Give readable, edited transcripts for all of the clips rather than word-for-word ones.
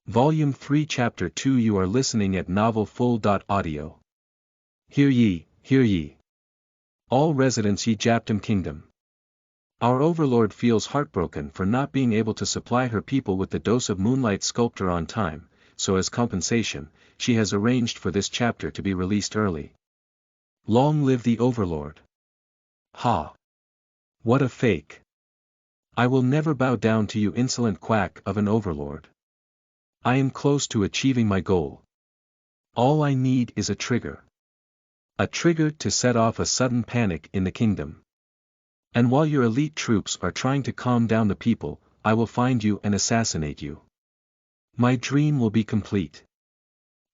Volume 3 Chapter 2 You are listening at Novel Full. Audio. Hear ye, hear ye. All residents ye Japtum Kingdom. Our overlord feels heartbroken for not being able to supply her people with the dose of moonlight sculptor on time, so as compensation, she has arranged for this chapter to be released early. Long live the overlord. Ha! What a fake. I will never bow down to you, insolent quack of an overlord. I am close to achieving my goal. All I need is a trigger. A trigger to set off a sudden panic in the kingdom. And while your elite troops are trying to calm down the people, I will find you and assassinate you. My dream will be complete.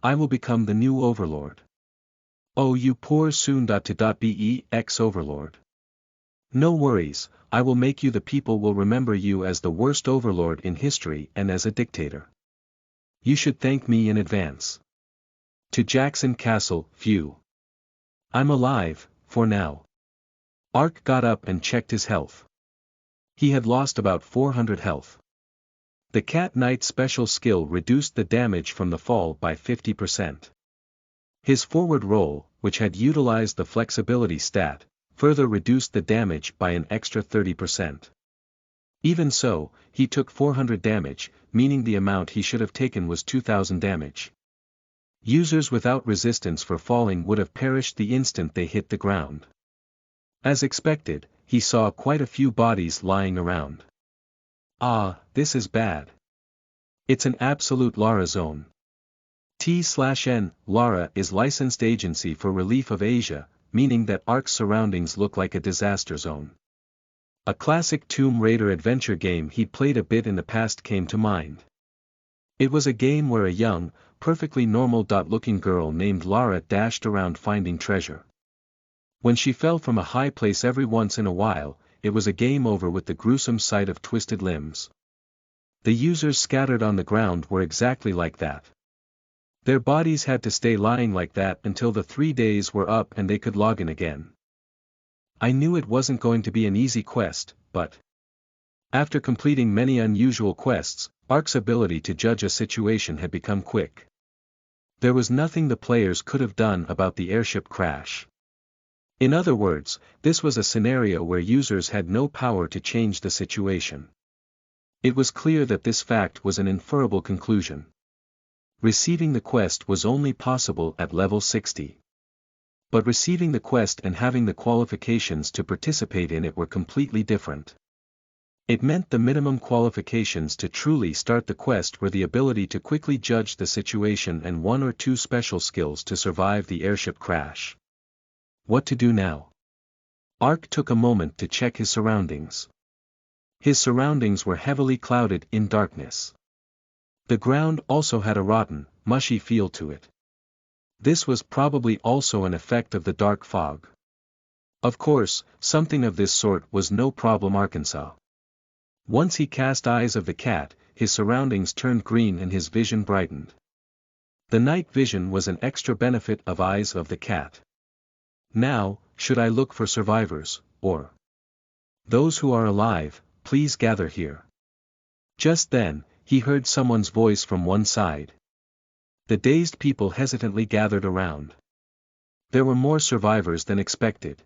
I will become the new overlord. Oh, you poor soon-to-be ex-overlord. No worries, I will make you. The people will remember you as the worst overlord in history and as a dictator. You should thank me in advance. To Jackson Castle, phew. I'm alive, for now. Ark got up and checked his health. He had lost about 400 health. The Cat Knight special skill reduced the damage from the fall by 50%. His forward roll, which had utilized the flexibility stat, further reduced the damage by an extra 30%. Even so, he took 400 damage, meaning the amount he should have taken was 2000 damage. Users without resistance for falling would have perished the instant they hit the ground. As expected, he saw quite a few bodies lying around. Ah, this is bad. It's an absolute Lara zone. T/N, Lara is licensed agency for relief of Asia, meaning that Ark's surroundings look like a disaster zone. A classic Tomb Raider adventure game he'd played a bit in the past came to mind. It was a game where a young, perfectly normal-looking girl named Lara dashed around finding treasure. When she fell from a high place every once in a while, it was a game over with the gruesome sight of twisted limbs. The users scattered on the ground were exactly like that. Their bodies had to stay lying like that until the 3 days were up and they could log in again. I knew it wasn't going to be an easy quest, but after completing many unusual quests, Ark's ability to judge a situation had become quick. There was nothing the players could have done about the airship crash. In other words, this was a scenario where users had no power to change the situation. It was clear that this fact was an inferable conclusion. Receiving the quest was only possible at level 60. But receiving the quest and having the qualifications to participate in it were completely different. It meant the minimum qualifications to truly start the quest were the ability to quickly judge the situation and 1 or 2 special skills to survive the airship crash. What to do now? Ark took a moment to check his surroundings. His surroundings were heavily clouded in darkness. The ground also had a rotten, mushy feel to it. This was probably also an effect of the dark fog. Of course, something of this sort was no problem Arkansas. Once he cast Eyes of the Cat, his surroundings turned green and his vision brightened. The night vision was an extra benefit of Eyes of the Cat. Now, should I look for survivors, or those who are alive, please gather here. Just then, he heard someone's voice from one side. The dazed people hesitantly gathered around. There were more survivors than expected.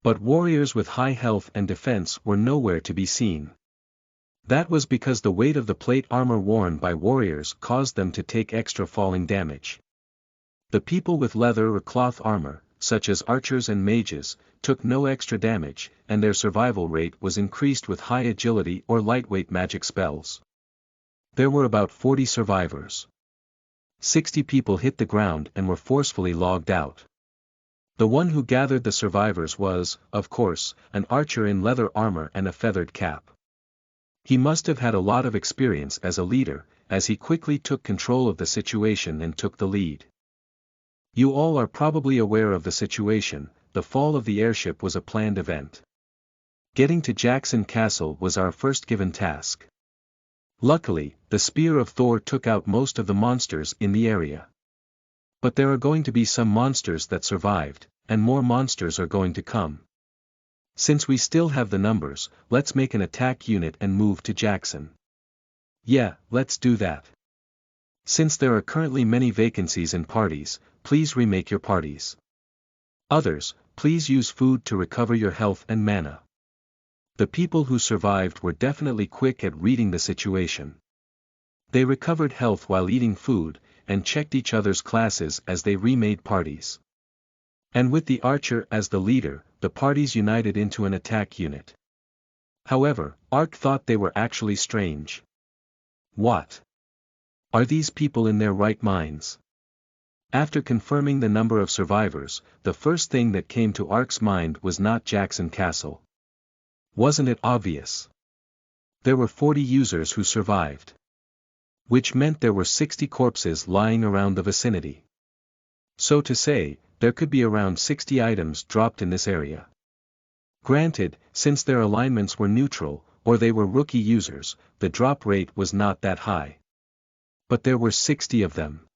But warriors with high health and defense were nowhere to be seen. That was because the weight of the plate armor worn by warriors caused them to take extra falling damage. The people with leather or cloth armor, such as archers and mages, took no extra damage, and their survival rate was increased with high agility or lightweight magic spells. There were about 40 survivors. 60 people hit the ground and were forcefully logged out. The one who gathered the survivors was, of course, an archer in leather armor and a feathered cap. He must have had a lot of experience as a leader, as he quickly took control of the situation and took the lead. You all are probably aware of the situation. The fall of the airship was a planned event. Getting to Jackson Castle was our first given task. Luckily, the spear of Thor took out most of the monsters in the area. But there are going to be some monsters that survived, and more monsters are going to come. Since we still have the numbers, let's make an attack unit and move to Jackson. Yeah, let's do that. Since there are currently many vacancies in parties, please remake your parties. Others, please use food to recover your health and mana. The people who survived were definitely quick at reading the situation. They recovered health while eating food, and checked each other's classes as they remade parties. And with the archer as the leader, the parties united into an attack unit. However, Ark thought they were actually strange. What? Are these people in their right minds? After confirming the number of survivors, the first thing that came to Ark's mind was not Jackson Castle. Wasn't it obvious? There were 40 users who survived. Which meant there were 60 corpses lying around the vicinity. So to say, there could be around 60 items dropped in this area. Granted, since their alignments were neutral, or they were rookie users, the drop rate was not that high. But there were 60 of them.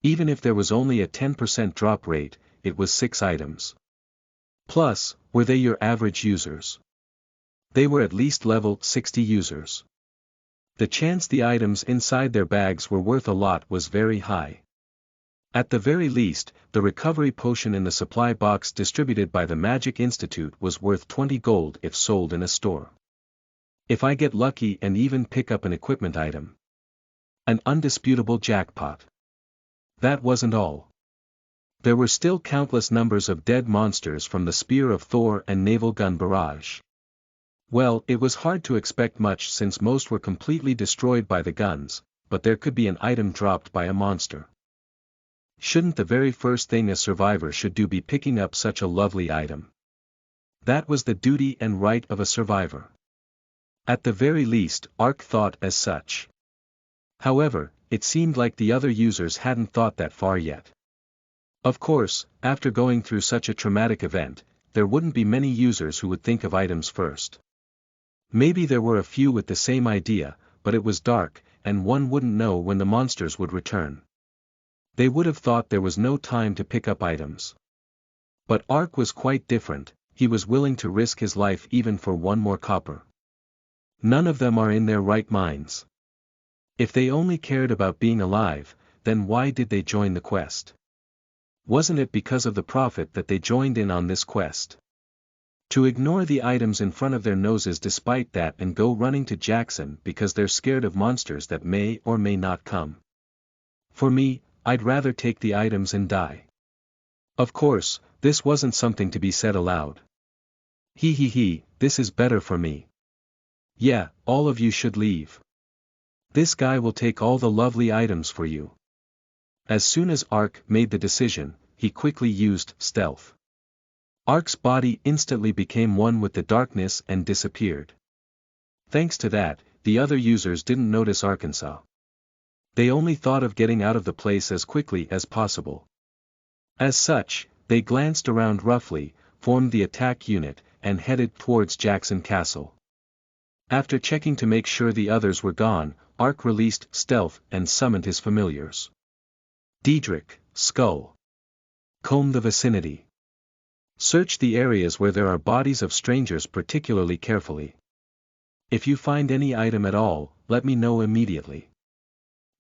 Even if there was only a 10% drop rate, it was 6 items. Plus, were they your average users? They were at least level 60 users. The chance the items inside their bags were worth a lot was very high. At the very least, the recovery potion in the supply box distributed by the Magic Institute was worth 20 gold if sold in a store. If I get lucky and even pick up an equipment item. An undisputable jackpot. That wasn't all. There were still countless numbers of dead monsters from the Spear of Thor and Naval Gun Barrage. Well, it was hard to expect much since most were completely destroyed by the guns, but there could be an item dropped by a monster. Shouldn't the very first thing a survivor should do be picking up such a lovely item? That was the duty and right of a survivor. At the very least, Ark thought as such. However, it seemed like the other users hadn't thought that far yet. Of course, after going through such a traumatic event, there wouldn't be many users who would think of items first. Maybe there were a few with the same idea, but it was dark, and one wouldn't know when the monsters would return. They would have thought there was no time to pick up items. But Ark was quite different, he was willing to risk his life even for one more copper. None of them are in their right minds. If they only cared about being alive, then why did they join the quest? Wasn't it because of the profit that they joined in on this quest? To ignore the items in front of their noses despite that and go running to Jackson because they're scared of monsters that may or may not come. For me, I'd rather take the items and die. Of course, this wasn't something to be said aloud. This is better for me. Yeah, all of you should leave. This guy will take all the lovely items for you. As soon as Ark made the decision, he quickly used stealth. Ark's body instantly became one with the darkness and disappeared. Thanks to that, the other users didn't notice Arkansas. They only thought of getting out of the place as quickly as possible. As such, they glanced around roughly, formed the attack unit, and headed towards Jackson Castle. After checking to make sure the others were gone, Ark released stealth and summoned his familiars. Diedrich, Skull. Comb the vicinity. Search the areas where there are bodies of strangers particularly carefully. If you find any item at all, let me know immediately.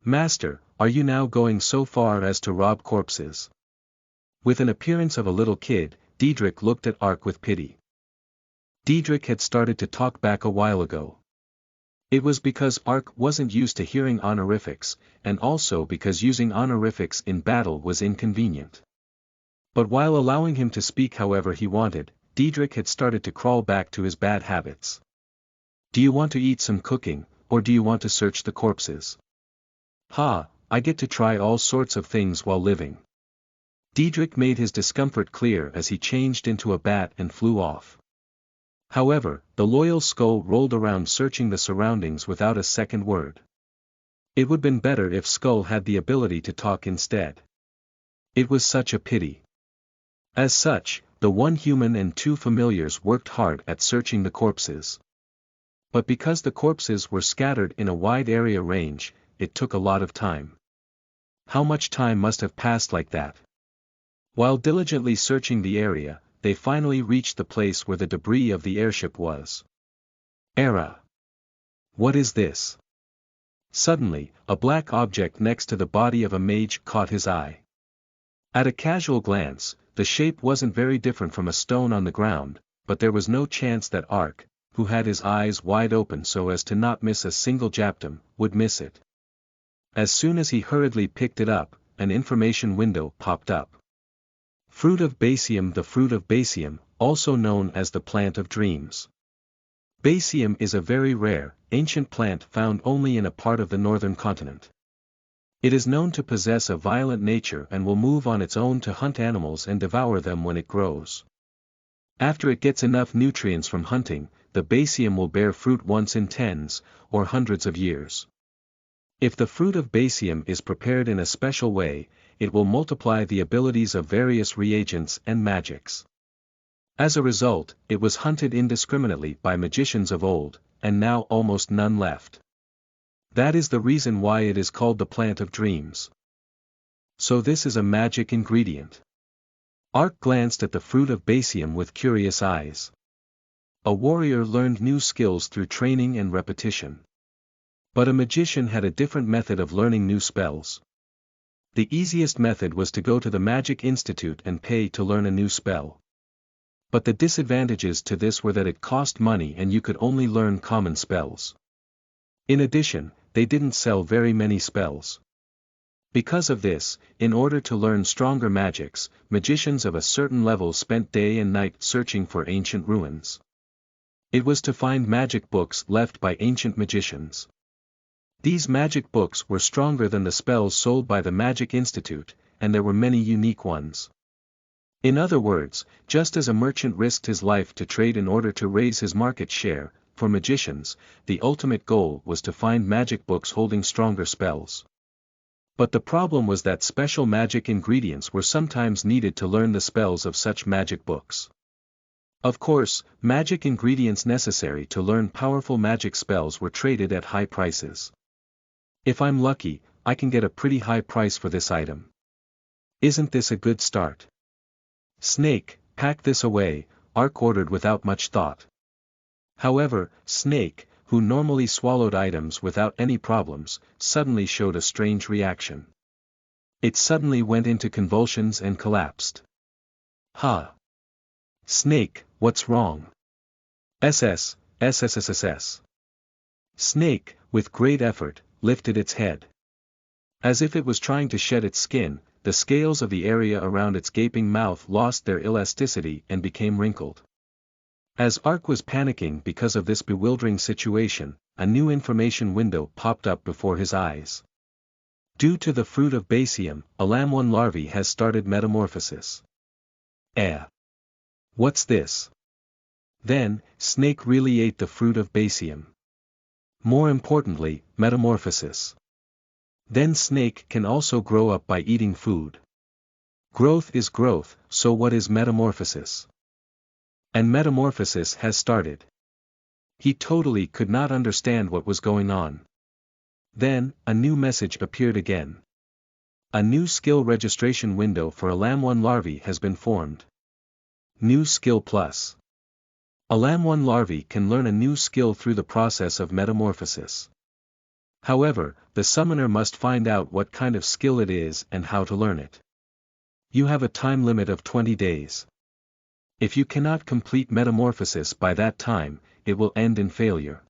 Master, are you now going so far as to rob corpses? With an appearance of a little kid, Diedrich looked at Ark with pity. Diedrich had started to talk back a while ago. It was because Ark wasn't used to hearing honorifics, and also because using honorifics in battle was inconvenient. But while allowing him to speak however he wanted, Diedrich had started to crawl back to his bad habits. Do you want to eat some cooking, or do you want to search the corpses? I get to try all sorts of things while living. Diedrich made his discomfort clear as he changed into a bat and flew off. However, the loyal Skull rolled around searching the surroundings without a second word. It would have been better if Skull had the ability to talk instead. It was such a pity. As such, the one human and 2 familiars worked hard at searching the corpses. But because the corpses were scattered in a wide area range, it took a lot of time. How much time must have passed like that? While diligently searching the area, they finally reached the place where the debris of the airship was. What is this? Suddenly, a black object next to the body of a mage caught his eye. At a casual glance, the shape wasn't very different from a stone on the ground, but there was no chance that Ark, who had his eyes wide open so as to not miss a single japtum, would miss it. As soon as he hurriedly picked it up, an information window popped up. Fruit of Basium. The fruit of Basium, also known as the plant of dreams. Basium is a very rare, ancient plant found only in a part of the northern continent. It is known to possess a violent nature and will move on its own to hunt animals and devour them when it grows. After it gets enough nutrients from hunting, the Basium will bear fruit once in tens, or hundreds of years. If the fruit of Basium is prepared in a special way, it will multiply the abilities of various reagents and magics. As a result, it was hunted indiscriminately by magicians of old, and now almost none left. That is the reason why it is called the plant of dreams. So this is a magic ingredient. Ark glanced at the fruit of Basium with curious eyes. A warrior learned new skills through training and repetition. But a magician had a different method of learning new spells. The easiest method was to go to the Magic Institute and pay to learn a new spell. But the disadvantages to this were that it cost money and you could only learn common spells. In addition, they didn't sell very many spells. Because of this, in order to learn stronger magics, magicians of a certain level spent day and night searching for ancient ruins. It was to find magic books left by ancient magicians. These magic books were stronger than the spells sold by the Magic Institute, and there were many unique ones. In other words, just as a merchant risked his life to trade in order to raise his market share, for magicians, the ultimate goal was to find magic books holding stronger spells. But the problem was that special magic ingredients were sometimes needed to learn the spells of such magic books. Of course, magic ingredients necessary to learn powerful magic spells were traded at high prices. If I'm lucky, I can get a pretty high price for this item. Isn't this a good start? Snake, pack this away, Ark ordered without much thought. However, Snake, who normally swallowed items without any problems, suddenly showed a strange reaction. It suddenly went into convulsions and collapsed. Ha! Snake, what's wrong? SSSSSS. Snake, with great effort, lifted its head. As if it was trying to shed its skin, the scales of the area around its gaping mouth lost their elasticity and became wrinkled. As Ark was panicking because of this bewildering situation, a new information window popped up before his eyes. Due to the fruit of Basium, a lamb-1 larvae has started metamorphosis. What's this? Then, Snake really ate the fruit of Basium. More importantly, metamorphosis. Then Snake can also grow up by eating food. Growth is growth, so what is metamorphosis? And metamorphosis has started. He totally could not understand what was going on. Then, a new message appeared again. A new skill registration window for a lamb-1 larvae has been formed. New skill plus. A lamb-1 larvae can learn a new skill through the process of metamorphosis. However, the summoner must find out what kind of skill it is and how to learn it. You have a time limit of 20 days. If you cannot complete metamorphosis by that time, it will end in failure.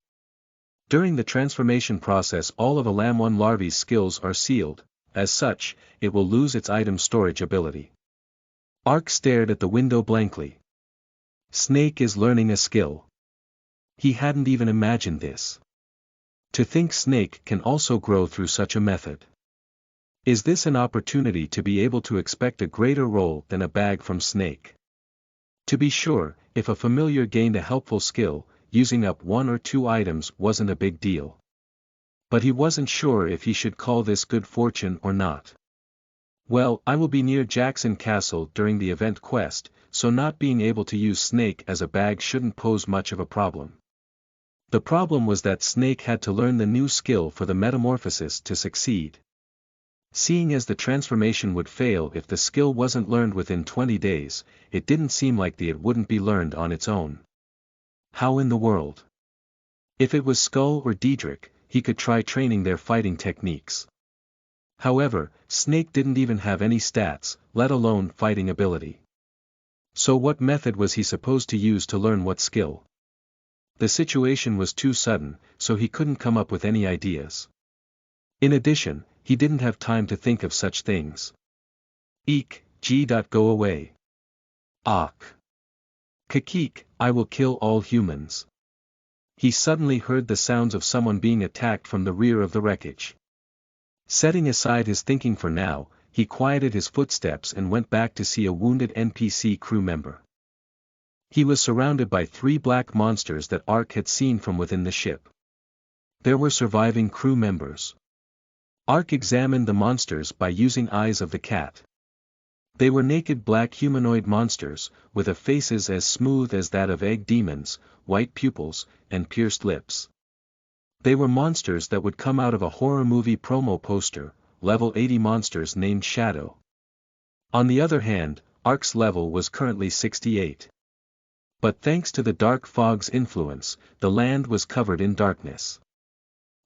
During the transformation process all of a lamb-1 larvae's skills are sealed, as such, it will lose its item storage ability. Ark stared at the window blankly. Snake is learning a skill. He hadn't even imagined this. To think Snake can also grow through such a method. Is this an opportunity to be able to expect a greater role than a bag from Snake? To be sure, if a familiar gained a helpful skill, using up 1 or 2 items wasn't a big deal. But he wasn't sure if he should call this good fortune or not. Well, I will be near Jackson Castle during the event quest, so not being able to use Snake as a bag shouldn't pose much of a problem. The problem was that Snake had to learn the new skill for the metamorphosis to succeed. Seeing as the transformation would fail if the skill wasn't learned within 20 days, it didn't seem likely it wouldn't be learned on its own. How in the world? If it was Skull or Diedrich, he could try training their fighting techniques. However, Snake didn't even have any stats, let alone fighting ability. So what method was he supposed to use to learn what skill? The situation was too sudden, so he couldn't come up with any ideas. In addition, he didn't have time to think of such things. Eek, go away. Ak. Kakik, I will kill all humans. He suddenly heard the sounds of someone being attacked from the rear of the wreckage. Setting aside his thinking for now, he quieted his footsteps and went back to see a wounded NPC crew member. He was surrounded by 3 black monsters that Ark had seen from within the ship. There were surviving crew members. Ark examined the monsters by using eyes of the cat. They were naked black humanoid monsters, with faces as smooth as that of egg demons, white pupils, and pierced lips. They were monsters that would come out of a horror movie promo poster, level 80 monsters named Shadow. On the other hand, Ark's level was currently 68. But thanks to the dark fog's influence, the land was covered in darkness.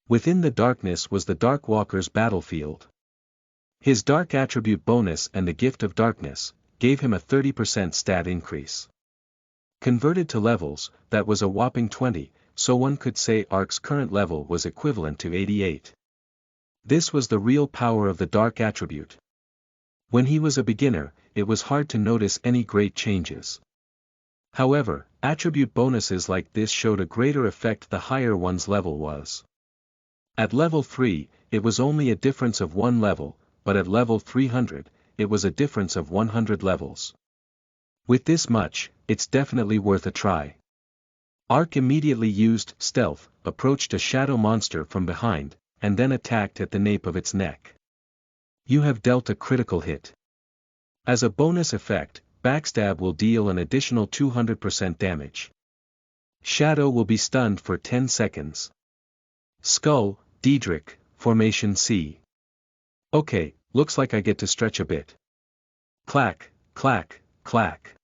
Within the darkness was the Darkwalker's battlefield. His dark attribute bonus and the gift of darkness gave him a 30% stat increase. Converted to levels, that was a whopping 20, so one could say Ark's current level was equivalent to 88. This was the real power of the dark attribute. When he was a beginner, it was hard to notice any great changes. However, attribute bonuses like this showed a greater effect the higher one's level was. At level 3, it was only a difference of 1 level, but at level 300, it was a difference of 100 levels. With this much, it's definitely worth a try. Ark immediately used stealth, approached a shadow monster from behind, and then attacked at the nape of its neck. You have dealt a critical hit. As a bonus effect, Backstab will deal an additional 200% damage. Shadow will be stunned for 10 seconds. Skull, Diedrich, Formation C. Okay, looks like I get to stretch a bit. Clack, clack, clack.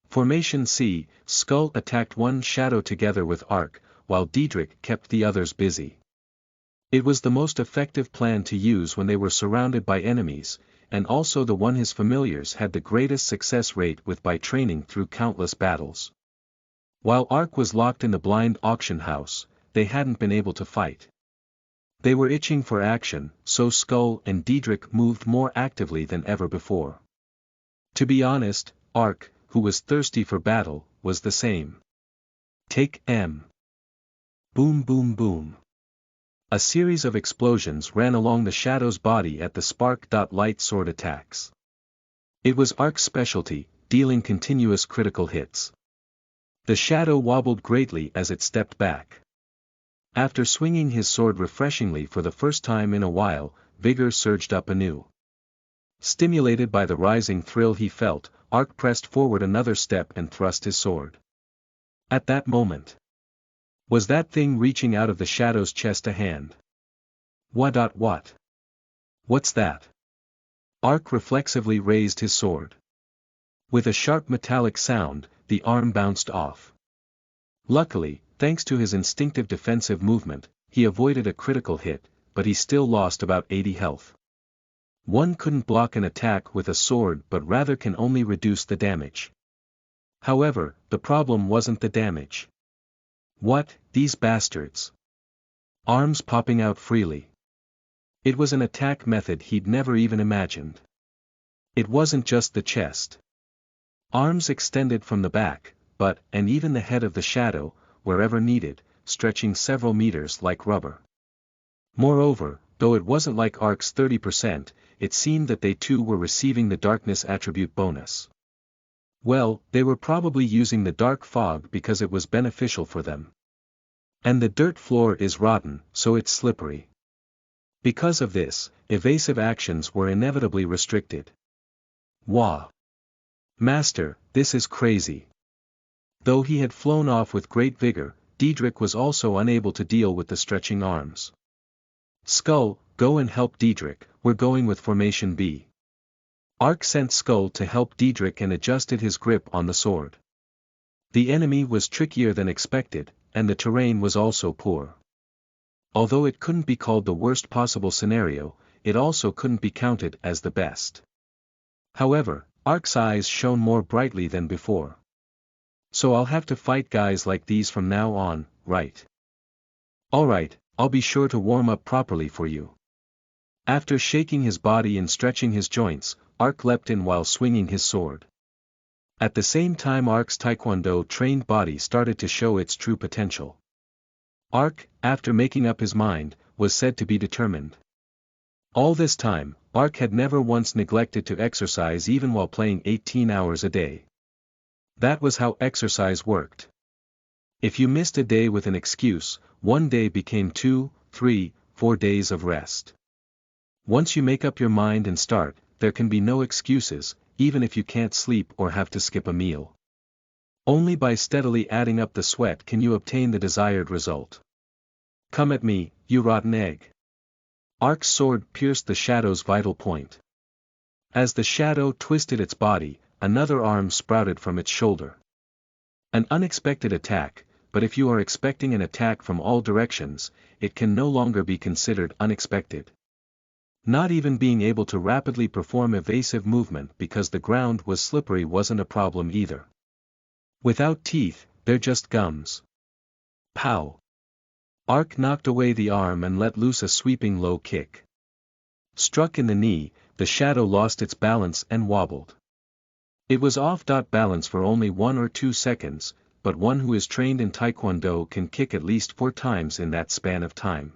Formation C, Skull attacked one shadow together with Ark, while Diedrich kept the others busy. It was the most effective plan to use when they were surrounded by enemies, and also the one his familiars had the greatest success rate with by training through countless battles. While Ark was locked in the blind auction house, they hadn't been able to fight. They were itching for action, so Skull and Diedrich moved more actively than ever before. To be honest, Ark, who was thirsty for battle, was the same. Take M. Boom boom boom. A series of explosions ran along the shadow's body at the spark-light sword attacks. It was Ark's specialty, dealing continuous critical hits. The shadow wobbled greatly as it stepped back. After swinging his sword refreshingly for the first time in a while, vigor surged up anew. Stimulated by the rising thrill he felt, Ark pressed forward another step and thrust his sword. At that moment, was that thing reaching out of the shadow's chest a hand? What? What's that? Ark reflexively raised his sword. With a sharp metallic sound, the arm bounced off. Luckily, thanks to his instinctive defensive movement, he avoided a critical hit, but he still lost about 80 health. One couldn't block an attack with a sword but rather can only reduce the damage. However, the problem wasn't the damage. What, these bastards? Arms popping out freely. It was an attack method he'd never even imagined. It wasn't just the chest. Arms extended from the back, but, and even the head of the shadow, wherever needed, stretching several meters like rubber. Moreover, though it wasn't like Ark's 30%, it seemed that they too were receiving the darkness attribute bonus. Well, they were probably using the dark fog because it was beneficial for them. And the dirt floor is rotten, so it's slippery. Because of this, evasive actions were inevitably restricted. Wah! Master, this is crazy. Though he had flown off with great vigor, Diedrich was also unable to deal with the stretching arms. Skull, go and help Diedrich, we're going with Formation B. Ark sent Skull to help Diedrich and adjusted his grip on the sword. The enemy was trickier than expected, and the terrain was also poor. Although it couldn't be called the worst possible scenario, it also couldn't be counted as the best. However, Ark's eyes shone more brightly than before. So I'll have to fight guys like these from now on, right? Alright, I'll be sure to warm up properly for you. After shaking his body and stretching his joints, Ark leapt in while swinging his sword. At the same time Ark's taekwondo-trained body started to show its true potential. Ark, after making up his mind, was said to be determined. All this time, Ark had never once neglected to exercise even while playing 18 hours a day. That was how exercise worked. If you missed a day with an excuse, one day became 2, 3, 4 days of rest. Once you make up your mind and start, there can be no excuses, even if you can't sleep or have to skip a meal. Only by steadily adding up the sweat can you obtain the desired result. Come at me, you rotten egg. Ark's sword pierced the shadow's vital point. As the shadow twisted its body, another arm sprouted from its shoulder. An unexpected attack, but if you are expecting an attack from all directions, it can no longer be considered unexpected. Not even being able to rapidly perform evasive movement because the ground was slippery wasn't a problem either. Without teeth, they're just gums. Pow! Ark knocked away the arm and let loose a sweeping low kick. Struck in the knee, the shadow lost its balance and wobbled. It was off balance for only 1 or 2 seconds, but one who is trained in taekwondo can kick at least 4 times in that span of time.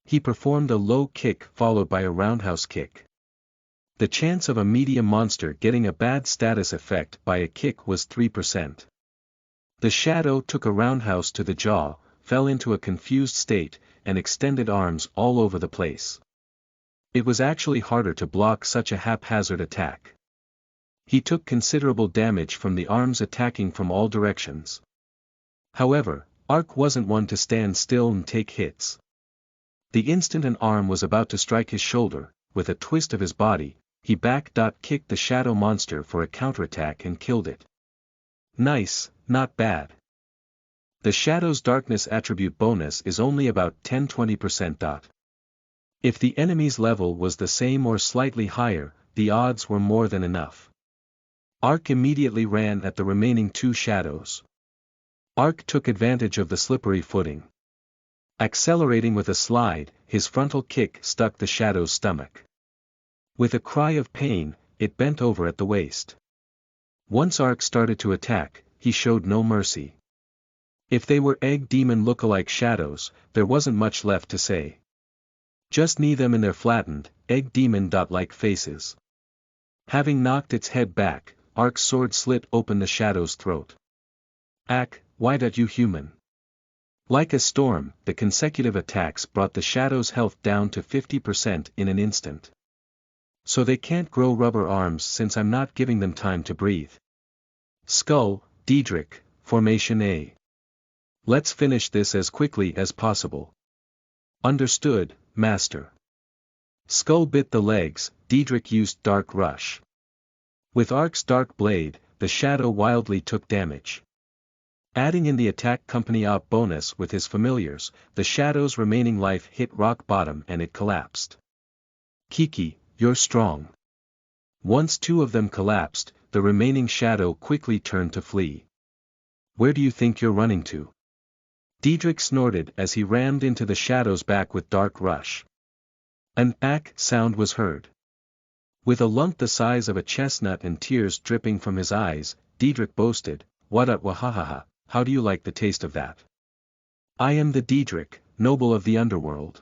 He performed a low kick followed by a roundhouse kick. The chance of a medium monster getting a bad status effect by a kick was 3%. The shadow took a roundhouse to the jaw, fell into a confused state, and extended arms all over the place. It was actually harder to block such a haphazard attack. He took considerable damage from the arms attacking from all directions. However, Ark wasn't one to stand still and take hits. The instant an arm was about to strike his shoulder, with a twist of his body, he kicked the shadow monster for a counterattack and killed it. Nice, not bad. The shadow's darkness attribute bonus is only about 10-20%. If the enemy's level was the same or slightly higher, the odds were more than enough. Ark immediately ran at the remaining 2 shadows. Ark took advantage of the slippery footing. Accelerating with a slide, his frontal kick stuck the shadow's stomach. With a cry of pain, it bent over at the waist. Once Ark started to attack, he showed no mercy. If they were egg demon look-alike shadows, there wasn't much left to say. Just knee them in their flattened, egg demon-like faces. Having knocked its head back, Ark's sword slit open the shadow's throat. Ack, why that you human? Like a storm, the consecutive attacks brought the shadow's health down to 50% in an instant. So they can't grow rubber arms since I'm not giving them time to breathe. Skull, Diedrich, Formation A. Let's finish this as quickly as possible. Understood, Master. Skull bit the legs, Diedrich used Dark Rush. With Ark's dark blade, the shadow wildly took damage. Adding in the attack company op bonus with his familiars, the shadow's remaining life hit rock bottom and it collapsed. Kiki, you're strong. Once 2 of them collapsed, the remaining shadow quickly turned to flee. Where do you think you're running to? Diedrich snorted as he rammed into the shadow's back with Dark Rush. An ack sound was heard. With a lump the size of a chestnut and tears dripping from his eyes, Diedrich boasted, wahahaha, how do you like the taste of that? I am the Diedrich, noble of the underworld.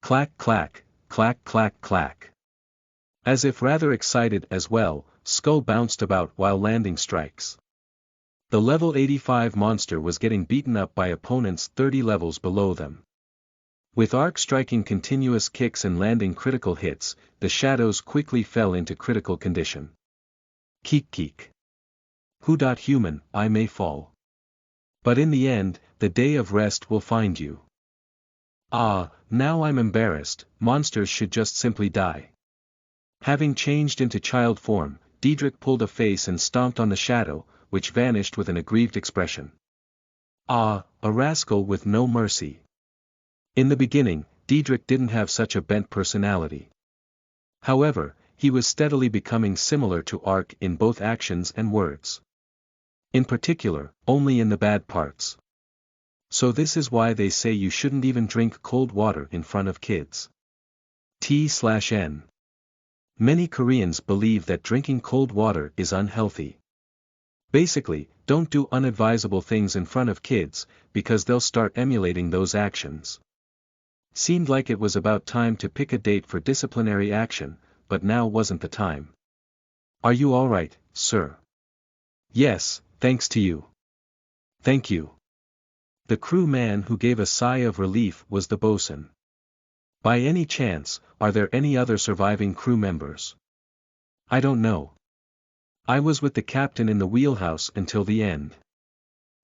Clack clack, clack clack clack. As if rather excited as well, Skull bounced about while landing strikes. The level 85 monster was getting beaten up by opponents 30 levels below them. With Ark striking continuous kicks and landing critical hits, the shadows quickly fell into critical condition. Keek keek. Human, I may fall. But in the end, the day of rest will find you. Ah, now I'm embarrassed, monsters should just simply die. Having changed into child form, Diedrich pulled a face and stomped on the shadow, which vanished with an aggrieved expression. Ah, a rascal with no mercy. In the beginning, Diedrich didn't have such a bent personality. However, he was steadily becoming similar to Ark in both actions and words. In particular, only in the bad parts. So this is why they say you shouldn't even drink cold water in front of kids. T/N. Many Koreans believe that drinking cold water is unhealthy. Basically, don't do unadvisable things in front of kids, because they'll start emulating those actions. Seemed like it was about time to pick a date for disciplinary action, but now wasn't the time. Are you alright, sir? Yes, thanks to you. Thank you. The crew man who gave a sigh of relief was the bosun. By any chance, are there any other surviving crew members? I don't know. I was with the captain in the wheelhouse until the end.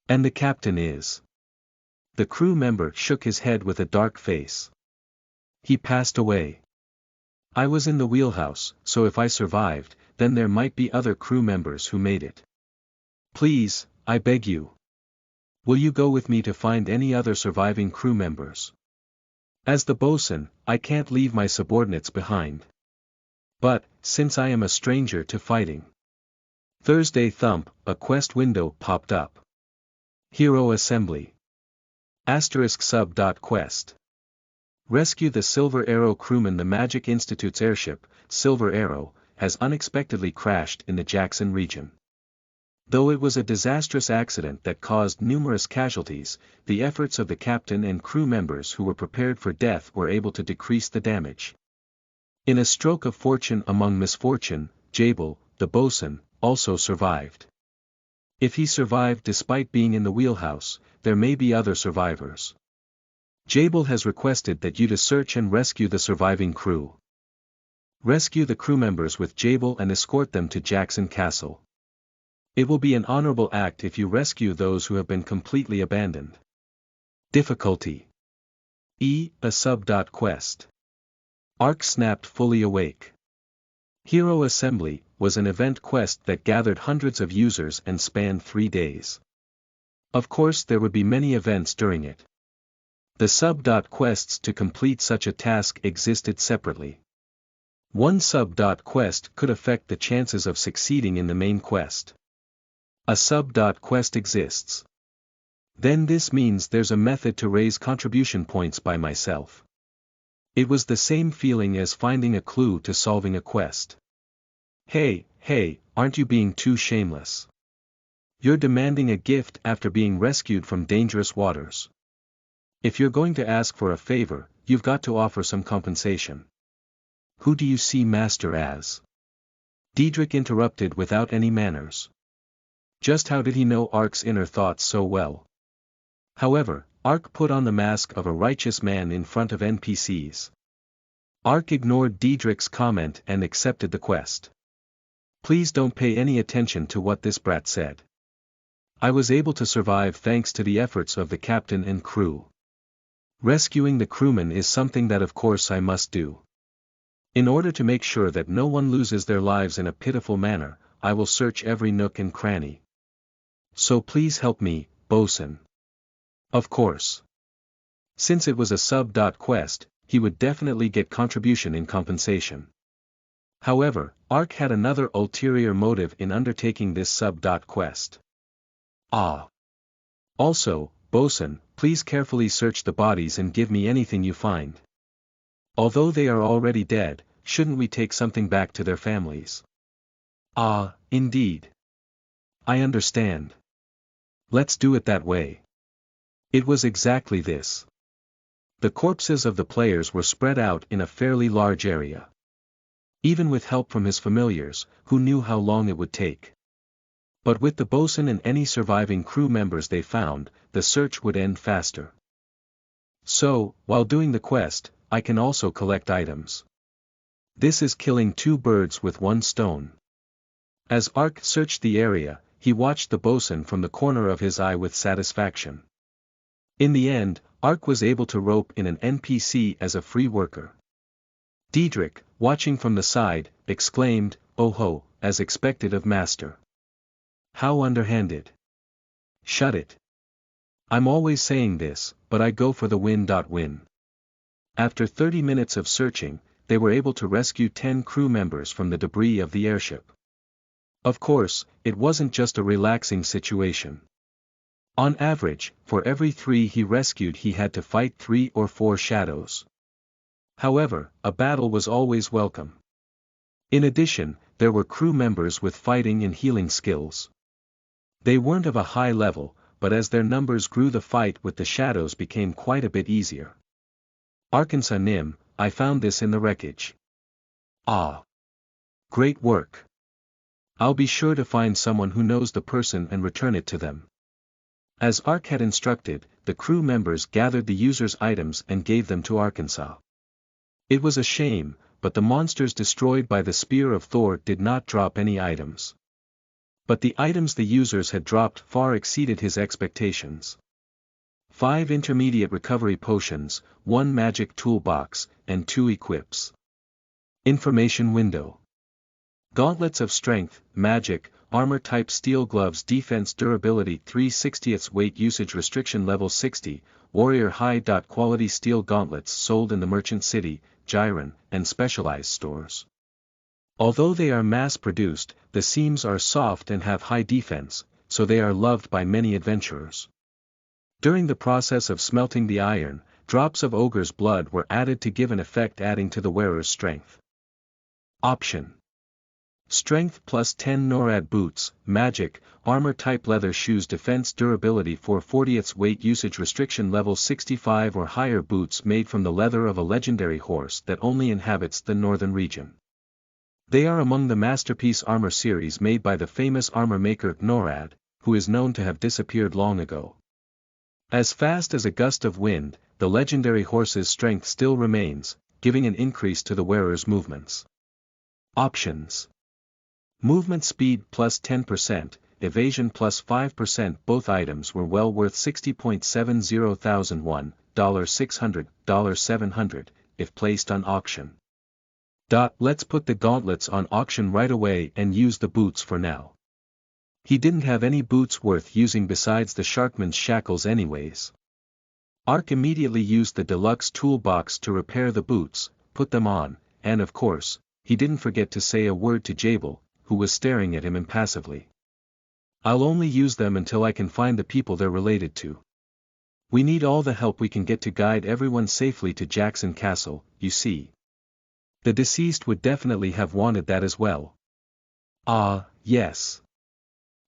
And the captain is? The crew member shook his head with a dark face. He passed away. I was in the wheelhouse, so if I survived, then there might be other crew members who made it. Please, I beg you. Will you go with me to find any other surviving crew members? As the bosun, I can't leave my subordinates behind. But, since I am a stranger to fighting. Thursday thump, a quest window popped up. Hero Assembly. *sub.quest. Rescue the Silver Arrow crewman. The Magic Institute's airship, Silver Arrow, has unexpectedly crashed in the Jackson region. Though it was a disastrous accident that caused numerous casualties, the efforts of the captain and crew members who were prepared for death were able to decrease the damage. In a stroke of fortune among misfortune, Jabel, the bosun, also survived. If he survived despite being in the wheelhouse, there may be other survivors. Jabel has requested that you to search and rescue the surviving crew. Rescue the crew members with Jabel and escort them to Jackson Castle. It will be an honorable act if you rescue those who have been completely abandoned. Difficulty. A sub.quest. Ark snapped fully awake. Hero Assembly was an event quest that gathered hundreds of users and spanned 3 days. Of course there would be many events during it. The sub.quests to complete such a task existed separately. One sub.quest could affect the chances of succeeding in the main quest. A sub.quest exists. Then this means there's a method to raise contribution points by myself. It was the same feeling as finding a clue to solving a quest. Hey, aren't you being too shameless? You're demanding a gift after being rescued from dangerous waters. If you're going to ask for a favor, you've got to offer some compensation. Who do you see Master as? Diedrich interrupted without any manners. Just how did he know Ark's inner thoughts so well? However, Ark put on the mask of a righteous man in front of NPCs. Ark ignored Diedrich's comment and accepted the quest. Please don't pay any attention to what this brat said. I was able to survive thanks to the efforts of the captain and crew. Rescuing the crewmen is something that of course I must do. In order to make sure that no one loses their lives in a pitiful manner, I will search every nook and cranny. So please help me, bosun. Of course. Since it was a sub.quest, he would definitely get contribution in compensation. However, Ark had another ulterior motive in undertaking this sub.quest. Also, bosun, please carefully search the bodies and give me anything you find. Although they are already dead, shouldn't we take something back to their families? Indeed. I understand. Let's do it that way. It was exactly this. The corpses of the players were spread out in a fairly large area. Even with help from his familiars, who knew how long it would take. But with the bosun and any surviving crew members they found, the search would end faster. So, while doing the quest, I can also collect items. This is killing 2 birds with 1 stone. As Ark searched the area, he watched the bosun from the corner of his eye with satisfaction. In the end, Ark was able to rope in an NPC as a free worker. Diedrich, watching from the side, exclaimed, "Oh ho," as expected of Master. How underhanded. Shut it. I'm always saying this, but I go for the win. After 30 minutes of searching, they were able to rescue 10 crew members from the debris of the airship. Of course, it wasn't just a relaxing situation. On average, for every 3 he rescued he had to fight 3 or 4 shadows. However, a battle was always welcome. In addition, there were crew members with fighting and healing skills. They weren't of a high level, but as their numbers grew the fight with the shadows became quite a bit easier. Arkansas Nim, I found this in the wreckage. Ah. Great work. I'll be sure to find someone who knows the person and return it to them. As Ark had instructed, the crew members gathered the user's items and gave them to Arkansas. It was a shame, but the monsters destroyed by the spear of Thor did not drop any items. But the items the users had dropped far exceeded his expectations. 5 intermediate recovery potions, 1 magic toolbox, and 2 equips. Information window. Gauntlets of strength, magic, armor type steel gloves defense durability 3/60ths weight usage restriction level 60, warrior high. Quality steel gauntlets sold in the Merchant City, Jiren, and specialized stores. Although they are mass-produced, the seams are soft and have high defense, so they are loved by many adventurers. During the process of smelting the iron, drops of ogre's blood were added to give an effect adding to the wearer's strength. Option. Strength plus 10 NORAD boots, magic, armor type leather shoes defense durability 4/40ths weight usage restriction level 65 or higher boots made from the leather of a legendary horse that only inhabits the northern region. They are among the masterpiece armor series made by the famous armor maker NORAD, who is known to have disappeared long ago. As fast as a gust of wind, the legendary horse's strength still remains, giving an increase to the wearer's movements. Options. Movement speed plus 10%, evasion plus 5%. Both items were well worth $60.70,001, $600, $700, if placed on auction. Let's put the gauntlets on auction right away and use the boots for now. He didn't have any boots worth using besides the Sharkman's shackles anyways. Ark immediately used the deluxe toolbox to repair the boots, put them on, and of course, he didn't forget to say a word to Jabel, who was staring at him impassively. I'll only use them until I can find the people they're related to. We need all the help we can get to guide everyone safely to Jackson Castle, you see. The deceased would definitely have wanted that as well. Ah, yes.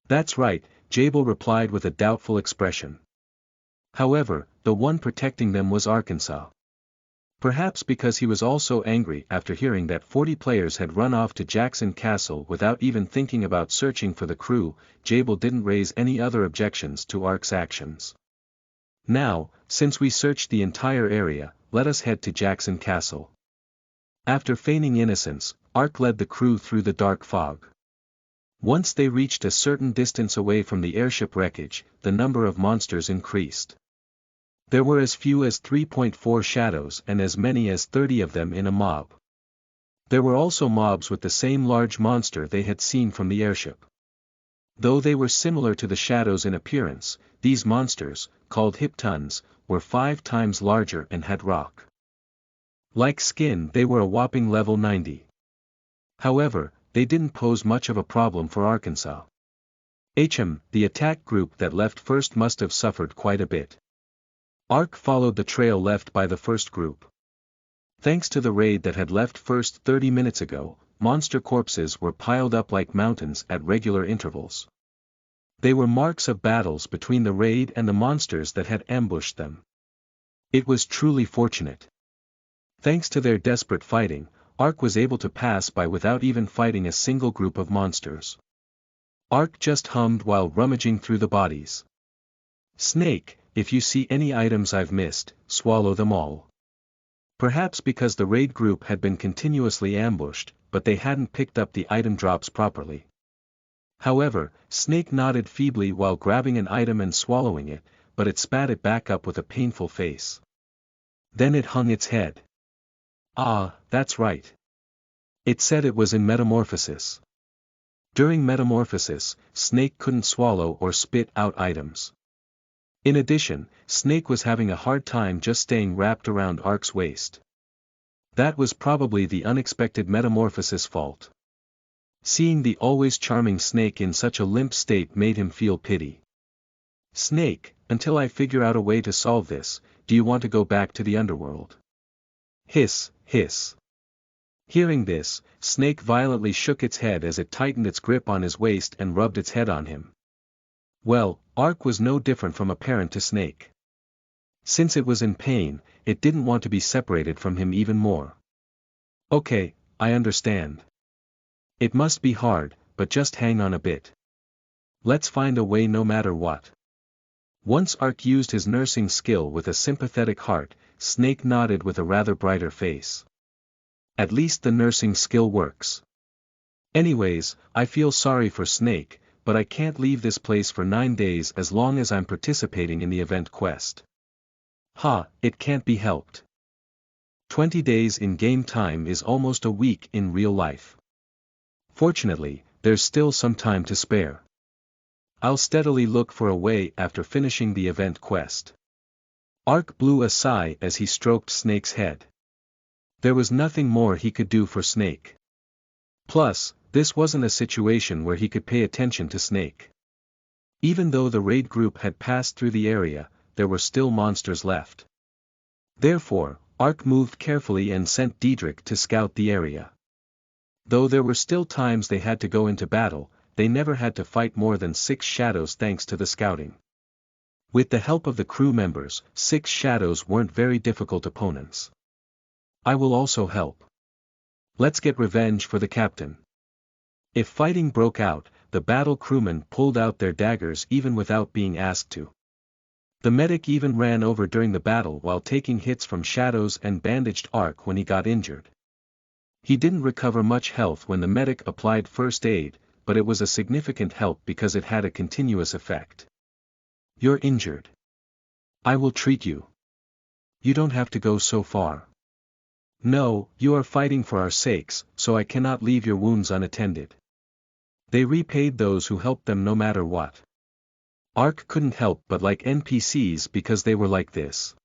That's right, Jabel replied with a doubtful expression. However, the one protecting them was Arkansas. Perhaps because he was also angry after hearing that 40 players had run off to Jackson Castle without even thinking about searching for the crew, Jabel didn't raise any other objections to Ark's actions. Now, since we searched the entire area, let us head to Jackson Castle. After feigning innocence, Ark led the crew through the dark fog. Once they reached a certain distance away from the airship wreckage, the number of monsters increased. There were as few as 3.4 shadows and as many as 30 of them in a mob. There were also mobs with the same large monster they had seen from the airship. Though they were similar to the shadows in appearance, these monsters, called Hiptuns, were 5 times larger and had rock-like skin. They were a whopping level 90. However, they didn't pose much of a problem for Arkansas. The attack group that left first must have suffered quite a bit. Ark followed the trail left by the first group. Thanks to the raid that had left first 30 minutes ago, monster corpses were piled up like mountains at regular intervals. They were marks of battles between the raid and the monsters that had ambushed them. It was truly fortunate. Thanks to their desperate fighting, Ark was able to pass by without even fighting a single group of monsters. Ark just hummed while rummaging through the bodies. Snake, if you see any items I've missed, swallow them all. Perhaps because the raid group had been continuously ambushed, but they hadn't picked up the item drops properly. However, Snake nodded feebly while grabbing an item and swallowing it, but it spat it back up with a painful face. Then it hung its head. Ah, that's right. It said it was in metamorphosis. During metamorphosis, Snake couldn't swallow or spit out items. In addition, Snake was having a hard time just staying wrapped around Ark's waist. That was probably the unexpected metamorphosis fault. Seeing the always charming Snake in such a limp state made him feel pity. Snake, until I figure out a way to solve this, do you want to go back to the underworld? Hiss, hiss. Hearing this, Snake violently shook its head as it tightened its grip on his waist and rubbed its head on him. Well, Ark was no different from a parent to Snake. Since it was in pain, it didn't want to be separated from him even more. Okay, I understand. It must be hard, but just hang on a bit. Let's find a way no matter what. Once Ark used his nursing skill with a sympathetic heart, Snake nodded with a rather brighter face. At least the nursing skill works. Anyways, I feel sorry for Snake, but I can't leave this place for 9 days as long as I'm participating in the event quest. Ha, it can't be helped. 20 days in game time is almost a week in real life. Fortunately, there's still some time to spare. I'll steadily look for a way after finishing the event quest. Ark blew a sigh as he stroked Snake's head. There was nothing more he could do for Snake. Plus, this wasn't a situation where he could pay attention to Snake. Even though the raid group had passed through the area, there were still monsters left. Therefore, Ark moved carefully and sent Diedrich to scout the area. Though there were still times they had to go into battle, they never had to fight more than 6 shadows thanks to the scouting. With the help of the crew members, 6 shadows weren't very difficult opponents. I will also help. Let's get revenge for the captain. If fighting broke out, the battle crewmen pulled out their daggers even without being asked to. The medic even ran over during the battle while taking hits from shadows and bandaged Ark when he got injured. He didn't recover much health when the medic applied first aid, but it was a significant help because it had a continuous effect. You're injured. I will treat you. You don't have to go so far. No, you are fighting for our sakes, so I cannot leave your wounds unattended. They repaid those who helped them no matter what. Ark couldn't help but like NPCs because they were like this.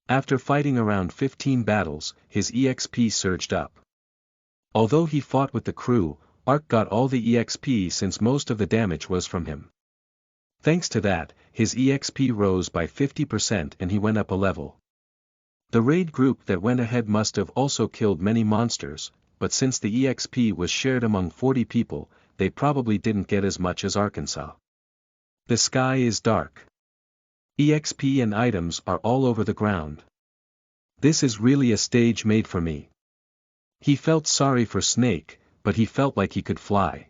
After fighting around 15 battles, his EXP surged up. Although he fought with the crew, Ark got all the EXP since most of the damage was from him. Thanks to that, his EXP rose by 50% and he went up a level. The raid group that went ahead must have also killed many monsters, but since the EXP was shared among 40 people, they probably didn't get as much as Arkansas. The sky is dark. EXP and items are all over the ground. This is really a stage made for me. He felt sorry for Snake, but he felt like he could fly.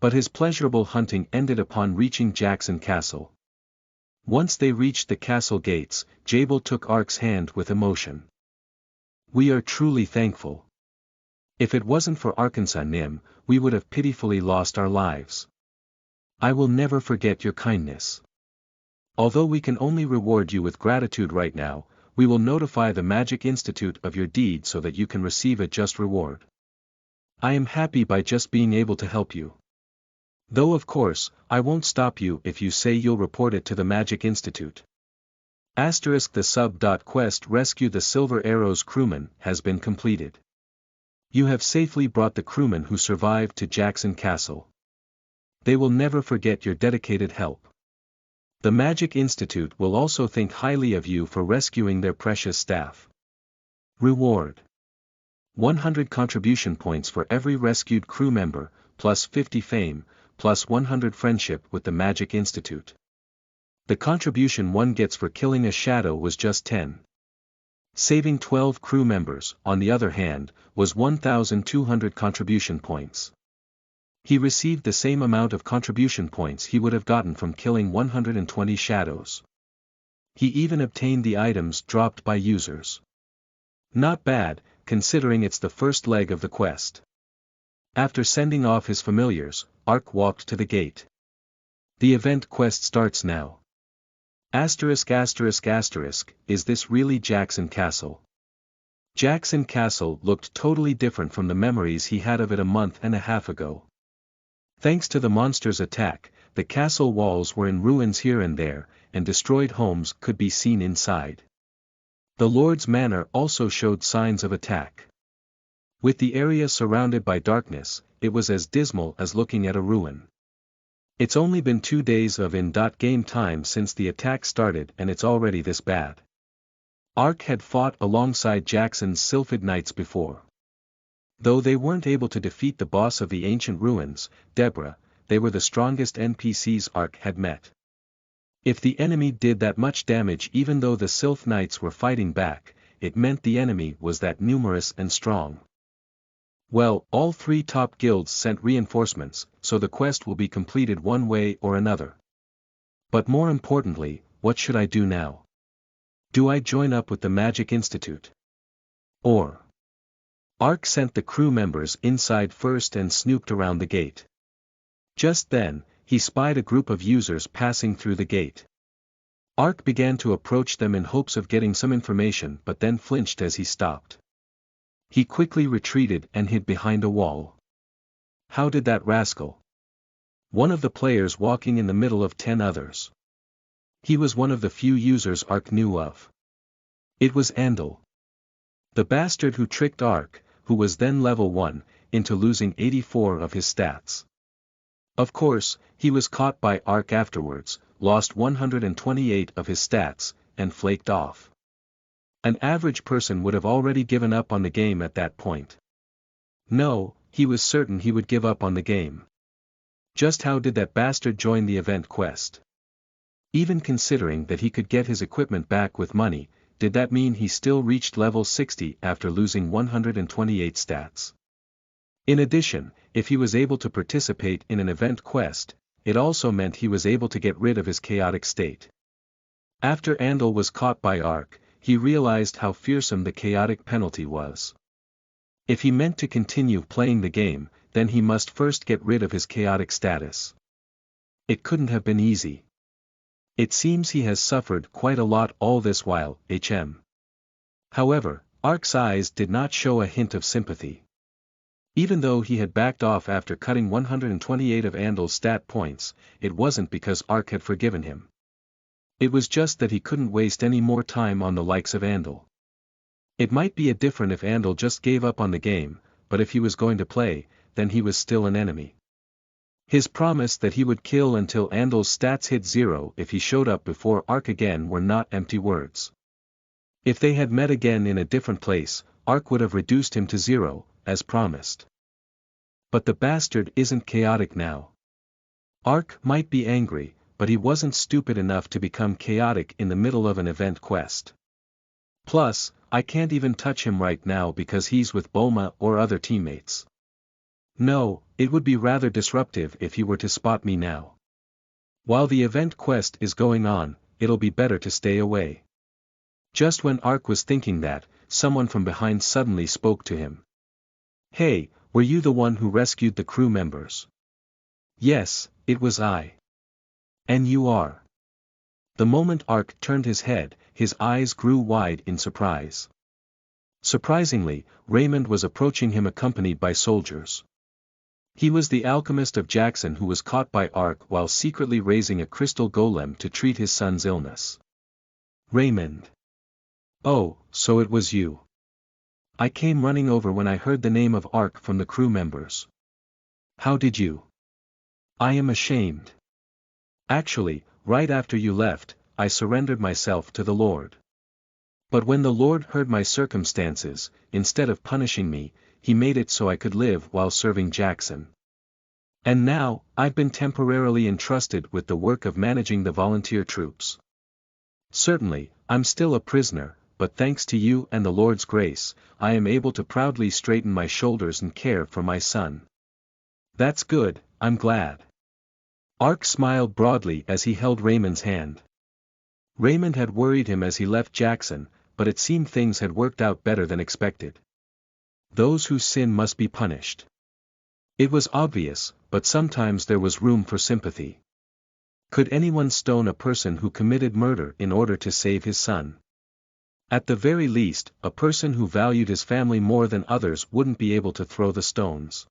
But his pleasurable hunting ended upon reaching Jackson Castle. Once they reached the castle gates, Jabal took Ark's hand with emotion. We are truly thankful. If it wasn't for Arkansas Nim, we would have pitifully lost our lives. I will never forget your kindness. Although we can only reward you with gratitude right now, we will notify the Magic Institute of your deed so that you can receive a just reward. I am happy by just being able to help you. Though of course, I won't stop you if you say you'll report it to the Magic Institute. Asterisk the sub.quest Rescue the Silver Arrows crewman has been completed. You have safely brought the crewmen who survived to Jackson Castle. They will never forget your dedicated help. The Magic Institute will also think highly of you for rescuing their precious staff. Reward: 100 contribution points for every rescued crew member, plus 50 fame, plus 100 friendship with the Magic Institute. The contribution one gets for killing a shadow was just 10. Saving 12 crew members, on the other hand, was 1,200 contribution points. He received the same amount of contribution points he would have gotten from killing 120 shadows. He even obtained the items dropped by users. Not bad, considering it's the first leg of the quest. After sending off his familiars, Ark walked to the gate. The event quest starts now. Asterisk asterisk asterisk, is this really Jackson Castle? Jackson Castle looked totally different from the memories he had of it a month and a half ago. Thanks to the monster's attack, the castle walls were in ruins here and there, and destroyed homes could be seen inside. The Lord's manor also showed signs of attack. With the area surrounded by darkness, it was as dismal as looking at a ruin. It's only been 2 days of in-game time since the attack started and it's already this bad. Ark had fought alongside Jackson's Sylphid Knights before. Though they weren't able to defeat the boss of the ancient ruins, Deborah, they were the strongest NPCs Ark had met. If the enemy did that much damage even though the Sylph Knights were fighting back, it meant the enemy was that numerous and strong. Well, all 3 top guilds sent reinforcements, so the quest will be completed one way or another. But more importantly, what should I do now? Do I join up with the Magic Institute? Or? Ark sent the crew members inside first and snooped around the gate. Just then, he spied a group of users passing through the gate. Ark began to approach them in hopes of getting some information but then flinched as he stopped. He quickly retreated and hid behind a wall. How did that rascal? One of the players walking in the middle of 10 others. He was one of the few users Ark knew of. It was Andal. The bastard who tricked Ark, who was then level 1, into losing 84 of his stats. Of course, he was caught by Ark afterwards, lost 128 of his stats, and flaked off. An average person would have already given up on the game at that point. No, he was certain he would give up on the game. Just how did that bastard join the event quest? Even considering that he could get his equipment back with money, did that mean he still reached level 60 after losing 128 stats? In addition, if he was able to participate in an event quest, it also meant he was able to get rid of his chaotic state. After Andal was caught by Ark, he realized how fearsome the chaotic penalty was. If he meant to continue playing the game, then he must first get rid of his chaotic status. It couldn't have been easy. It seems he has suffered quite a lot all this while, However, Ark's eyes did not show a hint of sympathy. Even though he had backed off after cutting 128 of Andal's stat points, it wasn't because Ark had forgiven him. It was just that he couldn't waste any more time on the likes of Andal. It might be different if Andal just gave up on the game, but if he was going to play, then he was still an enemy. His promise that he would kill until Andal's stats hit 0 if he showed up before Ark again were not empty words. If they had met again in a different place, Ark would have reduced him to 0, as promised. But the bastard isn't chaotic now. Ark might be angry, but he wasn't stupid enough to become chaotic in the middle of an event quest. Plus, I can't even touch him right now because he's with Bulma or other teammates. No, it would be rather disruptive if he were to spot me now. While the event quest is going on, it'll be better to stay away. Just when Ark was thinking that, someone from behind suddenly spoke to him. Hey, were you the one who rescued the crew members? Yes, it was I. And you are. The moment Ark turned his head, his eyes grew wide in surprise. Surprisingly, Raymond was approaching him accompanied by soldiers. He was the alchemist of Jackson who was caught by Ark while secretly raising a crystal golem to treat his son's illness. Raymond. Oh, so it was you. I came running over when I heard the name of Ark from the crew members. How did you? I am ashamed. Actually, right after you left, I surrendered myself to the Lord. But when the Lord heard my circumstances, instead of punishing me, he made it so I could live while serving Jackson. And now, I've been temporarily entrusted with the work of managing the volunteer troops. Certainly, I'm still a prisoner, but thanks to you and the Lord's grace, I am able to proudly straighten my shoulders and care for my son. That's good, I'm glad. Ark smiled broadly as he held Raymond's hand. Raymond had worried him as he left Jackson, but it seemed things had worked out better than expected. Those who sin must be punished. It was obvious, but sometimes there was room for sympathy. Could anyone stone a person who committed murder in order to save his son? At the very least, a person who valued his family more than others wouldn't be able to throw the stones.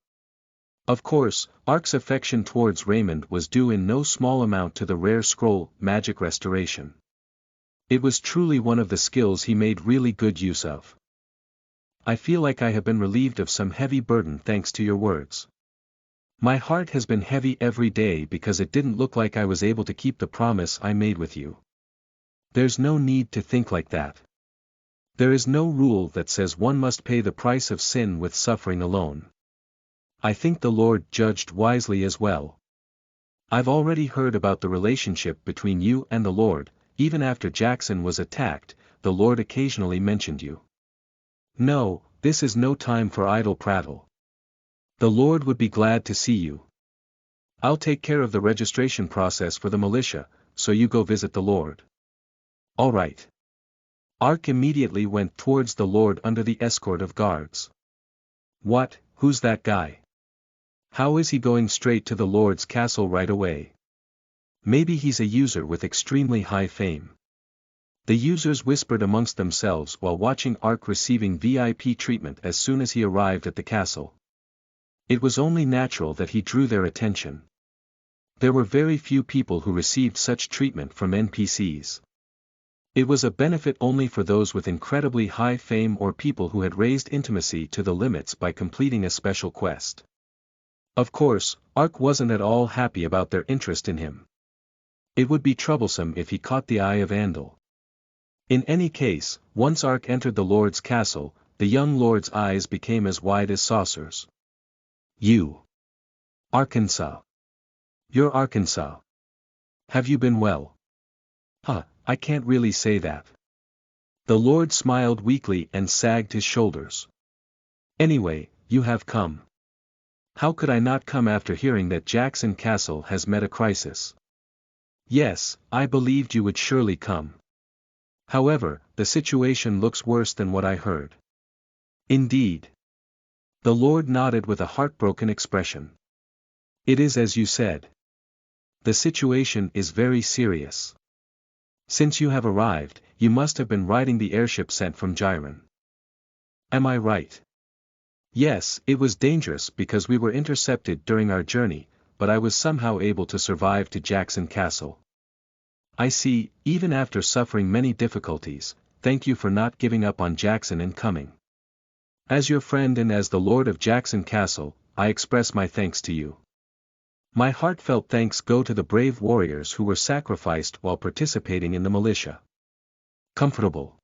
Of course, Ark's affection towards Raymond was due in no small amount to the rare scroll, magic restoration. It was truly one of the skills he made really good use of. I feel like I have been relieved of some heavy burden thanks to your words. My heart has been heavy every day because it didn't look like I was able to keep the promise I made with you. There's no need to think like that. There is no rule that says one must pay the price of sin with suffering alone. I think the Lord judged wisely as well. I've already heard about the relationship between you and the Lord. Even after Jackson was attacked, the Lord occasionally mentioned you. No, this is no time for idle prattle. The Lord would be glad to see you. I'll take care of the registration process for the militia, so you go visit the Lord. All right. Ark immediately went towards the Lord under the escort of guards. What, who's that guy? How is he going straight to the Lord's castle right away? Maybe he's a user with extremely high fame. The users whispered amongst themselves while watching Ark receiving VIP treatment as soon as he arrived at the castle. It was only natural that he drew their attention. There were very few people who received such treatment from NPCs. It was a benefit only for those with incredibly high fame or people who had raised intimacy to the limits by completing a special quest. Of course, Ark wasn't at all happy about their interest in him. It would be troublesome if he caught the eye of Andal. In any case, once Ark entered the Lord's castle, the young Lord's eyes became as wide as saucers. You. Arkansas. You're Arkansas. Have you been well? I can't really say that. The Lord smiled weakly and sagged his shoulders. Anyway, you have come. How could I not come after hearing that Jackson Castle has met a crisis? Yes, I believed you would surely come. However, the situation looks worse than what I heard. Indeed. The Lord nodded with a heartbroken expression. It is as you said. The situation is very serious. Since you have arrived, you must have been riding the airship sent from Jiren. Am I right? Yes, it was dangerous because we were intercepted during our journey, but I was somehow able to survive to Jackson Castle. I see, even after suffering many difficulties, thank you for not giving up on Jackson and coming. As your friend and as the Lord of Jackson Castle, I express my thanks to you. My heartfelt thanks go to the brave warriors who were sacrificed while participating in the militia. Comfortable.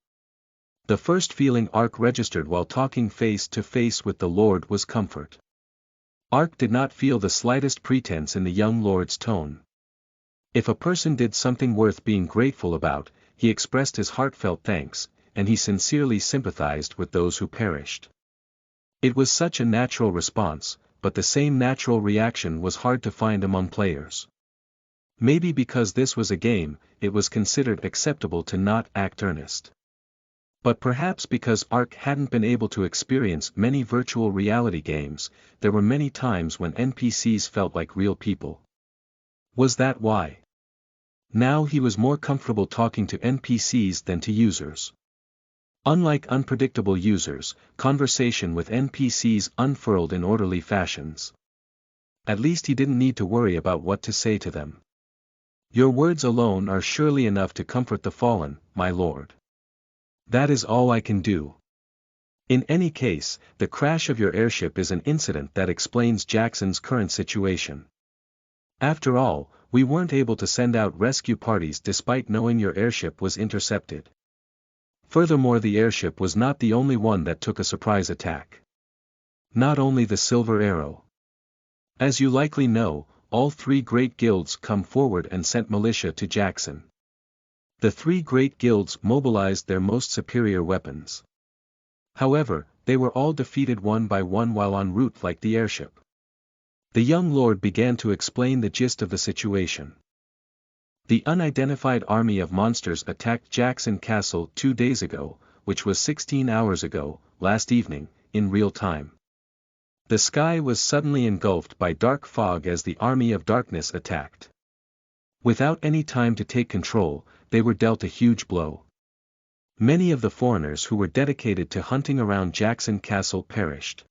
The first feeling Ark registered while talking face to face with the Lord was comfort. Ark did not feel the slightest pretense in the young Lord's tone. If a person did something worth being grateful about, he expressed his heartfelt thanks, and he sincerely sympathized with those who perished. It was such a natural response, but the same natural reaction was hard to find among players. Maybe because this was a game, it was considered acceptable to not act earnest. But perhaps because Ark hadn't been able to experience many virtual reality games, there were many times when NPCs felt like real people. Was that why? Now he was more comfortable talking to NPCs than to users. Unlike unpredictable users, conversation with NPCs unfurled in orderly fashions. At least he didn't need to worry about what to say to them. Your words alone are surely enough to comfort the fallen, my lord. That is all I can do. In any case, the crash of your airship is an incident that explains Jackson's current situation. After all, we weren't able to send out rescue parties despite knowing your airship was intercepted. Furthermore, the airship was not the only one that took a surprise attack. Not only the Silver Arrow. As you likely know, all three great guilds come forward and sent militia to Jackson. The three great guilds mobilized their most superior weapons. However, they were all defeated one by one while en route like the airship. The young lord began to explain the gist of the situation. The unidentified army of monsters attacked Jackson Castle 2 days ago, which was 16 hours ago, last evening, in real time. The sky was suddenly engulfed by dark fog as the army of darkness attacked. Without any time to take control, they were dealt a huge blow. Many of the foreigners who were dedicated to hunting around Jackson Castle perished.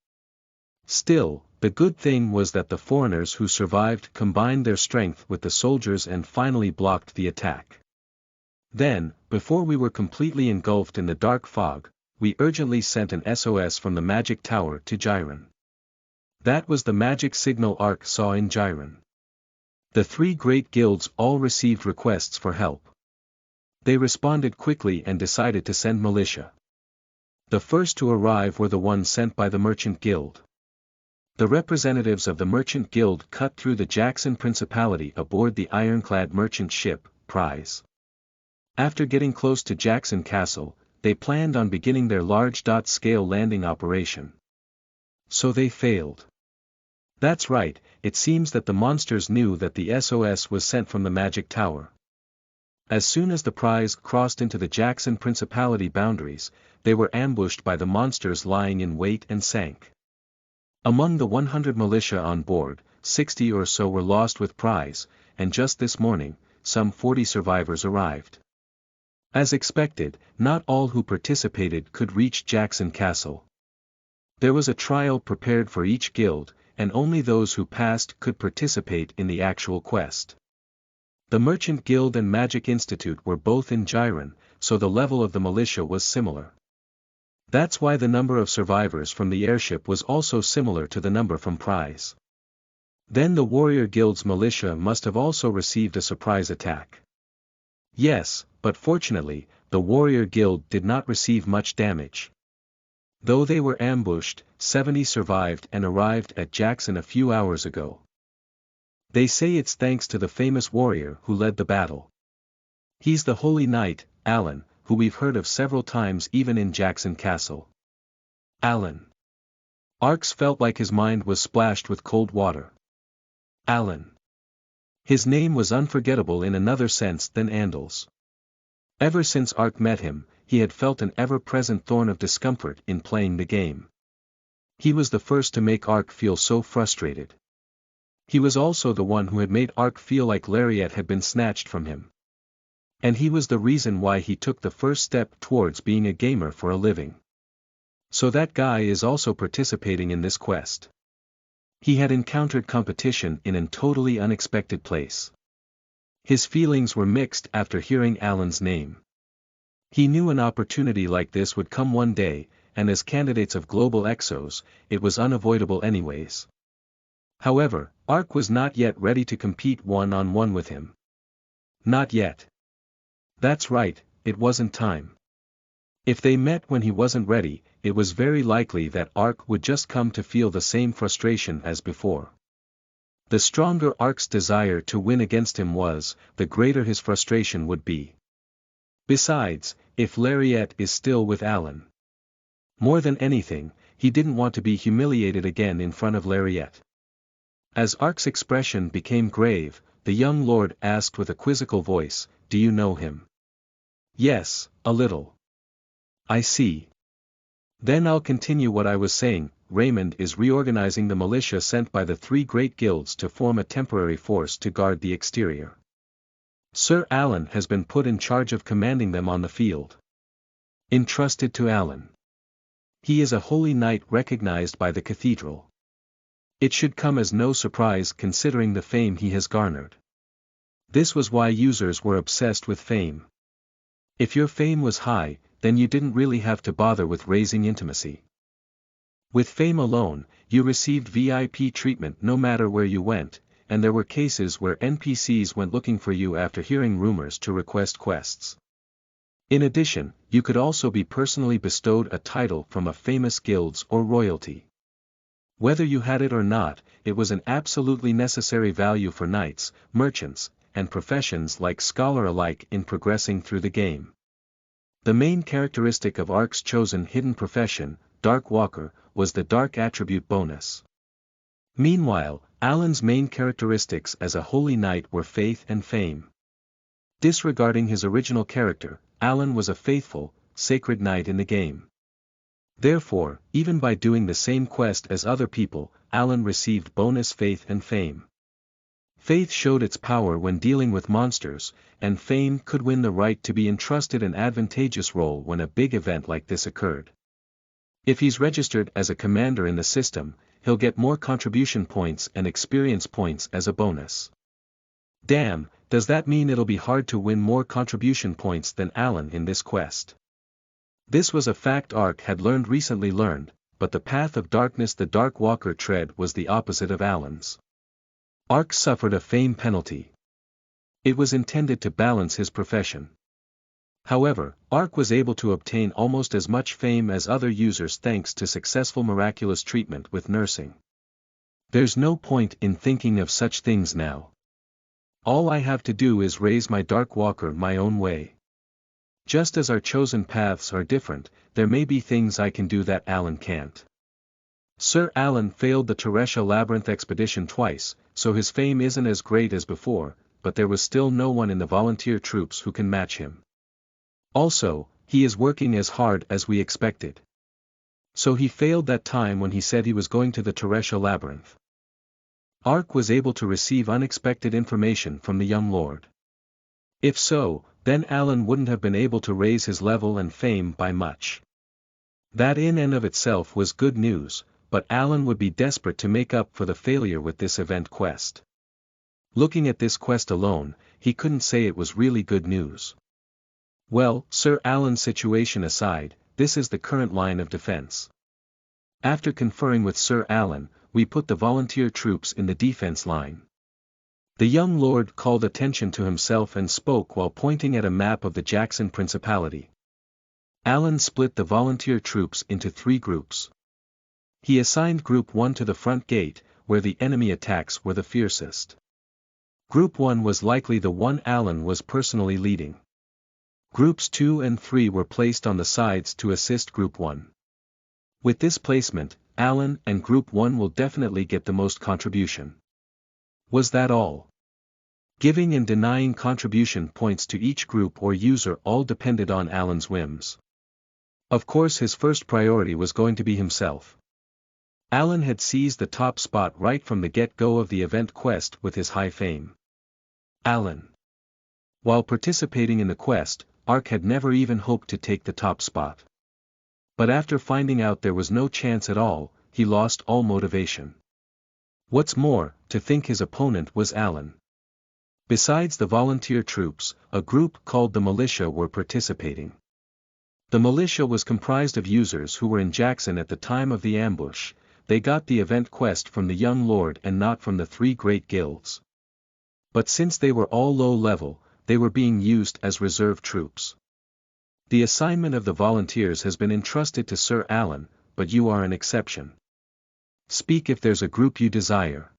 Still, The good thing was that the foreigners who survived combined their strength with the soldiers and finally blocked the attack. Then, before we were completely engulfed in the dark fog, we urgently sent an SOS from the magic tower to Jiren. That was the magic signal Ark saw in Jiren. The three great guilds all received requests for help. They responded quickly and decided to send militia. The first to arrive were the ones sent by the Merchant Guild. The representatives of the Merchant Guild cut through the Jackson Principality aboard the ironclad merchant ship, Prize. After getting close to Jackson Castle, they planned on beginning their large-scale landing operation. So they failed. That's right, it seems that the monsters knew that the SOS was sent from the Magic Tower. As soon as the Prize crossed into the Jackson Principality boundaries, they were ambushed by the monsters lying in wait and sank. Among the 100 militia on board, 60 or so were lost with Prize, and just this morning, some 40 survivors arrived. As expected, not all who participated could reach Jackson Castle. There was a trial prepared for each guild, and only those who passed could participate in the actual quest. The Merchant Guild and Magic Institute were both in Jiren, so the level of the militia was similar. That's why the number of survivors from the airship was also similar to the number from Prize. Then the Warrior Guild's militia must have also received a surprise attack. Yes, but fortunately, the Warrior Guild did not receive much damage. Though they were ambushed, 70 survived and arrived at Jackson a few hours ago. They say it's thanks to the famous warrior who led the battle. He's the Holy Knight, Alan, who we've heard of several times even in Jackson Castle. Alan. Arx felt like his mind was splashed with cold water. Alan. His name was unforgettable in another sense than Andel's. Ever since Ark met him, he had felt an ever-present thorn of discomfort in playing the game. He was the first to make Ark feel so frustrated. He was also the one who had made Ark feel like Lariat had been snatched from him. And he was the reason why he took the first step towards being a gamer for a living. So that guy is also participating in this quest. He had encountered competition in a totally unexpected place. His feelings were mixed after hearing Alan's name. He knew an opportunity like this would come one day, and as candidates of global exos, it was unavoidable anyways. However, Ark was not yet ready to compete one-on-one with him. Not yet. That's right, it wasn't time. If they met when he wasn't ready, it was very likely that Ark would just come to feel the same frustration as before. The stronger Ark's desire to win against him was, the greater his frustration would be. Besides, if Lariat is still with Alan. More than anything, he didn't want to be humiliated again in front of Lariat. As Ark's expression became grave, the young lord asked with a quizzical voice, "Do you know him?" "Yes, a little." "I see. Then I'll continue what I was saying. Raymond is reorganizing the militia sent by the three great guilds to form a temporary force to guard the exterior. Sir Alan has been put in charge of commanding them on the field. Entrusted to Alan. He is a holy knight recognized by the cathedral. It should come as no surprise considering the fame he has garnered. This was why users were obsessed with fame. If your fame was high, then you didn't really have to bother with raising intimacy. With fame alone, you received VIP treatment no matter where you went, and there were cases where NPCs went looking for you after hearing rumors to request quests. In addition, you could also be personally bestowed a title from a famous guilds or royalty. Whether you had it or not, it was an absolutely necessary value for knights, merchants, and professions like scholar alike in progressing through the game. The main characteristic of Ark's chosen hidden profession, Dark Walker, was the dark attribute bonus. Meanwhile, Alan's main characteristics as a holy knight were faith and fame. Disregarding his original character, Alan was a faithful, sacred knight in the game. Therefore, even by doing the same quest as other people, Alan received bonus faith and fame. Faith showed its power when dealing with monsters, and fame could win the right to be entrusted an advantageous role when a big event like this occurred. If he's registered as a commander in the system, he'll get more contribution points and experience points as a bonus. Damn, does that mean it'll be hard to win more contribution points than Alan in this quest? This was a fact Ark had recently learned, but the path of darkness the Dark Walker tread was the opposite of Alan's. Ark suffered a fame penalty. It was intended to balance his profession. However, Ark was able to obtain almost as much fame as other users thanks to successful miraculous treatment with nursing. There's no point in thinking of such things now. All I have to do is raise my Dark Walker my own way. Just as our chosen paths are different, there may be things I can do that Alan can't. Sir Alan failed the Teresha Labyrinth expedition twice, so his fame isn't as great as before, but there was still no one in the volunteer troops who can match him. Also, he is working as hard as we expected. So he failed that time when he said he was going to the Teresha Labyrinth. Ark was able to receive unexpected information from the young lord. If so, then Alan wouldn't have been able to raise his level and fame by much. That in and of itself was good news, but Alan would be desperate to make up for the failure with this event quest. Looking at this quest alone, he couldn't say it was really good news. Well, Sir Alan's situation aside, this is the current line of defense. After conferring with Sir Alan, we put the volunteer troops in the defense line. The young lord called attention to himself and spoke while pointing at a map of the Jackson Principality. Alan split the volunteer troops into 3 groups. He assigned Group 1 to the front gate, where the enemy attacks were the fiercest. Group 1 was likely the one Alan was personally leading. Groups 2 and 3 were placed on the sides to assist Group 1. With this placement, Alan and Group 1 will definitely get the most contribution. Was that all? Giving and denying contribution points to each group or user all depended on Alan's whims. Of course his first priority was going to be himself. Alan had seized the top spot right from the get-go of the event quest with his high fame. Alan. While participating in the quest, Ark had never even hoped to take the top spot. But after finding out there was no chance at all, he lost all motivation. What's more, to think his opponent was Alan. Besides the volunteer troops, a group called the Militia were participating. The Militia was comprised of users who were in Jackson at the time of the ambush. They got the event quest from the young lord and not from the 3 great guilds. But since they were all low level, they were being used as reserve troops. The assignment of the volunteers has been entrusted to Sir Alan, but you are an exception. Speak if there's a group you desire.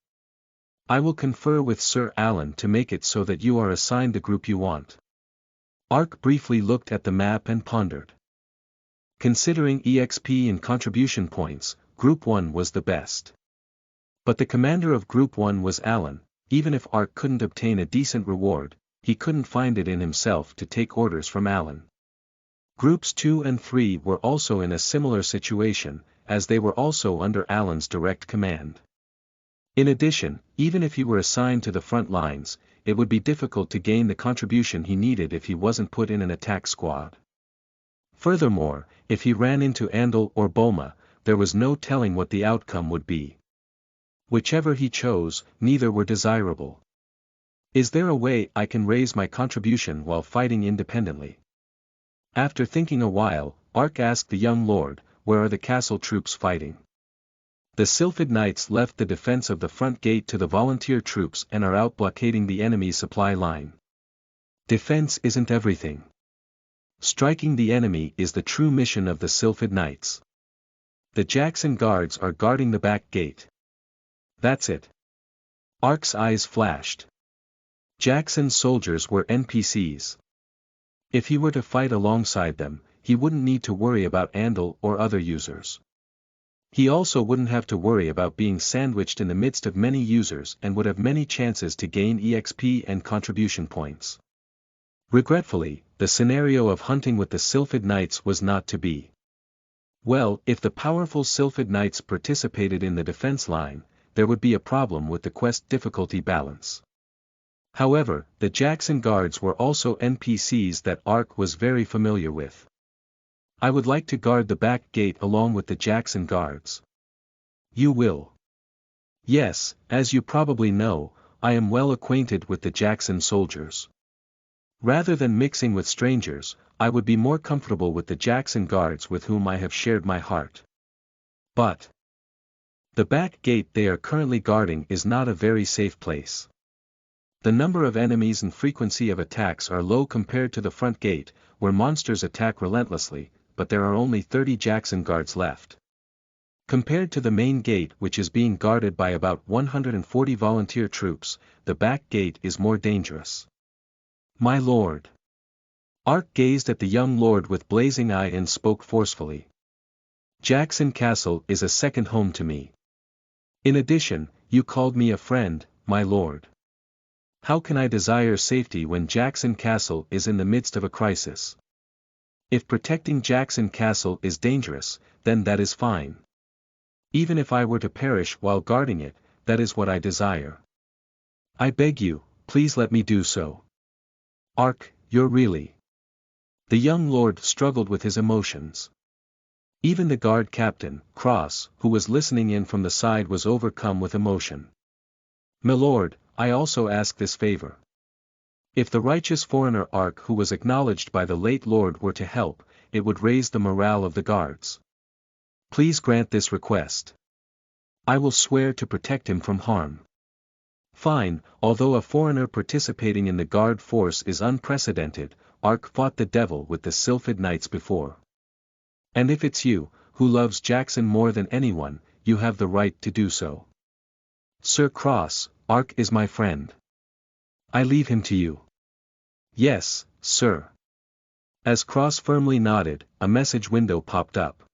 I will confer with Sir Alan to make it so that you are assigned the group you want. Ark briefly looked at the map and pondered. Considering EXP and contribution points, Group 1 was the best. But the commander of Group 1 was Alan. Even if Ark couldn't obtain a decent reward, he couldn't find it in himself to take orders from Alan. Groups 2 and 3 were also in a similar situation, as they were also under Alan's direct command. In addition, even if he were assigned to the front lines, it would be difficult to gain the contribution he needed if he wasn't put in an attack squad. Furthermore, if he ran into Andal or Bulma, there was no telling what the outcome would be. Whichever he chose, neither were desirable. Is there a way I can raise my contribution while fighting independently? After thinking a while, Ark asked the young lord, where are the castle troops fighting? The Sylphid Knights left the defense of the front gate to the volunteer troops and are out blockading the enemy's supply line. Defense isn't everything. Striking the enemy is the true mission of the Sylphid Knights. The Jackson guards are guarding the back gate. That's it. Ark's eyes flashed. Jackson's soldiers were NPCs. If he were to fight alongside them, he wouldn't need to worry about Andal or other users. He also wouldn't have to worry about being sandwiched in the midst of many users and would have many chances to gain EXP and contribution points. Regretfully, the scenario of hunting with the Sylphid Knights was not to be. Well, if the powerful Sylphid Knights participated in the defense line, there would be a problem with the quest difficulty balance. However, the Jackson guards were also NPCs that Ark was very familiar with. I would like to guard the back gate along with the Jackson guards. You will. Yes, as you probably know, I am well acquainted with the Jackson soldiers. Rather than mixing with strangers, I would be more comfortable with the Jackson guards with whom I have shared my heart. But the back gate they are currently guarding is not a very safe place. The number of enemies and frequency of attacks are low compared to the front gate, where monsters attack relentlessly, but there are only 30 Jackson guards left. Compared to the main gate which is being guarded by about 140 volunteer troops, the back gate is more dangerous. My lord. Ark gazed at the young lord with blazing eye and spoke forcefully. Jackson Castle is a second home to me. In addition, you called me a friend, my lord. How can I desire safety when Jackson Castle is in the midst of a crisis? If protecting Jackson Castle is dangerous, then that is fine. Even if I were to perish while guarding it, that is what I desire. I beg you, please let me do so. Ark, you're really... The young lord struggled with his emotions. Even the guard captain, Cross, who was listening in from the side was overcome with emotion. My lord, I also ask this favor. If the righteous foreigner Ark who was acknowledged by the late lord were to help, it would raise the morale of the guards. Please grant this request. I will swear to protect him from harm. Fine, although a foreigner participating in the guard force is unprecedented, Ark fought the devil with the Sylphid Knights before. And if it's you, who loves Jackson more than anyone, you have the right to do so. Sir Cross, Ark is my friend. I leave him to you. Yes, sir. As Cross firmly nodded, a message window popped up.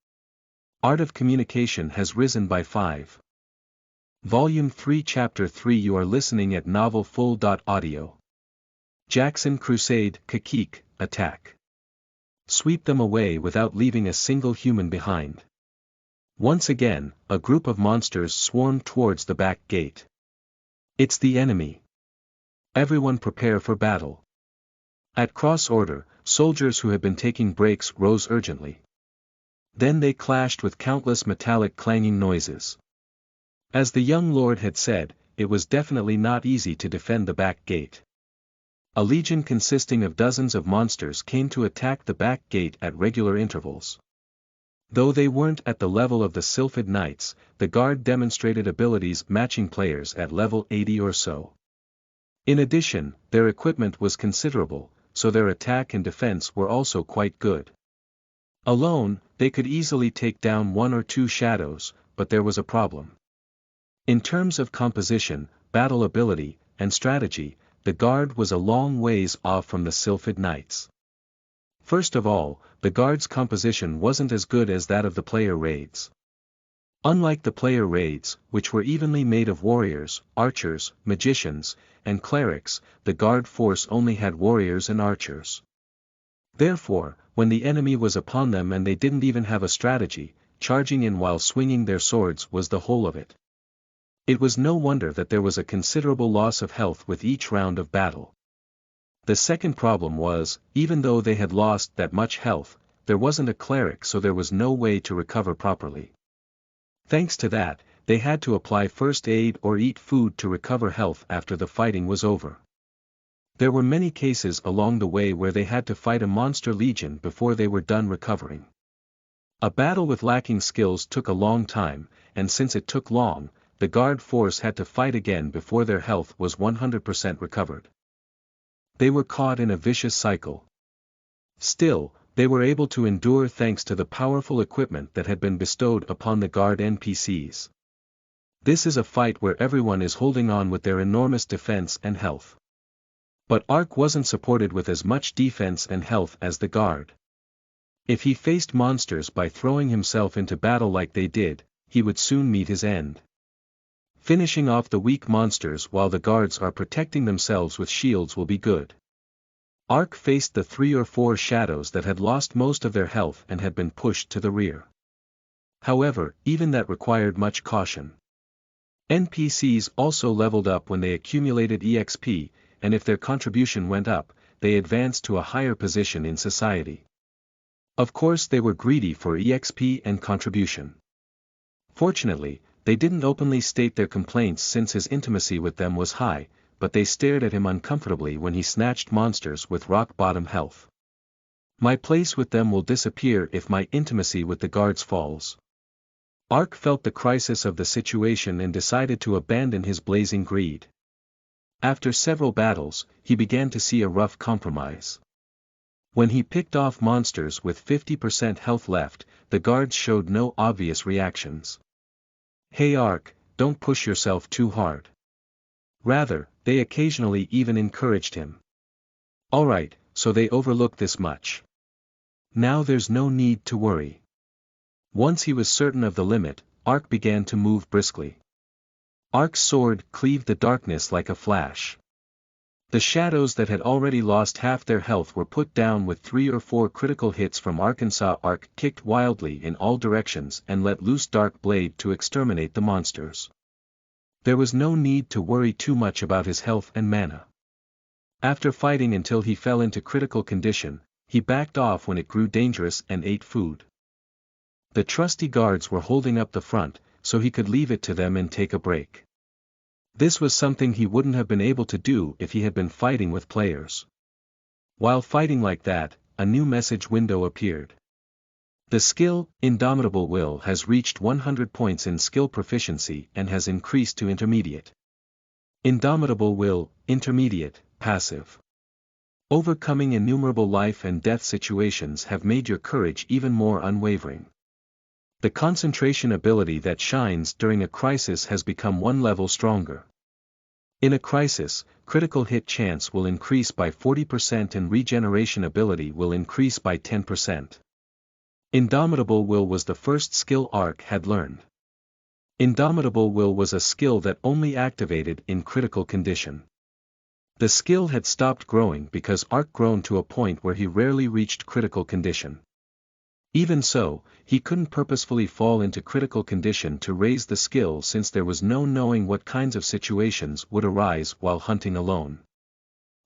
Art of Communication has risen by 5. Volume 3 Chapter 3 You are listening at novelfull.audio. Jackson Crusade, Kakik, attack. Sweep them away without leaving a single human behind. Once again, a group of monsters swarmed towards the back gate. It's the enemy. Everyone prepare for battle. At cross order, soldiers who had been taking breaks rose urgently. Then they clashed with countless metallic clanging noises. As the young lord had said, it was definitely not easy to defend the back gate. A legion consisting of dozens of monsters came to attack the back gate at regular intervals. Though they weren't at the level of the Sylphid Knights, the guard demonstrated abilities matching players at level 80 or so. In addition, their equipment was considerable, so their attack and defense were also quite good. Alone, they could easily take down 1 or 2 shadows, but there was a problem. In terms of composition, battle ability, and strategy, the guard was a long ways off from the Sylphid Knights. First of all, the guard's composition wasn't as good as that of the player raids. Unlike the player raids, which were evenly made of warriors, archers, magicians, and clerics, the guard force only had warriors and archers. Therefore, when the enemy was upon them and they didn't even have a strategy, charging in while swinging their swords was the whole of it. It was no wonder that there was a considerable loss of health with each round of battle. The second problem was, even though they had lost that much health, there wasn't a cleric, so there was no way to recover properly. Thanks to that, they had to apply first aid or eat food to recover health after the fighting was over. There were many cases along the way where they had to fight a monster legion before they were done recovering. A battle with lacking skills took a long time, and since it took long, the guard force had to fight again before their health was 100% recovered. They were caught in a vicious cycle. Still, they were able to endure thanks to the powerful equipment that had been bestowed upon the guard NPCs. This is a fight where everyone is holding on with their enormous defense and health. But Ark wasn't supported with as much defense and health as the guard. If he faced monsters by throwing himself into battle like they did, he would soon meet his end. Finishing off the weak monsters while the guards are protecting themselves with shields will be good. Ark faced the 3 or 4 shadows that had lost most of their health and had been pushed to the rear. However, even that required much caution. NPCs also leveled up when they accumulated EXP, and if their contribution went up, they advanced to a higher position in society. Of course they were greedy for EXP and contribution. Fortunately, They didn't openly state their complaints since his intimacy with them was high, but they stared at him uncomfortably when he snatched monsters with rock-bottom health. My place with them will disappear if my intimacy with the guards falls. Ark felt the crisis of the situation and decided to abandon his blazing greed. After several battles, he began to see a rough compromise. When he picked off monsters with 50% health left, the guards showed no obvious reactions. Hey Ark, don't push yourself too hard. Rather, they occasionally even encouraged him. Alright, so they overlook this much. Now there's no need to worry. Once he was certain of the limit, Ark began to move briskly. Ark's sword cleaved the darkness like a flash. The shadows that had already lost half their health were put down with 3 or 4 critical hits from Arkansas. Ark kicked wildly in all directions and let loose dark blade to exterminate the monsters. There was no need to worry too much about his health and mana. After fighting until he fell into critical condition, he backed off when it grew dangerous and ate food. The trusty guards were holding up the front, so he could leave it to them and take a break. This was something he wouldn't have been able to do if he had been fighting with players. While fighting like that, a new message window appeared. The skill, Indomitable Will, has reached 100 points in skill proficiency and has increased to Intermediate. Indomitable Will, Intermediate, Passive. Overcoming innumerable life and death situations have made your courage even more unwavering. The concentration ability that shines during a crisis has become 1 level stronger. In a crisis, critical hit chance will increase by 40% and regeneration ability will increase by 10%. Indomitable Will was the first skill Ark had learned. Indomitable Will was a skill that only activated in critical condition. The skill had stopped growing because Ark grown to a point where he rarely reached critical condition. Even so, he couldn't purposefully fall into critical condition to raise the skill since there was no knowing what kinds of situations would arise while hunting alone.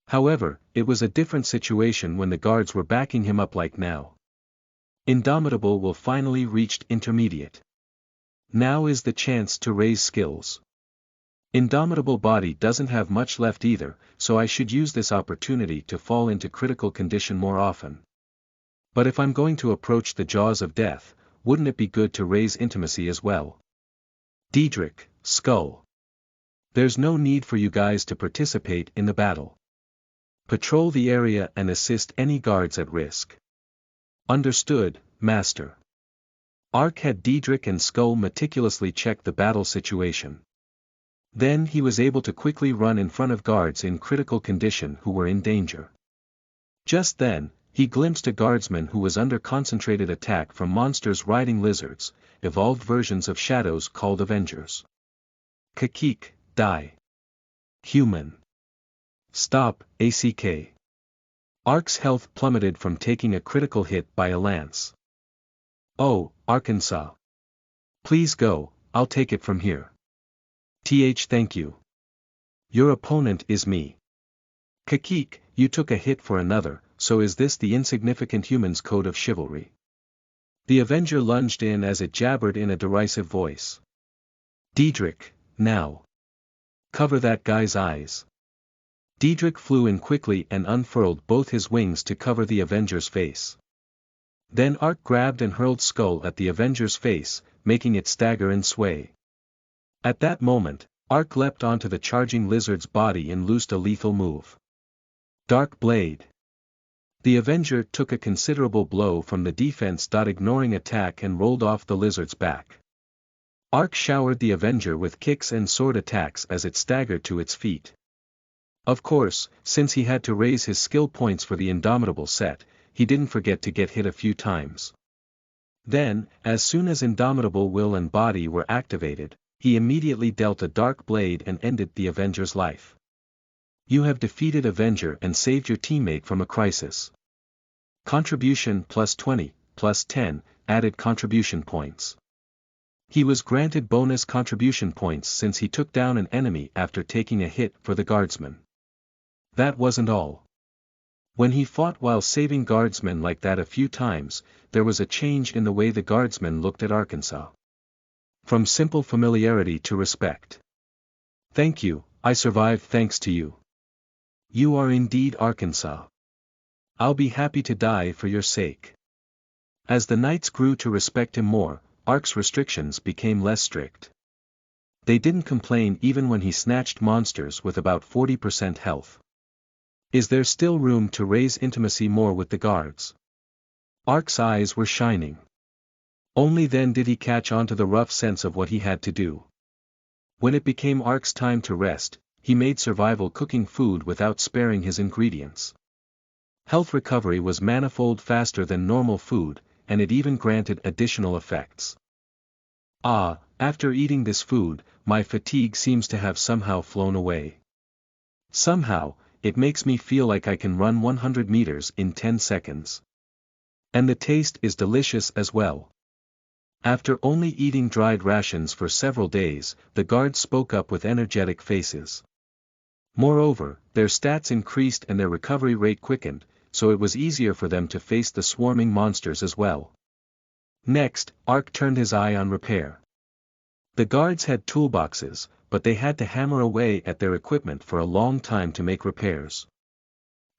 However, it was a different situation when the guards were backing him up like now. Indomitable Will finally reached Intermediate. Now is the chance to raise skills. Indomitable Body doesn't have much left either, so I should use this opportunity to fall into critical condition more often. But if I'm going to approach the jaws of death, wouldn't it be good to raise intimacy as well? Diedrich, Skull. There's no need for you guys to participate in the battle. Patrol the area and assist any guards at risk. Understood, Master. Ark had Diedrich and Skull meticulously check the battle situation. Then he was able to quickly run in front of guards in critical condition who were in danger. Just then, he glimpsed a guardsman who was under concentrated attack from monsters riding lizards, evolved versions of shadows called Avengers. Kakik, die. Human. Stop, ACK. Ark's health plummeted from taking a critical hit by a lance. Oh, Arkansas. Please go, I'll take it from here. Thank you. Your opponent is me. Kakik, you took a hit for another, so is this the insignificant human's code of chivalry? The Avenger lunged in as it jabbered in a derisive voice. Diedrich, now. Cover that guy's eyes. Diedrich flew in quickly and unfurled both his wings to cover the Avenger's face. Then Ark grabbed and hurled Skull at the Avenger's face, making it stagger and sway. At that moment, Ark leapt onto the charging lizard's body and loosed a lethal move. Dark Blade. The Avenger took a considerable blow from the defense. Ignoring attack and rolled off the lizard's back. Ark showered the Avenger with kicks and sword attacks as it staggered to its feet. Of course, since he had to raise his skill points for the Indomitable set, he didn't forget to get hit a few times. Then, as soon as Indomitable Will and Body were activated, he immediately dealt a dark blade and ended the Avenger's life. You have defeated Avenger and saved your teammate from a crisis. Contribution plus 20, plus 10, added contribution points. He was granted bonus contribution points since he took down an enemy after taking a hit for the guardsman. That wasn't all. When he fought while saving guardsmen like that a few times, there was a change in the way the guardsmen looked at Arkansas. From simple familiarity to respect. Thank you, I survived thanks to you. You are indeed Arkansas. I'll be happy to die for your sake. As the knights grew to respect him more, Ark's restrictions became less strict. They didn't complain even when he snatched monsters with about 40% health. Is there still room to raise intimacy more with the guards? Ark's eyes were shining. Only then did he catch on to the rough sense of what he had to do. When it became Ark's time to rest, he made survival cooking food without sparing his ingredients. Health recovery was manifold faster than normal food, and it even granted additional effects. After eating this food, my fatigue seems to have somehow flown away. Somehow, it makes me feel like I can run 100 meters in 10 seconds. And the taste is delicious as well. After only eating dried rations for several days, the guards spoke up with energetic faces. Moreover, their stats increased and their recovery rate quickened, so it was easier for them to face the swarming monsters as well. Next, Ark turned his eye on repair. The guards had toolboxes, but they had to hammer away at their equipment for a long time to make repairs.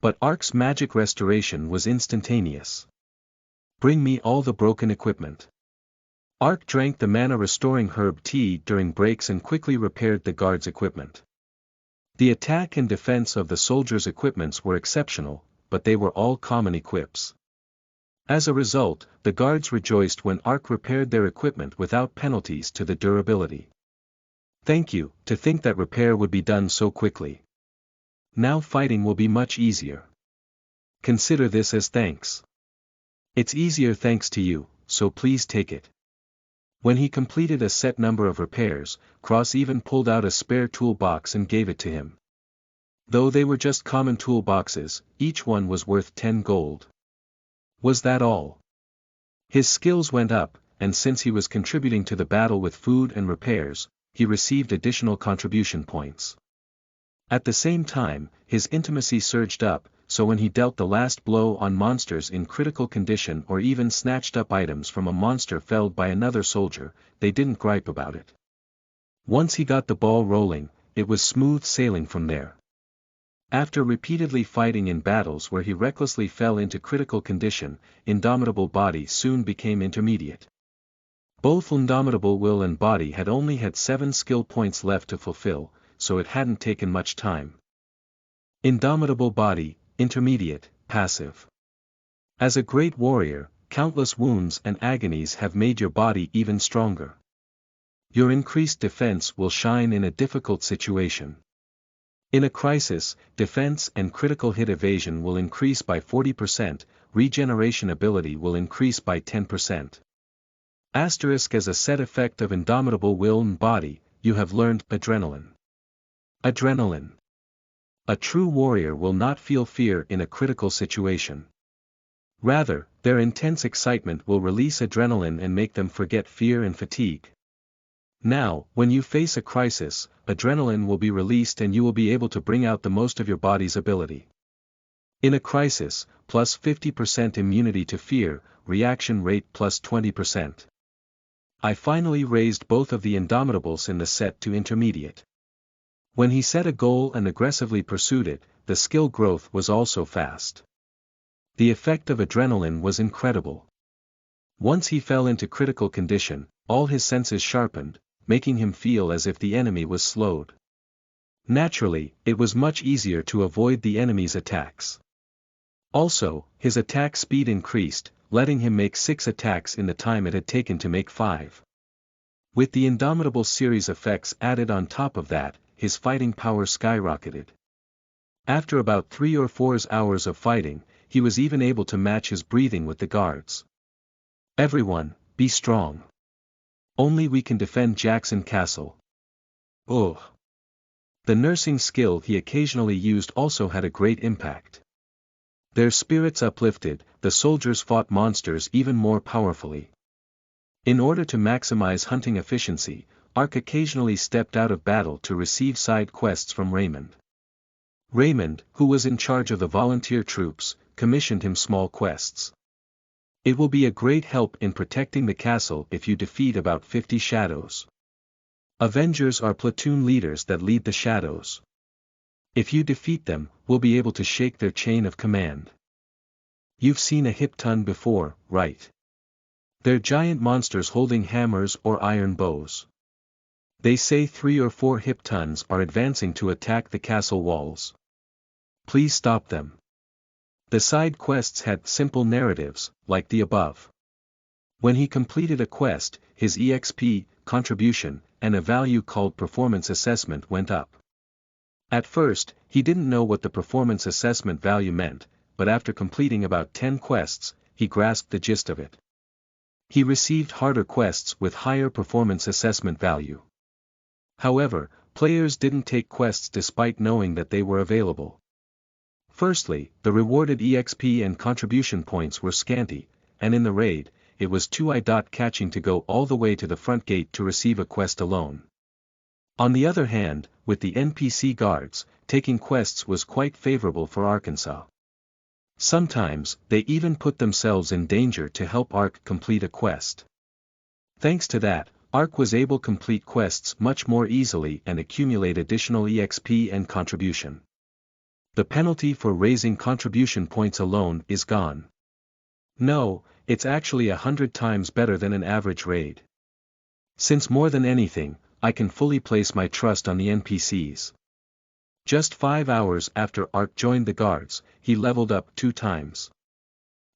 But Ark's magic restoration was instantaneous. Bring me all the broken equipment. Ark drank the mana-restoring herb tea during breaks and quickly repaired the guards' equipment. The attack and defense of the soldiers' equipments were exceptional, but they were all common equips. As a result, the guards rejoiced when Ark repaired their equipment without penalties to the durability. Thank you, to think that repair would be done so quickly. Now fighting will be much easier. Consider this as thanks. It's easier thanks to you, so please take it. When he completed a set number of repairs, Cross even pulled out a spare toolbox and gave it to him. Though they were just common toolboxes, each one was worth 10 gold. Was that all? His skills went up, and since he was contributing to the battle with food and repairs, he received additional contribution points. At the same time, his intimacy surged up, so when he dealt the last blow on monsters in critical condition or even snatched up items from a monster felled by another soldier, they didn't gripe about it. Once he got the ball rolling, it was smooth sailing from there. After repeatedly fighting in battles where he recklessly fell into critical condition, Indomitable Body soon became intermediate. Both Indomitable Will and Body had only had 7 skill points left to fulfill, so it hadn't taken much time. Indomitable Body, Intermediate, Passive. As a great warrior, countless wounds and agonies have made your body even stronger. Your increased defense will shine in a difficult situation. In a crisis, defense and critical hit evasion will increase by 40%, regeneration ability will increase by 10%. Asterisk as a set effect of Indomitable Will and Body, you have learned Adrenaline. Adrenaline. A true warrior will not feel fear in a critical situation. Rather, their intense excitement will release adrenaline and make them forget fear and fatigue. Now, when you face a crisis, adrenaline will be released and you will be able to bring out the most of your body's ability. In a crisis, plus 50% immunity to fear, reaction rate plus 20%. I finally raised both of the Indomitables in the set to intermediate. When he set a goal and aggressively pursued it, the skill growth was also fast. The effect of adrenaline was incredible. Once he fell into critical condition, all his senses sharpened, making him feel as if the enemy was slowed. Naturally, it was much easier to avoid the enemy's attacks. Also, his attack speed increased, letting him make 6 attacks in the time it had taken to make 5. With the Indomitable series effects added on top of that, his fighting power skyrocketed. After about 3 or 4 hours of fighting, he was even able to match his breathing with the guards. Everyone, be strong. Only we can defend Jackson Castle. Ugh. The nursing skill he occasionally used also had a great impact. Their spirits uplifted, the soldiers fought monsters even more powerfully. In order to maximize hunting efficiency, Ark occasionally stepped out of battle to receive side quests from Raymond. Raymond, who was in charge of the volunteer troops, commissioned him small quests. It will be a great help in protecting the castle if you defeat about 50 shadows. Avengers are platoon leaders that lead the shadows. If you defeat them, we'll be able to shake their chain of command. You've seen a Hipton before, right? They're giant monsters holding hammers or iron bows. They say 3 or 4 Hiptons are advancing to attack the castle walls. Please stop them. The side quests had simple narratives, like the above. When he completed a quest, his EXP, contribution, and a value called performance assessment went up. At first, he didn't know what the performance assessment value meant, but after completing about 10 quests, he grasped the gist of it. He received harder quests with higher performance assessment value. However, players didn't take quests despite knowing that they were available. Firstly, the rewarded EXP and contribution points were scanty, and in the raid, it was too eye-catching to go all the way to the front gate to receive a quest alone. On the other hand, with the NPC guards, taking quests was quite favorable for Arkansas. Sometimes, they even put themselves in danger to help Ark complete a quest. Thanks to that, Ark was able to complete quests much more easily and accumulate additional EXP and contribution. The penalty for raising contribution points alone is gone. No, it's actually 100 times better than an average raid. Since more than anything, I can fully place my trust on the NPCs. Just 5 hours after Ark joined the guards, he leveled up 2 times.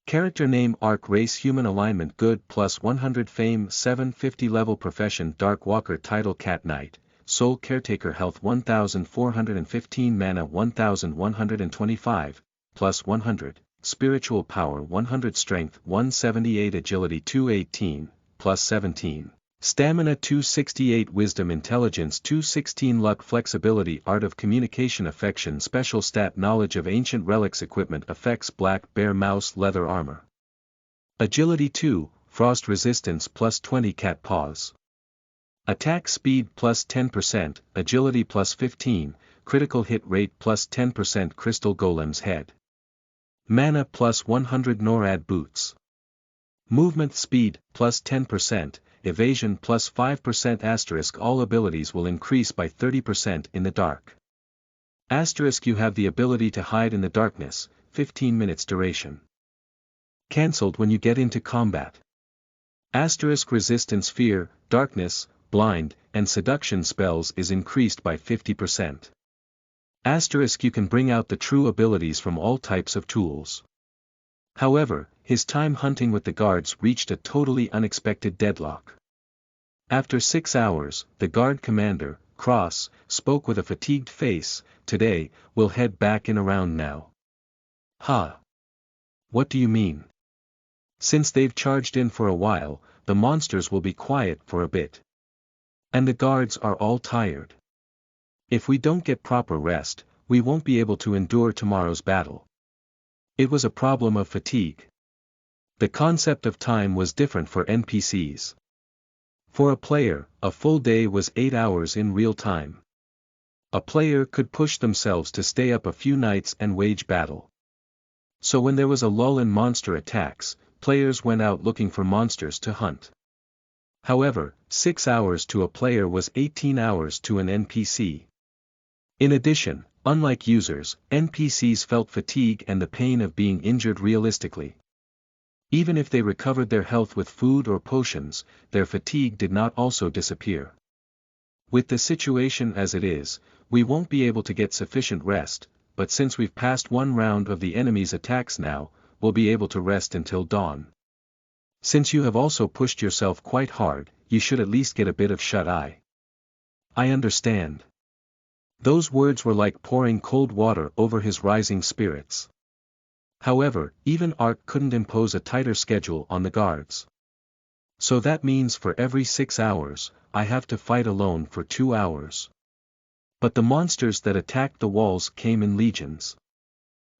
Character name Ark Race Human Alignment Good plus 100 Fame 750 Level Profession Dark Walker Title Cat Knight, Soul Caretaker Health 1415 Mana 1125, plus 100, Spiritual Power 100 Strength 178 Agility 218, plus 17. Stamina 268 Wisdom Intelligence 216 Luck Flexibility Art of Communication Affection Special Stat Knowledge of Ancient Relics Equipment Effects Black Bear Mouse Leather Armor Agility 2, Frost Resistance plus 20 Cat Paws Attack Speed plus 10%, Agility plus 15, Critical Hit Rate plus 10% Crystal Golem's Head Mana plus 100 NORAD Boots Movement Speed plus 10%, Evasion plus 5% asterisk all abilities will increase by 30% in the dark. Asterisk you have the ability to hide in the darkness, 15 minutes duration. Cancelled when you get into combat. Asterisk resistance fear, darkness, blind, and seduction spells is increased by 50%. Asterisk you can bring out the true abilities from all types of tools. However, his time hunting with the guards reached a totally unexpected deadlock. After 6 hours, the guard commander, Cross, spoke with a fatigued face, "Today, we'll head back in around now." "Huh? What do you mean?" "Since they've charged in for a while, the monsters will be quiet for a bit. And the guards are all tired. If we don't get proper rest, we won't be able to endure tomorrow's battle." It was a problem of fatigue. The concept of time was different for NPCs. For a player, a full day was 8 hours in real time. A player could push themselves to stay up a few nights and wage battle. So when there was a lull in monster attacks, players went out looking for monsters to hunt. However, 6 hours to a player was 18 hours to an NPC. In addition, unlike users, NPCs felt fatigue and the pain of being injured realistically. Even if they recovered their health with food or potions, their fatigue did not also disappear. With the situation as it is, we won't be able to get sufficient rest, but since we've passed one round of the enemy's attacks now, we'll be able to rest until dawn. Since you have also pushed yourself quite hard, you should at least get a bit of shut-eye. I understand. Those words were like pouring cold water over his rising spirits. However, even Ark couldn't impose a tighter schedule on the guards. So that means for every 6 hours, I have to fight alone for 2 hours. But the monsters that attacked the walls came in legions.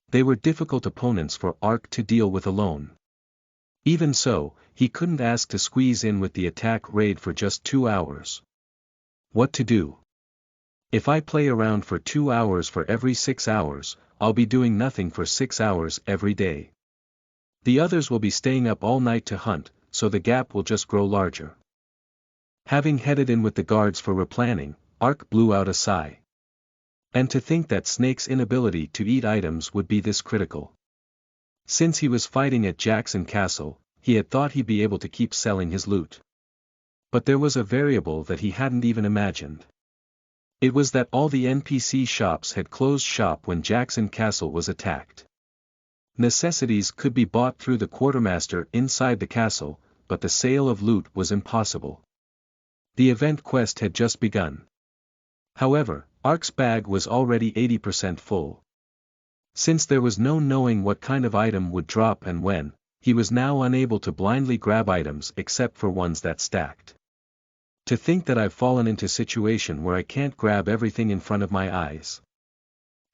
They were difficult opponents for Ark to deal with alone. Even so, he couldn't ask to squeeze in with the attack raid for just 2 hours. What to do? If I play around for 2 hours for every 6 hours, I'll be doing nothing for 6 hours every day. The others will be staying up all night to hunt, so the gap will just grow larger. Having headed in with the guards for replanning, Ark blew out a sigh. And to think that Snake's inability to eat items would be this critical. Since he was fighting at Jackson Castle, he had thought he'd be able to keep selling his loot. But there was a variable that he hadn't even imagined. It was that all the NPC shops had closed shop when Jackson Castle was attacked. Necessities could be bought through the quartermaster inside the castle, but the sale of loot was impossible. The event quest had just begun. However, Ark's bag was already 80% full. Since there was no knowing what kind of item would drop and when, he was now unable to blindly grab items except for ones that stacked. To think that I've fallen into a situation where I can't grab everything in front of my eyes.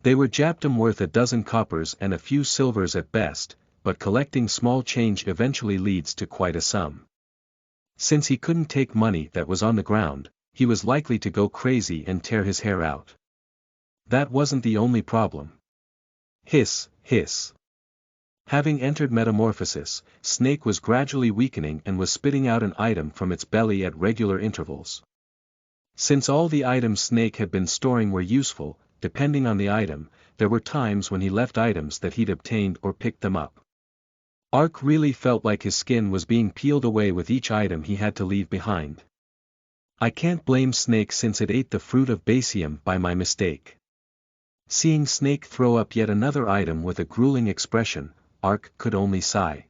They were Japtum worth a dozen coppers and a few silvers at best, but collecting small change eventually leads to quite a sum. Since he couldn't take money that was on the ground, he was likely to go crazy and tear his hair out. That wasn't the only problem. Hiss, hiss. Having entered metamorphosis, Snake was gradually weakening and was spitting out an item from its belly at regular intervals. Since all the items Snake had been storing were useful, depending on the item, there were times when he left items that he'd obtained or picked them up. Ark really felt like his skin was being peeled away with each item he had to leave behind. I can't blame Snake since it ate the fruit of Basium by my mistake. Seeing Snake throw up yet another item with a grueling expression, Ark could only sigh.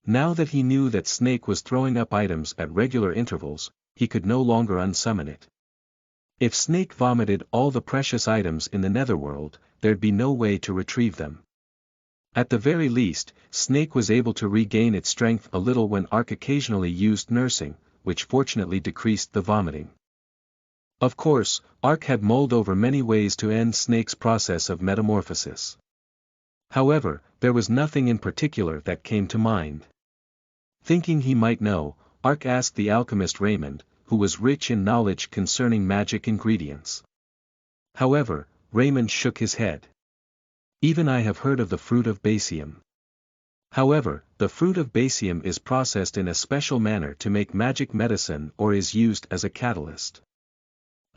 Now that he knew that Snake was throwing up items at regular intervals, he could no longer unsummon it. If Snake vomited all the precious items in the netherworld, there'd be no way to retrieve them. At the very least, Snake was able to regain its strength a little when Ark occasionally used nursing, which fortunately decreased the vomiting. Of course, Ark had mulled over many ways to end Snake's process of metamorphosis. However, there was nothing in particular that came to mind. Thinking he might know, Ark asked the alchemist Raymond, who was rich in knowledge concerning magic ingredients. However, Raymond shook his head. Even I have heard of the fruit of Basium. However, the fruit of Basium is processed in a special manner to make magic medicine or is used as a catalyst.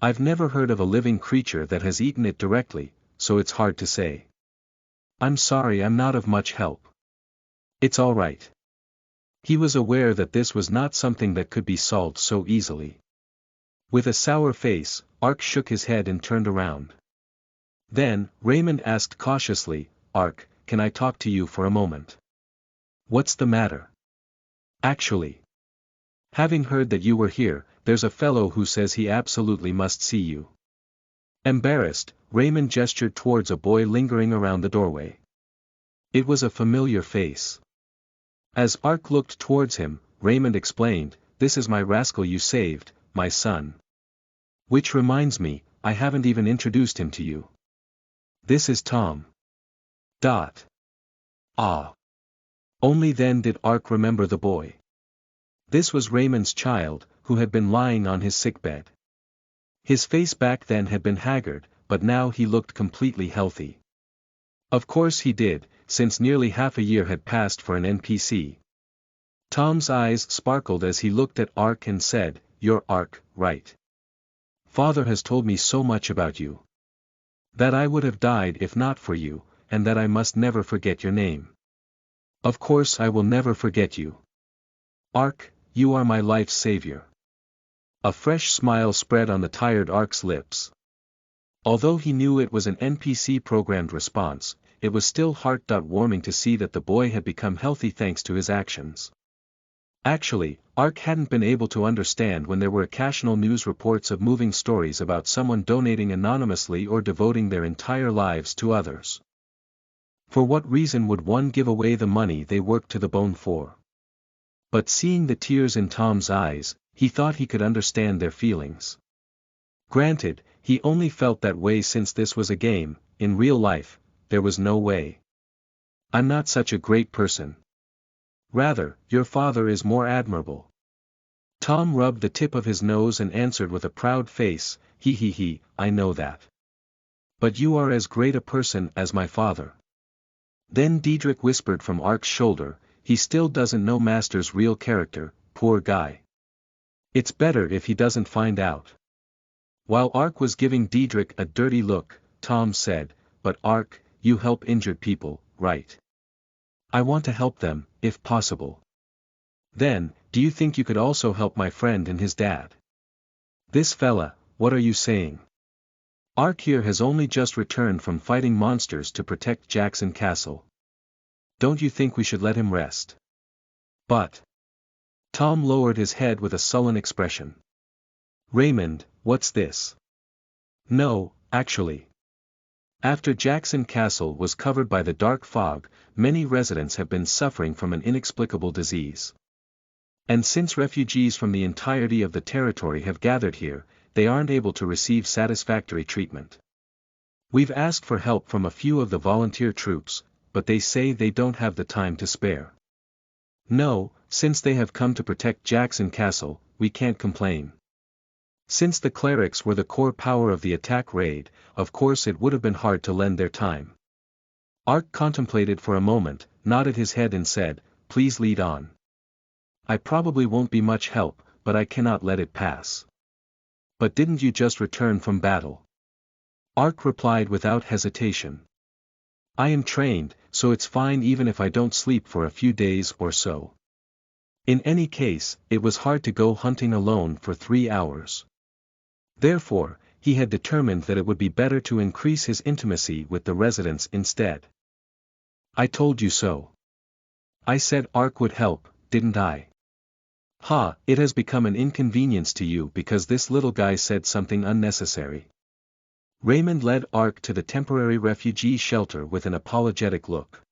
I've never heard of a living creature that has eaten it directly, so it's hard to say. I'm sorry I'm not of much help. It's all right. He was aware that this was not something that could be solved so easily. With a sour face, Ark shook his head and turned around. Then, Raymond asked cautiously, Ark, can I talk to you for a moment? What's the matter? Actually, having heard that you were here, there's a fellow who says he absolutely must see you. Embarrassed, Raymond gestured towards a boy lingering around the doorway. It was a familiar face. As Ark looked towards him, Raymond explained, this is my rascal you saved, my son. Which reminds me, I haven't even introduced him to you. This is Tom. Ah. Only then did Ark remember the boy. This was Raymond's child, who had been lying on his sickbed. His face back then had been haggard, but now he looked completely healthy. Of course he did, since nearly half a year had passed for an NPC. Tom's eyes sparkled as he looked at Ark and said, You're Ark, right? Father has told me so much about you. That I would have died if not for you, and that I must never forget your name. Of course I will never forget you. Ark, you are my life's savior. A fresh smile spread on the tired Ark's lips. Although he knew it was an NPC-programmed response, it was still heart-warming to see that the boy had become healthy thanks to his actions. Actually, Ark hadn't been able to understand when there were occasional news reports of moving stories about someone donating anonymously or devoting their entire lives to others. For what reason would one give away the money they worked to the bone for? But seeing the tears in Tom's eyes, he thought he could understand their feelings. Granted, he only felt that way since this was a game. In real life, there was no way. I'm not such a great person. Rather, your father is more admirable. Tom rubbed the tip of his nose and answered with a proud face, I know that. But you are as great a person as my father. Then Diedrich whispered from Ark's shoulder, "He still doesn't know Master's real character, poor guy. It's better if he doesn't find out." While Ark was giving Diedrich a dirty look, Tom said, "But Ark, you help injured people, right? I want to help them, if possible. Then, do you think you could also help my friend and his dad?" "This fella, what are you saying? Ark here has only just returned from fighting monsters to protect Jackson Castle. Don't you think we should let him rest?" "But..." Tom lowered his head with a sullen expression. "Raymond, what's this?" "No, actually. After Jackson Castle was covered by the dark fog, many residents have been suffering from an inexplicable disease. And since refugees from the entirety of the territory have gathered here, they aren't able to receive satisfactory treatment. We've asked for help from a few of the volunteer troops, but they say they don't have the time to spare. No, since they have come to protect Jackson Castle, we can't complain. Since the clerics were the core power of the attack raid, of course it would have been hard to lend their time." Ark contemplated for a moment, nodded his head and said, "Please lead on. I probably won't be much help, but I cannot let it pass." "But didn't you just return from battle?" Ark replied without hesitation. "I am trained, so it's fine even if I don't sleep for a few days or so. In any case, it was hard to go hunting alone for 3 hours. Therefore, he had determined that it would be better to increase his intimacy with the residents instead." "I told you so. I said Ark would help, didn't I?" "Ha, it has become an inconvenience to you because this little guy said something unnecessary." Raymond led Ark to the temporary refugee shelter with an apologetic look.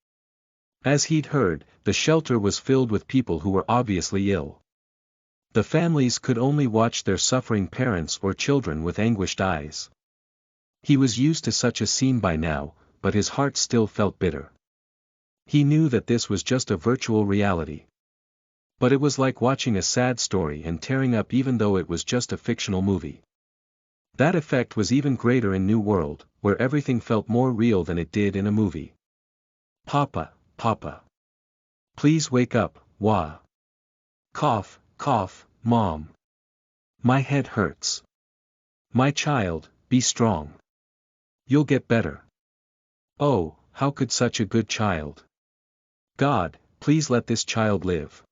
As he'd heard, the shelter was filled with people who were obviously ill. The families could only watch their suffering parents or children with anguished eyes. He was used to such a scene by now, but his heart still felt bitter. He knew that this was just a virtual reality. But it was like watching a sad story and tearing up even though it was just a fictional movie. That effect was even greater in New World, where everything felt more real than it did in a movie. "Papa, Papa. Please wake up, wah. Cough, cough, Mom. My head hurts. My child, be strong. You'll get better. Oh, how could such a good child? God, please let this child live."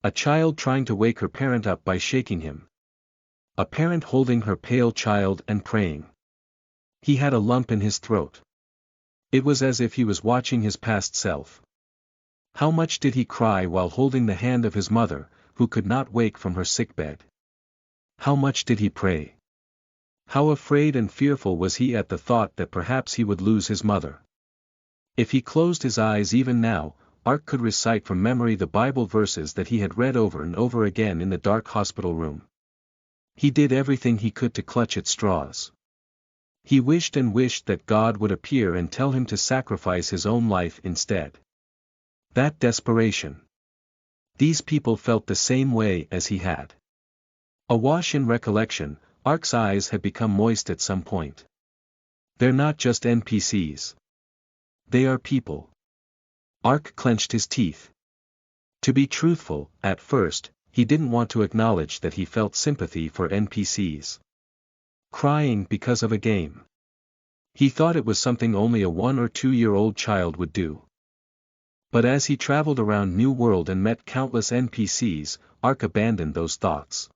A child trying to wake her parent up by shaking him. A parent holding her pale child and praying. He had a lump in his throat. It was as if he was watching his past self. How much did he cry while holding the hand of his mother, who could not wake from her sickbed? How much did he pray? How afraid and fearful was he at the thought that perhaps he would lose his mother? If he closed his eyes even now, Ark could recite from memory the Bible verses that he had read over and over again in the dark hospital room. He did everything he could to clutch at straws. He wished and wished that God would appear and tell him to sacrifice his own life instead. That desperation. These people felt the same way as he had. Awash in recollection, Ark's eyes had become moist at some point. They're not just NPCs. They are people. Ark clenched his teeth. To be truthful, at first, he didn't want to acknowledge that he felt sympathy for NPCs. Crying because of a game. He thought it was something only a 1 or 2-year-old child would do. But as he traveled around New World and met countless NPCs, Ark abandoned those thoughts.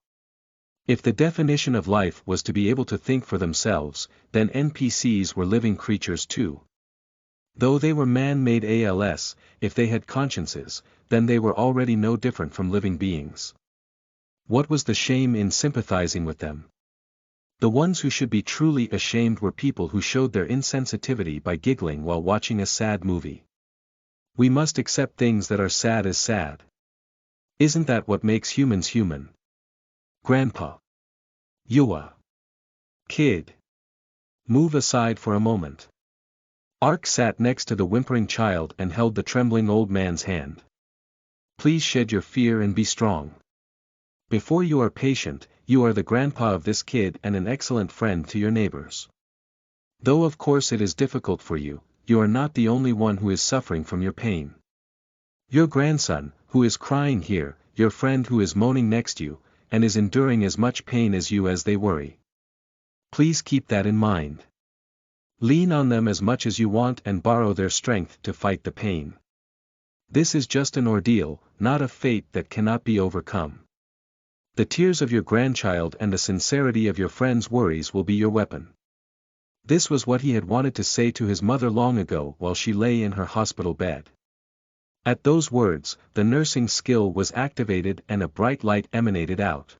If the definition of life was to be able to think for themselves, then NPCs were living creatures too. Though they were man-made ALS, if they had consciences, then they were already no different from living beings. What was the shame in sympathizing with them? The ones who should be truly ashamed were people who showed their insensitivity by giggling while watching a sad movie. We must accept things that are sad as sad. Isn't that what makes humans human? Grandpa. Yua. Kid. Move aside for a moment. Ark sat next to the whimpering child and held the trembling old man's hand. Please shed your fear and be strong. Before you are patient, you are the grandpa of this kid and an excellent friend to your neighbors. Though of course it is difficult for you, you are not the only one who is suffering from your pain. Your grandson, who is crying here, your friend who is moaning next you, and is enduring as much pain as you as they worry. Please keep that in mind. Lean on them as much as you want and borrow their strength to fight the pain. This is just an ordeal, not a fate that cannot be overcome. The tears of your grandchild and the sincerity of your friend's worries will be your weapon. This was what he had wanted to say to his mother long ago while she lay in her hospital bed. At those words, the nursing skill was activated and a bright light emanated out.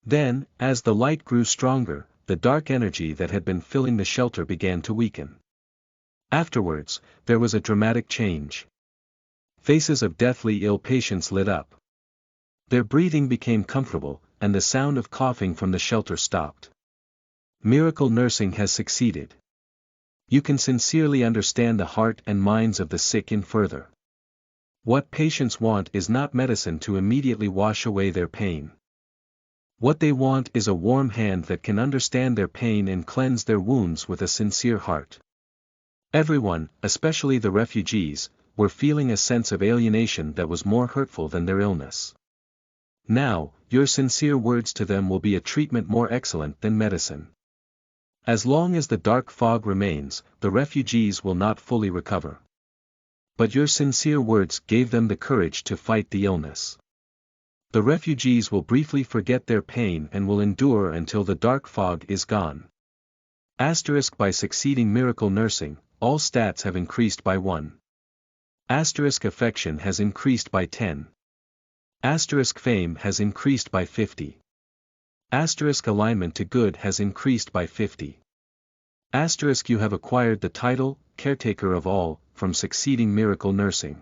Then, as the light grew stronger, the dark energy that had been filling the shelter began to weaken. Afterwards, there was a dramatic change. Faces of deathly ill patients lit up. Their breathing became comfortable, and the sound of coughing from the shelter stopped. Miracle nursing has succeeded. You can sincerely understand the heart and minds of the sick in further. What patients want is not medicine to immediately wash away their pain. What they want is a warm hand that can understand their pain and cleanse their wounds with a sincere heart. Everyone, especially the refugees, were feeling a sense of alienation that was more hurtful than their illness. Now, your sincere words to them will be a treatment more excellent than medicine. As long as the dark fog remains, the refugees will not fully recover. But your sincere words gave them the courage to fight the illness. The refugees will briefly forget their pain and will endure until the dark fog is gone. Asterisk by succeeding miracle nursing, all stats have increased by 1. Asterisk affection has increased by 10. Asterisk fame has increased by 50. Asterisk alignment to good has increased by 50. Asterisk you have acquired the title, caretaker of all, from succeeding miracle nursing.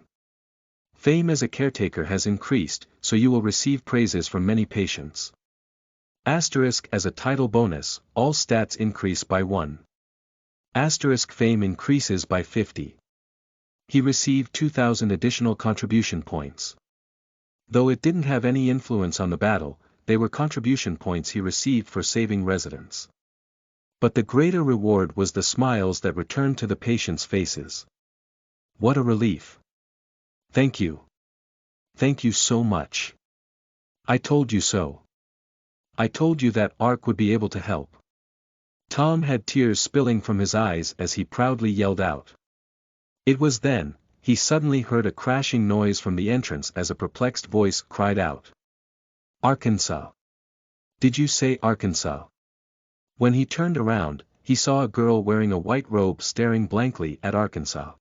Fame as a caretaker has increased, so you will receive praises from many patients. Asterisk as a title bonus, all stats increase by 1. Asterisk fame increases by 50. He received 2,000 additional contribution points. Though it didn't have any influence on the battle, they were contribution points he received for saving residents. But the greater reward was the smiles that returned to the patients' faces. What a relief! Thank you. Thank you so much. I told you so. I told you that ARC would be able to help. Tom had tears spilling from his eyes as he proudly yelled out. It was then, he suddenly heard a crashing noise from the entrance as a perplexed voice cried out. Arkansas. Did you say Arkansas? When he turned around, he saw a girl wearing a white robe staring blankly at Arkansas.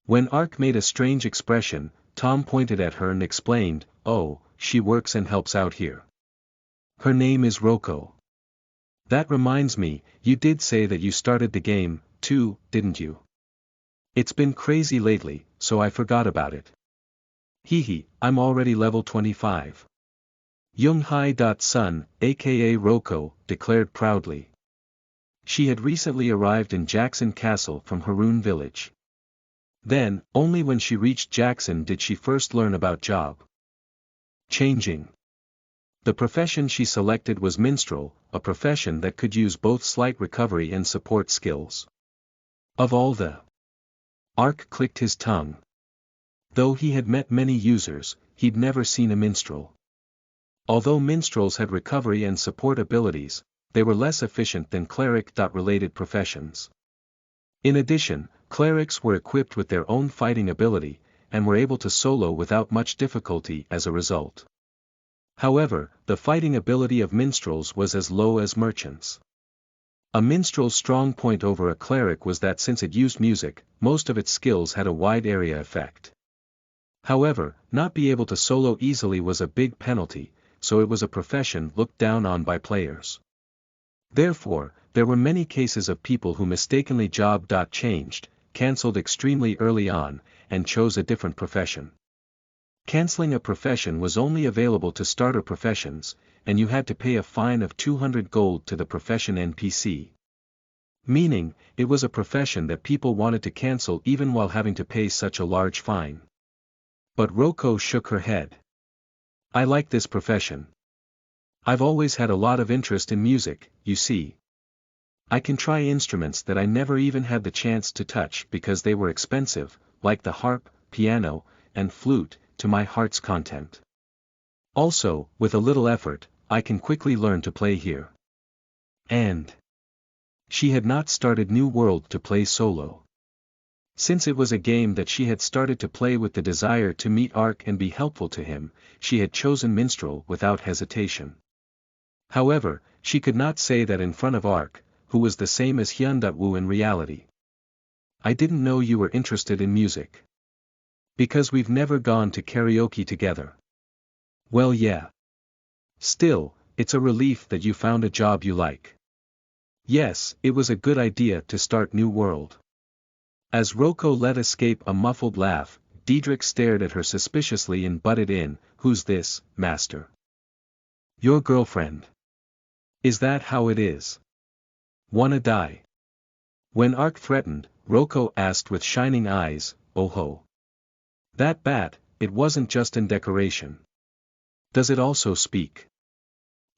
When Ark made a strange expression, Tom pointed at her and explained, "Oh, she works and helps out here. Her name is Rocco. That reminds me, you did say that you started the game, too, didn't you? It's been crazy lately, so I forgot about it. Hehe, I'm already level 25. Younghai.Sun, aka Rocco, declared proudly. She had recently arrived in Jackson Castle from Haroon Village. Then, only when she reached Jackson did she first learn about job changing. The profession she selected was minstrel, a profession that could use both slight recovery and support skills. Of all the Ark clicked his tongue. Though he had met many users, he'd never seen a minstrel. Although minstrels had recovery and support abilities, they were less efficient than cleric-related professions. In addition, clerics were equipped with their own fighting ability, and were able to solo without much difficulty as a result. However, the fighting ability of minstrels was as low as merchants. A minstrel's strong point over a cleric was that since it used music, most of its skills had a wide area effect. However, not be able to solo easily was a big penalty, so it was a profession looked down on by players. Therefore, there were many cases of people who mistakenly job.changed, cancelled extremely early on, and chose a different profession. Cancelling a profession was only available to starter professions, and you had to pay a fine of 200 gold to the profession NPC. Meaning, it was a profession that people wanted to cancel even while having to pay such a large fine. But Roko shook her head. I like this profession. I've always had a lot of interest in music, you see. I can try instruments that I never even had the chance to touch because they were expensive, like the harp, piano, and flute, to my heart's content. Also, with a little effort, I can quickly learn to play here. And she had not started New World to play solo. Since it was a game that she had started to play with the desire to meet Ark and be helpful to him, she had chosen Minstrel without hesitation. However, she could not say that in front of Ark, who was the same as Hyun-Woo in reality. I didn't know you were interested in music. Because we've never gone to karaoke together. Well, yeah. Still, it's a relief that you found a job you like. Yes, it was a good idea to start New World. As Roko let escape a muffled laugh, Diedrich stared at her suspiciously and butted in, "Who's this, master? Your girlfriend? Is that how it is? Wanna die?" When Ark threatened, Roko asked with shining eyes, "Oh ho. That bat, it wasn't just in decoration. Does it also speak?"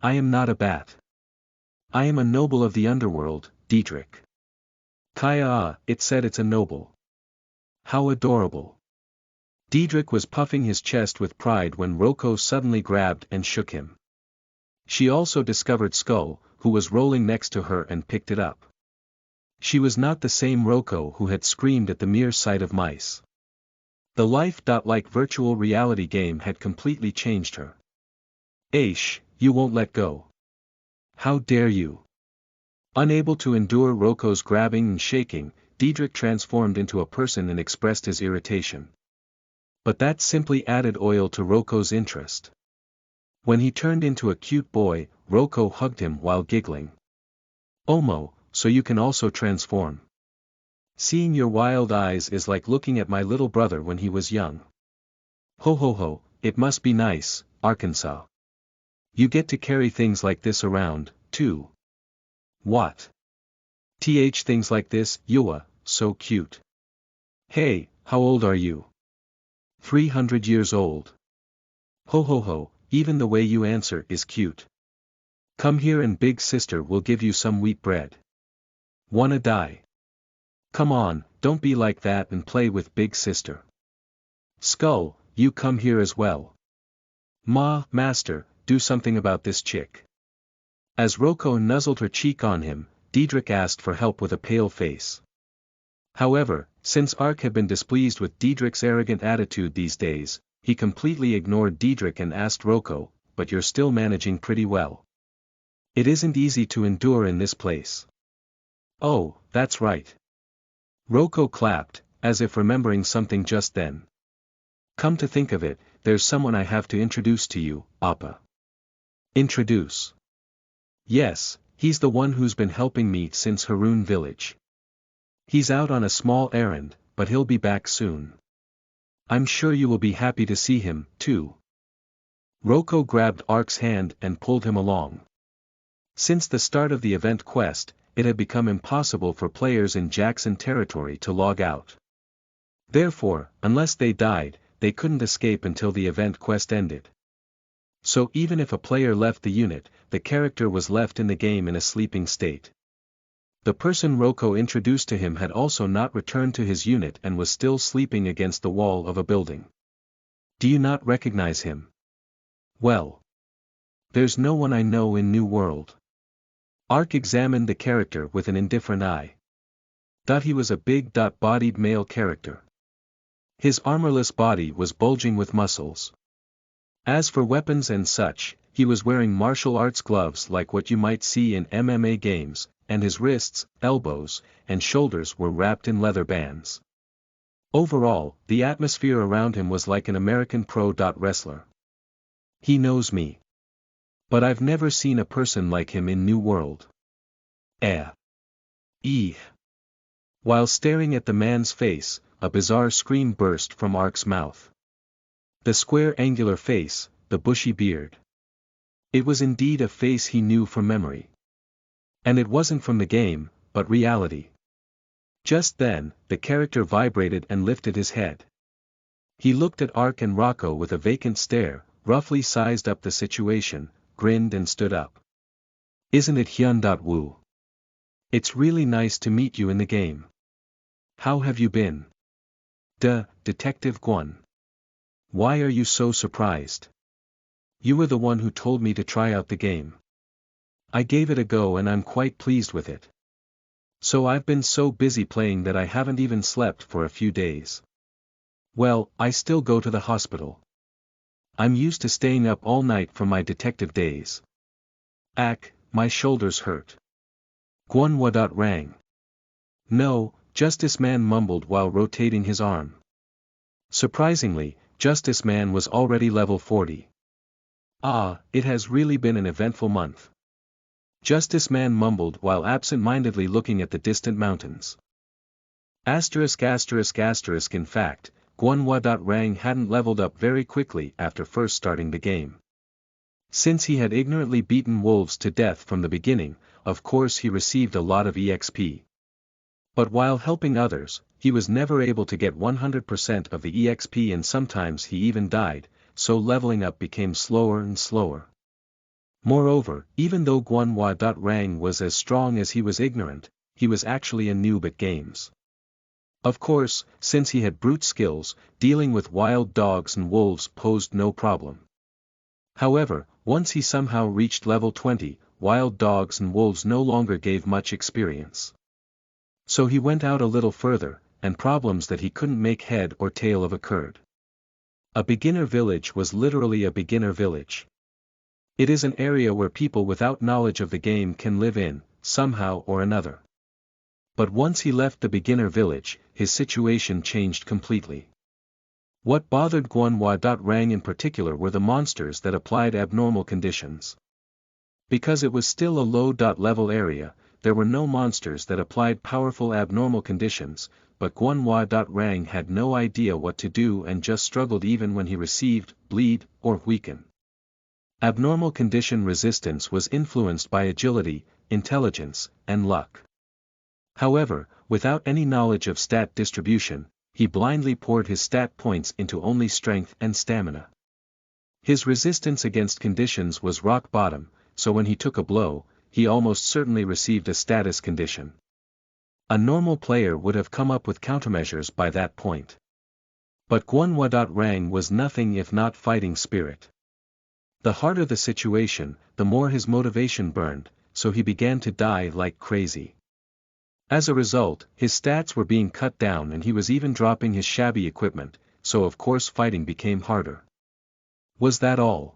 "I am not a bat. I am a noble of the underworld, Diedrich." "Kaya, it said it's a noble. How adorable." Diedrich was puffing his chest with pride when Roko suddenly grabbed and shook him. She also discovered Skull, who was rolling next to her, and picked it up. She was not the same Roko who had screamed at the mere sight of mice. The life-like virtual reality game had completely changed her. "Aish, you won't let go. How dare you?" Unable to endure Roko's grabbing and shaking, Diedrich transformed into a person and expressed his irritation. But that simply added oil to Roko's interest. When he turned into a cute boy, Roko hugged him while giggling. "Omo, so you can also transform. Seeing your wild eyes is like looking at my little brother when he was young. Ho ho ho, it must be nice, Arkansas. You get to carry things like this around, too." "What? Things like this, Yua, so cute. Hey, how old are you?" 300 years old. Ho ho ho, even the way you answer is cute. Come here and big sister will give you some wheat bread. Wanna die? Come on, don't be like that and play with big sister. Skull, you come here as well. Master, do something about this chick." As Roko nuzzled her cheek on him, Diedrich asked for help with a pale face. However, since Ark had been displeased with Diedrich's arrogant attitude these days, he completely ignored Diedrich and asked Roko, "But you're still managing pretty well. It isn't easy to endure in this place." "Oh, that's right." Roko clapped, as if remembering something just then. "Come to think of it, there's someone I have to introduce to you, Appa." "Introduce?" "Yes, he's the one who's been helping me since Haroon village. He's out on a small errand, but he'll be back soon. I'm sure you will be happy to see him, too." Roko grabbed Ark's hand and pulled him along. Since the start of the event quest, it had become impossible for players in Jackson territory to log out. Therefore, unless they died, they couldn't escape until the event quest ended. So even if a player left the unit, the character was left in the game in a sleeping state. The person Roko introduced to him had also not returned to his unit and was still sleeping against the wall of a building. "Do you not recognize him?" "Well, there's no one I know in New World." Ark examined the character with an indifferent eye. Thought he was a big-bodied male character. His armorless body was bulging with muscles. As for weapons and such, he was wearing martial arts gloves like what you might see in MMA games, and his wrists, elbows, and shoulders were wrapped in leather bands. Overall, the atmosphere around him was like an American pro wrestler. "He knows me. But I've never seen a person like him in New World." While staring at the man's face, a bizarre scream burst from Ark's mouth. The square angular face, the bushy beard. It was indeed a face he knew from memory. And it wasn't from the game, but reality. Just then, the character vibrated and lifted his head. He looked at Ark and Rocco with a vacant stare, roughly sized up the situation, grinned and stood up. "Isn't it Hyun-Woo? It's really nice to meet you in the game. How have you been? Detective Guan. Why are you so surprised? You were the one who told me to try out the game. I gave it a go and I'm quite pleased with it. So I've been so busy playing that I haven't even slept for a few days. Well, I still go to the hospital. I'm used to staying up all night from my detective days. My shoulders hurt. Guan rang. No, Justice Man mumbled while rotating his arm. Surprisingly, Justice Man was already level 40. It has really been an eventful month. Justice Man mumbled while absent-mindedly looking at the distant mountains. In fact, Guan hadn't leveled up very quickly after first starting the game. Since he had ignorantly beaten wolves to death from the beginning, of course he received a lot of EXP. But while helping others, he was never able to get 100% of the EXP and sometimes he even died, so leveling up became slower and slower. Moreover, even though Guan was as strong as he was ignorant, he was actually a noob at games. Of course, since he had brute skills, dealing with wild dogs and wolves posed no problem. However, once he somehow reached level 20, wild dogs and wolves no longer gave much experience. So he went out a little further, and problems that he couldn't make head or tail of occurred. A beginner village was literally a beginner village. It is an area where people without knowledge of the game can live in, somehow or another. But once he left the beginner village, his situation changed completely. What bothered Guan in particular were the monsters that applied abnormal conditions. Because it was still a low-level area, there were no monsters that applied powerful abnormal conditions, but Guan had no idea what to do and just struggled even when he received, bleed, or weaken. Abnormal condition resistance was influenced by agility, intelligence, and luck. However, without any knowledge of stat distribution, he blindly poured his stat points into only strength and stamina. His resistance against conditions was rock bottom, so when he took a blow, he almost certainly received a status condition. A normal player would have come up with countermeasures by that point. But Guan was nothing if not fighting spirit. The harder the situation, the more his motivation burned, so he began to die like crazy. As a result, his stats were being cut down and he was even dropping his shabby equipment, so of course fighting became harder. Was that all?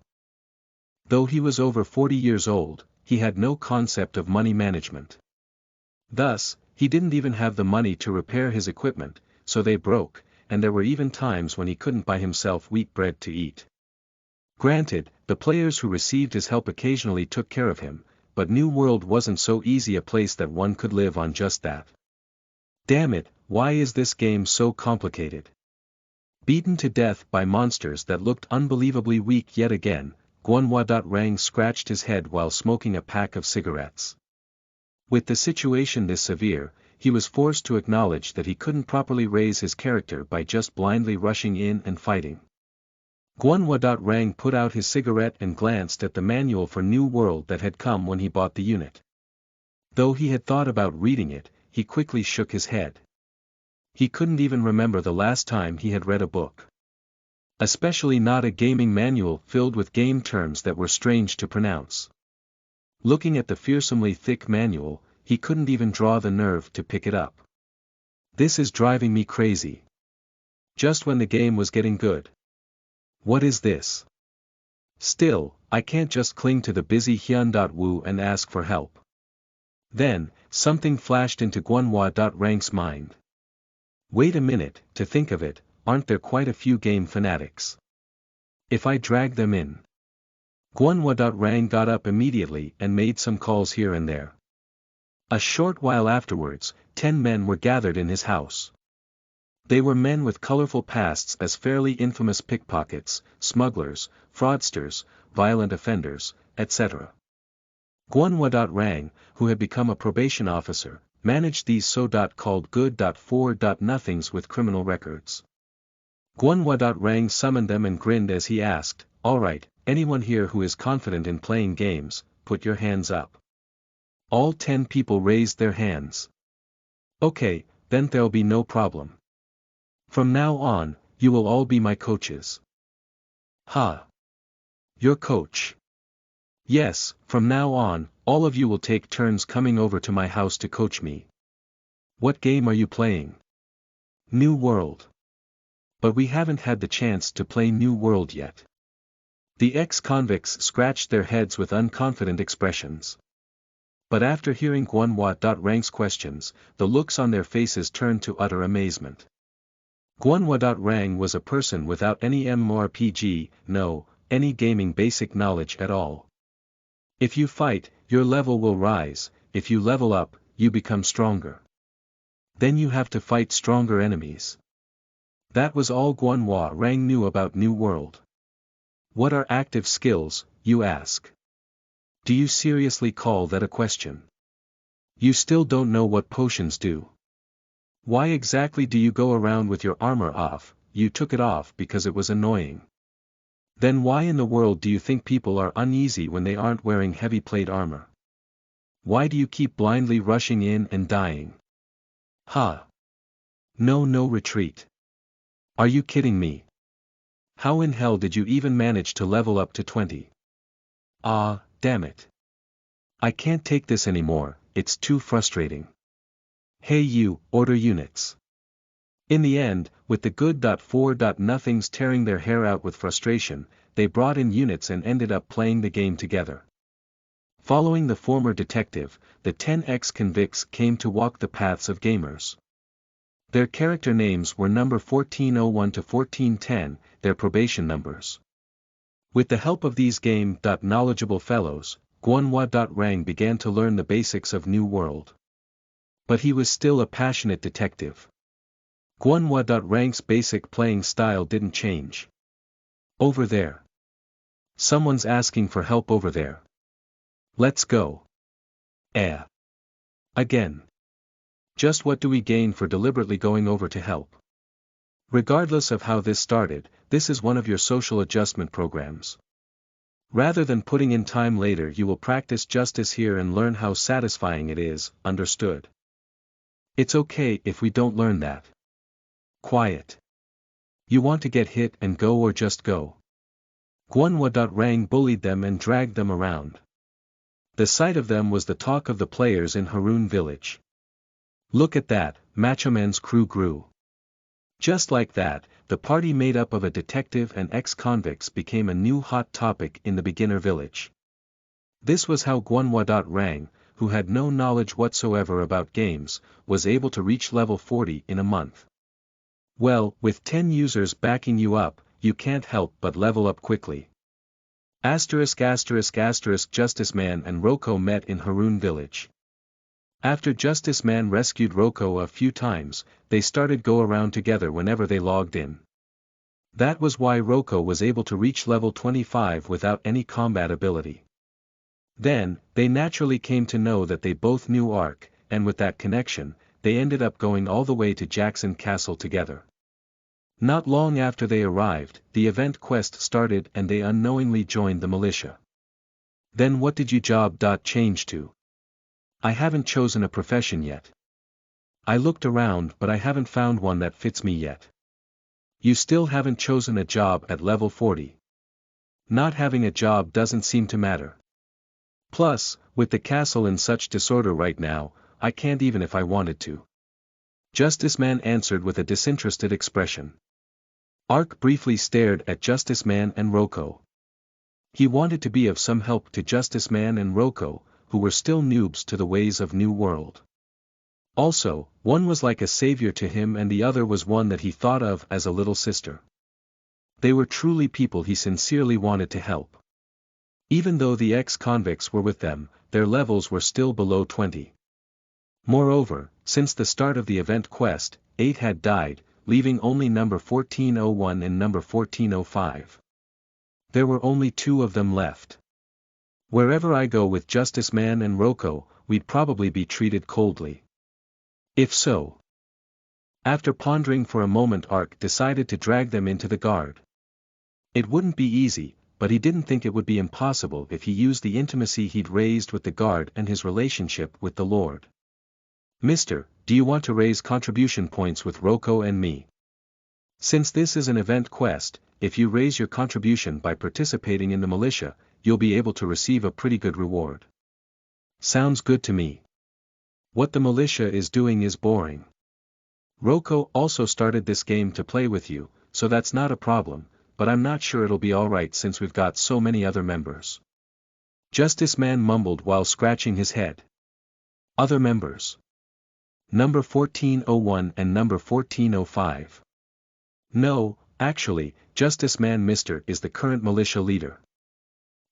Though he was over 40 years old, he had no concept of money management. Thus, he didn't even have the money to repair his equipment, so they broke, and there were even times when he couldn't buy himself wheat bread to eat. Granted, the players who received his help occasionally took care of him, but New World wasn't so easy a place that one could live on just that. Damn it, why is this game so complicated? Beaten to death by monsters that looked unbelievably weak yet again, Guan scratched his head while smoking a pack of cigarettes. With the situation this severe, he was forced to acknowledge that he couldn't properly raise his character by just blindly rushing in and fighting. Guan put out his cigarette and glanced at the manual for New World that had come when he bought the unit. Though he had thought about reading it, he quickly shook his head. He couldn't even remember the last time he had read a book. Especially not a gaming manual filled with game terms that were strange to pronounce. Looking at the fearsomely thick manual, he couldn't even draw the nerve to pick it up. This is driving me crazy. Just when the game was getting good. What is this? Still, I can't just cling to the busy Hyun.Woo and ask for help. Then, something flashed into Guan mind. Wait a minute, to think of it, aren't there quite a few game fanatics? If I drag them in. Guan got up immediately and made some calls here and there. A short while afterwards, 10 men were gathered in his house. They were men with colorful pasts as fairly infamous pickpockets, smugglers, fraudsters, violent offenders, etc. Guan who had become a probation officer, managed these so-called good.4.nothings with criminal records. Guan summoned them and grinned as he asked, "Alright, anyone here who is confident in playing games, put your hands up." All 10 people raised their hands. Okay, then there'll be no problem. From now on, you will all be my coaches. Ha! Your coach. Yes, from now on, all of you will take turns coming over to my house to coach me. What game are you playing? New World. But we haven't had the chance to play New World yet. The ex-convicts scratched their heads with unconfident expressions. But after hearing Guanhua.Rang's questions, the looks on their faces turned to utter amazement. Guanhua.Rang was a person without any MMORPG, no, any gaming basic knowledge at all. If you fight, your level will rise, if you level up, you become stronger. Then you have to fight stronger enemies. That was all Guanhua.Rang knew about New World. What are active skills, you ask? Do you seriously call that a question? You still don't know what potions do. Why exactly do you go around with your armor off? You took it off because it was annoying. Then why in the world do you think people are uneasy when they aren't wearing heavy plate armor? Why do you keep blindly rushing in and dying? Ha! No retreat. Are you kidding me? How in hell did you even manage to level up to 20? Ah, damn it. I can't take this anymore, it's too frustrating. Hey you, order units. In the end, with the good.4.nothings tearing their hair out with frustration, they brought in units and ended up playing the game together. Following the former detective, the 10 ex-convicts came to walk the paths of gamers. Their character names were number 1401 to 1410, their probation numbers. With the help of these game.knowledgeable fellows, Guanhua.Rang began to learn the basics of New World. But he was still a passionate detective. Guanhua.Rang's basic playing style didn't change. Over there. Someone's asking for help over there. Let's go. Again. Just what do we gain for deliberately going over to help? Regardless of how this started, this is one of your social adjustment programs. Rather than putting in time later, you will practice justice here and learn how satisfying it is, understood? It's okay if we don't learn that. Quiet. You want to get hit and go or just go? Guanhua.Rang bullied them and dragged them around. The sight of them was the talk of the players in Haroon village. Look at that, Macho Man's crew grew. Just like that, the party made up of a detective and ex-convicts became a new hot topic in the beginner village. This was how Guanhua.Rang, who had no knowledge whatsoever about games, was able to reach level 40 in a month. Well, with 10 users backing you up, you can't help but level up quickly. Justice Man and Roko met in Haroon village. After Justice Man rescued Roko a few times, they started go around together whenever they logged in. That was why Roko was able to reach level 25 without any combat ability. Then, they naturally came to know that they both knew Ark, and with that connection, they ended up going all the way to Jackson Castle together. Not long after they arrived, the event quest started and they unknowingly joined the militia. Then what did you job change to? I haven't chosen a profession yet. I looked around but I haven't found one that fits me yet. You still haven't chosen a job at level 40. Not having a job doesn't seem to matter. Plus, with the castle in such disorder right now, I can't even if I wanted to. Justice Man answered with a disinterested expression. Ark briefly stared at Justice Man and Roko. He wanted to be of some help to Justice Man and Roko, who were still noobs to the ways of New World. Also, one was like a savior to him and the other was one that he thought of as a little sister. They were truly people he sincerely wanted to help. Even though the ex-convicts were with them, their levels were still below 20. Moreover, since the start of the event quest, 8 had died, leaving only number 1401 and number 1405. There were only 2 of them left. Wherever I go with Justice Man and Roko, we'd probably be treated coldly. If so. After pondering for a moment, Ark decided to drag them into the guard. It wouldn't be easy, but he didn't think it would be impossible if he used the intimacy he'd raised with the guard and his relationship with the Lord. "Mister, do you want to raise contribution points with Rocco and me? Since this is an event quest, if you raise your contribution by participating in the militia, you'll be able to receive a pretty good reward." "Sounds good to me. What the militia is doing is boring. Rocco also started this game to play with you, so that's not a problem, but I'm not sure it'll be alright since we've got so many other members." Justice Man mumbled while scratching his head. "Other members? Number 1401 and number 1405. No, actually, Justice Man Mr. is the current militia leader.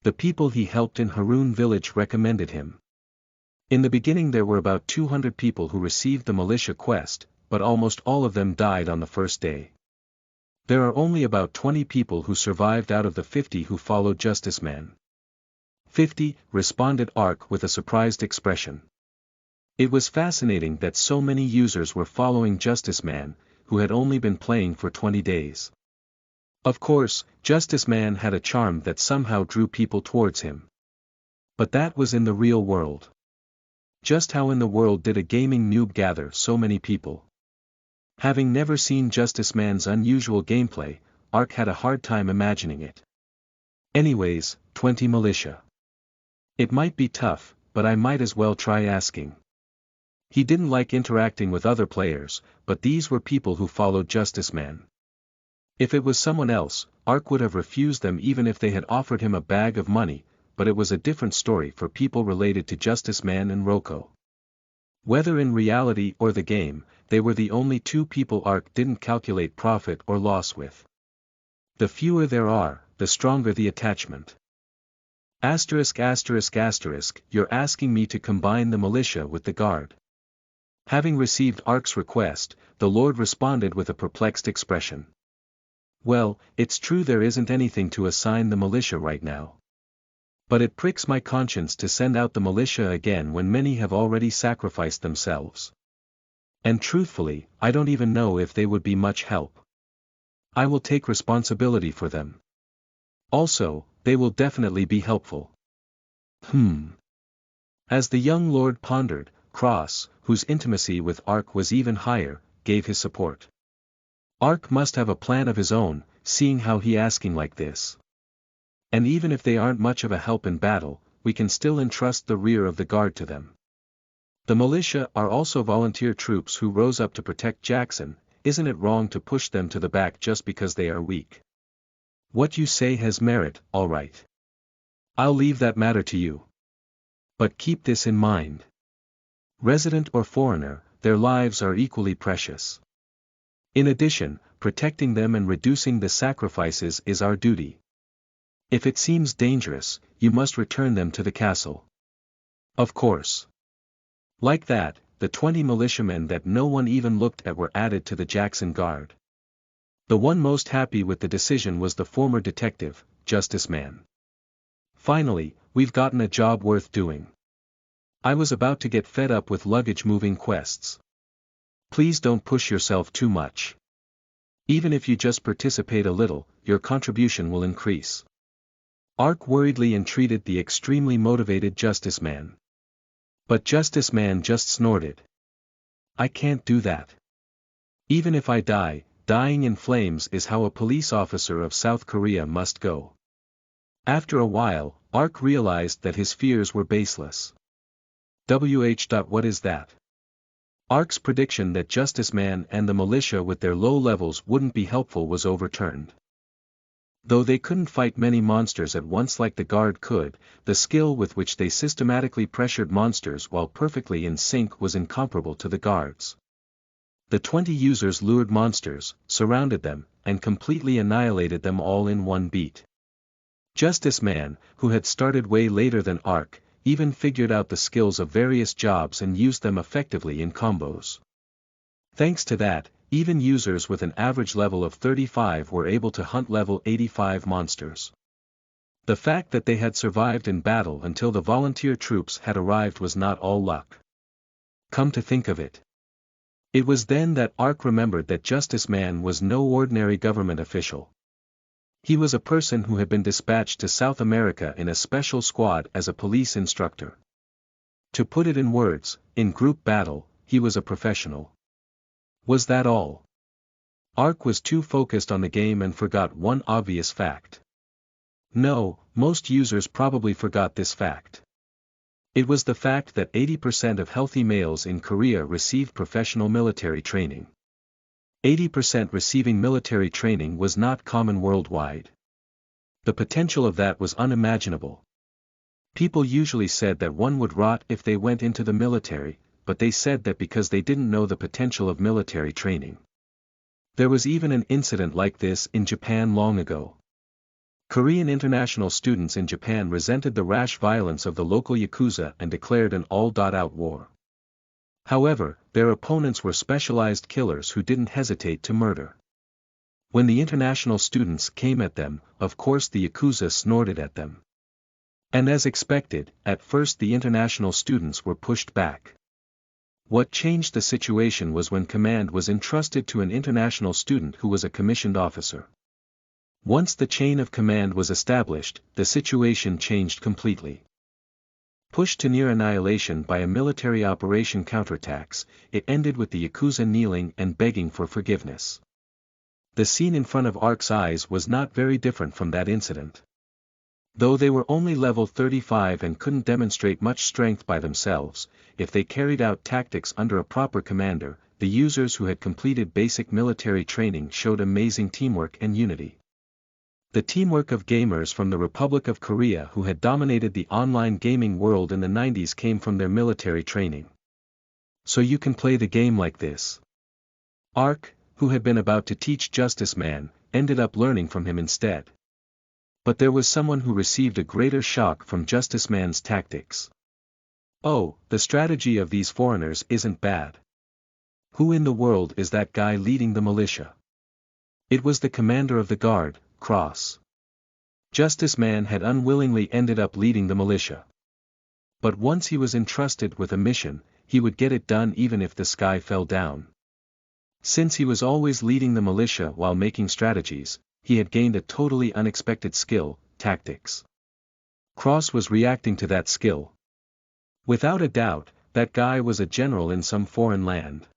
The people he helped in Haroon village recommended him. In the beginning there were about 200 people who received the militia quest, but almost all of them died on the first day. There are only about 20 people who survived out of the 50 who followed Justice Man." 50, responded Ark with a surprised expression. It was fascinating that so many users were following Justice Man, who had only been playing for 20 days. Of course, Justice Man had a charm that somehow drew people towards him. But that was in the real world. Just how in the world did a gaming noob gather so many people? Having never seen Justice Man's unusual gameplay, Ark had a hard time imagining it. Anyways, 20 militia. It might be tough, but I might as well try asking. He didn't like interacting with other players, but these were people who followed Justice Man. If it was someone else, Ark would have refused them even if they had offered him a bag of money, but it was a different story for people related to Justice Man and Rocco. Whether in reality or the game, they were the only two people Ark didn't calculate profit or loss with. The fewer there are, the stronger the attachment. Asterisk asterisk asterisk, you're asking me to combine the militia with the guard. Having received Ark's request, the Lord responded with a perplexed expression. Well, it's true there isn't anything to assign the militia right now. But it pricks my conscience to send out the militia again when many have already sacrificed themselves. And truthfully, I don't even know if they would be much help. I will take responsibility for them. Also, they will definitely be helpful. As the young Lord pondered, Cross, whose intimacy with Ark was even higher, gave his support. Ark must have a plan of his own, seeing how he asking like this. And even if they aren't much of a help in battle, we can still entrust the rear of the guard to them. The militia are also volunteer troops who rose up to protect Jackson. Isn't it wrong to push them to the back just because they are weak? What you say has merit, all right. I'll leave that matter to you. But keep this in mind. Resident or foreigner, their lives are equally precious. In addition, protecting them and reducing the sacrifices is our duty. If it seems dangerous, you must return them to the castle. Of course. Like that, the 20 militiamen that no one even looked at were added to the Jackson Guard. The one most happy with the decision was the former detective, Justice Man. Finally, we've gotten a job worth doing. I was about to get fed up with luggage moving quests. Please don't push yourself too much. Even if you just participate a little, your contribution will increase. Ark worriedly entreated the extremely motivated Justice Man. But Justice Man just snorted. I can't do that. Even if I die, dying in flames is how a police officer of South Korea must go. After a while, Ark realized that his fears were baseless. What is that? Ark's prediction that Justice Man and the militia with their low levels wouldn't be helpful was overturned. Though they couldn't fight many monsters at once like the guard could, the skill with which they systematically pressured monsters while perfectly in sync was incomparable to the guards. The 20 users lured monsters, surrounded them, and completely annihilated them all in one beat. Justice Man, who had started way later than Ark, even figured out the skills of various jobs and used them effectively in combos. Thanks to that, even users with an average level of 35 were able to hunt level 85 monsters. The fact that they had survived in battle until the volunteer troops had arrived was not all luck. Come to think of it. It was then that Ark remembered that Justice Man was no ordinary government official. He was a person who had been dispatched to South America in a special squad as a police instructor. To put it in words, in group battle, he was a professional. Was that all? Ark was too focused on the game and forgot one obvious fact. No, most users probably forgot this fact. It was the fact that 80% of healthy males in Korea received professional military training. 80% receiving military training was not common worldwide. The potential of that was unimaginable. People usually said that one would rot if they went into the military, but they said that because they didn't know the potential of military training. There was even an incident like this in Japan long ago. Korean international students in Japan resented the rash violence of the local yakuza and declared an all-out war. However, their opponents were specialized killers who didn't hesitate to murder. When the international students came at them, of course the yakuza snorted at them. And as expected, at first the international students were pushed back. What changed the situation was when command was entrusted to an international student who was a commissioned officer. Once the chain of command was established, the situation changed completely. Pushed to near annihilation by a military operation counterattacks, it ended with the yakuza kneeling and begging for forgiveness. The scene in front of Ark's eyes was not very different from that incident. Though they were only level 35 and couldn't demonstrate much strength by themselves, if they carried out tactics under a proper commander, the users who had completed basic military training showed amazing teamwork and unity. The teamwork of gamers from the Republic of Korea who had dominated the online gaming world in the 90s came from their military training. So you can play the game like this. Ark, who had been about to teach Justice Man, ended up learning from him instead. But there was someone who received a greater shock from Justice Man's tactics. Oh, the strategy of these foreigners isn't bad. Who in the world is that guy leading the militia? It was the commander of the guard, Cross. Justice Man had unwillingly ended up leading the militia. But once he was entrusted with a mission, he would get it done even if the sky fell down. Since he was always leading the militia while making strategies, he had gained a totally unexpected skill, tactics. Cross was reacting to that skill. Without a doubt, that guy was a general in some foreign land.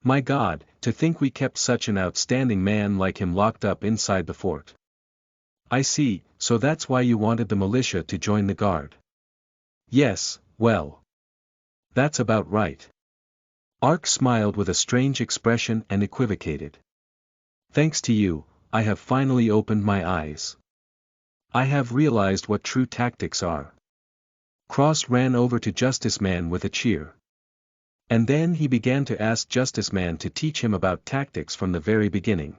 My God, to think we kept such an outstanding man like him locked up inside the fort. I see, so that's why you wanted the militia to join the guard. Yes, well. That's about right. Ark smiled with a strange expression and equivocated. Thanks to you, I have finally opened my eyes. I have realized what true tactics are. Cross ran over to Justice Man with a cheer. And then he began to ask Justice Man to teach him about tactics from the very beginning.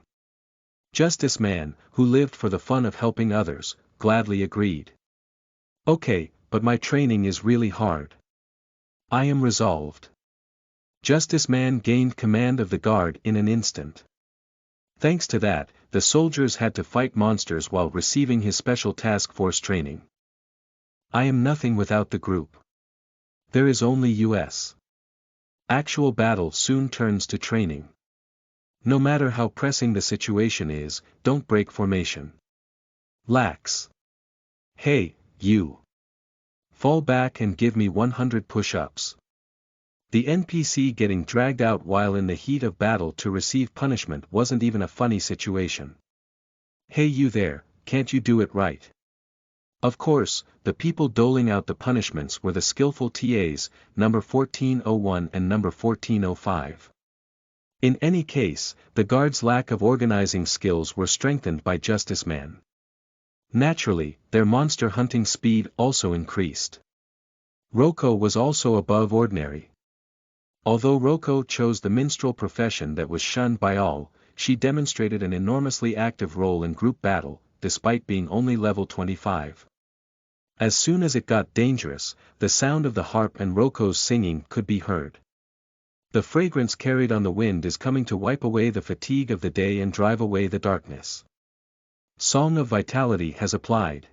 Justice Man, who lived for the fun of helping others, gladly agreed. Okay, but my training is really hard. I am resolved. Justice Man gained command of the guard in an instant. Thanks to that, the soldiers had to fight monsters while receiving his special task force training. I am nothing without the group. There is only US. Actual battle soon turns to training. No matter how pressing the situation is, don't break formation. Lax. Hey, you. Fall back and give me 100 push-ups. The NPC getting dragged out while in the heat of battle to receive punishment wasn't even a funny situation. Hey you there, can't you do it right? Of course, the people doling out the punishments were the skillful TAs, number 1401 and number 1405. In any case, the guards' lack of organizing skills were strengthened by Justice Man. Naturally, their monster hunting speed also increased. Roko was also above ordinary. Although Roko chose the minstrel profession that was shunned by all, she demonstrated an enormously active role in group battle, despite being only level 25. As soon as it got dangerous, the sound of the harp and Roko's singing could be heard. The fragrance carried on the wind is coming to wipe away the fatigue of the day and drive away the darkness. Song of Vitality has applied.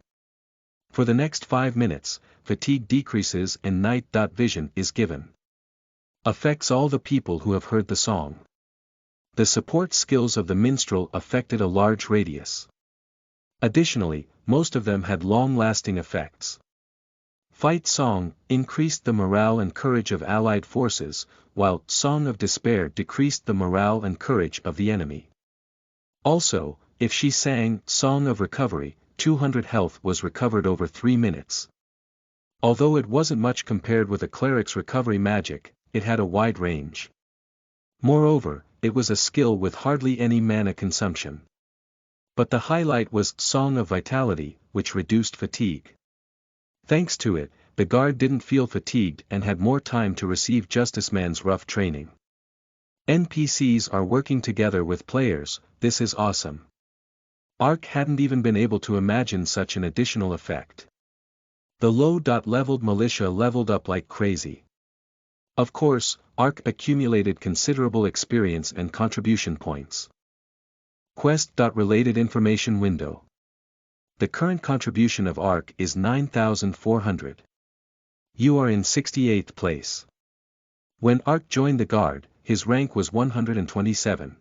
For the next 5 minutes, fatigue decreases and night vision is given. Affects all the people who have heard the song. The support skills of the minstrel affected a large radius. Additionally, most of them had long-lasting effects. Fight Song increased the morale and courage of Allied forces, while Song of Despair decreased the morale and courage of the enemy. Also, if she sang Song of Recovery, 200 health was recovered over 3 minutes. Although it wasn't much compared with a cleric's recovery magic, it had a wide range. Moreover, it was a skill with hardly any mana consumption. But the highlight was Song of Vitality, which reduced fatigue. Thanks to it, the guard didn't feel fatigued and had more time to receive Justiceman's rough training. NPCs are working together with players, this is awesome. Ark hadn't even been able to imagine such an additional effect. The low-leveled militia leveled up like crazy. Of course, Ark accumulated considerable experience and contribution points. Quest.related information window. The current contribution of Ark is 9,400. You are in 68th place. When Ark joined the Guard, his rank was 127.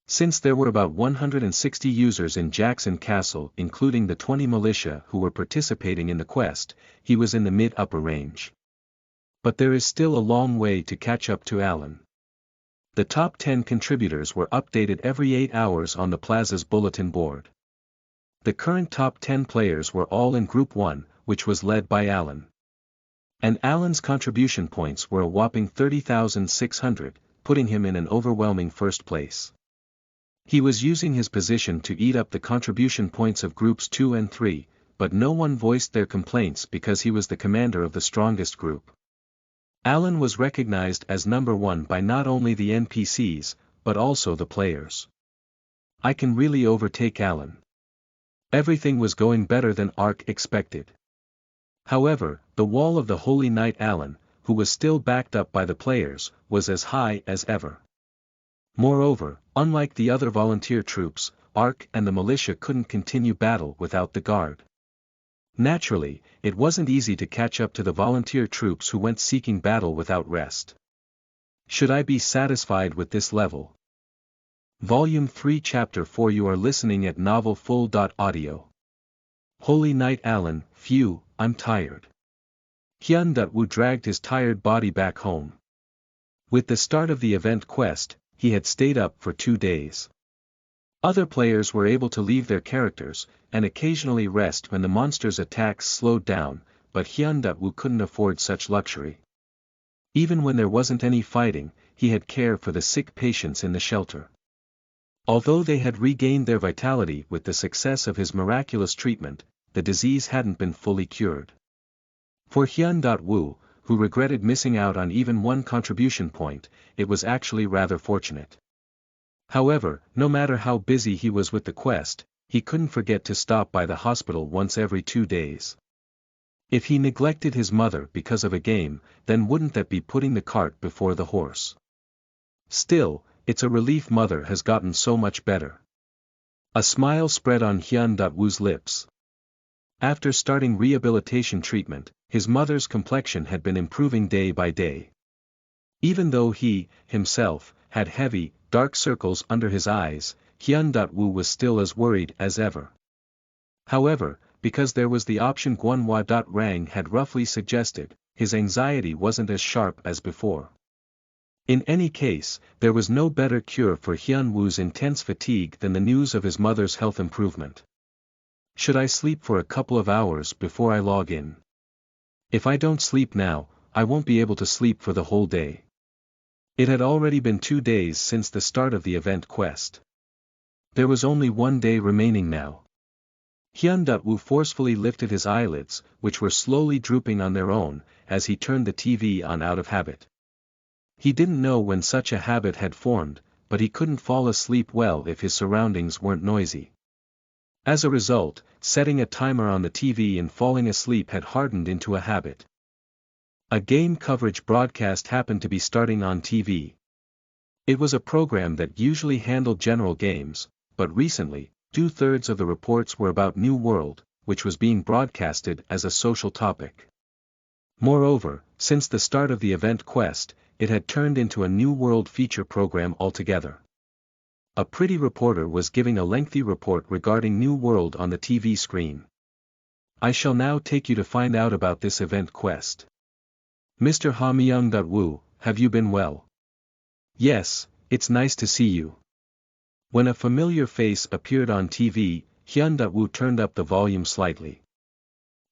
Since there were about 160 users in Jackson Castle including the 20 militia who were participating in the quest, he was in the mid-upper range. But there is still a long way to catch up to Alan. The top 10 contributors were updated every 8 hours on the Plaza's bulletin board. The current top 10 players were all in Group 1, which was led by Alan. And Alan's contribution points were a whopping 30,600, putting him in an overwhelming first place. He was using his position to eat up the contribution points of Groups 2 and 3, but no one voiced their complaints because he was the commander of the strongest group. Alan was recognized as number 1 by not only the NPCs, but also the players. I can really overtake Alan. Everything was going better than Ark expected. However, the wall of the Holy Knight Alan, who was still backed up by the players, was as high as ever. Moreover, unlike the other volunteer troops, Ark and the militia couldn't continue battle without the Guard. Naturally, it wasn't easy to catch up to the volunteer troops who went seeking battle without rest. Should I be satisfied with this level? Volume 3 Chapter 4 You are listening at novelfull.audio. Holy Knight Alan, phew, I'm tired. Hyun-Woo dragged his tired body back home. With the start of the event quest, he had stayed up for 2 days. Other players were able to leave their characters, and occasionally rest when the monster's attacks slowed down, but Hyun-Woo couldn't afford such luxury. Even when there wasn't any fighting, he had care for the sick patients in the shelter. Although they had regained their vitality with the success of his miraculous treatment, the disease hadn't been fully cured. For Hyun-Woo, who regretted missing out on even one contribution point, it was actually rather fortunate. However, no matter how busy he was with the quest, he couldn't forget to stop by the hospital once every 2 days. If he neglected his mother because of a game, then wouldn't that be putting the cart before the horse? Still, it's a relief mother has gotten so much better. A smile spread on Hyun-Woo's lips. After starting rehabilitation treatment, his mother's complexion had been improving day by day. Even though he, himself, had heavy, dark circles under his eyes, Hyun-Woo was still as worried as ever. However, because there was the option Guanhua.Rang had roughly suggested, his anxiety wasn't as sharp as before. In any case, there was no better cure for Hyun-Woo's intense fatigue than the news of his mother's health improvement. Should I sleep for a couple of hours before I log in? If I don't sleep now, I won't be able to sleep for the whole day. It had already been 2 days since the start of the event quest. There was only 1 day remaining now. Hyun-Woo forcefully lifted his eyelids, which were slowly drooping on their own, as he turned the TV on out of habit. He didn't know when such a habit had formed, but he couldn't fall asleep well if his surroundings weren't noisy. As a result, setting a timer on the TV and falling asleep had hardened into a habit. A game coverage broadcast happened to be starting on TV. It was a program that usually handled general games, but recently, 2/3 of the reports were about New World, which was being broadcasted as a social topic. Moreover, since the start of the event quest, it had turned into a New World feature program altogether. A pretty reporter was giving a lengthy report regarding New World on the TV screen. I shall now take you to find out about this event quest. Mr. Ha Myung-woo, have you been well? Yes, it's nice to see you. When a familiar face appeared on TV, Hyun-woo turned up the volume slightly.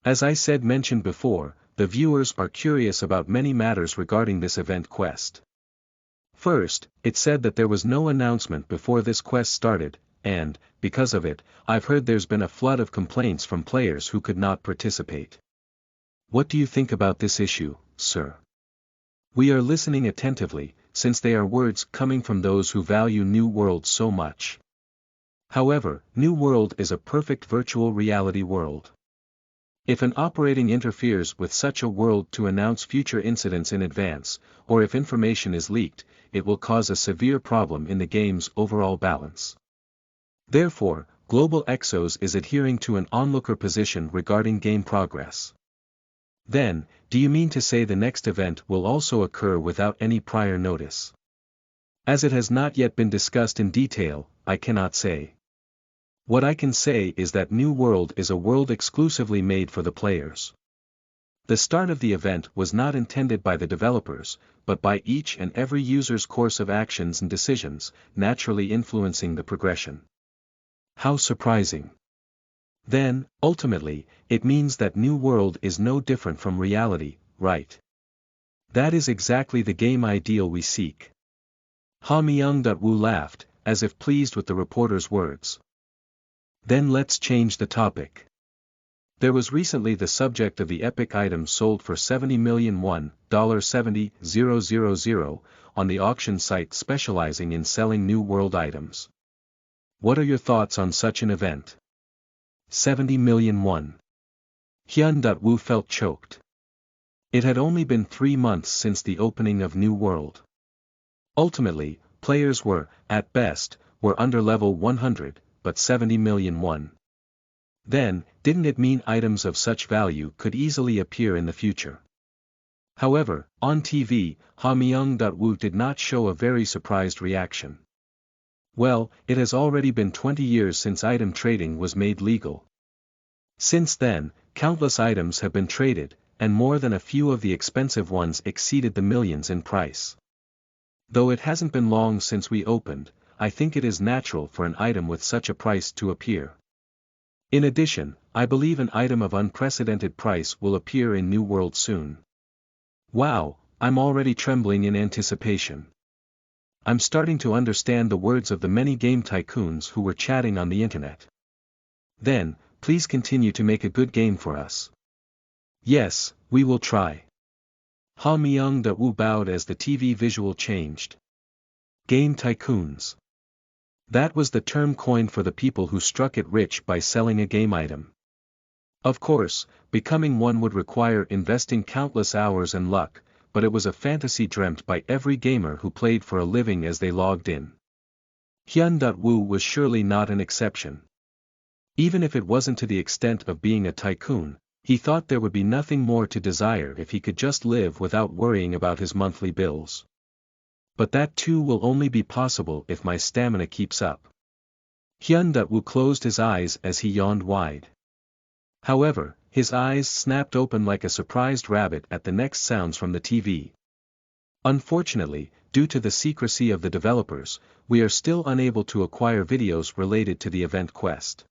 As I mentioned before, the viewers are curious about many matters regarding this event quest. First, it said that there was no announcement before this quest started, and, because of it, I've heard there's been a flood of complaints from players who could not participate. What do you think about this issue, sir? We are listening attentively, since they are words coming from those who value New World so much. However, New World is a perfect virtual reality world. If an operating interferes with such a world to announce future incidents in advance, or if information is leaked, it will cause a severe problem in the game's overall balance. Therefore, Global Exos is adhering to an onlooker position regarding game progress. Then, do you mean to say the next event will also occur without any prior notice? As it has not yet been discussed in detail, I cannot say. What I can say is that New World is a world exclusively made for the players. The start of the event was not intended by the developers, but by each and every user's course of actions and decisions, naturally influencing the progression. How surprising. Then, ultimately, it means that New World is no different from reality, right? That is exactly the game ideal we seek. Ha Myung-woo laughed, as if pleased with the reporter's words. Then let's change the topic. There was recently the subject of the epic item sold for 70 million won, $70,000, on the auction site specializing in selling New World items. What are your thoughts on such an event? 70 million won. Hyun-woo felt choked. It had only been 3 months since the opening of New World. Ultimately, players were, at best, under level 100, but 70 million won. Then, didn't it mean items of such value could easily appear in the future? However, on TV, Ha Myung-woo did not show a very surprised reaction. Well, it has already been 20 years since item trading was made legal. Since then, countless items have been traded, and more than a few of the expensive ones exceeded the millions in price. Though it hasn't been long since we opened, I think it is natural for an item with such a price to appear. In addition, I believe an item of unprecedented price will appear in New World soon. Wow, I'm already trembling in anticipation. I'm starting to understand the words of the many game tycoons who were chatting on the internet. Then, please continue to make a good game for us. Yes, we will try. Ha Myung-woo bowed as the TV visual changed. Game tycoons. That was the term coined for the people who struck it rich by selling a game item. Of course, becoming one would require investing countless hours and luck, but it was a fantasy dreamt by every gamer who played for a living as they logged in. Hyun-woo was surely not an exception. Even if it wasn't to the extent of being a tycoon, he thought there would be nothing more to desire if he could just live without worrying about his monthly bills. But that too will only be possible if my stamina keeps up. Hyun-woo closed his eyes as he yawned wide. However, his eyes snapped open like a surprised rabbit at the next sounds from the TV. Unfortunately, due to the secrecy of the developers, we are still unable to acquire videos related to the event quest.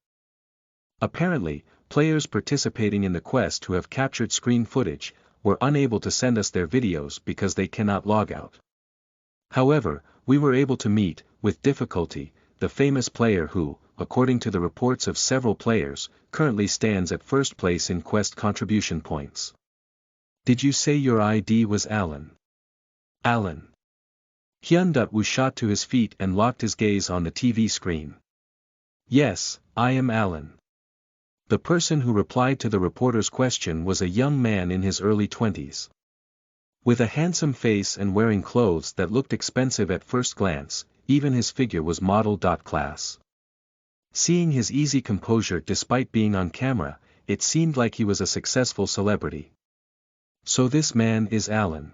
Apparently, players participating in the quest who have captured screen footage, were unable to send us their videos because they cannot log out. However, we were able to meet, with difficulty, the famous player who, according to the reports of several players, currently stands at first place in quest contribution points. Did you say your ID was Alan? Alan. Hyun-woo shot to his feet and locked his gaze on the TV screen. Yes, I am Alan. The person who replied to the reporter's question was a young man in his early 20s. With a handsome face and wearing clothes that looked expensive at first glance, even his figure was model-class. Seeing his easy composure despite being on camera, it seemed like he was a successful celebrity. So this man is Alan.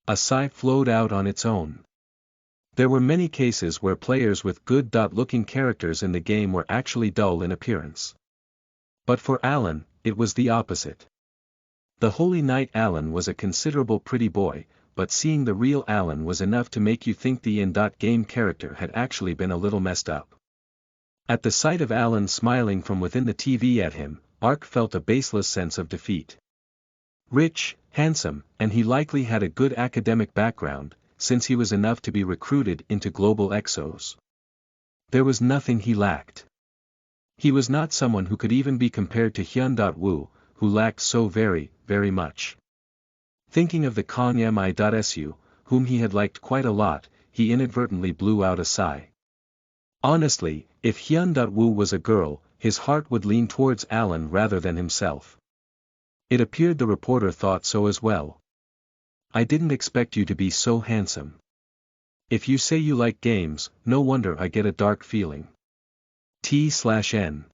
A sigh flowed out on its own. There were many cases where players with good-looking characters in the game were actually dull in appearance. But for Alan, it was the opposite. The Holy Knight Alan was a considerable pretty boy, but seeing the real Alan was enough to make you think the in-game character had actually been a little messed up. At the sight of Alan smiling from within the TV at him, Ark felt a baseless sense of defeat. Rich, handsome, and he likely had a good academic background, since he was enough to be recruited into global exos. There was nothing he lacked. He was not someone who could even be compared to Hyun-Woo, who lacked so very, very much. Thinking of the Kong Mi.Su, whom he had liked quite a lot, he inadvertently blew out a sigh. Honestly, if Hyun-Woo was a girl, his heart would lean towards Alan rather than himself. It appeared the reporter thought so as well. I didn't expect you to be so handsome. If you say you like games, no wonder I get a dark feeling. T/N.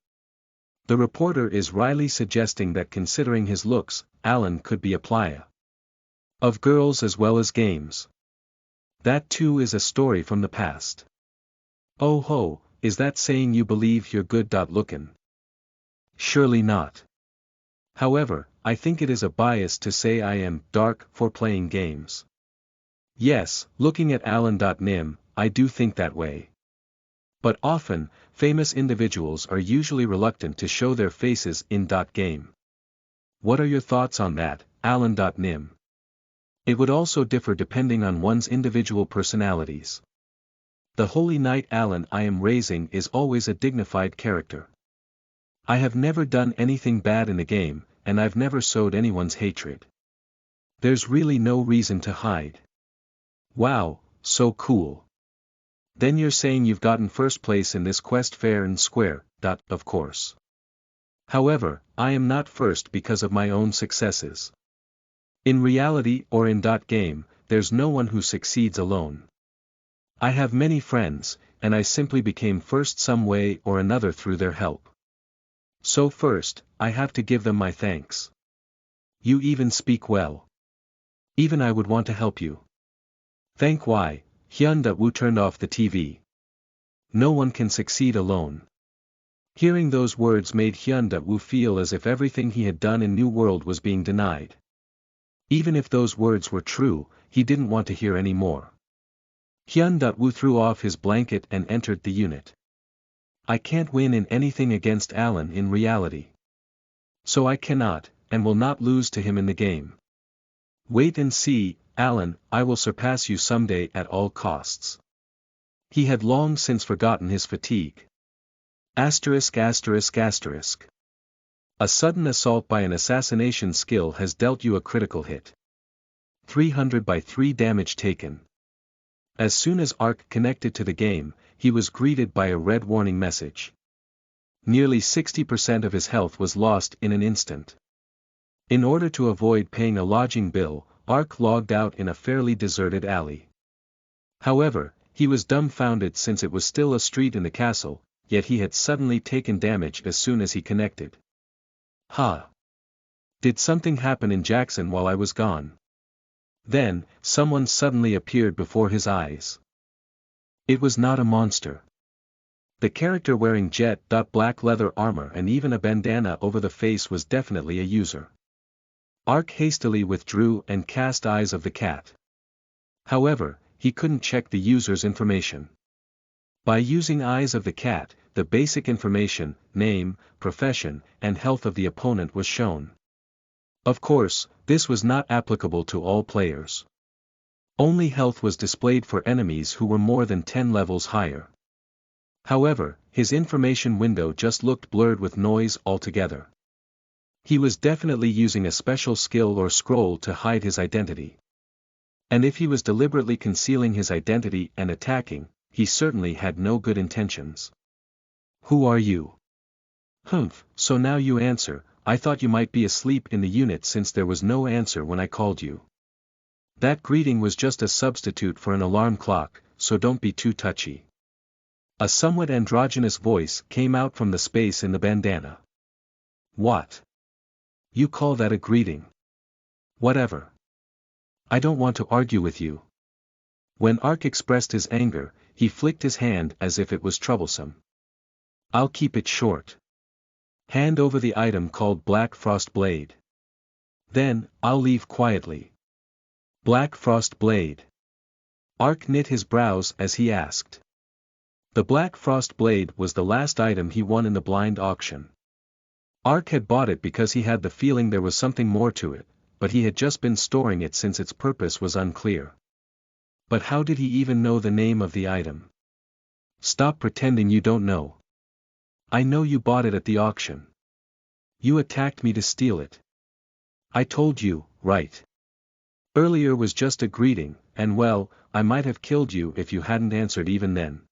The reporter is wryly suggesting that considering his looks, Alan could be a playa. Of girls as well as games. That too is a story from the past. Oh ho, is that saying you believe you're good-looking? Surely not. However, I think it is a bias to say I am dark for playing games. Yes, looking at Alan.nim, I do think that way. But often, famous individuals are usually reluctant to show their faces in .game. What are your thoughts on that, Alan.nim? It would also differ depending on one's individual personalities. The Holy Knight Alan I am raising is always a dignified character. I have never done anything bad in the game, and I've never sowed anyone's hatred. There's really no reason to hide. Wow, so cool. Then you're saying you've gotten first place in this quest fair and square, of course. However, I am not first because of my own successes. In reality or in .game, there's no one who succeeds alone. I have many friends, and I simply became first some way or another through their help. So first, I have to give them my thanks. You even speak well. Even I would want to help you. Thank why, Hyun-Woo turned off the TV. No one can succeed alone. Hearing those words made Hyun-Woo feel as if everything he had done in New World was being denied. Even if those words were true, he didn't want to hear any more. Hyun-Woo threw off his blanket and entered the unit. I can't win in anything against Alan in reality. So I cannot, and will not lose to him in the game. Wait and see, Alan, I will surpass you someday at all costs. He had long since forgotten his fatigue. *****. A sudden assault by an assassination skill has dealt you a critical hit. 300 by 3 damage taken. As soon as Ark connected to the game, he was greeted by a red warning message. Nearly 60% of his health was lost in an instant. In order to avoid paying a lodging bill, Ark logged out in a fairly deserted alley. However, he was dumbfounded since it was still a street in the castle, yet he had suddenly taken damage as soon as he connected. Did something happen in Jackson while I was gone? Then, someone suddenly appeared before his eyes. It was not a monster. The character wearing jet black leather armor and even a bandana over the face was definitely a user. Ark hastily withdrew and cast Eyes of the Cat. However, he couldn't check the user's information. By using Eyes of the Cat, the basic information, name, profession, and health of the opponent was shown. Of course, this was not applicable to all players. Only health was displayed for enemies who were more than 10 levels higher. However, his information window just looked blurred with noise altogether. He was definitely using a special skill or scroll to hide his identity. And if he was deliberately concealing his identity and attacking, he certainly had no good intentions. Who are you? Humph, so now you answer. I thought you might be asleep in the unit since there was no answer when I called you. That greeting was just a substitute for an alarm clock, so don't be too touchy. A somewhat androgynous voice came out from the space in the bandana. What? You call that a greeting? Whatever. I don't want to argue with you. When Ark expressed his anger, he flicked his hand as if it was troublesome. I'll keep it short. Hand over the item called Black Frost Blade. Then, I'll leave quietly. Black Frost Blade. Ark knit his brows as he asked. The Black Frost Blade was the last item he won in the blind auction. Ark had bought it because he had the feeling there was something more to it, but he had just been storing it since its purpose was unclear. But how did he even know the name of the item? Stop pretending you don't know. I know you bought it at the auction. You attacked me to steal it. I told you, right? Earlier was just a greeting, and well, I might have killed you if you hadn't answered even then.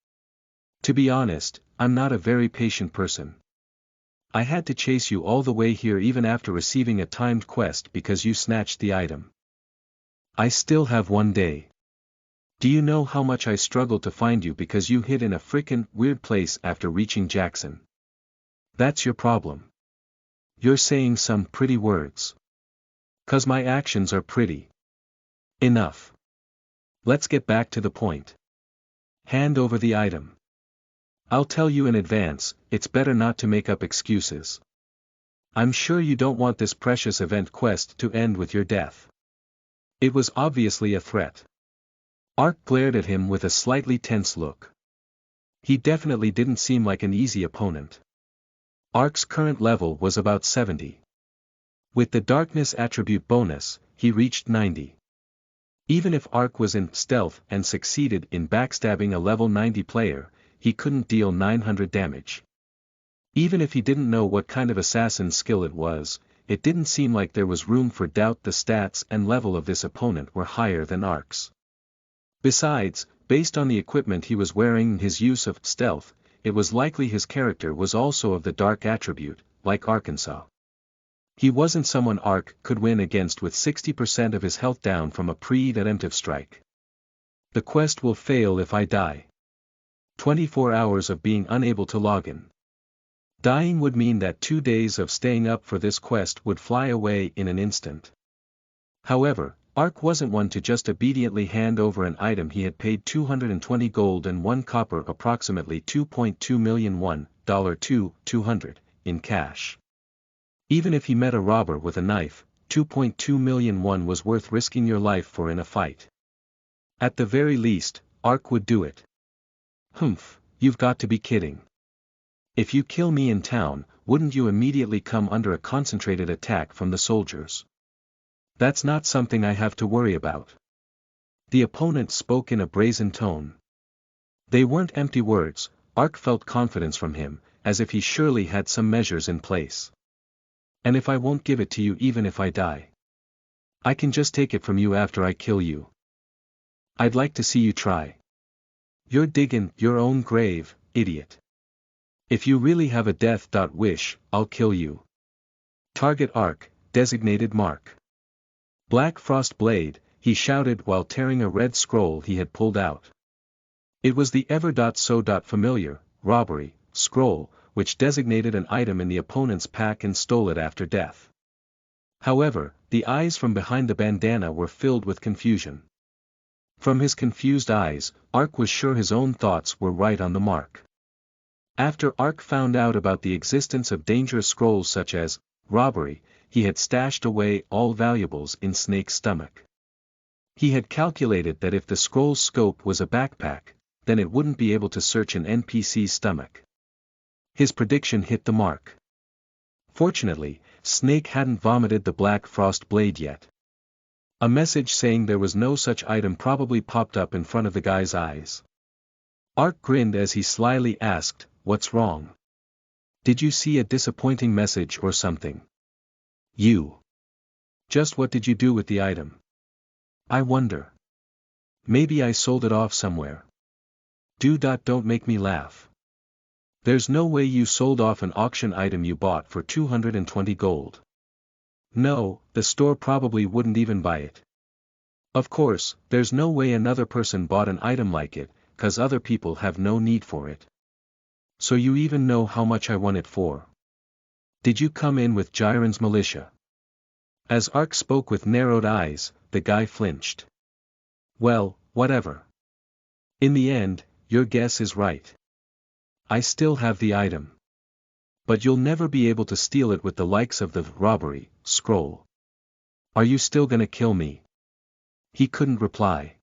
To be honest, I'm not a very patient person. I had to chase you all the way here even after receiving a timed quest because you snatched the item. I still have one day. Do you know how much I struggled to find you because you hid in a frickin' weird place after reaching Jackson? That's your problem. You're saying some pretty words. 'Cause my actions are pretty. Enough. Let's get back to the point. Hand over the item. I'll tell you in advance, it's better not to make up excuses. I'm sure you don't want this precious event quest to end with your death. It was obviously a threat. Ark glared at him with a slightly tense look. He definitely didn't seem like an easy opponent. Ark's current level was about 70. With the darkness attribute bonus, he reached 90. Even if Ark was in stealth and succeeded in backstabbing a level 90 player, he couldn't deal 900 damage. Even if he didn't know what kind of assassin skill it was, it didn't seem like there was room for doubt the stats and level of this opponent were higher than Ark's. Besides, based on the equipment he was wearing and his use of stealth, it was likely his character was also of the dark attribute, like Arkansas. He wasn't someone Ark could win against with 60% of his health down from a pre-emptive strike. The quest will fail if I die. 24 hours of being unable to log in. Dying would mean that 2 days of staying up for this quest would fly away in an instant. However, Ark wasn't one to just obediently hand over an item he had paid 220 gold and 1 copper, approximately 2.2 million $200 in cash. Even if he met a robber with a knife, 2.2 million was worth risking your life for in a fight. At the very least, Ark would do it. Humph, you've got to be kidding. If you kill me in town, wouldn't you immediately come under a concentrated attack from the soldiers? That's not something I have to worry about. The opponent spoke in a brazen tone. They weren't empty words. Ark felt confidence from him, as if he surely had some measures in place. And if I won't give it to you even if I die? I can just take it from you after I kill you. I'd like to see you try. You're digging your own grave, idiot. If you really have a death wish, I'll kill you. Target Ark, designated mark. Black Frost Blade, he shouted while tearing a red scroll he had pulled out. It was the ever-so-familiar, robbery, scroll, which designated an item in the opponent's pack and stole it after death. However, the eyes from behind the bandana were filled with confusion. From his confused eyes, Ark was sure his own thoughts were right on the mark. After Ark found out about the existence of dangerous scrolls such as robbery, he had stashed away all valuables in Snake's stomach. He had calculated that if the scroll's scope was a backpack, then it wouldn't be able to search an NPC's stomach. His prediction hit the mark. Fortunately, Snake hadn't vomited the Black Frost Blade yet. A message saying there was no such item probably popped up in front of the guy's eyes. Ark grinned as he slyly asked, "What's wrong? Did you see a disappointing message or something?" "You. Just what did you do with the item? I wonder. Maybe I sold it off somewhere." Don't make me laugh. There's no way you sold off an auction item you bought for 220 gold. No, the store probably wouldn't even buy it. Of course, there's no way another person bought an item like it, 'cause other people have no need for it. So you even know how much I won it for? Did you come in with Jiren's militia? As Ark spoke with narrowed eyes, the guy flinched. Well, whatever. In the end, your guess is right. I still have the item. But you'll never be able to steal it with the likes of the robbery scroll. Are you still gonna kill me? He couldn't reply.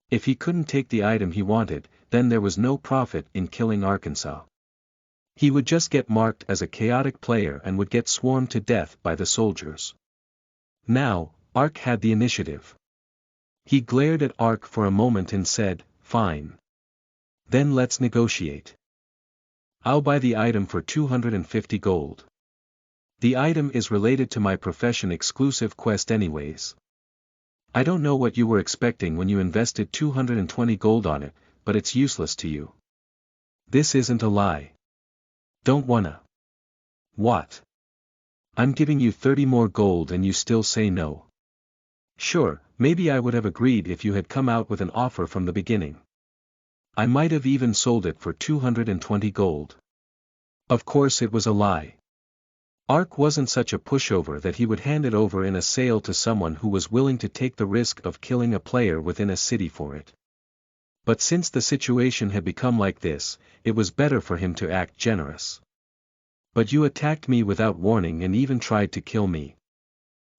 If he couldn't take the item he wanted, then there was no profit in killing Arkansas. He would just get marked as a chaotic player and would get swarmed to death by the soldiers. Now, Ark had the initiative. He glared at Ark for a moment and said, "Fine. Then let's negotiate. I'll buy the item for 250 gold. The item is related to my profession exclusive quest anyways. I don't know what you were expecting when you invested 220 gold on it, but it's useless to you. This isn't a lie. Don't wanna. What? I'm giving you 30 more gold and you still say no. Sure, maybe I would have agreed if you had come out with an offer from the beginning. I might have even sold it for 220 gold. Of course it was a lie. Ark wasn't such a pushover that he would hand it over in a sale to someone who was willing to take the risk of killing a player within a city for it. But since the situation had become like this, it was better for him to act generous. But you attacked me without warning and even tried to kill me.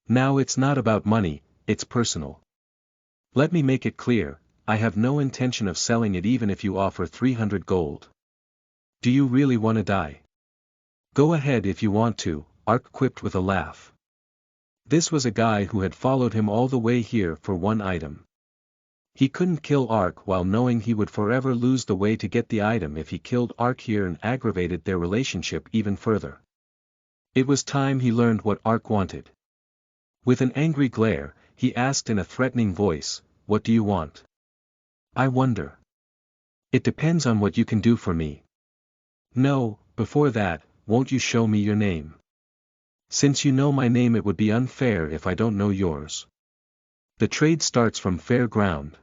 Now it's not about money, it's personal. Let me make it clear, I have no intention of selling it even if you offer 300 gold. Do you really want to die? Go ahead if you want to, Ark quipped with a laugh. This was a guy who had followed him all the way here for one item. He couldn't kill Ark while knowing he would forever lose the way to get the item if he killed Ark here and aggravated their relationship even further. It was time he learned what Ark wanted. With an angry glare, he asked in a threatening voice, "What do you want?" I wonder. It depends on what you can do for me. No, before that, won't you show me your name? Since you know my name it would be unfair if I don't know yours. The trade starts from fair ground.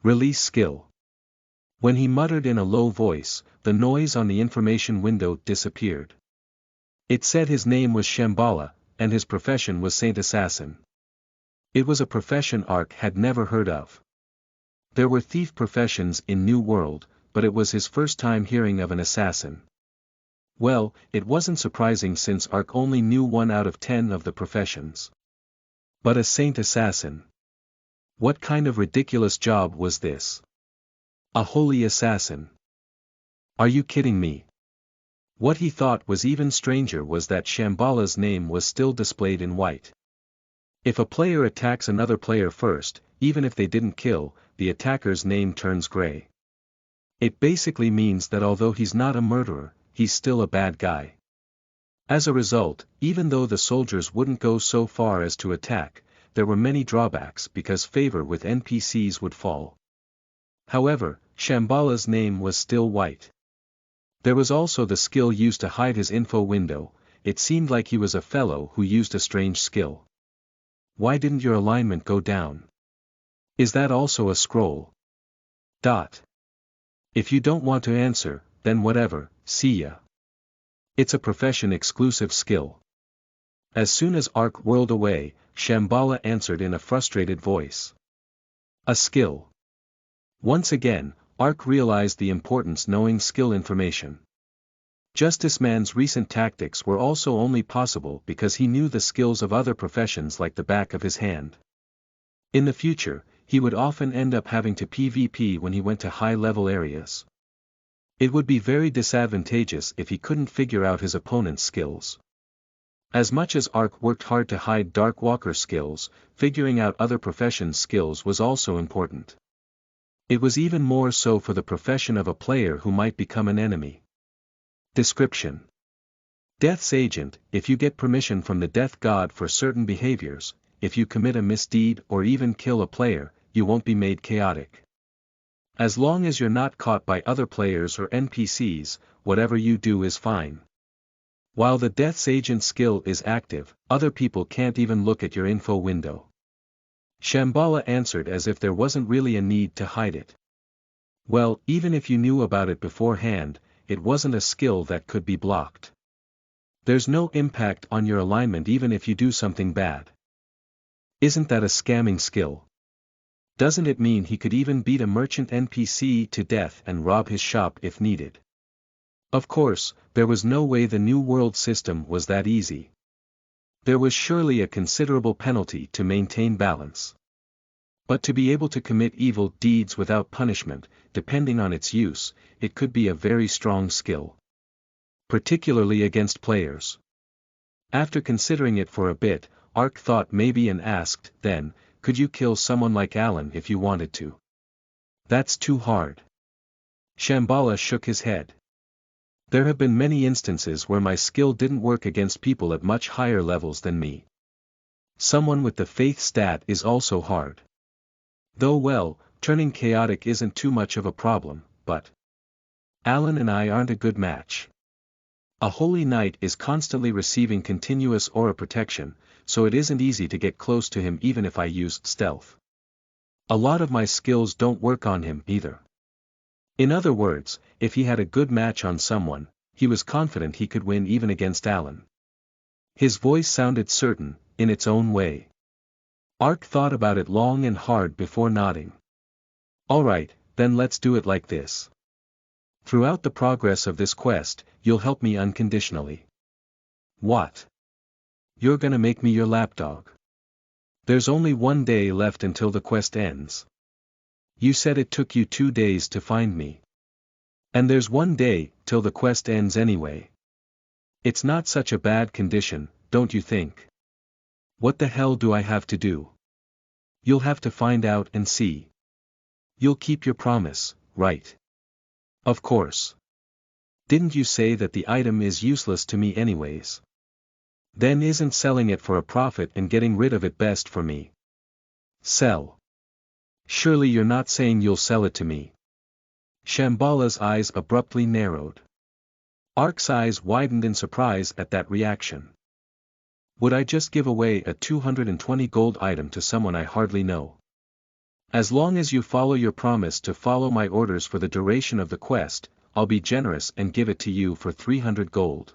Release skill. When he muttered in a low voice, the noise on the information window disappeared. It said his name was Shambhala, and his profession was Saint Assassin. It was a profession Ark had never heard of. There were thief professions in New World, but it was his first time hearing of an assassin. Well, it wasn't surprising since Ark only knew 1 out of 10 of the professions. But a saint assassin. What kind of ridiculous job was this? A holy assassin. Are you kidding me? What he thought was even stranger was that Shambhala's name was still displayed in white. If a player attacks another player first, even if they didn't kill, the attacker's name turns gray. It basically means that although he's not a murderer, he's still a bad guy. As a result, even though the soldiers wouldn't go so far as to attack, there were many drawbacks because favor with NPCs would fall. However, Shambhala's name was still white. There was also the skill used to hide his info window. It seemed like he was a fellow who used a strange skill. Why didn't your alignment go down? Is that also a scroll? If you don't want to answer, then whatever, see ya. It's a profession exclusive skill. As soon as Ark whirled away, Shambhala answered in a frustrated voice. A skill. Once again, Ark realized the importance knowing skill information. Justice Man's recent tactics were also only possible because he knew the skills of other professions like the back of his hand. In the future, he would often end up having to PvP when he went to high-level areas. It would be very disadvantageous if he couldn't figure out his opponent's skills. As much as Ark worked hard to hide Dark Walker skills, figuring out other professions' skills was also important. It was even more so for the profession of a player who might become an enemy. Description: Death's agent. If you get permission from the death god for certain behaviors, if you commit a misdeed or even kill a player, you won't be made chaotic. As long as you're not caught by other players or NPCs, whatever you do is fine. While the Death's Agent skill is active, other people can't even look at your info window. Shambhala answered as if there wasn't really a need to hide it. Well, even if you knew about it beforehand, it wasn't a skill that could be blocked. There's no impact on your alignment even if you do something bad. Isn't that a scamming skill? Doesn't it mean he could even beat a merchant NPC to death and rob his shop if needed? Of course, there was no way the New World system was that easy. There was surely a considerable penalty to maintain balance. But to be able to commit evil deeds without punishment, depending on its use, it could be a very strong skill. Particularly against players. After considering it for a bit, Ark thought maybe and asked, then, could you kill someone like Alan if you wanted to? That's too hard. Shambhala shook his head. There have been many instances where my skill didn't work against people at much higher levels than me. Someone with the faith stat is also hard. Though well, turning chaotic isn't too much of a problem, but Alan and I aren't a good match. A holy knight is constantly receiving continuous aura protection, so it isn't easy to get close to him even if I use stealth. A lot of my skills don't work on him either. In other words, if he had a good match on someone, he was confident he could win even against Alan. His voice sounded certain, in its own way. Ark thought about it long and hard before nodding. Alright, then let's do it like this. Throughout the progress of this quest, you'll help me unconditionally. What? You're gonna make me your lapdog? There's only 1 day left until the quest ends. You said it took you 2 days to find me. And there's 1 day, till the quest ends anyway. It's not such a bad condition, don't you think? What the hell do I have to do? You'll have to find out and see. You'll keep your promise, right? Of course. Didn't you say that the item is useless to me anyways? Then isn't selling it for a profit and getting rid of it best for me? Sell. Surely you're not saying you'll sell it to me. Shambhala's eyes abruptly narrowed. Ark's eyes widened in surprise at that reaction. Would I just give away a 220 gold item to someone I hardly know? As long as you follow your promise to follow my orders for the duration of the quest, I'll be generous and give it to you for 300 gold.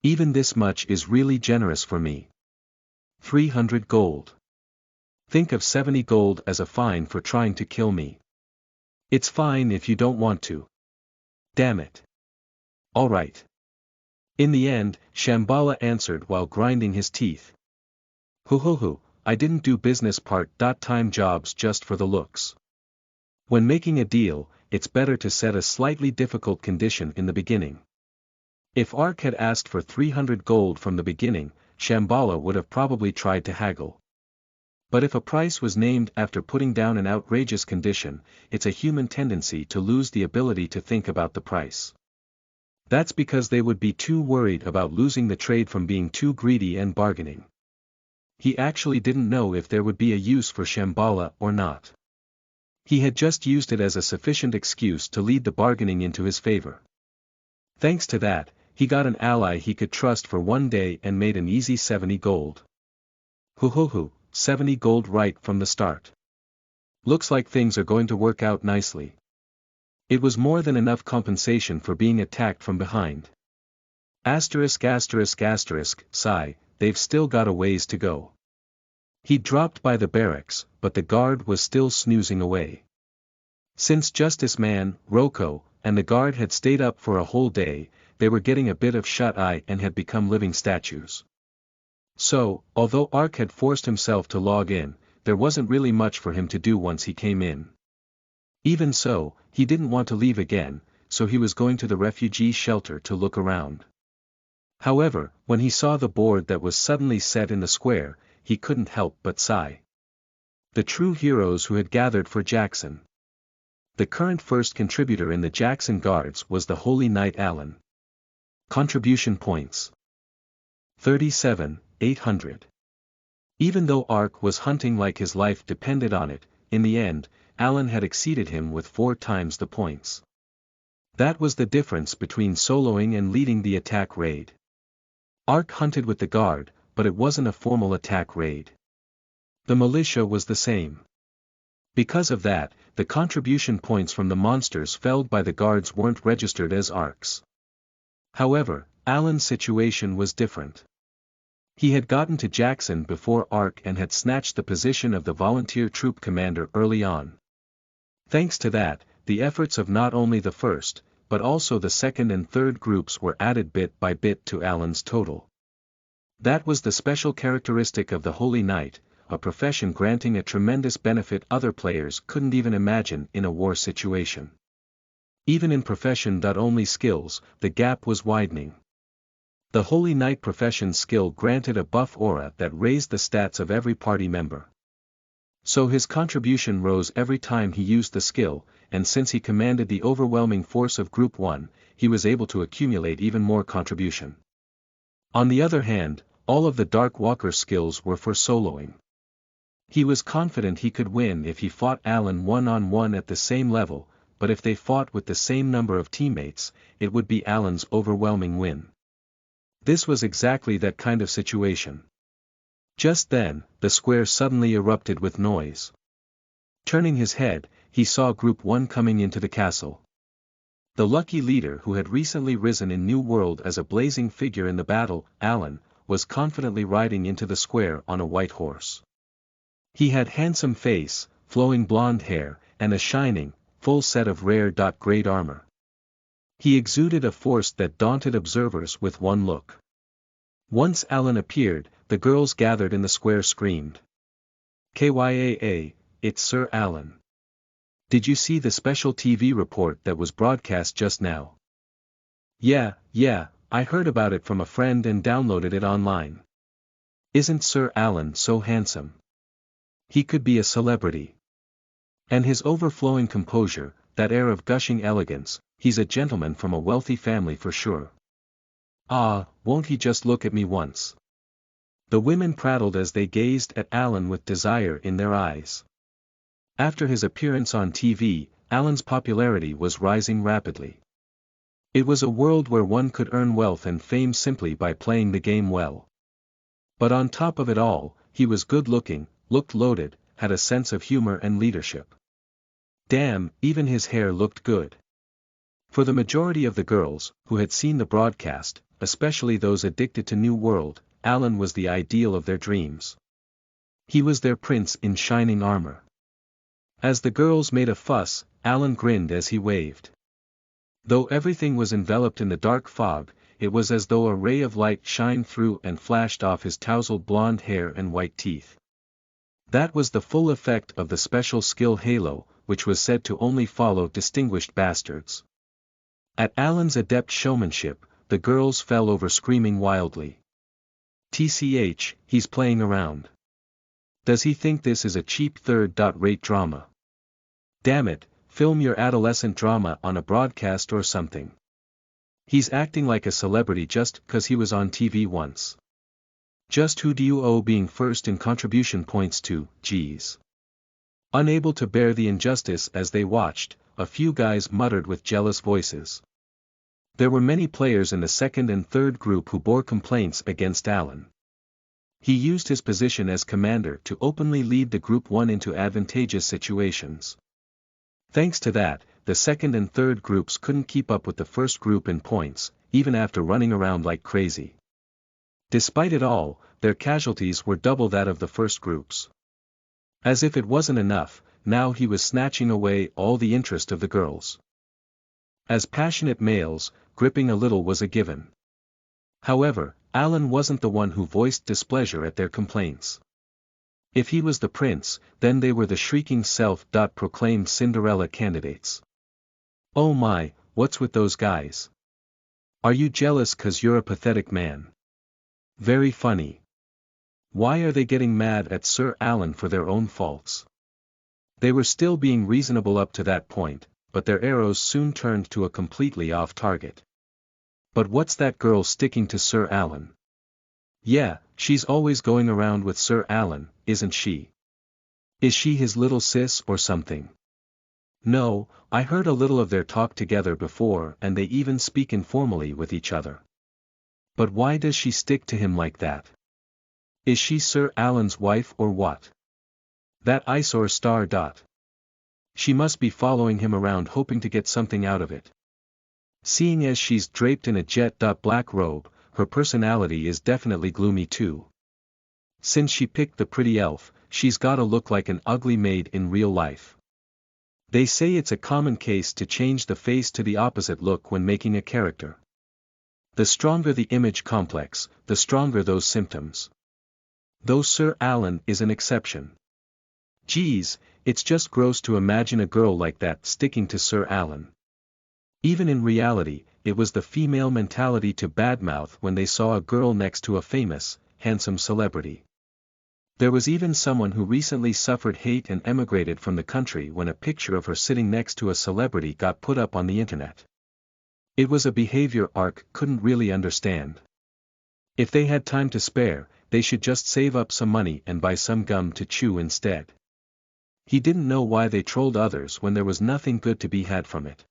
Even this much is really generous for me. 300 gold. Think of 70 gold as a fine for trying to kill me. It's fine if you don't want to. Damn it. Alright. In the end, Shambhala answered while grinding his teeth. Hoo, I didn't do business part-time jobs just for the looks. When making a deal, it's better to set a slightly difficult condition in the beginning. If Ark had asked for 300 gold from the beginning, Shambhala would have probably tried to haggle. But if a price was named after putting down an outrageous condition, it's a human tendency to lose the ability to think about the price. That's because they would be too worried about losing the trade from being too greedy and bargaining. He actually didn't know if there would be a use for Shambhala or not. He had just used it as a sufficient excuse to lead the bargaining into his favor. Thanks to that, he got an ally he could trust for 1 day and made an easy 70 gold. Hoo, 70 gold right from the start. Looks like things are going to work out nicely. It was more than enough compensation for being attacked from behind. Asterisk, sigh, they've still got a ways to go. He dropped by the barracks, but the guard was still snoozing away. Since Justice Man, Roko, and the guard had stayed up for a whole day, they were getting a bit of shut-eye and had become living statues. So, although Ark had forced himself to log in, there wasn't really much for him to do once he came in. Even so, he didn't want to leave again, so he was going to the refugee shelter to look around. However, when he saw the board that was suddenly set in the square, he couldn't help but sigh. The true heroes who had gathered for Jackson. The current first contributor in the Jackson Guards was the Holy Knight Alan. Contribution points. 37,800. Even though Ark was hunting like his life depended on it, in the end, Alan had exceeded him with 4 times the points. That was the difference between soloing and leading the attack raid. Ark hunted with the guard, but it wasn't a formal attack raid. The militia was the same. Because of that, the contribution points from the monsters felled by the guards weren't registered as Ark's. However, Alan's situation was different. He had gotten to Jackson before Ark and had snatched the position of the volunteer troop commander early on. Thanks to that, the efforts of not only the first, but also the second and third groups were added bit by bit to Alan's total. That was the special characteristic of the Holy Knight, a profession granting a tremendous benefit other players couldn't even imagine in a war situation. Even in profession-only skills, the gap was widening. The Holy Knight profession skill granted a buff aura that raised the stats of every party member. So his contribution rose every time he used the skill, and since he commanded the overwhelming force of Group 1, he was able to accumulate even more contribution. On the other hand, all of the Dark Walker skills were for soloing. He was confident he could win if he fought Alan one-on-one at the same level, but if they fought with the same number of teammates, it would be Alan's overwhelming win. This was exactly that kind of situation. Just then, the square suddenly erupted with noise. Turning his head, he saw Group 1 coming into the castle. The lucky leader who had recently risen in New World as a blazing figure in the battle, Alan, was confidently riding into the square on a white horse. He had handsome face, flowing blonde hair, and a shining, full set of rare grade armor. He exuded a force that daunted observers with one look. Once Alan appeared, the girls gathered in the square screamed. "Kyaa, it's Sir Alan. Did you see the special TV report that was broadcast just now?" Yeah, I heard about it from a friend and downloaded it online. Isn't Sir Alan so handsome? He could be a celebrity. And his overflowing composure, that air of gushing elegance, he's a gentleman from a wealthy family for sure. Ah, won't he just look at me once? The women prattled as they gazed at Alan with desire in their eyes. After his appearance on TV, Alan's popularity was rising rapidly. It was a world where one could earn wealth and fame simply by playing the game well. But on top of it all, he was good-looking, looked loaded, had a sense of humor and leadership. Damn, even his hair looked good. For the majority of the girls, who had seen the broadcast, especially those addicted to New World, Alan was the ideal of their dreams. He was their prince in shining armor. As the girls made a fuss, Alan grinned as he waved. Though everything was enveloped in the dark fog, it was as though a ray of light shined through and flashed off his tousled blonde hair and white teeth. That was the full effect of the special skill Halo, which was said to only follow distinguished bastards. At Alan's adept showmanship, the girls fell over screaming wildly. TCH, he's playing around. Does he think this is a cheap third-rate drama? Damn it, film your adolescent drama on a broadcast or something. He's acting like a celebrity just 'cause he was on TV once. Just who do you owe being first in contribution points to, geez? Unable to bear the injustice as they watched, a few guys muttered with jealous voices. There were many players in the second and third group who bore complaints against Alan. He used his position as commander to openly lead the Group 1 into advantageous situations. Thanks to that, the second and third groups couldn't keep up with the first group in points, even after running around like crazy. Despite it all, their casualties were double that of the first groups. As if it wasn't enough, now he was snatching away all the interest of the girls. As passionate males, gripping a little was a given. However, Alan wasn't the one who voiced displeasure at their complaints. If he was the prince, then they were the shrieking self-proclaimed Cinderella candidates. Oh my, what's with those guys? Are you jealous 'cause you're a pathetic man? Very funny. Why are they getting mad at Sir Alan for their own faults? They were still being reasonable up to that point, but their arrows soon turned to a completely off target. But what's that girl sticking to Sir Alan? Yeah, she's always going around with Sir Alan, isn't she? Is she his little sis or something? No, I heard a little of their talk together before and they even speak informally with each other. But why does she stick to him like that? Is she Sir Alan's wife or what? That eyesore star. She must be following him around hoping to get something out of it. Seeing as she's draped in a jet black robe, her personality is definitely gloomy too. Since she picked the pretty elf, she's gotta look like an ugly maid in real life. They say it's a common case to change the face to the opposite look when making a character. The stronger the image complex, the stronger those symptoms. Though Sir Alan is an exception. Geez, it's just gross to imagine a girl like that sticking to Sir Alan. Even in reality, it was the female mentality to badmouth when they saw a girl next to a famous, handsome celebrity. There was even someone who recently suffered hate and emigrated from the country when a picture of her sitting next to a celebrity got put up on the internet. It was a behavior Ark couldn't really understand. If they had time to spare, they should just save up some money and buy some gum to chew instead. He didn't know why they trolled others when there was nothing good to be had from it.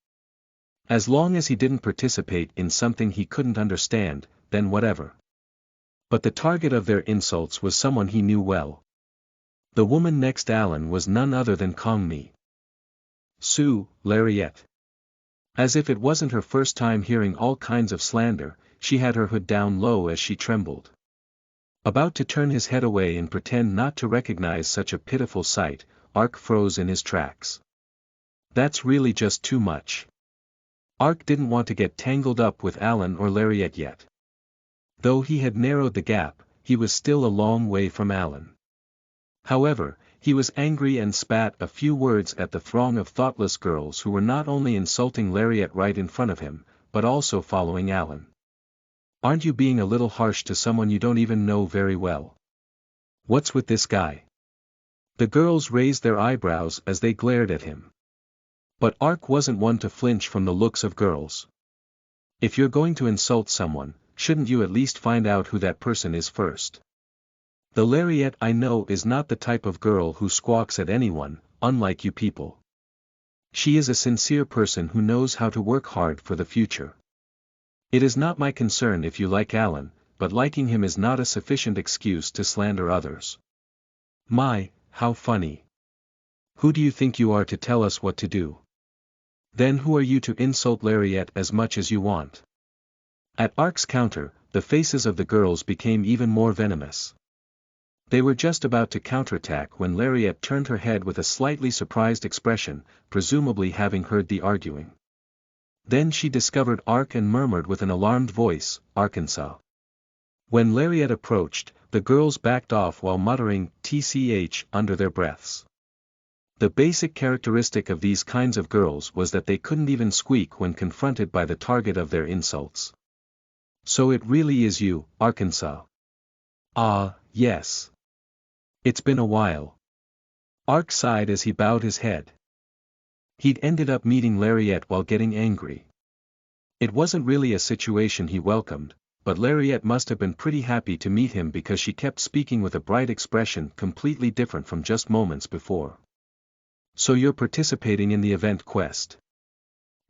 As long as he didn't participate in something he couldn't understand, then whatever. But the target of their insults was someone he knew well. The woman next Alan was none other than Kong Mi. Sue Lariette. As if it wasn't her first time hearing all kinds of slander, she had her hood down low as she trembled. About to turn his head away and pretend not to recognize such a pitiful sight, Ark froze in his tracks. That's really just too much. Ark didn't want to get tangled up with Alan or Lariette yet. Though he had narrowed the gap, he was still a long way from Alan. However, he was angry and spat a few words at the throng of thoughtless girls who were not only insulting Lariette right in front of him, but also following Alan. Aren't you being a little harsh to someone you don't even know very well? What's with this guy? The girls raised their eyebrows as they glared at him. But Ark wasn't one to flinch from the looks of girls. If you're going to insult someone, shouldn't you at least find out who that person is first? The Lariette I know is not the type of girl who squawks at anyone, unlike you people. She is a sincere person who knows how to work hard for the future. It is not my concern if you like Alan, but liking him is not a sufficient excuse to slander others. My, how funny. Who do you think you are to tell us what to do? Then who are you to insult Lariette as much as you want? At Ark's counter, the faces of the girls became even more venomous. They were just about to counterattack when Lariette turned her head with a slightly surprised expression, presumably having heard the arguing. Then she discovered Ark and murmured with an alarmed voice, "Arkansas." When Lariette approached, the girls backed off while muttering "TCH" under their breaths. The basic characteristic of these kinds of girls was that they couldn't even squeak when confronted by the target of their insults. "So it really is you, Arkansas." "Ah, yes. It's been a while." Ark sighed as he bowed his head. He'd ended up meeting Lariette while getting angry. It wasn't really a situation he welcomed, but Lariette must have been pretty happy to meet him because she kept speaking with a bright expression completely different from just moments before. "So you're participating in the event quest?"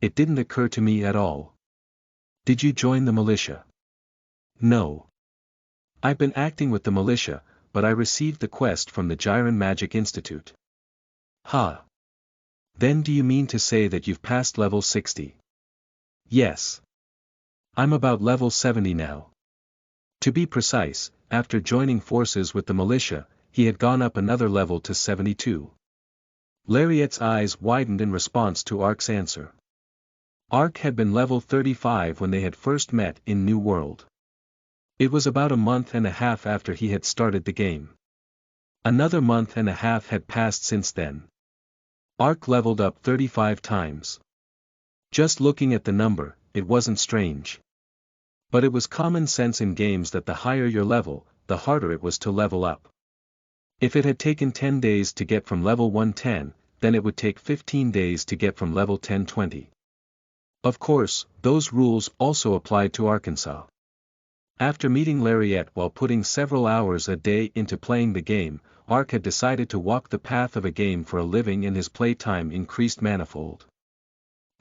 "It didn't occur to me at all." "Did you join the militia?" "No. I've been acting with the militia, but I received the quest from the Gyron Magic Institute." "Huh. Then do you mean to say that you've passed level 60? "Yes. I'm about level 70 now. To be precise, after joining forces with the militia, he had gone up another level to 72. Lariette's eyes widened in response to Ark's answer. Ark had been level 35 when they had first met in New World. It was about a month and a half after he had started the game. Another month and a half had passed since then. Ark leveled up 35 times. Just looking at the number, it wasn't strange. But it was common sense in games that the higher your level, the harder it was to level up. If it had taken 10 days to get from level 110, then it would take 15 days to get from level 1020. Of course, those rules also applied to Arkansas. After meeting Lariette while putting several hours a day into playing the game, Ark had decided to walk the path of a game for a living and his playtime increased manifold.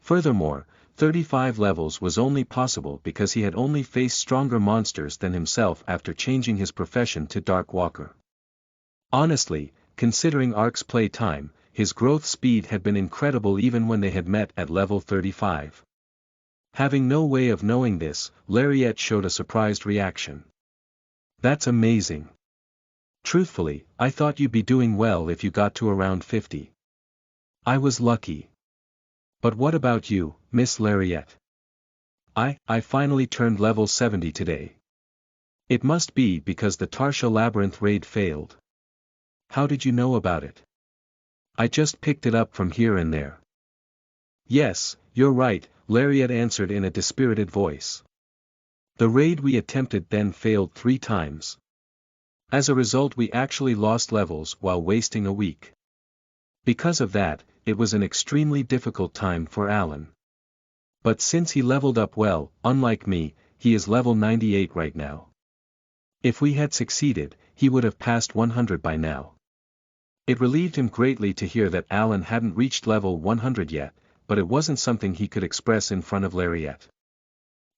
Furthermore, 35 levels was only possible because he had only faced stronger monsters than himself after changing his profession to Dark Walker. Honestly, considering Ark's play time, his growth speed had been incredible even when they had met at level 35. Having no way of knowing this, Lariat showed a surprised reaction. That's amazing. Truthfully, I thought you'd be doing well if you got to around 50. I was lucky. But what about you, Miss Lariat? I finally turned level 70 today. It must be because the Tarsha Labyrinth raid failed. How did you know about it? I just picked it up from here and there. Yes, you're right, Lariat answered in a dispirited voice. The raid we attempted then failed 3 times. As a result, we actually lost levels while wasting a week. Because of that, it was an extremely difficult time for Alan. But since he leveled up well, unlike me, he is level 98 right now. If we had succeeded, he would have passed 100 by now. It relieved him greatly to hear that Alan hadn't reached level 100 yet, but it wasn't something he could express in front of Lariat.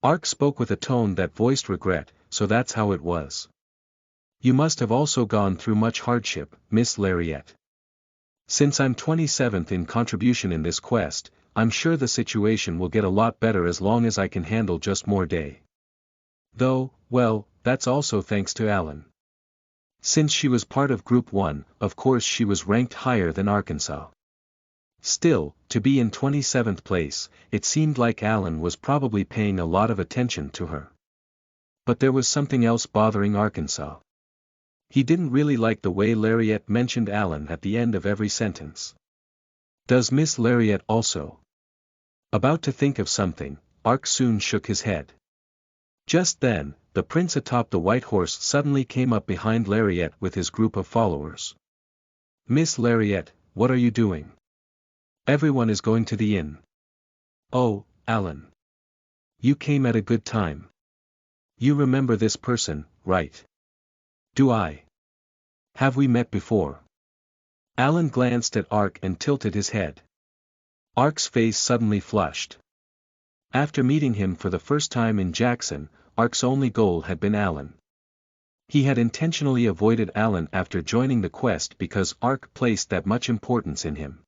Ark spoke with a tone that voiced regret, so that's how it was. You must have also gone through much hardship, Miss Lariat. Since I'm 27th in contribution in this quest, I'm sure the situation will get a lot better as long as I can handle just more day. Though, well, that's also thanks to Alan. Since she was part of Group 1, of course she was ranked higher than Arkansas. Still, to be in 27th place, it seemed like Alan was probably paying a lot of attention to her. But there was something else bothering Arkansas. He didn't really like the way Lariat mentioned Alan at the end of every sentence. Does Miss Lariat also? About to think of something, Ark soon shook his head. Just then, the prince atop the white horse suddenly came up behind Lariat with his group of followers. Miss Lariat, what are you doing? Everyone is going to the inn. Oh, Alan. You came at a good time. You remember this person, right? Do I? Have we met before? Alan glanced at Ark and tilted his head. Ark's face suddenly flushed. After meeting him for the first time in Jackson, Ark's only goal had been Alan. He had intentionally avoided Alan after joining the quest because Ark placed that much importance in him.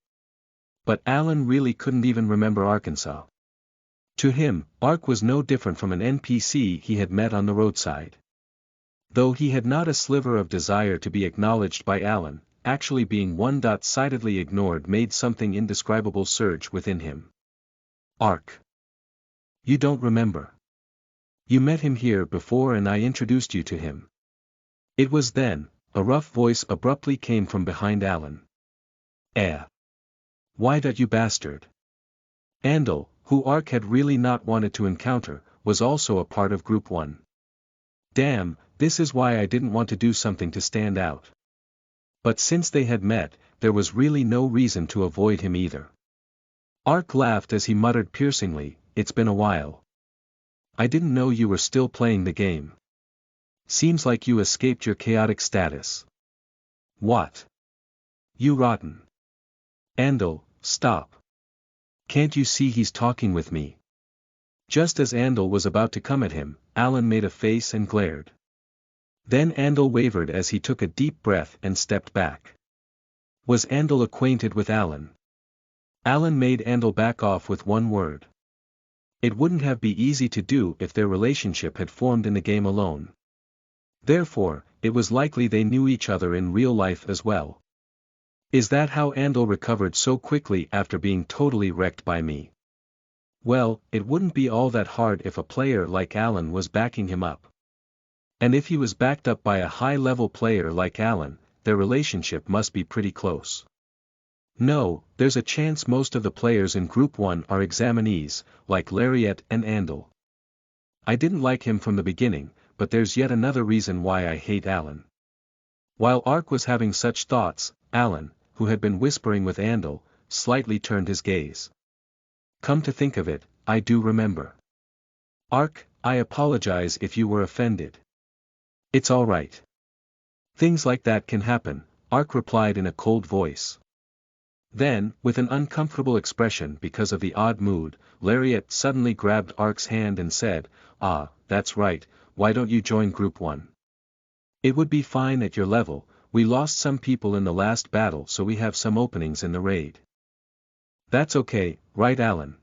But Alan really couldn't even remember Arkansas. To him, Ark was no different from an NPC he had met on the roadside. Though he had not a sliver of desire to be acknowledged by Alan, actually being one-sidedly ignored made something indescribable surge within him. Ark. You don't remember. You met him here before and I introduced you to him. It was then, a rough voice abruptly came from behind Alan. Why that you bastard? Andal, who Ark had really not wanted to encounter, was also a part of Group 1. Damn, this is why I didn't want to do something to stand out. But since they had met, there was really no reason to avoid him either. Ark laughed as he muttered piercingly, it's been a while. I didn't know you were still playing the game. Seems like you escaped your chaotic status. What? You rotten. Andal, stop. Can't you see he's talking with me? Just as Andal was about to come at him, Alan made a face and glared. Then Andal wavered as he took a deep breath and stepped back. Was Andal acquainted with Alan? Alan made Andal back off with one word. It wouldn't have been easy to do if their relationship had formed in the game alone. Therefore, it was likely they knew each other in real life as well. Is that how Andal recovered so quickly after being totally wrecked by me? Well, it wouldn't be all that hard if a player like Alan was backing him up. And if he was backed up by a high-level player like Alan, their relationship must be pretty close. No, there's a chance most of the players in Group 1 are examinees, like Lariat and Andal. I didn't like him from the beginning, but there's yet another reason why I hate Alan. While Ark was having such thoughts, Alan, who had been whispering with Andal, slightly turned his gaze. Come to think of it, I do remember. Ark, I apologize if you were offended. It's all right. Things like that can happen, Ark replied in a cold voice. Then, with an uncomfortable expression because of the odd mood, Lariat suddenly grabbed Ark's hand and said, "Ah, that's right, why don't you join Group 1? It would be fine at your level, we lost some people in the last battle so we have some openings in the raid." That's okay, right Alan?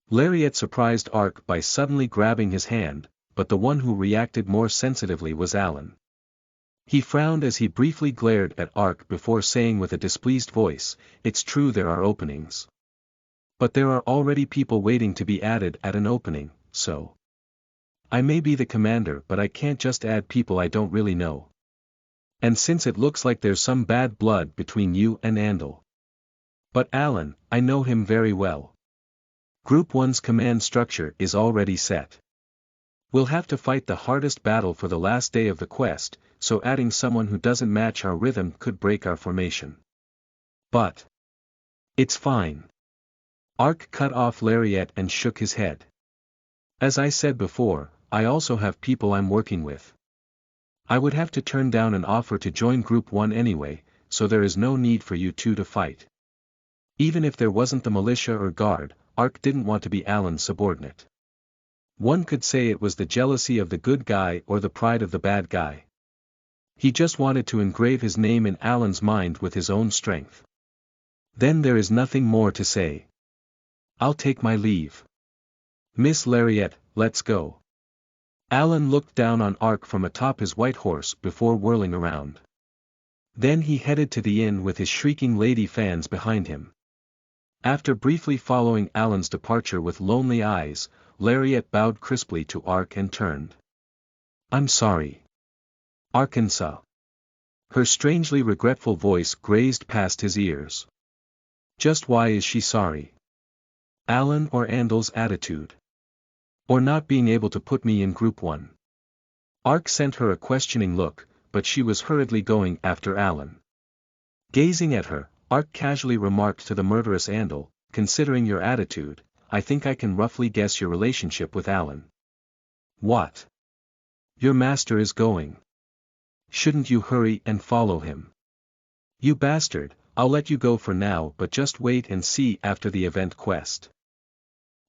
Lariat surprised Ark by suddenly grabbing his hand, but the one who reacted more sensitively was Alan. He frowned as he briefly glared at Ark before saying with a displeased voice, "It's true there are openings. But there are already people waiting to be added at an opening, so. I may be the commander but I can't just add people I don't really know. And since it looks like there's some bad blood between you and Andal. But Alan, I know him very well. Group 1's command structure is already set. We'll have to fight the hardest battle for the last day of the quest, so adding someone who doesn't match our rhythm could break our formation. But it's fine." Ark cut off Lariat and shook his head. "As I said before, I also have people I'm working with. I would have to turn down an offer to join Group 1 anyway, so there is no need for you two to fight." Even if there wasn't the militia or guard, Ark didn't want to be Alan's subordinate. One could say it was the jealousy of the good guy or the pride of the bad guy. He just wanted to engrave his name in Alan's mind with his own strength. "Then there is nothing more to say. I'll take my leave. Miss Lariat, let's go." Alan looked down on Ark from atop his white horse before whirling around. Then he headed to the inn with his shrieking lady fans behind him. After briefly following Alan's departure with lonely eyes, Lariat bowed crisply to Ark and turned. "I'm sorry. Arkansas." Her strangely regretful voice grazed past his ears. Just why is she sorry? Alan or Andal's attitude? Or not being able to put me in Group 1? Ark sent her a questioning look, but she was hurriedly going after Alan. Gazing at her, Ark casually remarked to the murderous Andal, "Considering your attitude, I think I can roughly guess your relationship with Alan." "What? Your master is going. Shouldn't you hurry and follow him?" "You bastard, I'll let you go for now but just wait and see after the event quest.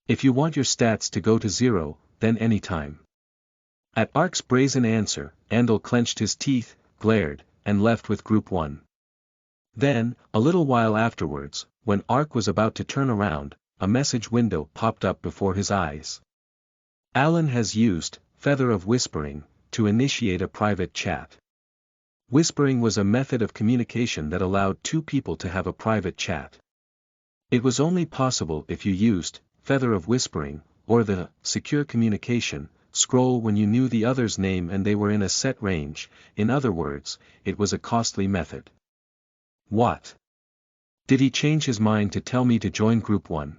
If you want your stats to go to 0, then anytime." At Ark's brazen answer, Andal clenched his teeth, glared, and left with Group 1. Then, a little while afterwards, when Ark was about to turn around, a message window popped up before his eyes. Alan has used Feather of Whispering to initiate a private chat. Whispering was a method of communication that allowed two people to have a private chat. It was only possible if you used Feather of Whispering, or the Secure Communication scroll when you knew the other's name and they were in a set range. In other words, it was a costly method. What? Did he change his mind to tell me to join Group 1?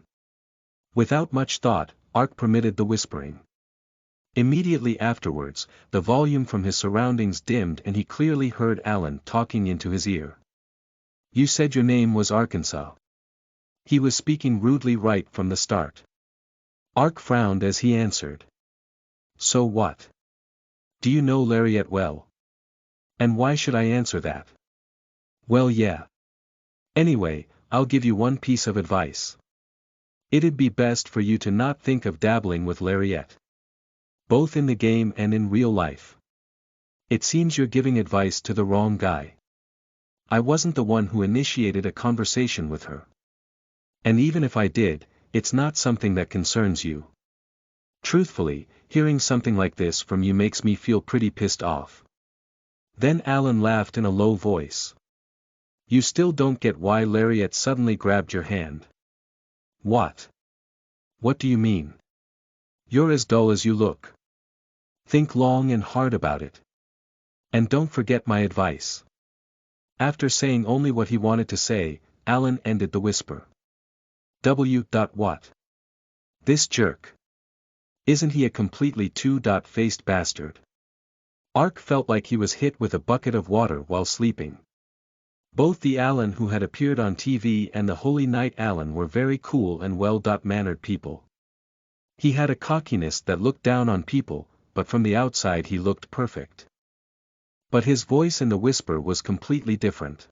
Without much thought, Ark permitted the whispering. Immediately afterwards, the volume from his surroundings dimmed and he clearly heard Alan talking into his ear. "You said your name was Arkansas." He was speaking rudely right from the start. Ark frowned as he answered. "So what? Do you know Lariat well? And why should I answer that?" "Well, yeah. Anyway, I'll give you one piece of advice. It'd be best for you to not think of dabbling with Lariat. Both in the game and in real life. It seems you're giving advice to the wrong guy. I wasn't the one who initiated a conversation with her. And even if I did, it's not something that concerns you. Truthfully, hearing something like this from you makes me feel pretty pissed off." Then Alan laughed in a low voice. "You still don't get why Lariat suddenly grabbed your hand?" "What? What do you mean? You're as dull as you look. Think long and hard about it. And don't forget my advice." After saying only what he wanted to say, Alan ended the whisper. What? This jerk. Isn't he a completely two-faced bastard? Ark felt like he was hit with a bucket of water while sleeping. Both the Alan who had appeared on TV and the Holy Knight Alan were very cool and well-mannered people. He had a cockiness that looked down on people, but from the outside he looked perfect. But his voice in the whisper was completely different.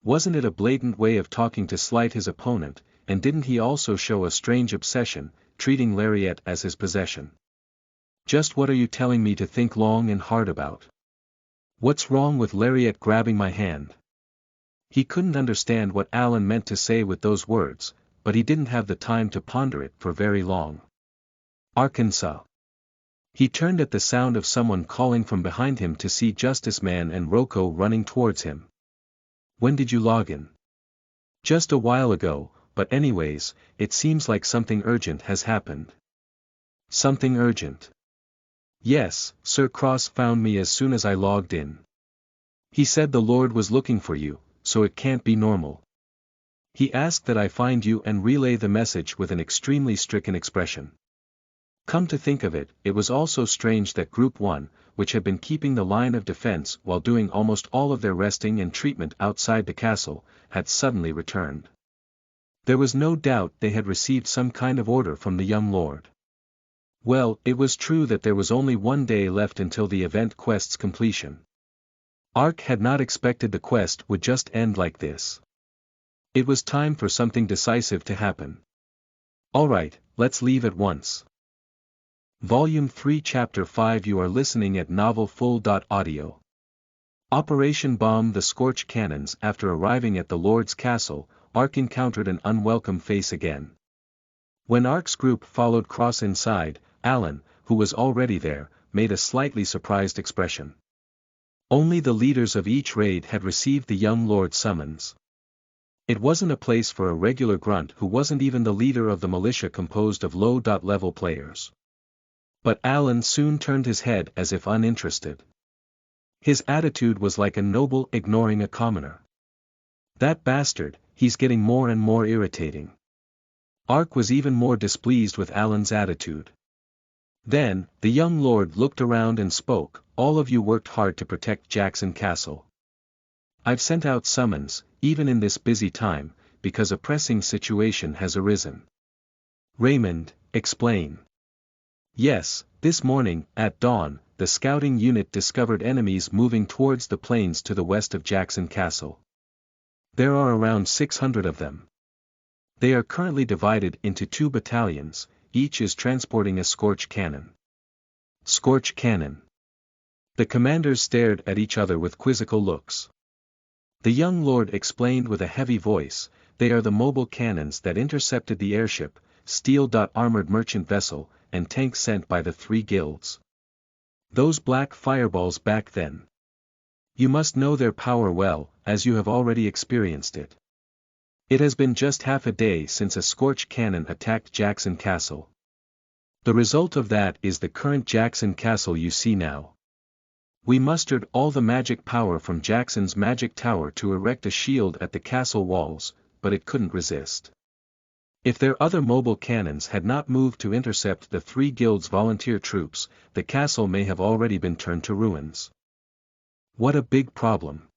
Wasn't it a blatant way of talking to slight his opponent, and didn't he also show a strange obsession, treating Lariat as his possession? "Just what are you telling me to think long and hard about? What's wrong with Lariat grabbing my hand?" He couldn't understand what Alan meant to say with those words, but he didn't have the time to ponder it for very long. Arkansas. He turned at the sound of someone calling from behind him to see Justice Man and Rocco running towards him. When did you log in? Just a while ago, but anyways, it seems like something urgent has happened. Something urgent? Yes, Sir Cross found me as soon as I logged in. He said the Lord was looking for you, so it can't be normal. He asked that I find you and relay the message with an extremely stricken expression. Come to think of it, it was also strange that Group 1, which had been keeping the line of defense while doing almost all of their resting and treatment outside the castle, had suddenly returned. There was no doubt they had received some kind of order from the young lord. Well, it was true that there was only one day left until the event quest's completion. Ark had not expected the quest would just end like this. It was time for something decisive to happen. Alright, let's leave at once. Volume 3 Chapter 5 You are listening at novelfull.audio. Operation Bomb the Scorch Cannons. After arriving at the Lord's castle, Ark encountered an unwelcome face again. When Ark's group followed Cross inside, Alan, who was already there, made a slightly surprised expression. Only the leaders of each raid had received the young lord's summons. It wasn't a place for a regular grunt who wasn't even the leader of the militia composed of low-level players. But Alan soon turned his head as if uninterested. His attitude was like a noble ignoring a commoner. That bastard, he's getting more and more irritating. Ark was even more displeased with Alan's attitude. Then, the young lord looked around and spoke, all of you worked hard to protect Jackson Castle. I've sent out summons, even in this busy time, because a pressing situation has arisen. Raymond, explain. Yes, this morning, at dawn, the scouting unit discovered enemies moving towards the plains to the west of Jackson Castle. There are around 600 of them. They are currently divided into 2 battalions, each is transporting a Scorch cannon. Scorch cannon. The commanders stared at each other with quizzical looks. The young lord explained with a heavy voice, they are the mobile cannons that intercepted the airship, steel-armored merchant vessel, and tanks sent by the 3 guilds. Those black fireballs back then. You must know their power well, as you have already experienced it. It has been just half a day since a Scorch cannon attacked Jackson Castle. The result of that is the current Jackson Castle you see now. We mustered all the magic power from Jackson's magic tower to erect a shield at the castle walls, but it couldn't resist. If their other mobile cannons had not moved to intercept the 3 guilds' volunteer troops, the castle may have already been turned to ruins. What a big problem.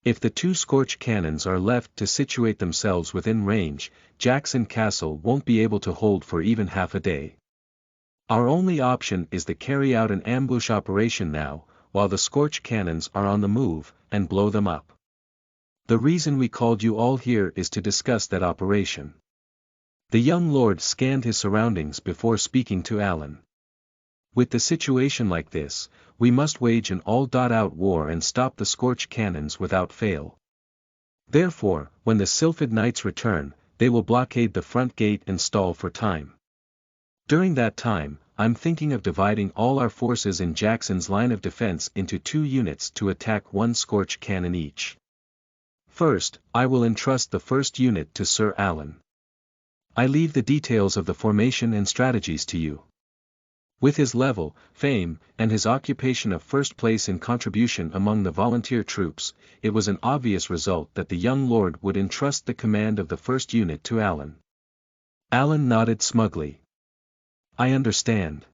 If the 2 Scorch cannons are left to situate themselves within range, Jackson Castle won't be able to hold for even half a day. Our only option is to carry out an ambush operation now, while the Scorch cannons are on the move, and blow them up. The reason we called you all here is to discuss that operation. The young lord scanned his surroundings before speaking to Alan. With the situation like this, we must wage an all-out war and stop the Scorch cannons without fail. Therefore, when the Sylphid Knights return, they will blockade the front gate and stall for time. During that time, I'm thinking of dividing all our forces in Jackson's line of defense into 2 units to attack 1 Scorch cannon each. First, I will entrust the first unit to Sir Alan. I leave the details of the formation and strategies to you. With his level, fame, and his occupation of first place in contribution among the volunteer troops, it was an obvious result that the young lord would entrust the command of the first unit to Alan. Alan nodded smugly. I understand.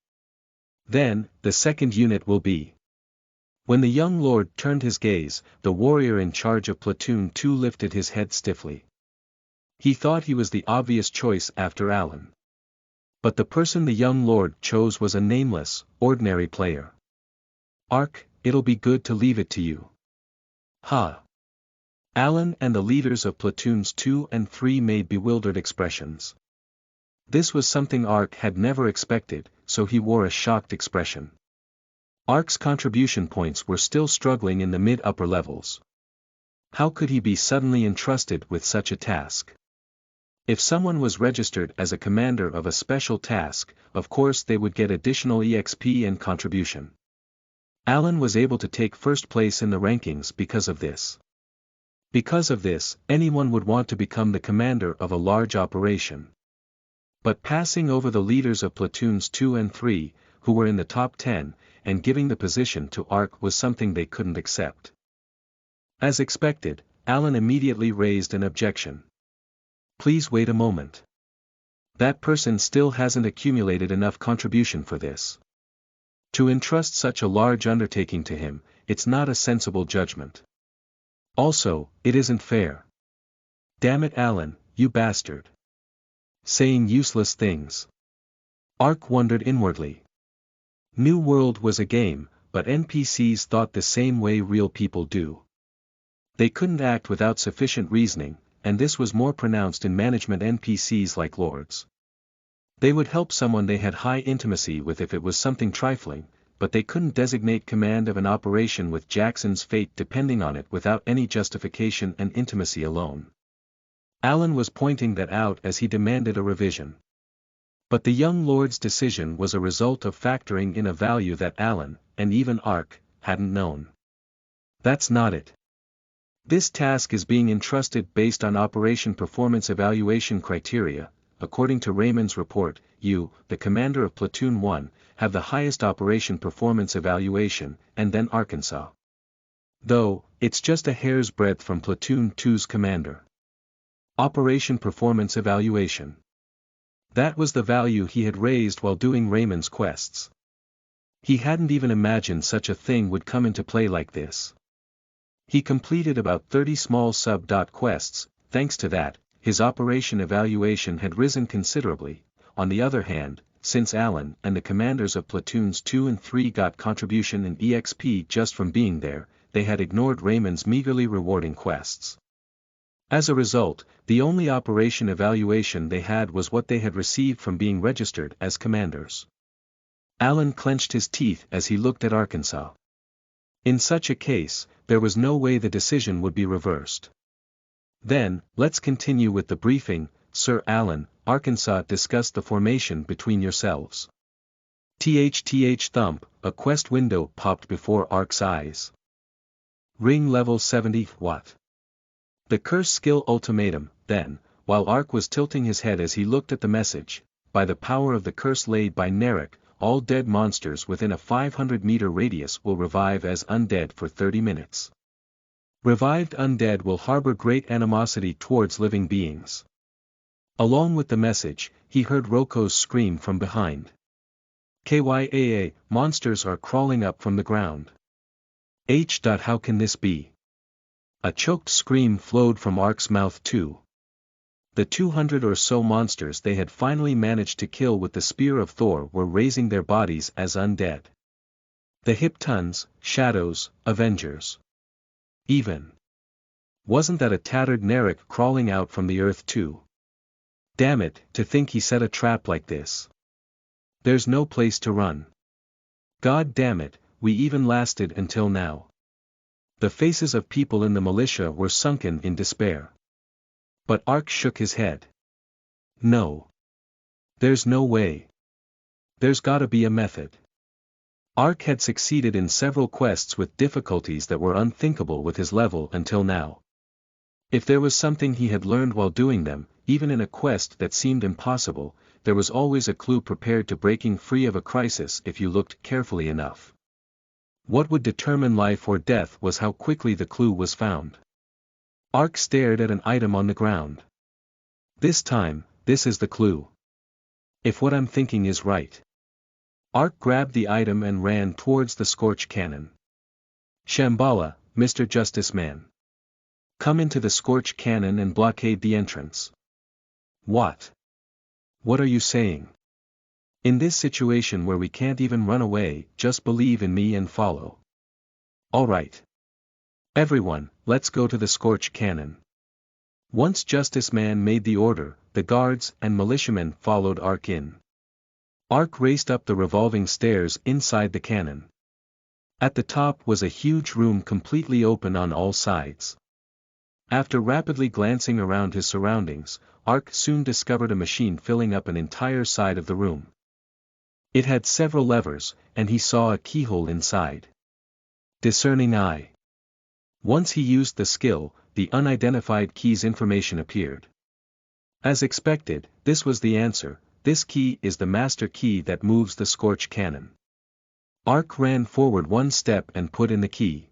Then, the second unit will be. When the young lord turned his gaze, the warrior in charge of Platoon 2 lifted his head stiffly. He thought he was the obvious choice after Alan. But the person the young lord chose was a nameless, ordinary player. Ark, it'll be good to leave it to you. Ha! Alan and the leaders of Platoons 2 and 3 made bewildered expressions. This was something Ark had never expected, so he wore a shocked expression. Ark's contribution points were still struggling in the mid-upper levels. How could he be suddenly entrusted with such a task? If someone was registered as a commander of a special task, of course they would get additional EXP and contribution. Alan was able to take first place in the rankings because of this. Because of this, anyone would want to become the commander of a large operation. But passing over the leaders of platoons 2 and 3, who were in the top 10, and giving the position to Ark was something they couldn't accept. As expected, Alan immediately raised an objection. Please wait a moment. That person still hasn't accumulated enough contribution for this. To entrust such a large undertaking to him, it's not a sensible judgment. Also, it isn't fair. Damn it, Alan, you bastard. Saying useless things. Ark wondered inwardly. New World was a game, but NPCs thought the same way real people do. They couldn't act without sufficient reasoning, and this was more pronounced in management NPCs like lords. They would help someone they had high intimacy with if it was something trifling, but they couldn't designate command of an operation with Jackson's fate depending on it without any justification and intimacy alone. Alan was pointing that out as he demanded a revision. But the young lord's decision was a result of factoring in a value that Alan, and even Ark, hadn't known. That's not it. This task is being entrusted based on Operation Performance Evaluation criteria. According to Raymond's report, you, the commander of Platoon 1, have the highest Operation Performance Evaluation, and then Arkansas. Though, it's just a hair's breadth from Platoon 2's commander. Operation Performance Evaluation. That was the value he had raised while doing Raymond's quests. He hadn't even imagined such a thing would come into play like this. He completed about 30 small sub-quests. Thanks to that, his operation evaluation had risen considerably. On the other hand, since Alan and the commanders of platoons 2 and 3 got contribution and EXP just from being there, they had ignored Raymond's meagerly rewarding quests. As a result, the only operation evaluation they had was what they had received from being registered as commanders. Alan clenched his teeth as he looked at Arkansas. In such a case, there was no way the decision would be reversed. Then, let's continue with the briefing, Sir Alan. Arkansas discussed the formation between yourselves. Thump, a quest window popped before Ark's eyes. Ring level 70, what? The curse skill ultimatum, then, while Ark was tilting his head as he looked at the message, by the power of the curse laid by Narek, all dead monsters within a 500-meter radius will revive as undead for 30 minutes. Revived undead will harbor great animosity towards living beings. Along with the message, he heard Roko's scream from behind. Kyaa, monsters are crawling up from the ground. How can this be? A choked scream flowed from Ark's mouth too. The 200 or so monsters they had finally managed to kill with the Spear of Thor were raising their bodies as undead. The Hiptons, Shadows, Avengers. Even. Wasn't that a tattered Narek crawling out from the earth too? Damn it, to think he set a trap like this. There's no place to run. God damn it, we even lasted until now. The faces of people in the militia were sunken in despair. But Ark shook his head. No. There's no way. There's gotta be a method. Ark had succeeded in several quests with difficulties that were unthinkable with his level until now. If there was something he had learned while doing them, even in a quest that seemed impossible, there was always a clue prepared to breaking free of a crisis if you looked carefully enough. What would determine life or death was how quickly the clue was found. Ark stared at an item on the ground. This time, this is the clue. If what I'm thinking is right. Ark grabbed the item and ran towards the Scorch Cannon. Shambhala, Mr. Justice Man. Come into the Scorch Cannon and blockade the entrance. What? What are you saying? In this situation where we can't even run away, just believe in me and follow. All right. Everyone, let's go to the Scorch Cannon. Once Justice Man made the order, the guards and militiamen followed Ark in. Ark raced up the revolving stairs inside the cannon. At the top was a huge room completely open on all sides. After rapidly glancing around his surroundings, Ark soon discovered a machine filling up an entire side of the room. It had several levers, and he saw a keyhole inside. Discerning eye. Once he used the skill, the unidentified key's information appeared. As expected, this was the answer: this key is the master key that moves the Scorch cannon. Ark ran forward one step and put in the key.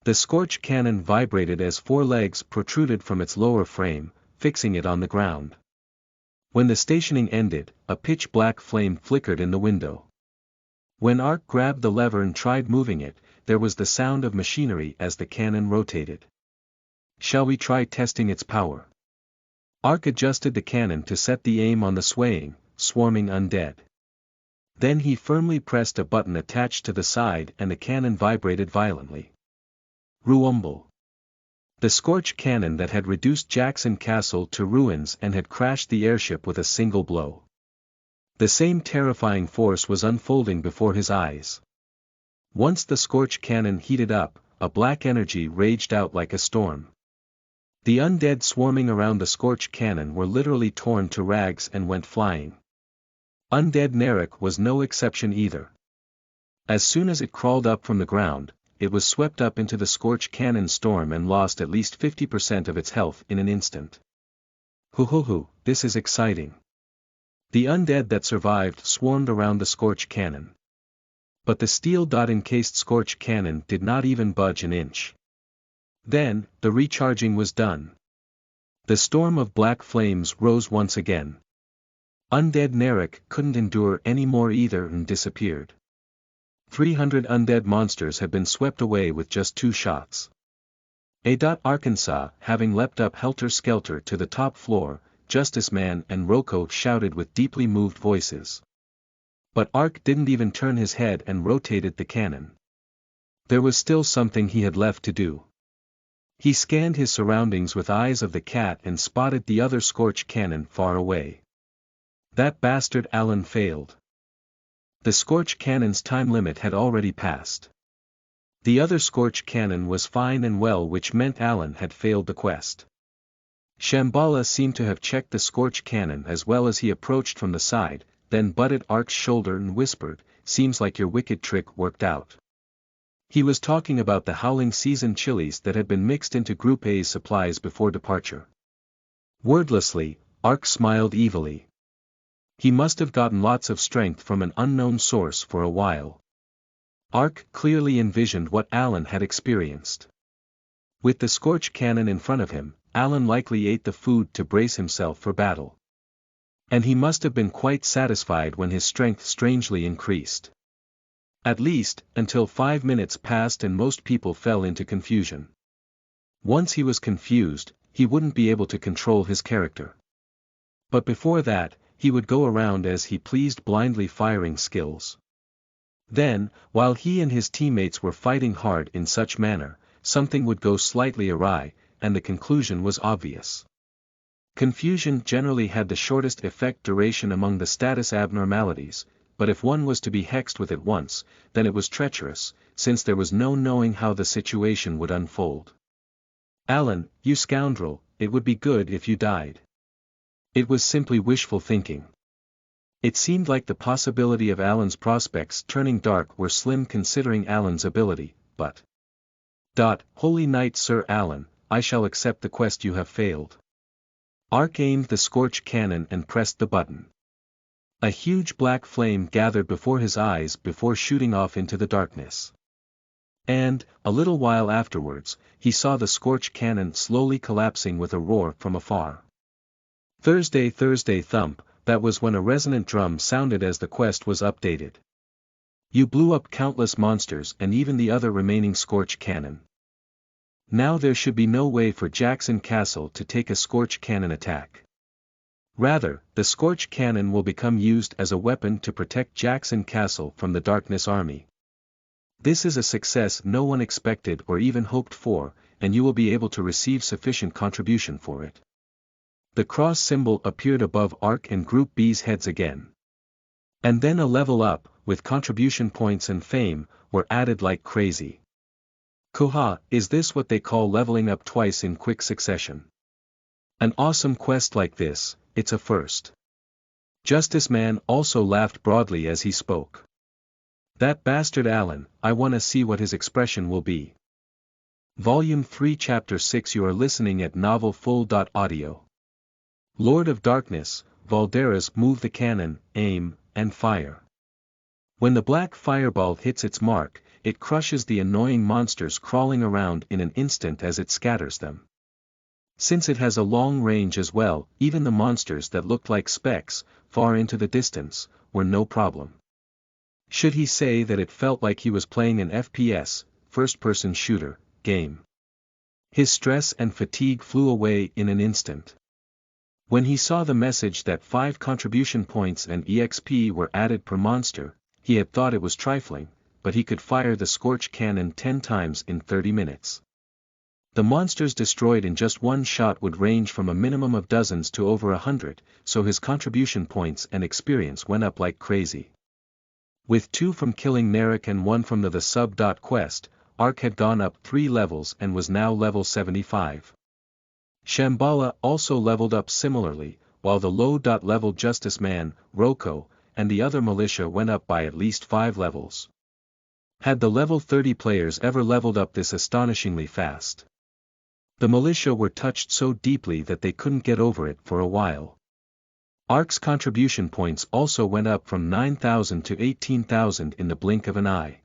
The Scorch cannon vibrated as four legs protruded from its lower frame, fixing it on the ground. When the stationing ended, a pitch-black flame flickered in the window. When Ark grabbed the lever and tried moving it, there was the sound of machinery as the cannon rotated. Shall we try testing its power? Ark adjusted the cannon to set the aim on the swaying, swarming undead. Then he firmly pressed a button attached to the side and the cannon vibrated violently. Rumble. The Scorch cannon that had reduced Jackson Castle to ruins and had crashed the airship with a single blow. The same terrifying force was unfolding before his eyes. Once the Scorch cannon heated up, a black energy raged out like a storm. The undead swarming around the Scorch cannon were literally torn to rags and went flying. Undead Narek was no exception either. As soon as it crawled up from the ground, it was swept up into the Scorch cannon storm and lost at least 50% of its health in an instant. Hoo, this is exciting. The undead that survived swarmed around the Scorch cannon. But the steel-encased Scorch cannon did not even budge an inch. Then, the recharging was done. The storm of black flames rose once again. Undead Narek couldn't endure any more either and disappeared. 300 undead monsters had been swept away with just 2 shots. Arkansas, having leapt up helter-skelter to the top floor, Justice Man and Rocco shouted with deeply moved voices. But Ark didn't even turn his head and rotated the cannon. There was still something he had left to do. He scanned his surroundings with eyes of the cat and spotted the other Scorch cannon far away. That bastard Alan failed. The Scorch cannon's time limit had already passed. The other Scorch cannon was fine and well, which meant Alan had failed the quest. Shambhala seemed to have checked the Scorch cannon as well as he approached from the side, then butted Ark's shoulder and whispered, "Seems like your wicked trick worked out." He was talking about the Howling Season chilies that had been mixed into Group A's supplies before departure. Wordlessly, Ark smiled evilly. He must have gotten lots of strength from an unknown source for a while. Ark clearly envisioned what Alan had experienced. With the Scorch cannon in front of him, Alan likely ate the food to brace himself for battle. And he must have been quite satisfied when his strength strangely increased. At least, until 5 minutes passed and most people fell into confusion. Once he was confused, he wouldn't be able to control his character. But before that, he would go around as he pleased, blindly firing skills. Then, while he and his teammates were fighting hard in such manner, something would go slightly awry, and the conclusion was obvious. Confusion generally had the shortest effect duration among the status abnormalities, but if one was to be hexed with it once, then it was treacherous, since there was no knowing how the situation would unfold. "Alan, you scoundrel, it would be good if you died." It was simply wishful thinking. It seemed like the possibility of Alan's prospects turning dark were slim considering Alan's ability, but... Holy Knight Sir Alan, I shall accept the quest you have failed. Ark aimed the Scorch cannon and pressed the button. A huge black flame gathered before his eyes before shooting off into the darkness. And, a little while afterwards, he saw the Scorch cannon slowly collapsing with a roar from afar. Thursday thump, that was when a resonant drum sounded as the quest was updated. You blew up countless monsters and even the other remaining Scorch cannon. Now there should be no way for Jackson Castle to take a Scorch cannon attack. Rather, the Scorch cannon will become used as a weapon to protect Jackson Castle from the Darkness Army. This is a success no one expected or even hoped for, and you will be able to receive sufficient contribution for it. The cross symbol appeared above Ark and Group B's heads again. And then a level up, with contribution points and fame, were added like crazy. Koha, is this what they call leveling up twice in quick succession? An awesome quest like this, it's a first. Justice Man also laughed broadly as he spoke. That bastard Alan, I wanna see what his expression will be. Volume 3 Chapter 6 You are listening at novelfull.audio. Lord of Darkness, Valderas move the cannon, aim, and fire. When the black fireball hits its mark, it crushes the annoying monsters crawling around in an instant as it scatters them. Since it has a long range as well, even the monsters that looked like specks, far into the distance, were no problem. Should he say that it felt like he was playing an FPS, first-person shooter, game? His stress and fatigue flew away in an instant. When he saw the message that 5 contribution points and EXP were added per monster, he had thought it was trifling, but he could fire the Scorch cannon 10 times in 30 minutes. The monsters destroyed in just one shot would range from a minimum of dozens to over 100, so his contribution points and experience went up like crazy. With 2 from killing Narek and 1 from the sub. Quest, Ark had gone up 3 levels and was now level 75. Shambhala also leveled up similarly, while the low-level Justice Man, Roko, and the other militia went up by at least 5 levels. Had the level 30 players ever leveled up this astonishingly fast? The militia were touched so deeply that they couldn't get over it for a while. Ark's contribution points also went up from 9,000 to 18,000 in the blink of an eye.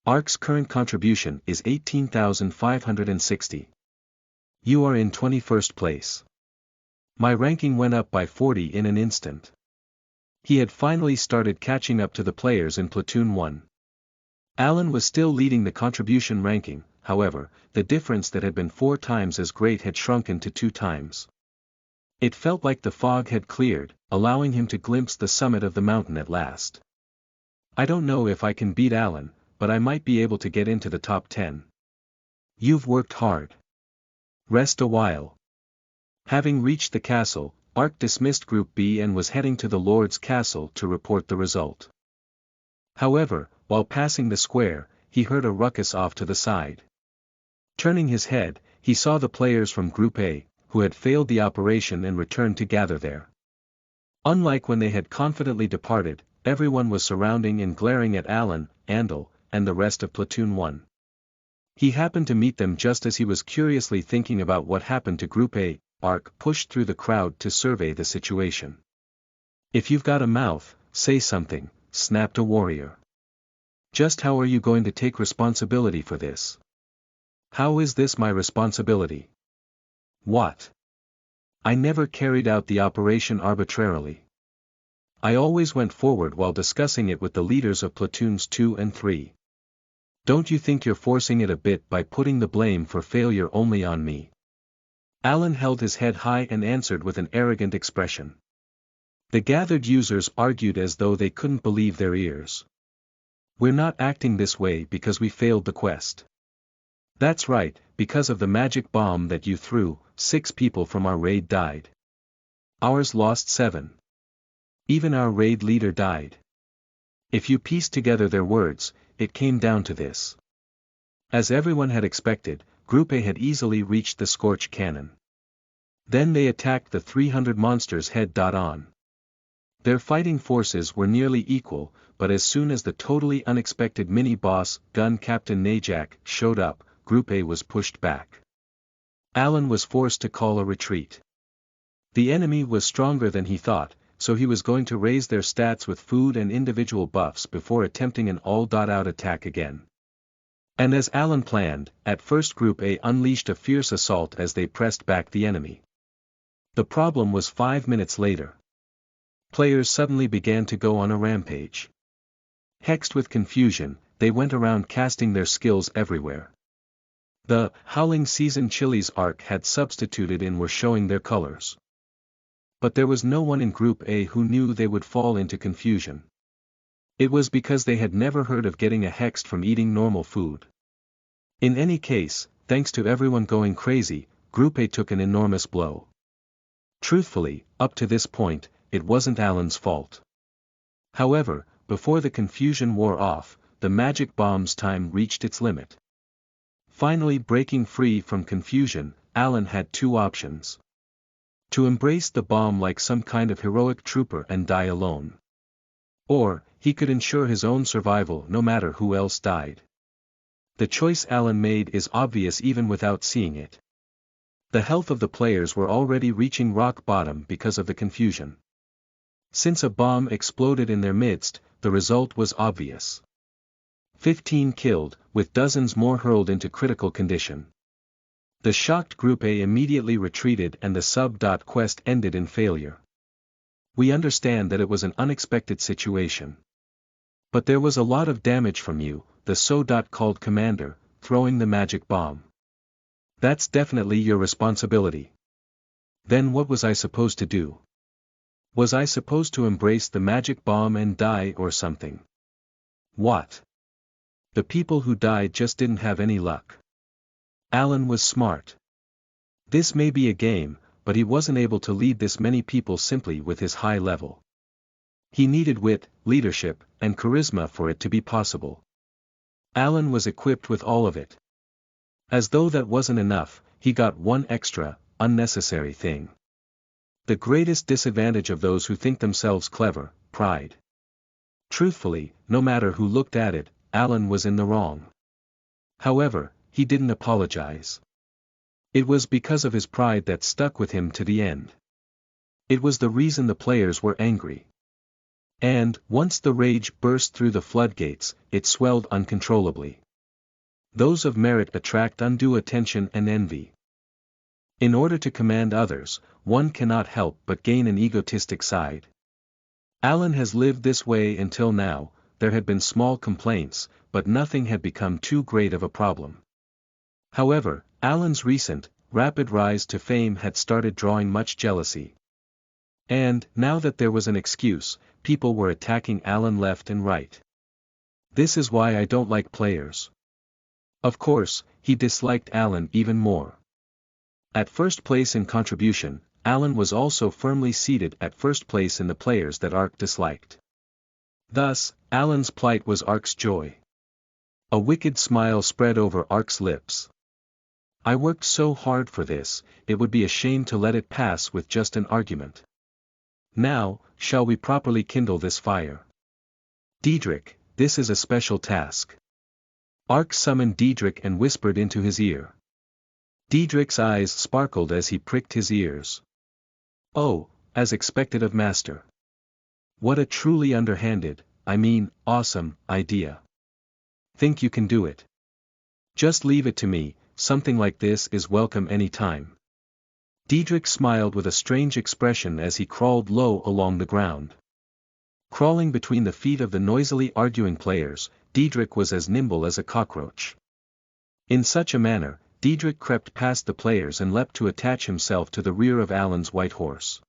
Ark's current contribution is 18,560. You are in 21st place. My ranking went up by 40 in an instant. He had finally started catching up to the players in Platoon 1. Alan was still leading the contribution ranking, however, the difference that had been 4 times as great had shrunken to 2 times. It felt like the fog had cleared, allowing him to glimpse the summit of the mountain at last. I don't know if I can beat Alan, but I might be able to get into the top 10. You've worked hard. Rest a while. Having reached the castle, Ark dismissed Group B and was heading to the Lord's castle to report the result. However, while passing the square, he heard a ruckus off to the side. Turning his head, he saw the players from Group A, who had failed the operation and returned to gather there. Unlike when they had confidently departed, everyone was surrounding and glaring at Alan, Andal, and the rest of Platoon 1. He happened to meet them just as he was curiously thinking about what happened to Group A. Ark pushed through the crowd to survey the situation. If you've got a mouth, say something, snapped a warrior. Just how are you going to take responsibility for this? How is this my responsibility? What? I never carried out the operation arbitrarily. I always went forward while discussing it with the leaders of Platoons 2 and 3. Don't you think you're forcing it a bit by putting the blame for failure only on me? Alan held his head high and answered with an arrogant expression. The gathered users argued as though they couldn't believe their ears. We're not acting this way because we failed the quest. That's right, because of the magic bomb that you threw, 6 people from our raid died. Ours lost 7. Even our raid leader died. If you piece together their words, it came down to this. As everyone had expected, Group A had easily reached the Scorch cannon. Then they attacked the 300 monsters head-on. Their fighting forces were nearly equal, but as soon as the totally unexpected mini-boss, Gun Captain Najak, showed up, Group A was pushed back. Alan was forced to call a retreat. The enemy was stronger than he thought, so he was going to raise their stats with food and individual buffs before attempting an all-out attack again. And as Alan planned, at first Group A unleashed a fierce assault as they pressed back the enemy. The problem was 5 minutes later. Players suddenly began to go on a rampage. Hexed with confusion, they went around casting their skills everywhere. The Howling Season Chili's Ark had substituted and were showing their colors. But there was no one in Group A who knew they would fall into confusion. It was because they had never heard of getting a hexed from eating normal food. In any case, thanks to everyone going crazy, Group A took an enormous blow. Truthfully, up to this point, it wasn't Alan's fault. However, before the confusion wore off, the magic bomb's time reached its limit. Finally breaking free from confusion, Alan had 2 options. To embrace the bomb like some kind of heroic trooper and die alone. Or, he could ensure his own survival no matter who else died. The choice Alan made is obvious even without seeing it. The health of the players were already reaching rock bottom because of the confusion. Since a bomb exploded in their midst, the result was obvious. 15 killed, with dozens more hurled into critical condition. The shocked Group A immediately retreated and the sub-quest ended in failure. We understand that it was an unexpected situation. But there was a lot of damage from you, the so-called commander, throwing the magic bomb. That's definitely your responsibility. Then what was I supposed to do? Was I supposed to embrace the magic bomb and die or something? What? The people who died just didn't have any luck. Alan was smart. This may be a game, but he wasn't able to lead this many people simply with his high level. He needed wit, leadership, and charisma for it to be possible. Alan was equipped with all of it. As though that wasn't enough, he got one extra, unnecessary thing. The greatest disadvantage of those who think themselves clever, pride. Truthfully, no matter who looked at it, Alan was in the wrong. However, he didn't apologize. It was because of his pride that stuck with him to the end. It was the reason the players were angry. And, once the rage burst through the floodgates, it swelled uncontrollably. Those of merit attract undue attention and envy. In order to command others, one cannot help but gain an egotistic side. Alan has lived this way until now. There had been small complaints, but nothing had become too great of a problem. However, Alan's recent, rapid rise to fame had started drawing much jealousy. And, now that there was an excuse, people were attacking Alan left and right. This is why I don't like players. Of course, he disliked Alan even more. At first place in contribution, Alan was also firmly seated at first place in the players that Ark disliked. Thus, Alan's plight was Ark's joy. A wicked smile spread over Ark's lips. I worked so hard for this, it would be a shame to let it pass with just an argument. Now, shall we properly kindle this fire? Diedrich, this is a special task. Ark summoned Diedrich and whispered into his ear. Diedrich's eyes sparkled as he pricked his ears. Oh, as expected of Master. What a truly underhanded, awesome, idea. Think you can do it? Just leave it to me, something like this is welcome any time. Diedrich smiled with a strange expression as he crawled low along the ground. Crawling between the feet of the noisily arguing players, Diedrich was as nimble as a cockroach. In such a manner, Diedrich crept past the players and leapt to attach himself to the rear of Alan's white horse.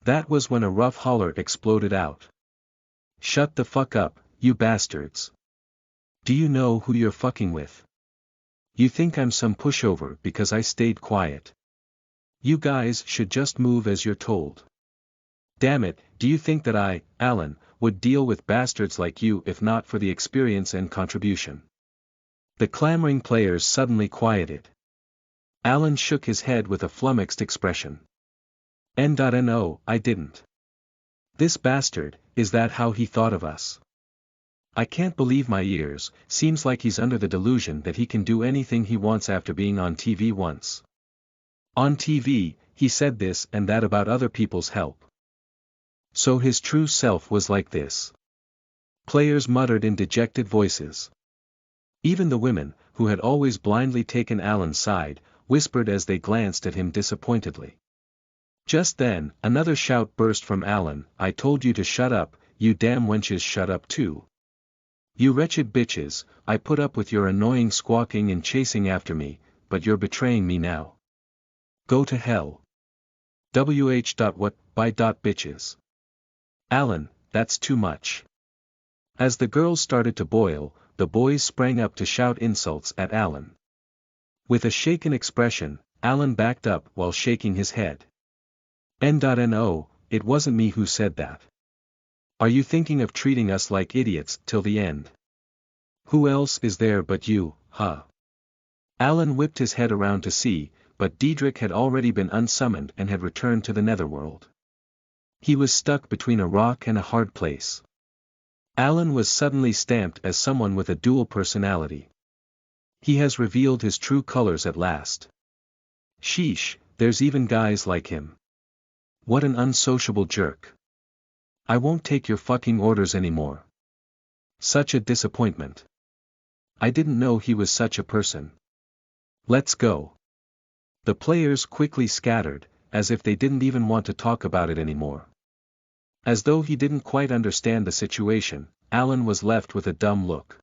That was when a rough holler exploded out. Shut the fuck up, you bastards. Do you know who you're fucking with? You think I'm some pushover because I stayed quiet? You guys should just move as you're told. Damn it, do you think that I, Alan, would deal with bastards like you if not for the experience and contribution? The clamoring players suddenly quieted. Alan shook his head with a flummoxed expression. No, I didn't. This bastard, is that how he thought of us? I can't believe my ears, seems like he's under the delusion that he can do anything he wants after being on TV once. On TV, he said this and that about other people's help. So his true self was like this. Players muttered in dejected voices. Even the women, who had always blindly taken Alan's side, whispered as they glanced at him disappointedly. Just then, another shout burst from Alan. I told you to shut up, you damn wenches, shut up too. You wretched bitches, I put up with your annoying squawking and chasing after me, but you're betraying me now. Go to hell. What, by bitches. Alan, that's too much. As the girls started to boil, the boys sprang up to shout insults at Alan. With a shaken expression, Alan backed up while shaking his head. No, it wasn't me who said that. Are you thinking of treating us like idiots till the end? Who else is there but you, huh? Alan whipped his head around to see, but Diedrich had already been unsummoned and had returned to the netherworld. He was stuck between a rock and a hard place. Alan was suddenly stamped as someone with a dual personality. He has revealed his true colors at last. Sheesh, there's even guys like him. What an unsociable jerk. I won't take your fucking orders anymore. Such a disappointment. I didn't know he was such a person. Let's go. The players quickly scattered, as if they didn't even want to talk about it anymore. As though he didn't quite understand the situation, Alan was left with a dumb look.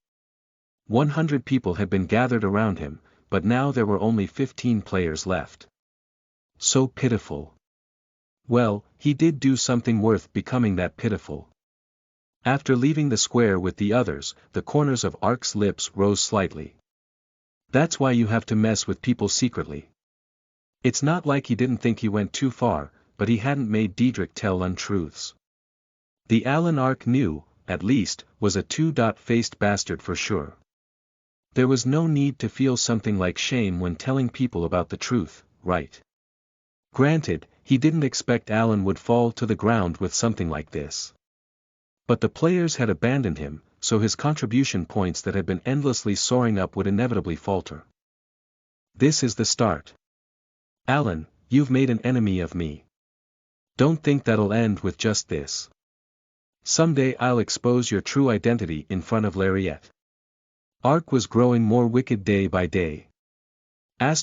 100 people had been gathered around him, but now there were only 15 players left. So pitiful. Well, he did do something worth becoming that pitiful. After leaving the square with the others, the corners of Ark's lips rose slightly. That's why you have to mess with people secretly. It's not like he didn't think he went too far, but he hadn't made Diedrich tell untruths. The Alan Ark knew, at least, was a two-faced bastard for sure. There was no need to feel something like shame when telling people about the truth, right? Granted, he didn't expect Alan would fall to the ground with something like this. But the players had abandoned him, so his contribution points that had been endlessly soaring up would inevitably falter. This is the start. Alan, you've made an enemy of me. Don't think that'll end with just this. Someday I'll expose your true identity in front of Lariat. Ark was growing more wicked day by day. ******,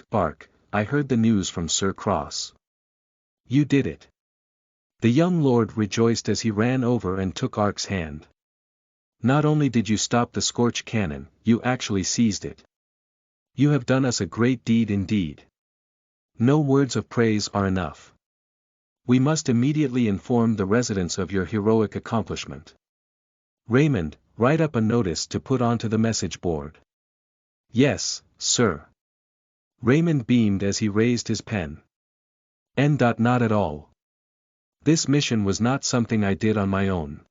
Bark, I heard the news from Sir Cross. You did it. The young lord rejoiced as he ran over and took Ark's hand. Not only did you stop the Scorch cannon, you actually seized it. You have done us a great deed indeed. No words of praise are enough. We must immediately inform the residents of your heroic accomplishment. Raymond, write up a notice to put onto the message board. Yes, sir. Raymond beamed as he raised his pen. Not at all. This mission was not something I did on my own.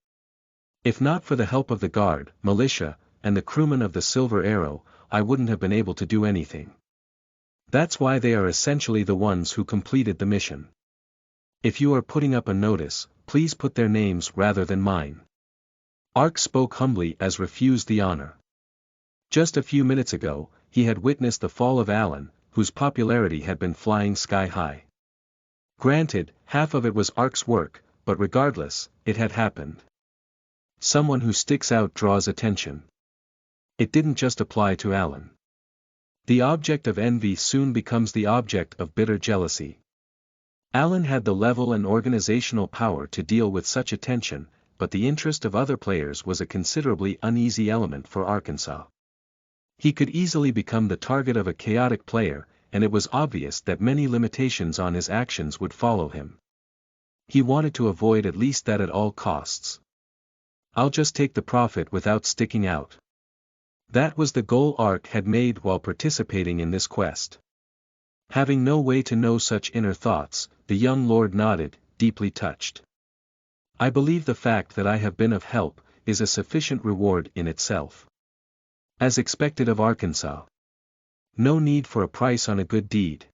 If not for the help of the guard, militia, and the crewmen of the Silver Arrow, I wouldn't have been able to do anything. That's why they are essentially the ones who completed the mission. If you are putting up a notice, please put their names rather than mine. Ark spoke humbly as refused the honor. Just a few minutes ago, he had witnessed the fall of Alan, whose popularity had been flying sky high. Granted, half of it was Ark's work, but regardless, it had happened. Someone who sticks out draws attention. It didn't just apply to Alan. The object of envy soon becomes the object of bitter jealousy. Alan had the level and organizational power to deal with such attention, but the interest of other players was a considerably uneasy element for Arkansas. He could easily become the target of a chaotic player, and it was obvious that many limitations on his actions would follow him. He wanted to avoid at least that at all costs. I'll just take the profit without sticking out. That was the goal Ark had made while participating in this quest. Having no way to know such inner thoughts, the young lord nodded, deeply touched. I believe the fact that I have been of help is a sufficient reward in itself. As expected of Arkansas. No need for a price on a good deed.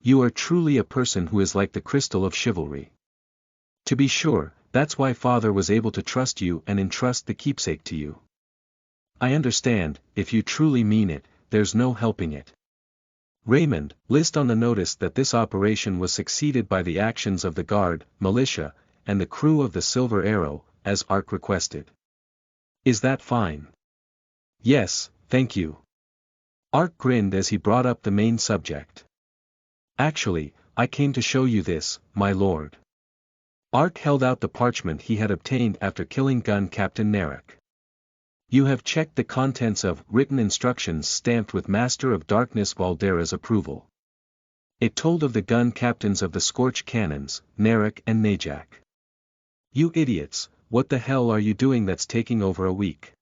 You are truly a person who is like the crystal of chivalry. To be sure, that's why Father was able to trust you and entrust the keepsake to you. I understand, if you truly mean it, there's no helping it. Raymond, list on the notice that this operation was succeeded by the actions of the guard, militia, and the crew of the Silver Arrow, as Ark requested. Is that fine? Yes, thank you. Ark grinned as he brought up the main subject. Actually, I came to show you this, my lord. Ark held out the parchment he had obtained after killing gun Captain Narek. You have checked the contents of written instructions stamped with Master of Darkness Valdera's approval. It told of the gun captains of the Scorch cannons, Narek and Najak. You idiots, what the hell are you doing that's taking over a week?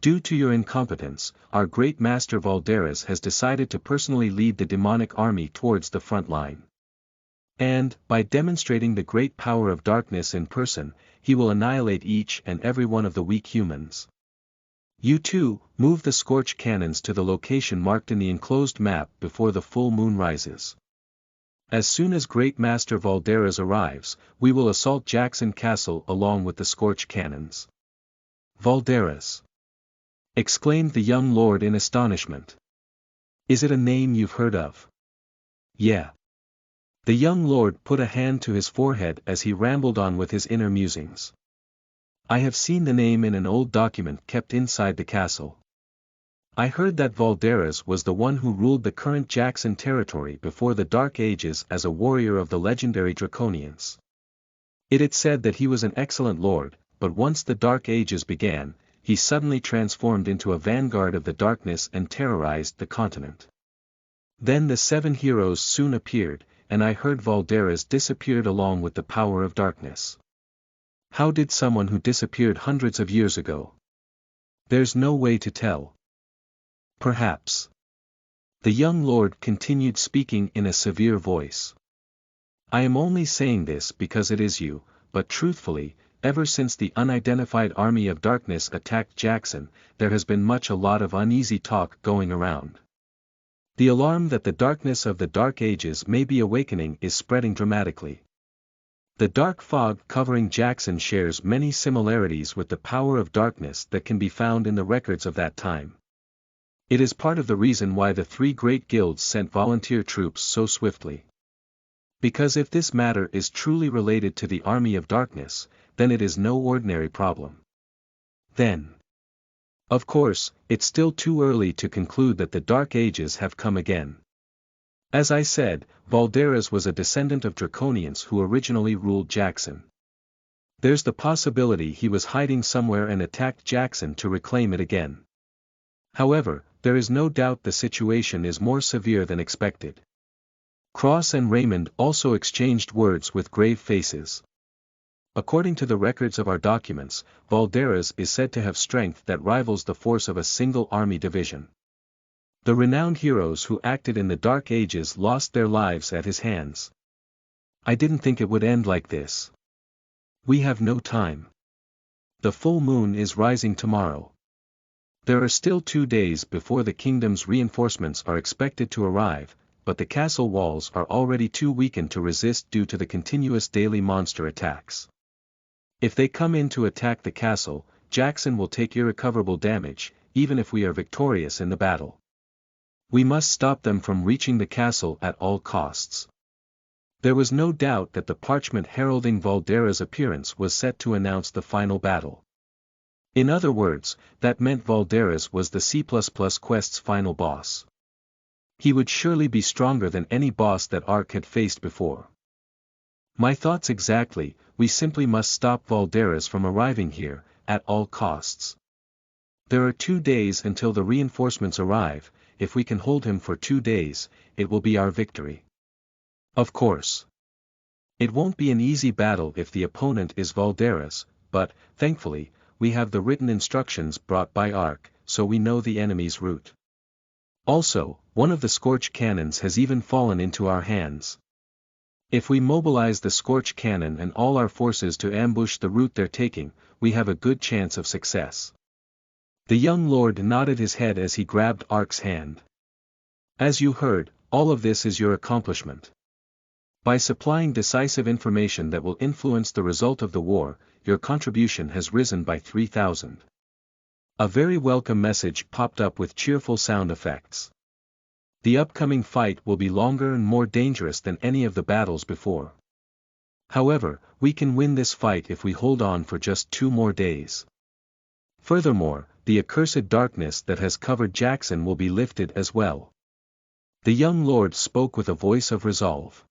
Due to your incompetence, our great Master Valderas has decided to personally lead the demonic army towards the front line. And, by demonstrating the great power of darkness in person, he will annihilate each and every one of the weak humans. You two, move the scorch cannons to the location marked in the enclosed map before the full moon rises. As soon as Great Master Valderas arrives, we will assault Jackson Castle along with the scorch cannons. Valderas! Exclaimed the young lord in astonishment. Is it a name you've heard of? Yeah. The young lord put a hand to his forehead as he rambled on with his inner musings. I have seen the name in an old document kept inside the castle. I heard that Valderas was the one who ruled the current Jackson territory before the Dark Ages as a warrior of the legendary Draconians. It is said that he was an excellent lord, but once the Dark Ages began, he suddenly transformed into a vanguard of the darkness and terrorized the continent. Then the 7 heroes soon appeared, and I heard Valderas disappeared along with the power of darkness. How did someone who disappeared hundreds of years ago? There's no way to tell. Perhaps. The young lord continued speaking in a severe voice. I am only saying this because it is you, but truthfully, ever since the unidentified army of darkness attacked Jackson, there has been a lot of uneasy talk going around. The alarm that the darkness of the Dark Ages may be awakening is spreading dramatically. The dark fog covering Jackson shares many similarities with the power of darkness that can be found in the records of that time. It is part of the reason why the 3 great guilds sent volunteer troops so swiftly. Because if this matter is truly related to the army of darkness, then it is no ordinary problem. Then. Of course, it's still too early to conclude that the Dark Ages have come again. As I said, Valderas was a descendant of Draconians who originally ruled Jackson. There's the possibility he was hiding somewhere and attacked Jackson to reclaim it again. However, there is no doubt the situation is more severe than expected. Cross and Raymond also exchanged words with grave faces. According to the records of our documents, Valderas is said to have strength that rivals the force of a single army division. The renowned heroes who acted in the Dark Ages lost their lives at his hands. I didn't think it would end like this. We have no time. The full moon is rising tomorrow. There are still 2 days before the kingdom's reinforcements are expected to arrive, but the castle walls are already too weakened to resist due to the continuous daily monster attacks. If they come in to attack the castle, Jackson will take irrecoverable damage, even if we are victorious in the battle. We must stop them from reaching the castle at all costs. There was no doubt that the parchment heralding Valderas' appearance was set to announce the final battle. In other words, that meant Valderas was the C++ quest's final boss. He would surely be stronger than any boss that Ark had faced before. My thoughts exactly, we simply must stop Valderas from arriving here, at all costs. There are 2 days until the reinforcements arrive. If we can hold him for 2 days, it will be our victory. Of course. It won't be an easy battle if the opponent is Valderas, but, thankfully, we have the written instructions brought by Ark, so we know the enemy's route. Also, one of the scorch cannons has even fallen into our hands. If we mobilize the scorch cannon and all our forces to ambush the route they're taking, we have a good chance of success. The young lord nodded his head as he grabbed Ark's hand. As you heard, all of this is your accomplishment. By supplying decisive information that will influence the result of the war, your contribution has risen by 3,000. A very welcome message popped up with cheerful sound effects. The upcoming fight will be longer and more dangerous than any of the battles before. However, we can win this fight if we hold on for just 2 more days. Furthermore, the accursed darkness that has covered Jackson will be lifted as well. The young lord spoke with a voice of resolve.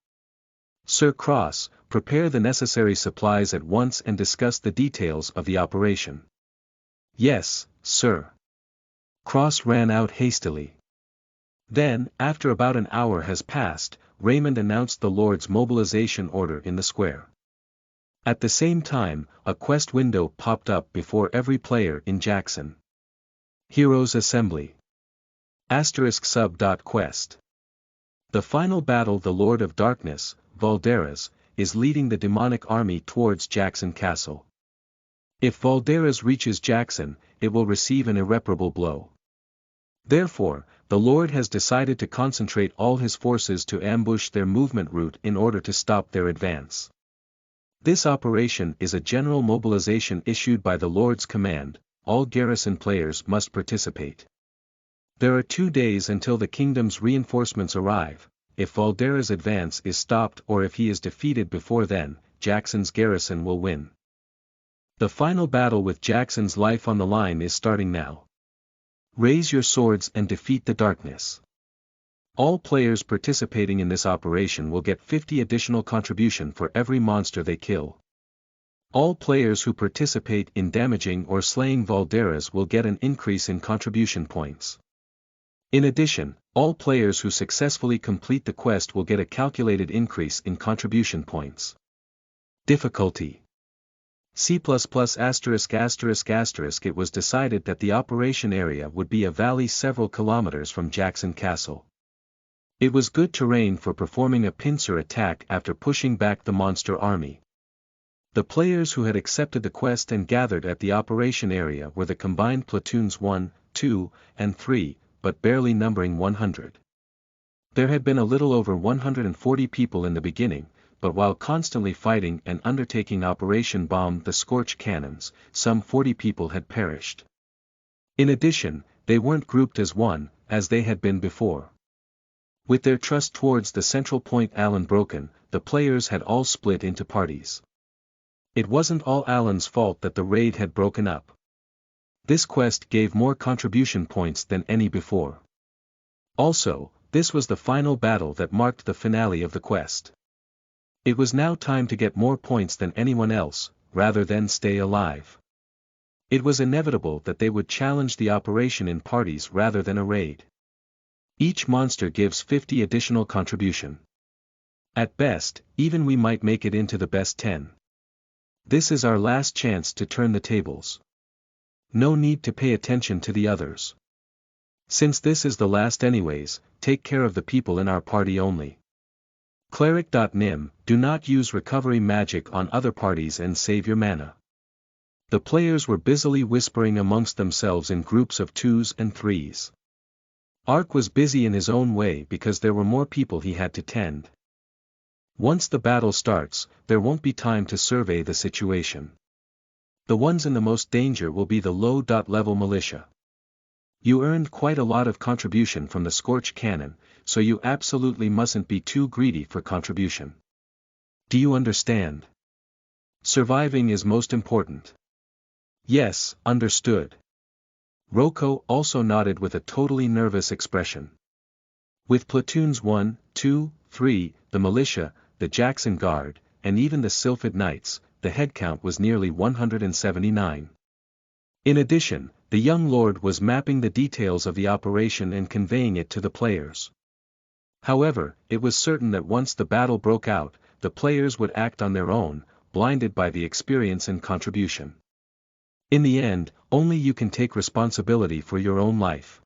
Sir Cross, prepare the necessary supplies at once and discuss the details of the operation. Yes, sir. Cross ran out hastily. Then, after about an hour has passed, Raymond announced the Lord's mobilization order in the square. At the same time, a quest window popped up before every player in Jackson. Heroes Assembly. *sub.quest. The final battle. The Lord of Darkness, Valderas, is leading the demonic army towards Jackson Castle. If Valderas reaches Jackson, it will receive an irreparable blow. Therefore, the Lord has decided to concentrate all his forces to ambush their movement route in order to stop their advance. This operation is a general mobilization issued by the Lord's command. All garrison players must participate. There are 2 days until the kingdom's reinforcements arrive. If Valderas' advance is stopped or if he is defeated before then, Jackson's garrison will win. The final battle with Jackson's life on the line is starting now. Raise your swords and defeat the darkness. All players participating in this operation will get 50 additional contribution for every monster they kill. All players who participate in damaging or slaying Valderas will get an increase in contribution points. In addition, all players who successfully complete the quest will get a calculated increase in contribution points. Difficulty: C++******. It was decided that the operation area would be a valley several kilometers from Jackson Castle. It was good terrain for performing a pincer attack after pushing back the monster army. The players who had accepted the quest and gathered at the operation area were the combined platoons 1, 2, and 3, but barely numbering 100. There had been a little over 140 people in the beginning, but while constantly fighting and undertaking Operation Bomb the Scorch cannons, some 40 people had perished. In addition, they weren't grouped as one, as they had been before. With their trust towards the central point Alan broken, the players had all split into parties. It wasn't all Alan's fault that the raid had broken up. This quest gave more contribution points than any before. Also, this was the final battle that marked the finale of the quest. It was now time to get more points than anyone else, rather than stay alive. It was inevitable that they would challenge the operation in parties rather than a raid. Each monster gives 50 additional contribution. At best, even we might make it into the best 10. This is our last chance to turn the tables. No need to pay attention to the others. Since this is the last anyways, take care of the people in our party only. Cleric.nim, do not use recovery magic on other parties and save your mana. The players were busily whispering amongst themselves in groups of 2s and 3s. Ark was busy in his own way because there were more people he had to tend. Once the battle starts, there won't be time to survey the situation. The ones in the most danger will be the low-level militia. You earned quite a lot of contribution from the Scorch Cannon, so you absolutely mustn't be too greedy for contribution. Do you understand? Surviving is most important. Yes, understood. Roko also nodded with a totally nervous expression. With platoons 1, 2, 3, the militia, the Jackson Guard, and even the Sylphid Knights, the headcount was nearly 179. In addition, the young lord was mapping the details of the operation and conveying it to the players. However, it was certain that once the battle broke out, the players would act on their own, blinded by the experience and contribution. In the end, only you can take responsibility for your own life.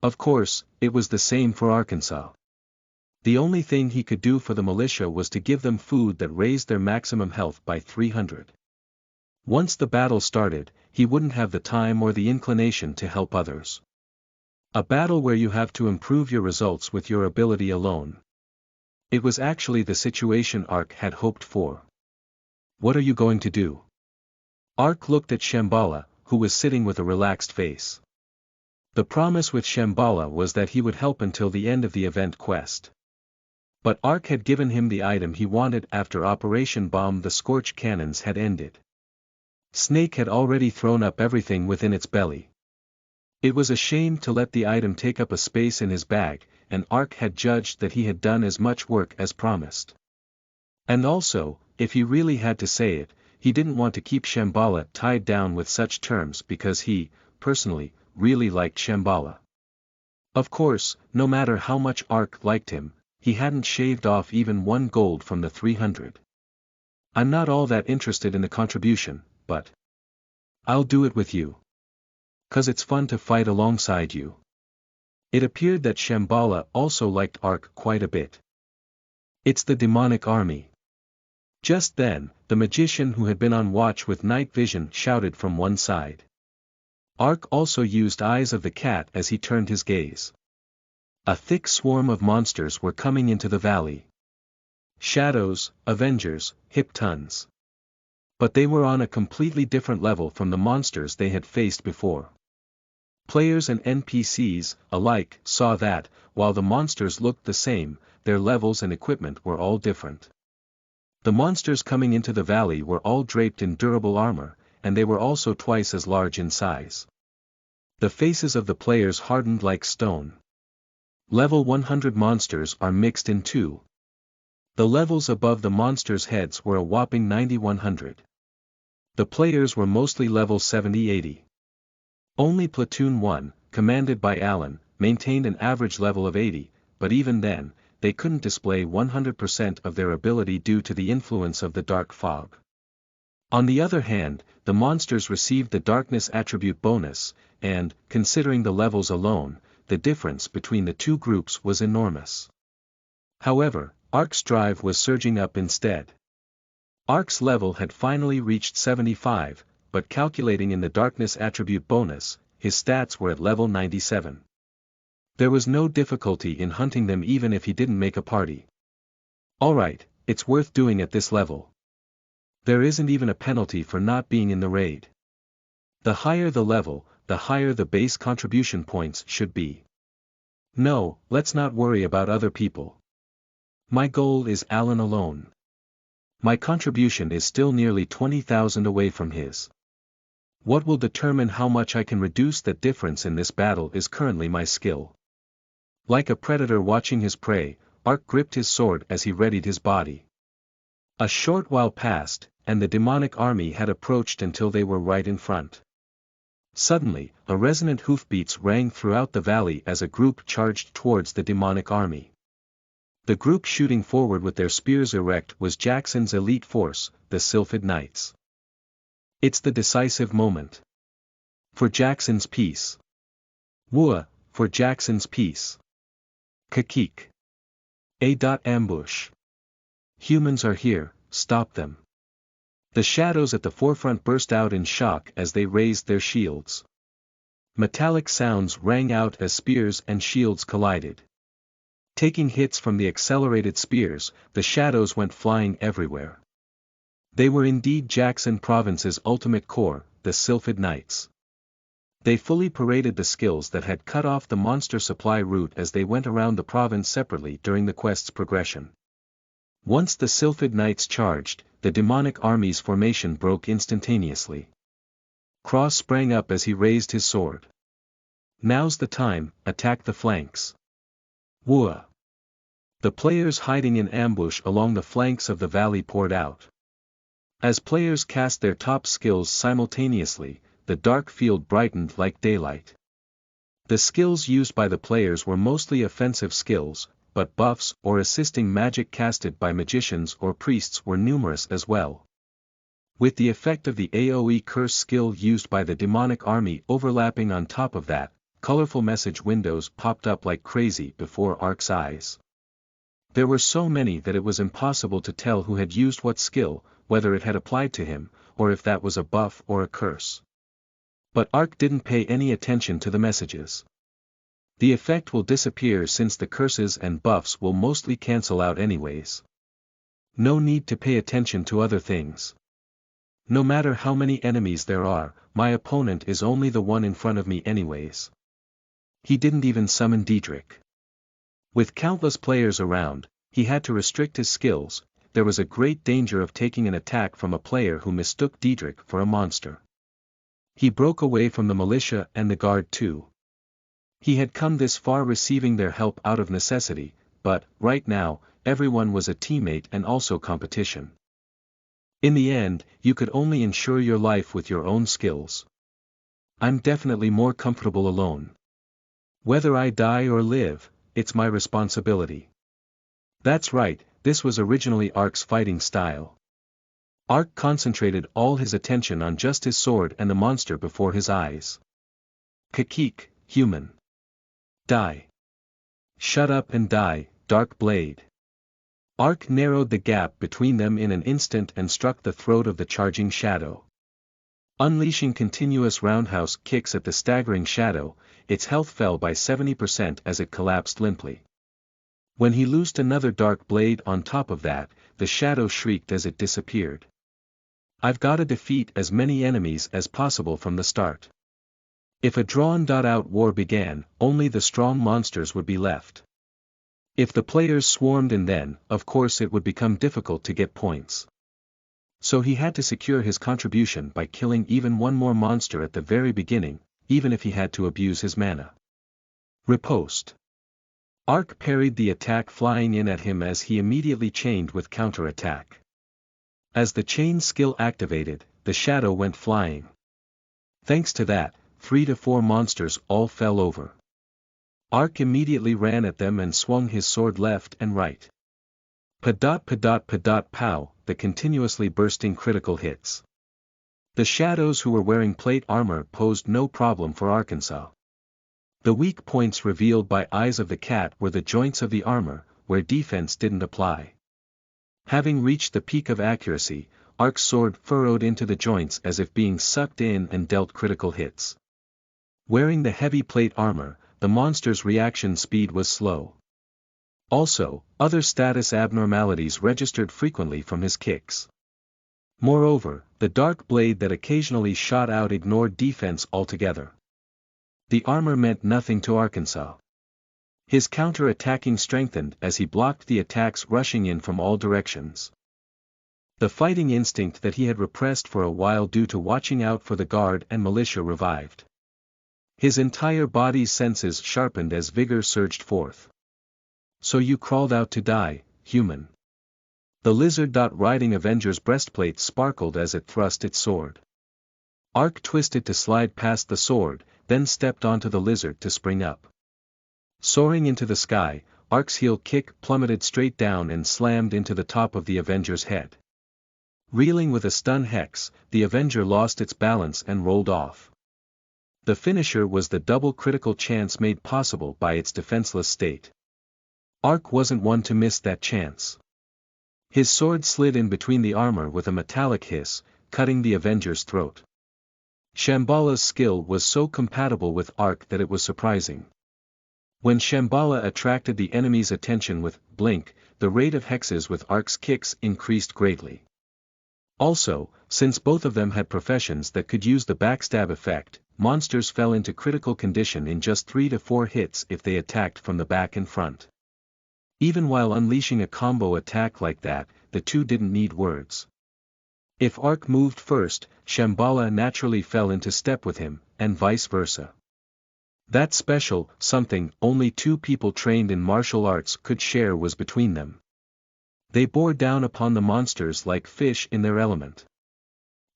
Of course, it was the same for Arkansas. The only thing he could do for the militia was to give them food that raised their maximum health by 300. Once the battle started, he wouldn't have the time or the inclination to help others. A battle where you have to improve your results with your ability alone. It was actually the situation Ark had hoped for. What are you going to do? Ark looked at Shambhala, who was sitting with a relaxed face. The promise with Shambhala was that he would help until the end of the event quest. But Ark had given him the item he wanted after Operation Bomb the Scorch cannons had ended. Snake had already thrown up everything within its belly. It was a shame to let the item take up a space in his bag, and Ark had judged that he had done as much work as promised. And also, if he really had to say it, he didn't want to keep Shambhala tied down with such terms because he, personally, really liked Shambhala. Of course, no matter how much Ark liked him, he hadn't shaved off even 1 gold from the 300. I'm not all that interested in the contribution, but I'll do it with you. 'Cause it's fun to fight alongside you. It appeared that Shambhala also liked Ark quite a bit. It's the demonic army. Just then, The magician who had been on watch with night vision shouted from one side. Ark also used eyes of the cat as he turned his gaze. A thick swarm of monsters were coming into the valley. Shadows, Avengers, Hiptuns. But they were on a completely different level from the monsters they had faced before. Players and NPCs, alike, saw that, while the monsters looked the same, their levels and equipment were all different. The monsters coming into the valley were all draped in durable armor, and they were also twice as large in size. The faces of the players hardened like stone. Level 100 monsters are mixed in two. The levels above the monsters' heads were a whopping 90-100. The players were mostly level 70-80. Only Platoon 1, commanded by Alan, maintained an average level of 80, but even then, they couldn't display 100% of their ability due to the influence of the dark fog. On the other hand, the monsters received the darkness attribute bonus, and, considering the levels alone, the difference between the two groups was enormous. However, Ark's drive was surging up instead. Ark's level had finally reached 75, but calculating in the darkness attribute bonus, his stats were at level 97. There was no difficulty in hunting them even if he didn't make a party. Alright, it's worth doing at this level. There isn't even a penalty for not being in the raid. The higher the level, the higher the base contribution points should be. No, let's not worry about other people. My goal is Alan alone. My contribution is still nearly 20,000 away from his. What will determine how much I can reduce that difference in this battle is currently my skill. Like a predator watching his prey, Ark gripped his sword as he readied his body. A short while passed, and the demonic army had approached until they were right in front. Suddenly, a resonant hoofbeats rang throughout the valley as a group charged towards the demonic army. The group shooting forward with their spears erect was Jackson's elite force, the Sylphid Knights. It's the decisive moment. For Jackson's peace. Wua, for Jackson's peace. Kakik. Ambush. Humans are here, stop them. The shadows at the forefront burst out in shock as they raised their shields. Metallic sounds rang out as spears and shields collided. Taking hits from the accelerated spears, the shadows went flying everywhere. They were indeed Jackson Province's ultimate core, the Sylphid Knights. They fully paraded the skills that had cut off the monster supply route as they went around the province separately during the quest's progression. Once the Sylphid Knights charged, the demonic army's formation broke instantaneously. Cross sprang up as he raised his sword. Now's the time, attack the flanks. Wua. The players hiding in ambush along the flanks of the valley poured out. As players cast their top skills simultaneously, the dark field brightened like daylight. The skills used by the players were mostly offensive skills, but buffs or assisting magic casted by magicians or priests were numerous as well. With the effect of the AoE curse skill used by the demonic army overlapping on top of that, colorful message windows popped up like crazy before Ark's eyes. There were so many that it was impossible to tell who had used what skill, whether it had applied to him, or if that was a buff or a curse. But Ark didn't pay any attention to the messages. The effect will disappear since the curses and buffs will mostly cancel out anyways. No need to pay attention to other things. No matter how many enemies there are, my opponent is only the one in front of me anyways. He didn't even summon Diedrich. With countless players around, he had to restrict his skills. There was a great danger of taking an attack from a player who mistook Diedrich for a monster. He broke away from the militia and the guard too. He had come this far receiving their help out of necessity, but, right now, everyone was a teammate and also competition. In the end, you could only ensure your life with your own skills. I'm definitely more comfortable alone. Whether I die or live, it's my responsibility. That's right, this was originally Ark's fighting style. Ark concentrated all his attention on just his sword and the monster before his eyes. Kakik, human. Die. Shut up and die, Dark Blade. Ark narrowed the gap between them in an instant and struck the throat of the charging shadow. Unleashing continuous roundhouse kicks at the staggering shadow, its health fell by 70% as it collapsed limply. When he loosed another dark blade on top of that, the shadow shrieked as it disappeared. I've gotta defeat as many enemies as possible from the start. If a drawn-out war began, only the strong monsters would be left. If the players swarmed in, then, of course, it would become difficult to get points. So he had to secure his contribution by killing even one more monster at the very beginning, even if he had to abuse his mana. Riposte. Ark parried the attack flying in at him as he immediately chained with counter-attack. As the chain skill activated, the shadow went flying. Thanks to that, 3 to 4 monsters all fell over. Ark immediately ran at them and swung his sword left and right. Pow, the continuously bursting critical hits. The shadows who were wearing plate armor posed no problem for Arkansas. The weak points revealed by Eyes of the Cat were the joints of the armor, where defense didn't apply. Having reached the peak of accuracy, Ark's sword furrowed into the joints as if being sucked in and dealt critical hits. Wearing the heavy plate armor, the monster's reaction speed was slow. Also, other status abnormalities registered frequently from his kicks. Moreover, the dark blade that occasionally shot out ignored defense altogether. The armor meant nothing to Arkansas. His counter-attacking strengthened as he blocked the attacks rushing in from all directions. The fighting instinct that he had repressed for a while due to watching out for the guard and militia revived. His entire body's senses sharpened as vigor surged forth. So you crawled out to die, human. The lizard-riding Avenger's breastplate sparkled as it thrust its sword. Ark twisted to slide past the sword, then stepped onto the lizard to spring up. Soaring into the sky, Ark's heel kick plummeted straight down and slammed into the top of the Avenger's head. Reeling with a stun hex, the Avenger lost its balance and rolled off. The finisher was the double critical chance made possible by its defenseless state. Ark wasn't one to miss that chance. His sword slid in between the armor with a metallic hiss, cutting the Avenger's throat. Shambhala's skill was so compatible with Ark that it was surprising. When Shambhala attracted the enemy's attention with Blink, the rate of hexes with Ark's kicks increased greatly. Also, since both of them had professions that could use the backstab effect, monsters fell into critical condition in just 3 to 4 hits if they attacked from the back and front. Even while unleashing a combo attack like that, the two didn't need words. If Ark moved first, Shambhala naturally fell into step with him, and vice versa. That special something only 2 people trained in martial arts could share was between them. They bore down upon the monsters like fish in their element.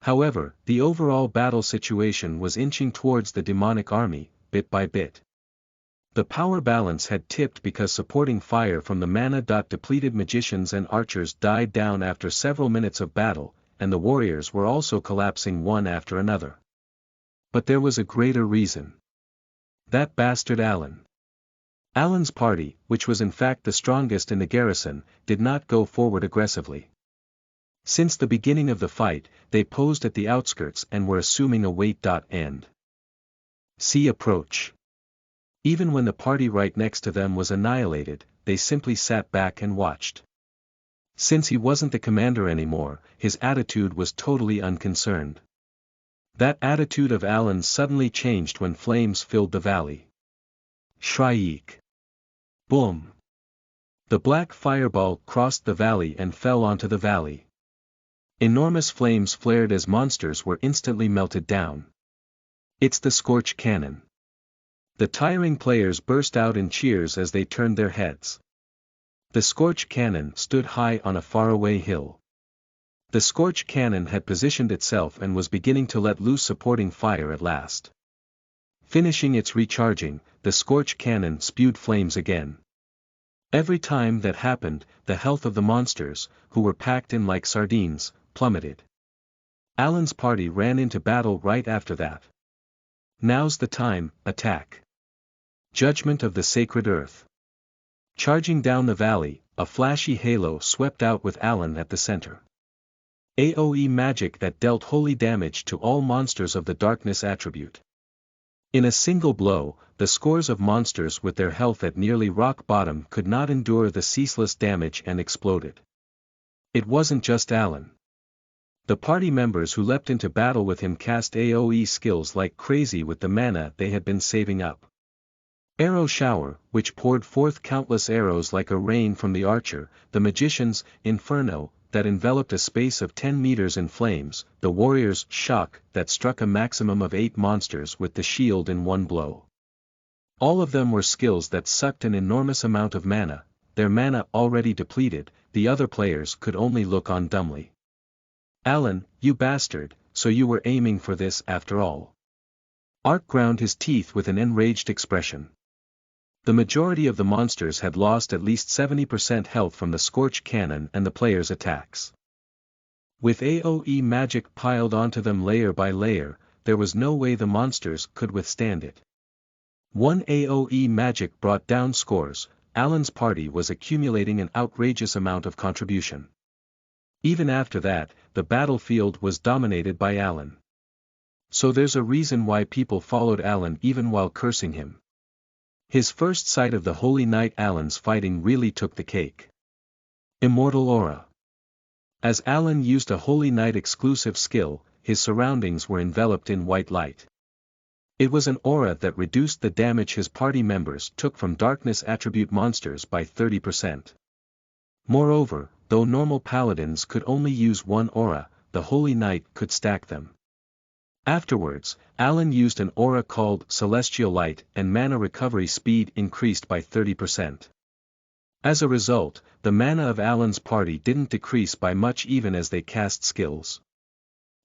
However, the overall battle situation was inching towards the demonic army, bit by bit. The power balance had tipped because supporting fire from the mana-depleted magicians and archers died down after several minutes of battle, and the warriors were also collapsing one after another. But there was a greater reason. That bastard Allen. Allen's party, which was in fact the strongest in the garrison, did not go forward aggressively. Since the beginning of the fight, they posed at the outskirts and were assuming a wait-end. See approach. Even when the party right next to them was annihilated, they simply sat back and watched. Since he wasn't the commander anymore, his attitude was totally unconcerned. That attitude of Allen's suddenly changed when flames filled the valley. Shriek. Boom. The black fireball crossed the valley and fell onto the valley. Enormous flames flared as monsters were instantly melted down. It's the Scorch Cannon. The tiring players burst out in cheers as they turned their heads. The Scorch Cannon stood high on a faraway hill. The Scorch Cannon had positioned itself and was beginning to let loose supporting fire at last. Finishing its recharging, the Scorch Cannon spewed flames again. Every time that happened, the health of the monsters, who were packed in like sardines, plummeted. Allen's party ran into battle right after that. Now's the time, attack. Judgment of the Sacred Earth. Charging down the valley, a flashy halo swept out with Alan at the center. AoE magic that dealt holy damage to all monsters of the darkness attribute. In a single blow, the scores of monsters with their health at nearly rock bottom could not endure the ceaseless damage and exploded. It wasn't just Alan. The party members who leapt into battle with him cast AoE skills like crazy with the mana they had been saving up. Arrow shower, which poured forth countless arrows like a rain from the archer, the magician's inferno, that enveloped a space of 10 meters in flames, the warrior's shock, that struck a maximum of 8 monsters with the shield in one blow. All of them were skills that sucked an enormous amount of mana, their mana already depleted, the other players could only look on dumbly. Alan, you bastard, so you were aiming for this after all. Ark ground his teeth with an enraged expression. The majority of the monsters had lost at least 70% health from the Scorch Cannon and the players' attacks. With AoE magic piled onto them layer by layer, there was no way the monsters could withstand it. One AoE magic brought down scores, Alan's party was accumulating an outrageous amount of contribution. Even after that, the battlefield was dominated by Alan. So there's a reason why people followed Alan even while cursing him. His first sight of the Holy Knight Alan's fighting really took the cake. Immortal Aura. As Alan used a Holy Knight exclusive skill, his surroundings were enveloped in white light. It was an aura that reduced the damage his party members took from darkness attribute monsters by 30%. Moreover, though normal paladins could only use one aura, the Holy Knight could stack them. Afterwards, Alan used an aura called Celestial Light and mana recovery speed increased by 30%. As a result, the mana of Alan's party didn't decrease by much even as they cast skills.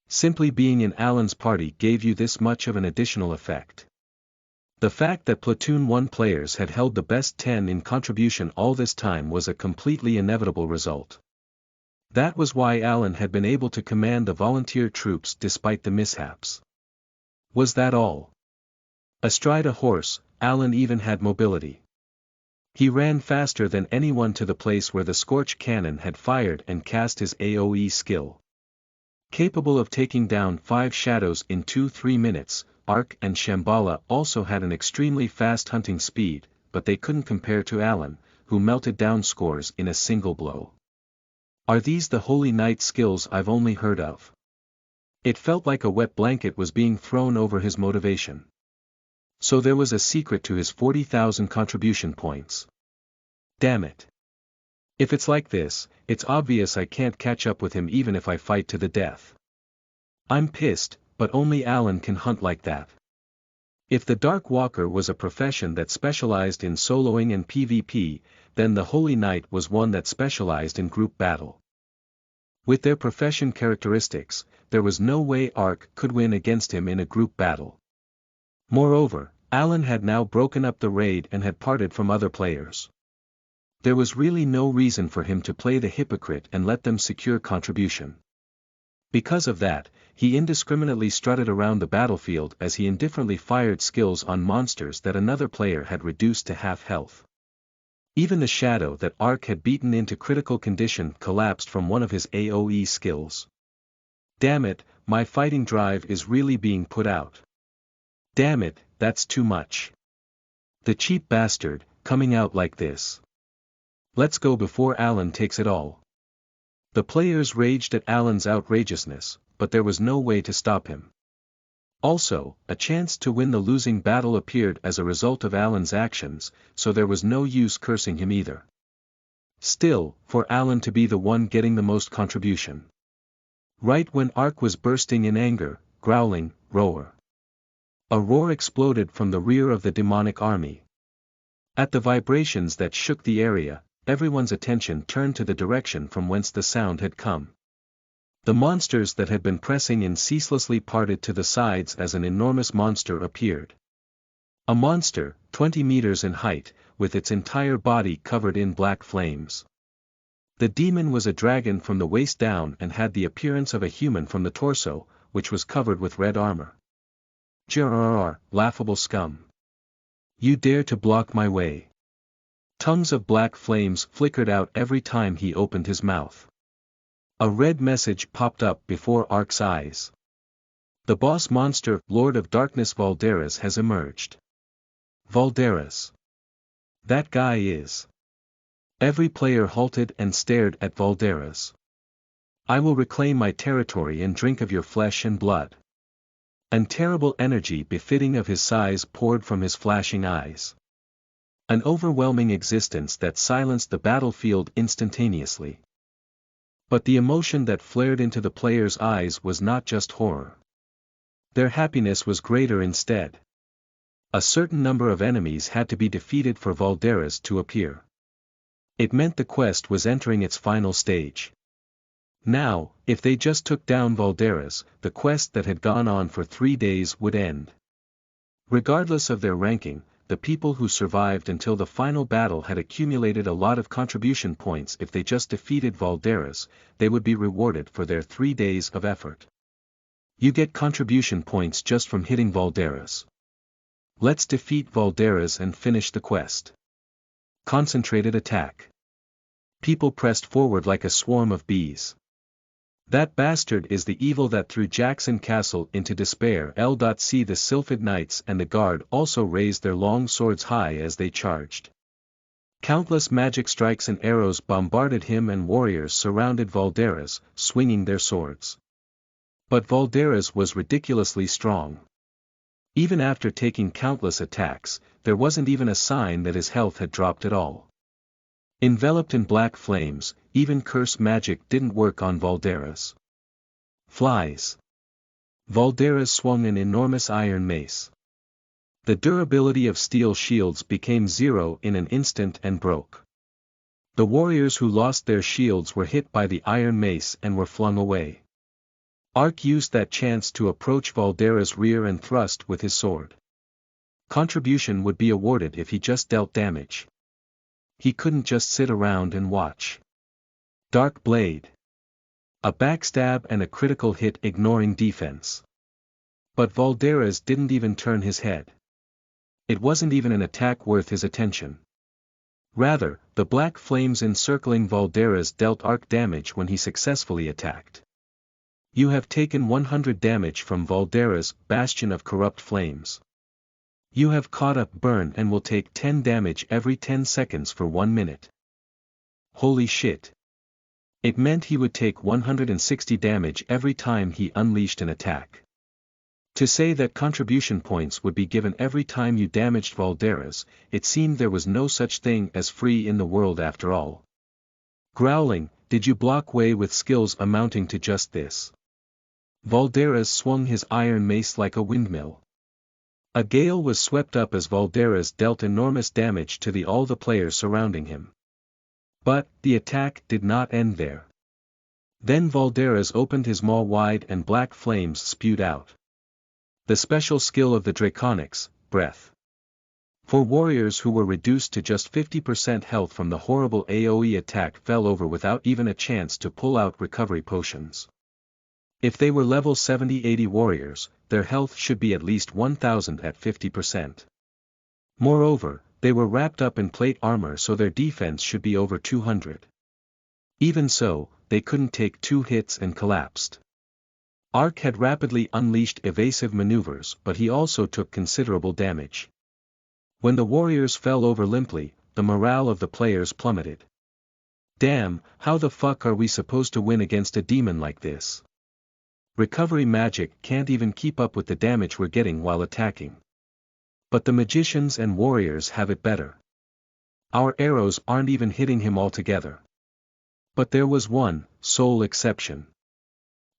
Simply being in Alan's party gave you this much of an additional effect. The fact that Platoon 1 players had held the best 10 in contribution all this time was a completely inevitable result. That was why Alan had been able to command the volunteer troops despite the mishaps. Was that all? Astride a horse, Alan even had mobility. He ran faster than anyone to the place where the Scorch Cannon had fired and cast his AoE skill. Capable of taking down 5 shadows in 2-3 minutes, Ark and Shambhala also had an extremely fast hunting speed, but they couldn't compare to Alan, who melted down scores in a single blow. Are these the Holy Knight skills I've only heard of? It felt like a wet blanket was being thrown over his motivation. So there was a secret to his 40,000 contribution points. Damn it. If it's like this, it's obvious I can't catch up with him even if I fight to the death. I'm pissed, but only Alan can hunt like that. If the Dark Walker was a profession that specialized in soloing and PvP, then the Holy Knight was one that specialized in group battle. With their profession characteristics, there was no way Ark could win against him in a group battle. Moreover, Alan had now broken up the raid and had parted from other players. There was really no reason for him to play the hypocrite and let them secure contribution. Because of that, he indiscriminately strutted around the battlefield as he indifferently fired skills on monsters that another player had reduced to half health. Even the shadow that Ark had beaten into critical condition collapsed from one of his AoE skills. Damn it, my fighting drive is really being put out. Damn it, that's too much. The cheap bastard, coming out like this. Let's go before Alan takes it all. The players raged at Alan's outrageousness, but there was no way to stop him. Also, a chance to win the losing battle appeared as a result of Alan's actions, so there was no use cursing him either. Still, for Alan to be the one getting the most contribution. Right when Ark was bursting in anger, growling, roar. A roar exploded from the rear of the demonic army. At the vibrations that shook the area, everyone's attention turned to the direction from whence the sound had come. The monsters that had been pressing in ceaselessly parted to the sides as an enormous monster appeared. A monster, 20 meters in height, with its entire body covered in black flames. The demon was a dragon from the waist down and had the appearance of a human from the torso, which was covered with red armor. Laughable scum. You dare to block my way. Tongues of black flames flickered out every time he opened his mouth. A red message popped up before Ark's eyes. The boss monster, Lord of Darkness Valderas has emerged. Valderas. That guy is. Every player halted and stared at Valderas. I will reclaim my territory and drink of your flesh and blood. An terrible energy befitting of his size poured from his flashing eyes. An overwhelming existence that silenced the battlefield instantaneously. But the emotion that flared into the players' eyes was not just horror. Their happiness was greater instead. A certain number of enemies had to be defeated for Valderas to appear. It meant the quest was entering its final stage. Now, if they just took down Valderas, the quest that had gone on for 3 days would end. Regardless of their ranking, the people who survived until the final battle had accumulated a lot of contribution points. If they just defeated Valderas, they would be rewarded for their 3 days of effort. You get contribution points just from hitting Valderas. Let's defeat Valderas and finish the quest. Concentrated attack. People pressed forward like a swarm of bees. That bastard is the evil that threw Jackson Castle into despair. See, the Sylphid Knights and the guard also raised their long swords high as they charged. Countless magic strikes and arrows bombarded him, and warriors surrounded Valderas, swinging their swords. But Valderas was ridiculously strong. Even after taking countless attacks, there wasn't even a sign that his health had dropped at all. Enveloped in black flames, even curse magic didn't work on Valderas. Flies. Valderas swung an enormous iron mace. The durability of steel shields became 0 in an instant and broke. The warriors who lost their shields were hit by the iron mace and were flung away. Ark used that chance to approach Valderas' rear and thrust with his sword. Contribution would be awarded if he just dealt damage. He couldn't just sit around and watch. Dark Blade. A backstab and a critical hit, ignoring defense. But Valderas didn't even turn his head. It wasn't even an attack worth his attention. Rather, the black flames encircling Valderas dealt Ark damage when he successfully attacked. You have taken 100 damage from Valderas' Bastion of Corrupt Flames. You have caught up burn and will take 10 damage every 10 seconds for 1 minute. Holy shit. It meant he would take 160 damage every time he unleashed an attack. To say that contribution points would be given every time you damaged Valderas, it seemed there was no such thing as free in the world after all. Growling, did you block way with skills amounting to just this? Valderas swung his iron mace like a windmill. A gale was swept up as Valderas dealt enormous damage to all the players surrounding him. But, the attack did not end there. Then Valderas opened his maw wide and black flames spewed out. The special skill of the Draconics, Breath. For warriors who were reduced to just 50% health from the horrible AoE attack fell over without even a chance to pull out recovery potions. If they were level 70-80 warriors, their health should be at least 1000 at 50%. Moreover, they were wrapped up in plate armor, so their defense should be over 200. Even so, they couldn't take 2 hits and collapsed. Ark had rapidly unleashed evasive maneuvers, but he also took considerable damage. When the warriors fell over limply, the morale of the players plummeted. Damn, how the fuck are we supposed to win against a demon like this? Recovery magic can't even keep up with the damage we're getting while attacking. But the magicians and warriors have it better. Our arrows aren't even hitting him altogether. But there was one sole exception.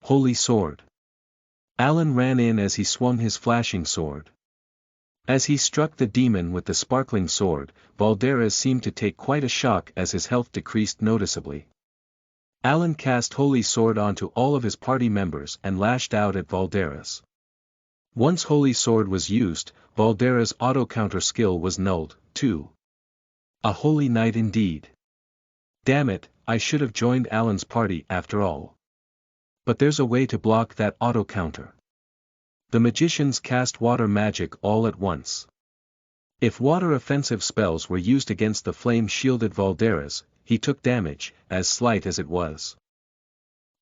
Holy Sword. Alan ran in as he swung his flashing sword. As he struck the demon with the sparkling sword, Valderas seemed to take quite a shock as his health decreased noticeably. Alan cast Holy Sword onto all of his party members and lashed out at Valderas. Once Holy Sword was used, Valderas' auto-counter skill was nulled, too. A holy night indeed. Damn it, I should have joined Alan's party after all. But there's a way to block that auto-counter. The magicians cast water magic all at once. If water offensive spells were used against the flame-shielded Valderas, he took damage, as slight as it was.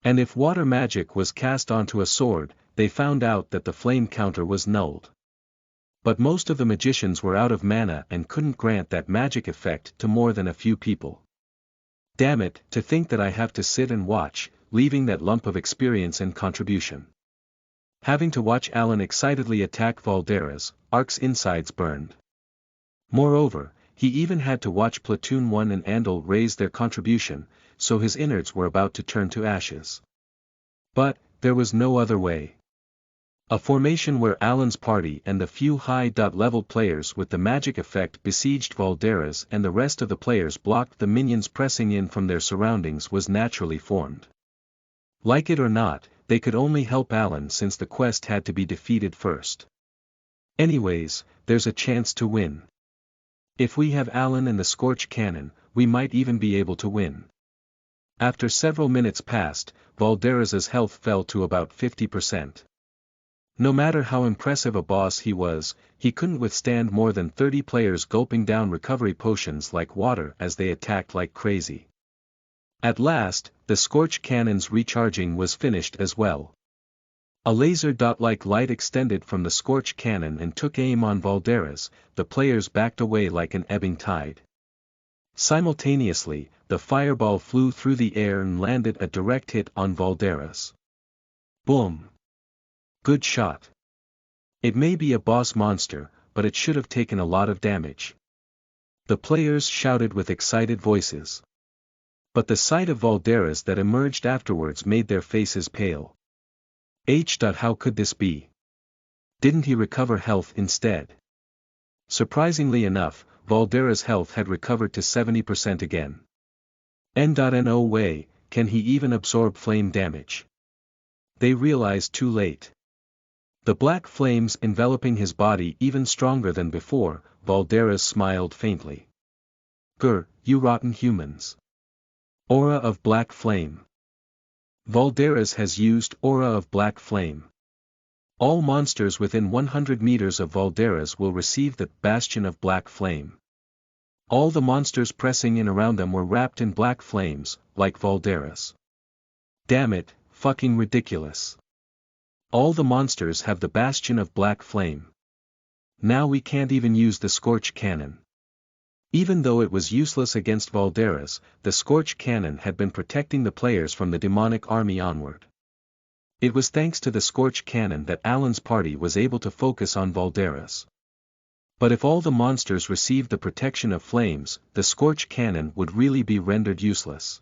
And if water magic was cast onto a sword, they found out that the flame counter was nulled. But most of the magicians were out of mana and couldn't grant that magic effect to more than a few people. Damn it, to think that I have to sit and watch, leaving that lump of experience and contribution. Having to watch Alan excitedly attack Valderas, Ark's insides burned. Moreover, he even had to watch Platoon 1 and Andal raise their contribution, so his innards were about to turn to ashes. But, there was no other way. A formation where Alan's party and the few high-level players with the magic effect besieged Valderas and the rest of the players blocked the minions pressing in from their surroundings was naturally formed. Like it or not, they could only help Alan since the quest had to be defeated first. Anyways, there's a chance to win. If we have Alan and the Scorch Cannon, we might even be able to win. After several minutes passed, Valderas's health fell to about 50%. No matter how impressive a boss he was, he couldn't withstand more than 30 players gulping down recovery potions like water as they attacked like crazy. At last, the Scorch Cannon's recharging was finished as well. A laser-like light extended from the Scorch Cannon and took aim on Valderas, the players backed away like an ebbing tide. Simultaneously, the fireball flew through the air and landed a direct hit on Valderas. Boom! Good shot. It may be a boss monster, but it should have taken a lot of damage. The players shouted with excited voices. But the sight of Valderas that emerged afterwards made their faces pale. How could this be? Didn't he recover health instead? Surprisingly enough, Valderas' health had recovered to 70% again. No way, can he even absorb flame damage? They realized too late. The black flames enveloping his body even stronger than before, Valderas smiled faintly. Grr, you rotten humans. Aura of Black Flame. Valderas has used Aura of Black Flame. All monsters within 100 meters of Valderas will receive the Bastion of Black Flame. All the monsters pressing in around them were wrapped in black flames, like Valderas. Damn it, fucking ridiculous. All the monsters have the Bastion of Black Flame. Now we can't even use the Scorch Cannon. Even though it was useless against Valderas, the Scorch Cannon had been protecting the players from the demonic army onward. It was thanks to the Scorch Cannon that Alan's party was able to focus on Valderas. But if all the monsters received the protection of flames, the Scorch Cannon would really be rendered useless.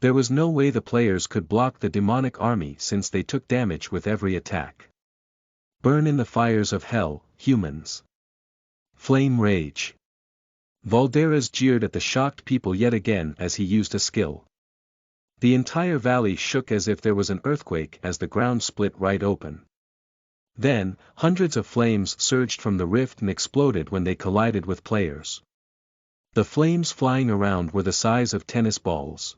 There was no way the players could block the demonic army since they took damage with every attack. Burn in the fires of hell, humans. Flame Rage. Valderas jeered at the shocked people yet again as he used a skill. The entire valley shook as if there was an earthquake as the ground split right open. Then, hundreds of flames surged from the rift and exploded when they collided with players. The flames flying around were the size of tennis balls.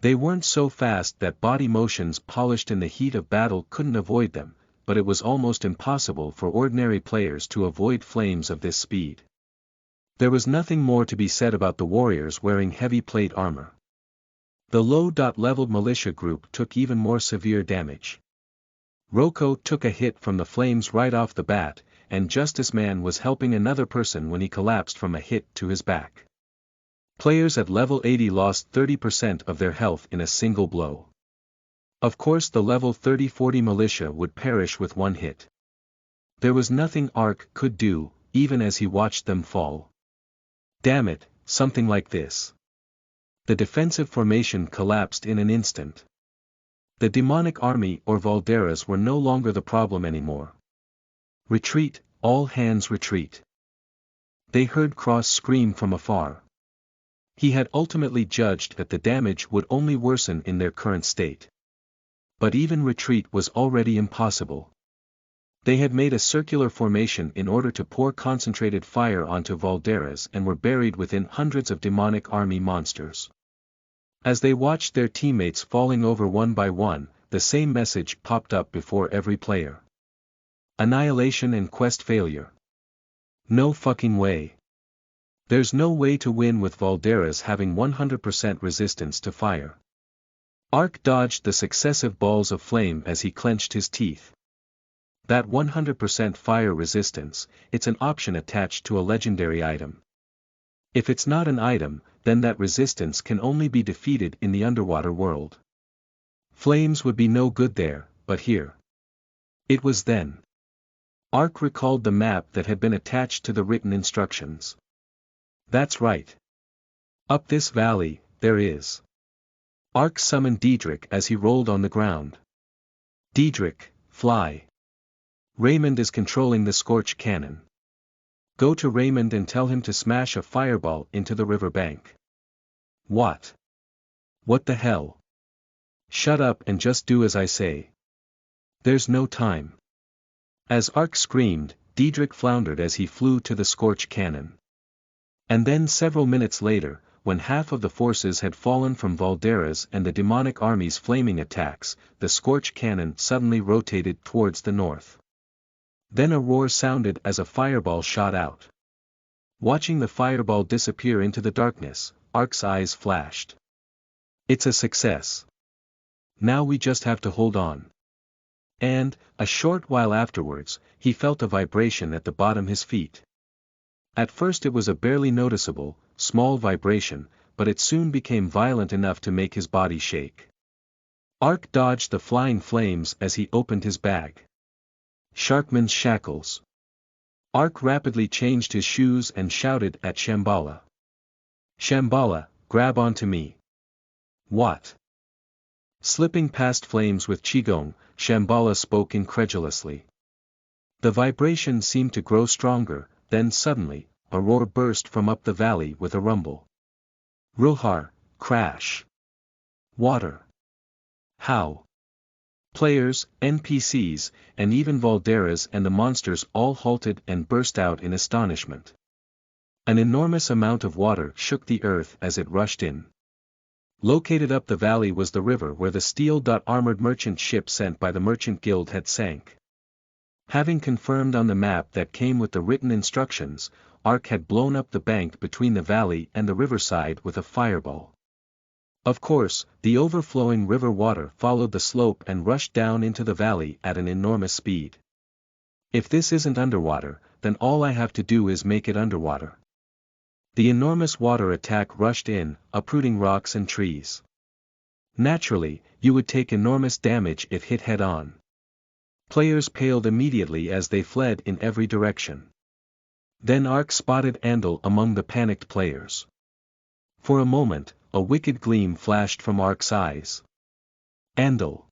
They weren't so fast that body motions polished in the heat of battle couldn't avoid them, but it was almost impossible for ordinary players to avoid flames of this speed. There was nothing more to be said about the warriors wearing heavy plate armor. The low-leveled militia group took even more severe damage. Rocco took a hit from the flames right off the bat, and Justice Man was helping another person when he collapsed from a hit to his back. Players at level 80 lost 30% of their health in a single blow. Of course the level 30-40 militia would perish with one hit. There was nothing Ark could do, even as he watched them fall. Damn it, something like this. The defensive formation collapsed in an instant. The demonic army or Valderas were no longer the problem anymore. Retreat, all hands retreat. They heard Cross scream from afar. He had ultimately judged that the damage would only worsen in their current state. But even retreat was already impossible. They had made a circular formation in order to pour concentrated fire onto Valderas and were buried within hundreds of demonic army monsters. As they watched their teammates falling over one by one, the same message popped up before every player. Annihilation and quest failure. No fucking way. There's no way to win with Valderas having 100% resistance to fire. Ark dodged the successive balls of flame as he clenched his teeth. That 100% fire resistance, it's an option attached to a legendary item. If it's not an item, then that resistance can only be defeated in the underwater world. Flames would be no good there, but here. It was then. Ark recalled the map that had been attached to the written instructions. That's right. Up this valley, there is. Ark summoned Diedrich as he rolled on the ground. Diedrich, fly. Raymond is controlling the Scorch cannon. Go to Raymond and tell him to smash a fireball into the river bank. What? What the hell? Shut up and just do as I say. There's no time. As Ark screamed, Diedrich floundered as he flew to the Scorch cannon. And then several minutes later, when half of the forces had fallen from Valderas and the demonic army's flaming attacks, the Scorch cannon suddenly rotated towards the north. Then a roar sounded as a fireball shot out. Watching the fireball disappear into the darkness, Ark's eyes flashed. It's a success. Now we just have to hold on. And, a short while afterwards, he felt a vibration at the bottom of his feet. At first it was a barely noticeable, small vibration, but it soon became violent enough to make his body shake. Ark dodged the flying flames as he opened his bag. Sharkman's shackles. Ark rapidly changed his shoes and shouted at Shambhala. Shambhala, grab onto me. What? Slipping past flames with Qigong, Shambhala spoke incredulously. The vibration seemed to grow stronger, then suddenly, a roar burst from up the valley with a rumble. Ruhar, crash. Water. How? Players, NPCs, and even Valderas and the monsters all halted and burst out in astonishment. An enormous amount of water shook the earth as it rushed in. Located up the valley was the river where the steel-armored merchant ship sent by the Merchant Guild had sank. Having confirmed on the map that came with the written instructions, Ark had blown up the bank between the valley and the riverside with a fireball. Of course, the overflowing river water followed the slope and rushed down into the valley at an enormous speed. If this isn't underwater, then all I have to do is make it underwater. The enormous water attack rushed in, uprooting rocks and trees. Naturally, you would take enormous damage if hit head-on. Players paled immediately as they fled in every direction. Then Ark spotted Andal among the panicked players. For a moment, a wicked gleam flashed from Ark's eyes. Andal.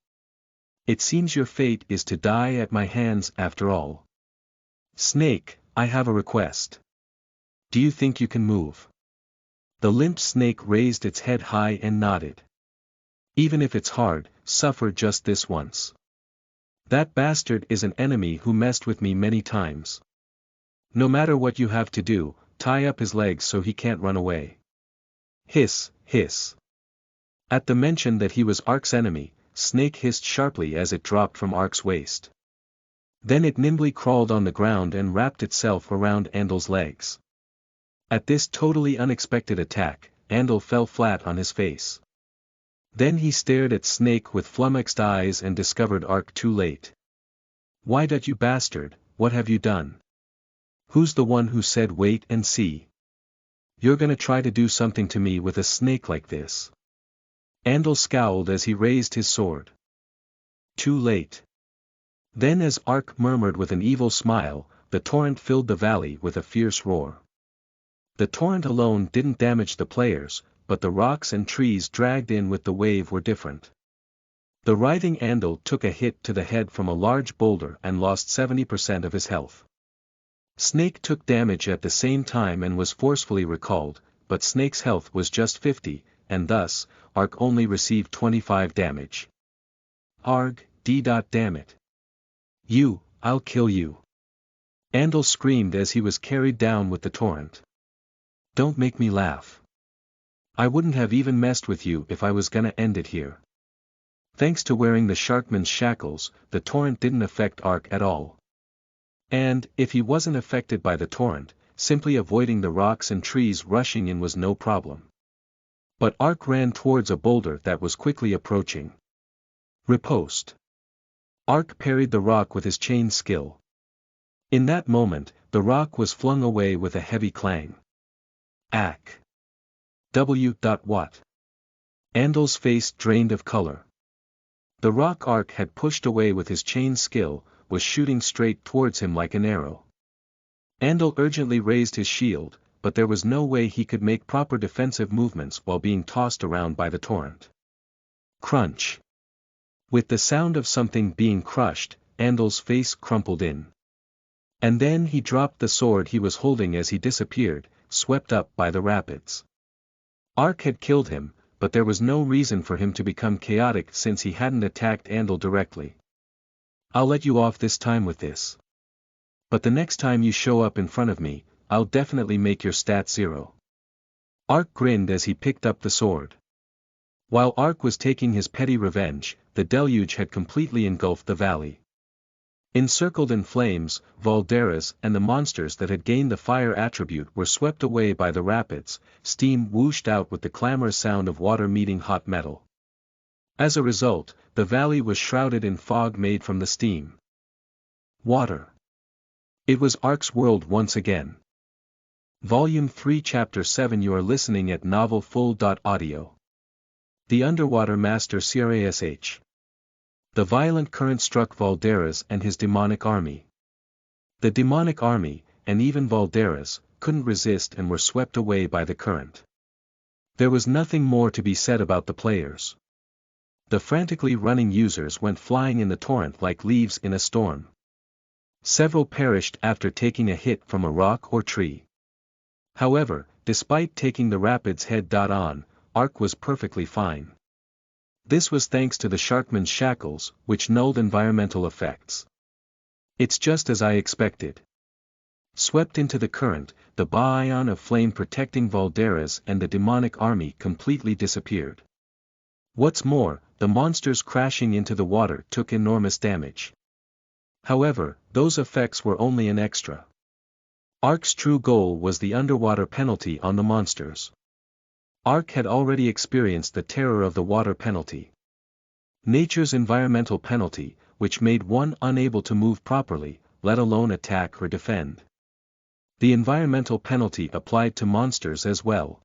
It seems your fate is to die at my hands after all. Snake, I have a request. Do you think you can move? The limp snake raised its head high and nodded. Even if it's hard, suffer just this once. That bastard is an enemy who messed with me many times. No matter what you have to do, tie up his legs so he can't run away. Hiss, hiss. At the mention that he was Ark's enemy, Snake hissed sharply as it dropped from Ark's waist. Then it nimbly crawled on the ground and wrapped itself around Andal's legs. At this totally unexpected attack, Andal fell flat on his face. Then he stared at Snake with flummoxed eyes and discovered Ark too late. Why that you bastard, what have you done? Who's the one who said wait and see? You're gonna try to do something to me with a snake like this? Andal scowled as he raised his sword. Too late. Then as Ark murmured with an evil smile, the torrent filled the valley with a fierce roar. The torrent alone didn't damage the players, but the rocks and trees dragged in with the wave were different. The writhing Andal took a hit to the head from a large boulder and lost 70% of his health. Snake took damage at the same time and was forcefully recalled, but Snake's health was just 50, and thus, Ark only received 25 damage. Arg, damn it. I'll kill you. Andal screamed as he was carried down with the torrent. Don't make me laugh. I wouldn't have even messed with you if I was gonna end it here. Thanks to wearing the Sharkman's shackles, the torrent didn't affect Ark at all. And, if he wasn't affected by the torrent, simply avoiding the rocks and trees rushing in was no problem. But Ark ran towards a boulder that was quickly approaching. Riposte. Ark parried the rock with his chain skill. In that moment, the rock was flung away with a heavy clang. Ack. What? Andal's face drained of color. The rock Ark had pushed away with his chain skill, was shooting straight towards him like an arrow. Andal urgently raised his shield, but there was no way he could make proper defensive movements while being tossed around by the torrent. Crunch. With the sound of something being crushed, Andal's face crumpled in. And then he dropped the sword he was holding as he disappeared, swept up by the rapids. Ark had killed him, but there was no reason for him to become chaotic since he hadn't attacked Andal directly. I'll let you off this time with this. But the next time you show up in front of me, I'll definitely make your stat 0. Ark grinned as he picked up the sword. While Ark was taking his petty revenge, the deluge had completely engulfed the valley. Encircled in flames, Valderas and the monsters that had gained the fire attribute were swept away by the rapids, steam whooshed out with the clamorous sound of water meeting hot metal. As a result, the valley was shrouded in fog made from the steam. Water. It was Ark's world once again. Volume 3 Chapter 7 You are listening at novelfull.audio. The Underwater Master Crash. The violent current struck Valderas and his demonic army. The demonic army, and even Valderas, couldn't resist and were swept away by the current. There was nothing more to be said about the players. The frantically running users went flying in the torrent like leaves in a storm. Several perished after taking a hit from a rock or tree. However, despite taking the rapids head-on, Ark was perfectly fine. This was thanks to the Sharkman's shackles, which nulled environmental effects. It's just as I expected. Swept into the current, the ion of flame protecting Valderas and the demonic army completely disappeared. What's more, the monsters crashing into the water took enormous damage. However, those effects were only an extra. Ark's true goal was the underwater penalty on the monsters. Ark had already experienced the terror of the water penalty. Nature's environmental penalty, which made one unable to move properly, let alone attack or defend. The environmental penalty applied to monsters as well.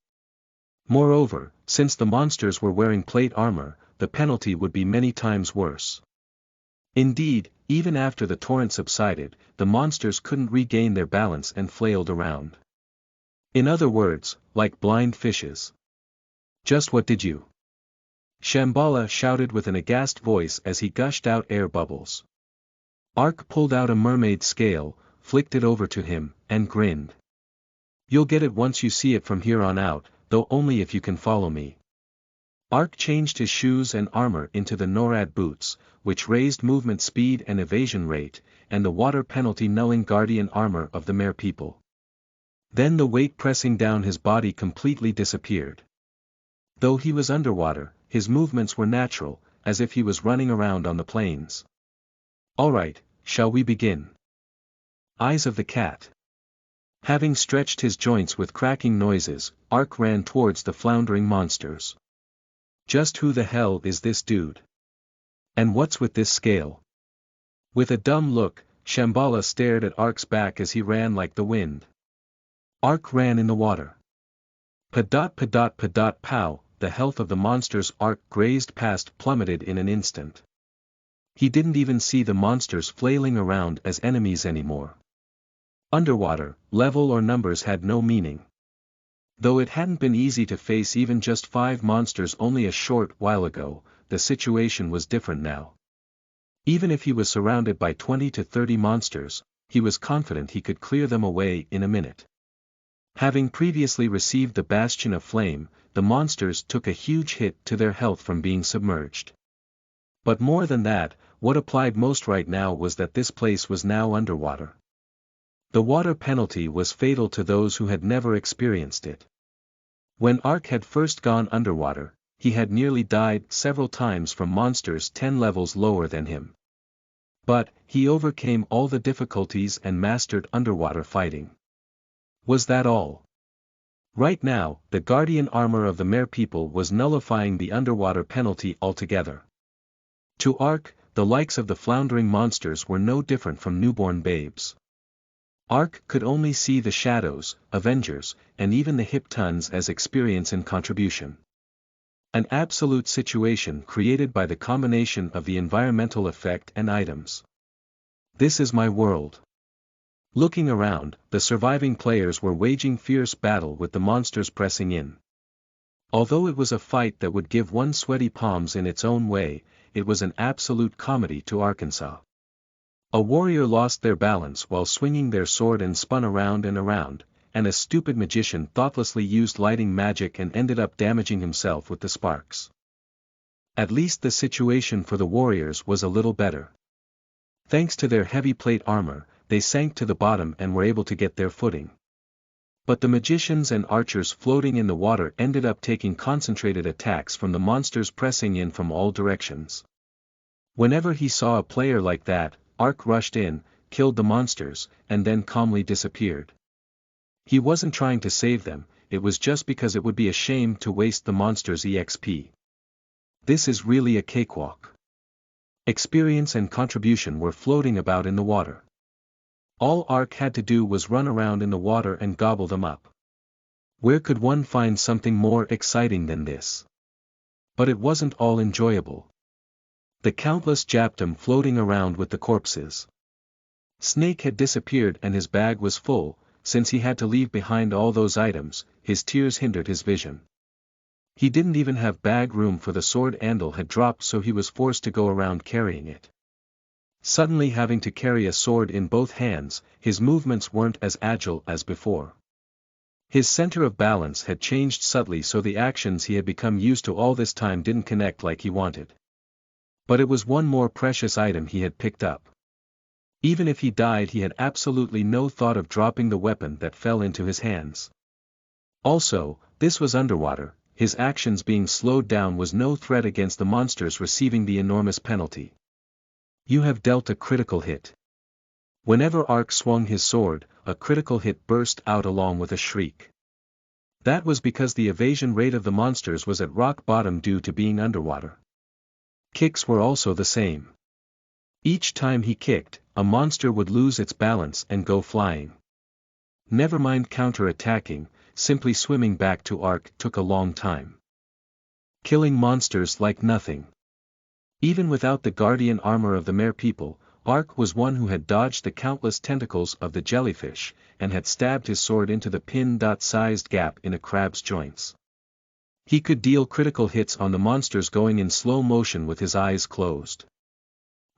Moreover, since the monsters were wearing plate armor, the penalty would be many times worse. Indeed, even after the torrent subsided, the monsters couldn't regain their balance and flailed around. In other words, like blind fishes. Just what did you? Shambhala shouted with an aghast voice as he gushed out air bubbles. Ark pulled out a mermaid scale, flicked it over to him, and grinned. You'll get it once you see it from here on out, though only if you can follow me. Ark changed his shoes and armor into the NORAD boots, which raised movement speed and evasion rate, and the water penalty nulling guardian armor of the mare people. Then the weight pressing down his body completely disappeared. Though he was underwater, his movements were natural, as if he was running around on the plains. Alright, shall we begin? Eyes of the cat. Having stretched his joints with cracking noises, Ark ran towards the floundering monsters. Just who the hell is this dude? And what's with this scale? With a dumb look, Shambhala stared at Ark's back as he ran like the wind. Ark ran in the water. Pow, the health of the monsters Ark grazed past plummeted in an instant. He didn't even see the monsters flailing around as enemies anymore. Underwater, level or numbers had no meaning. Though it hadn't been easy to face even just 5 monsters only a short while ago, the situation was different now. Even if he was surrounded by 20 to 30 monsters, he was confident he could clear them away in a minute. Having previously received the Bastion of Flame, the monsters took a huge hit to their health from being submerged. But more than that, what applied most right now was that this place was now underwater. The water penalty was fatal to those who had never experienced it. When Ark had first gone underwater, he had nearly died several times from monsters 10 levels lower than him. But, he overcame all the difficulties and mastered underwater fighting. Was that all? Right now, the guardian armor of the Mer people was nullifying the underwater penalty altogether. To Ark, the likes of the floundering monsters were no different from newborn babes. Ark could only see the shadows, Avengers, and even the Hiptons as experience and contribution. An absolute situation created by the combination of the environmental effect and items. This is my world. Looking around, the surviving players were waging fierce battle with the monsters pressing in. Although it was a fight that would give one sweaty palms in its own way, it was an absolute comedy to Arkansas. A warrior lost their balance while swinging their sword and spun around and around, and a stupid magician thoughtlessly used lighting magic and ended up damaging himself with the sparks. At least the situation for the warriors was a little better. Thanks to their heavy plate armor, they sank to the bottom and were able to get their footing. But the magicians and archers floating in the water ended up taking concentrated attacks from the monsters pressing in from all directions. Whenever he saw a player like that, Ark rushed in, killed the monsters, and then calmly disappeared. He wasn't trying to save them, it was just because it would be a shame to waste the monsters' EXP. This is really a cakewalk. Experience and contribution were floating about in the water. All Ark had to do was run around in the water and gobble them up. Where could one find something more exciting than this? But it wasn't all enjoyable. The countless Japtum floating around with the corpses. Snake had disappeared and his bag was full, since he had to leave behind all those items, his tears hindered his vision. He didn't even have bag room for the sword Andal had dropped, so he was forced to go around carrying it. Suddenly having to carry a sword in both hands, his movements weren't as agile as before. His center of balance had changed subtly, so the actions he had become used to all this time didn't connect like he wanted. But it was one more precious item he had picked up. Even if he died, he had absolutely no thought of dropping the weapon that fell into his hands. Also, this was underwater, his actions being slowed down was no threat against the monsters receiving the enormous penalty. You have dealt a critical hit. Whenever Ark swung his sword, a critical hit burst out along with a shriek. That was because the evasion rate of the monsters was at rock bottom due to being underwater. Kicks were also the same. Each time he kicked, a monster would lose its balance and go flying. Never mind counter-attacking, simply swimming back to Ark took a long time. Killing monsters like nothing. Even without the guardian armor of the Mer people, Ark was one who had dodged the countless tentacles of the jellyfish, and had stabbed his sword into the pin-sized gap in a crab's joints. He could deal critical hits on the monsters going in slow motion with his eyes closed.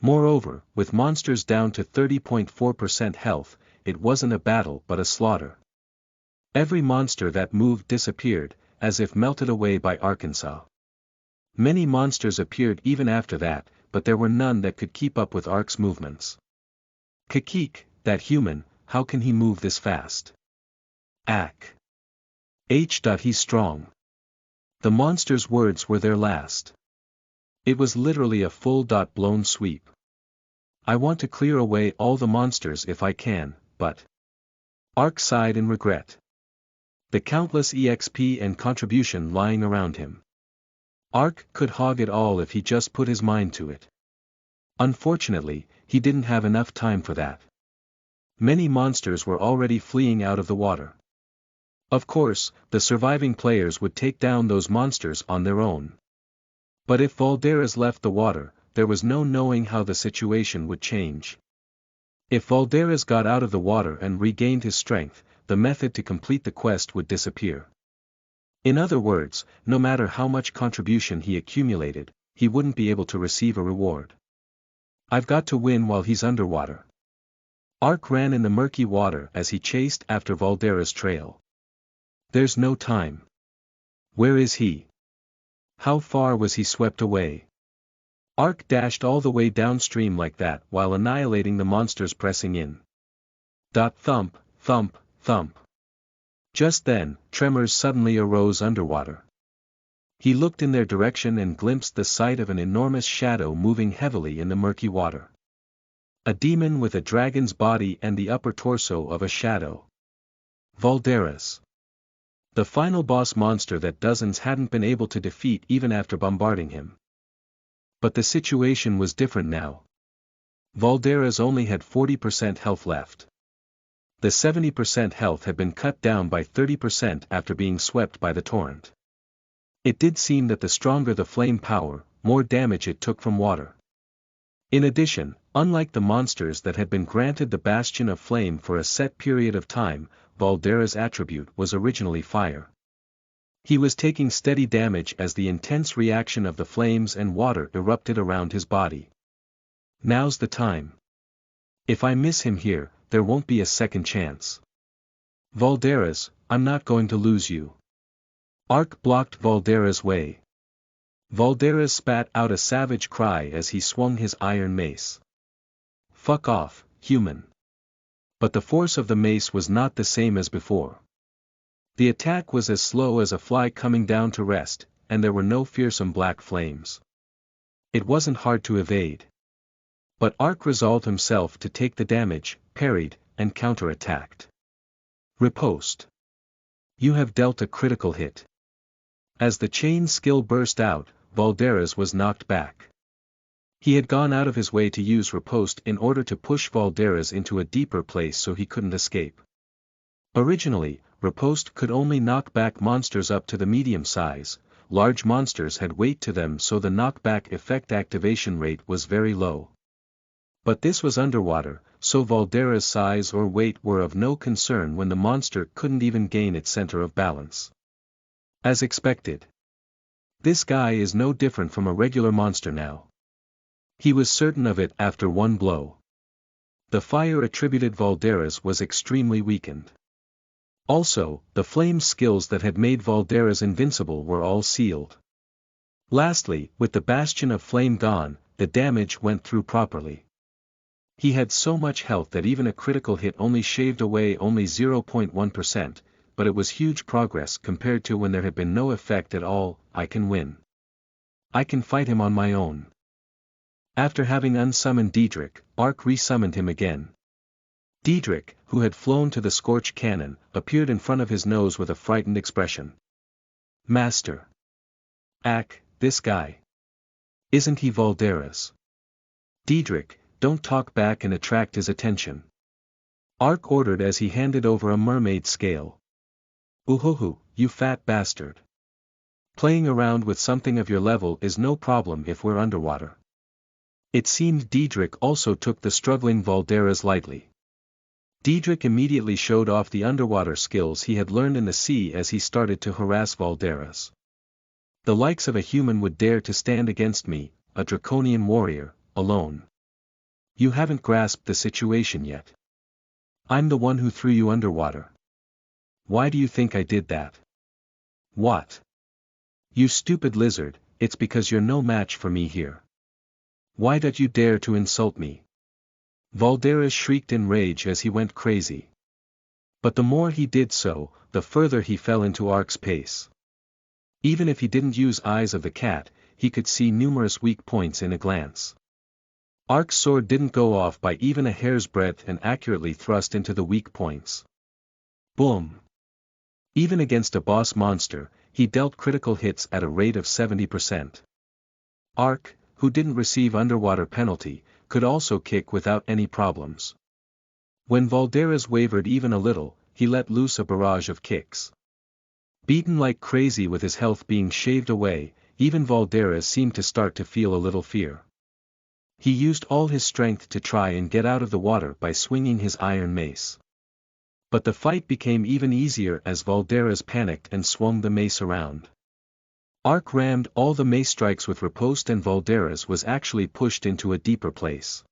Moreover, with monsters down to 30.4% health, it wasn't a battle but a slaughter. Every monster that moved disappeared, as if melted away by Arkansas. Many monsters appeared even after that, but there were none that could keep up with Ark's movements. Kakik, that human, how can he move this fast? Ack. He's strong. The monster's words were their last. It was literally a full-blown sweep. I want to clear away all the monsters if I can, but... Ark sighed in regret. The countless EXP and contribution lying around him. Ark could hog it all if he just put his mind to it. Unfortunately, he didn't have enough time for that. Many monsters were already fleeing out of the water. Of course, the surviving players would take down those monsters on their own. But if Valderas left the water, there was no knowing how the situation would change. If Valderas got out of the water and regained his strength, the method to complete the quest would disappear. In other words, no matter how much contribution he accumulated, he wouldn't be able to receive a reward. I've got to win while he's underwater. Ark ran in the murky water as he chased after Valderas' trail. There's no time. Where is he? How far was he swept away? Ark dashed all the way downstream like that while annihilating the monsters pressing in. Thump, thump, thump. Just then, tremors suddenly arose underwater. He looked in their direction and glimpsed the sight of an enormous shadow moving heavily in the murky water. A demon with a dragon's body and the upper torso of a shadow. Valderas. The final boss monster that dozens hadn't been able to defeat even after bombarding him. But the situation was different now. Valderas only had 40% health left. The 70% health had been cut down by 30% after being swept by the torrent. It did seem that the stronger the flame power, more damage it took from water. In addition, unlike the monsters that had been granted the Bastion of Flame for a set period of time, Valderas' attribute was originally fire. He was taking steady damage as the intense reaction of the flames and water erupted around his body. Now's the time. If I miss him here, there won't be a second chance. Valderas, I'm not going to lose you. Ark blocked Valderas' way. Valderas spat out a savage cry as he swung his iron mace. Fuck off, human. But the force of the mace was not the same as before. The attack was as slow as a fly coming down to rest, and there were no fearsome black flames. It wasn't hard to evade. But Ark resolved himself to take the damage, parried, and counter-attacked. Riposte. You have dealt a critical hit. As the chain skill burst out, Valderas was knocked back. He had gone out of his way to use riposte in order to push Valderas into a deeper place so he couldn't escape. Originally, riposte could only knock back monsters up to the medium size. Large monsters had weight to them, so the knockback effect activation rate was very low. But this was underwater, so Valderas' size or weight were of no concern when the monster couldn't even gain its center of balance. As expected. This guy is no different from a regular monster now. He was certain of it after one blow. The fire attributed Valderas was extremely weakened. Also, the flame skills that had made Valderas invincible were all sealed. Lastly, with the Bastion of Flame gone, the damage went through properly. He had so much health that even a critical hit only shaved away only 0.1%, but it was huge progress compared to when there had been no effect at all. I can win. I can fight him on my own. After having unsummoned Diedrich, Ark resummoned him again. Diedrich, who had flown to the Scorch Cannon, appeared in front of his nose with a frightened expression. Master. This guy. Isn't he Valderas? Diedrich, don't talk back and attract his attention. Ark ordered as he handed over a mermaid scale. Oohoo, you fat bastard. Playing around with something of your level is no problem if we're underwater. It seemed Diedrich also took the struggling Valderas lightly. Diedrich immediately showed off the underwater skills he had learned in the sea as he started to harass Valderas. The likes of a human would dare to stand against me, a draconian warrior, alone. You haven't grasped the situation yet. I'm the one who threw you underwater. Why do you think I did that? What? You stupid lizard, it's because you're no match for me here. Why don't you dare to insult me? Valderas shrieked in rage as he went crazy. But the more he did so, the further he fell into Ark's pace. Even if he didn't use Eyes of the Cat, he could see numerous weak points in a glance. Ark's sword didn't go off by even a hair's breadth and accurately thrust into the weak points. Boom! Even against a boss monster, he dealt critical hits at a rate of 70%. Ark, who didn't receive underwater penalty, could also kick without any problems. When Valderas wavered even a little, he let loose a barrage of kicks. Beaten like crazy with his health being shaved away, even Valderas seemed to start to feel a little fear. He used all his strength to try and get out of the water by swinging his iron mace. But the fight became even easier as Valderas panicked and swung the mace around. Ark rammed all the mace strikes with riposte and Valderas was actually pushed into a deeper place.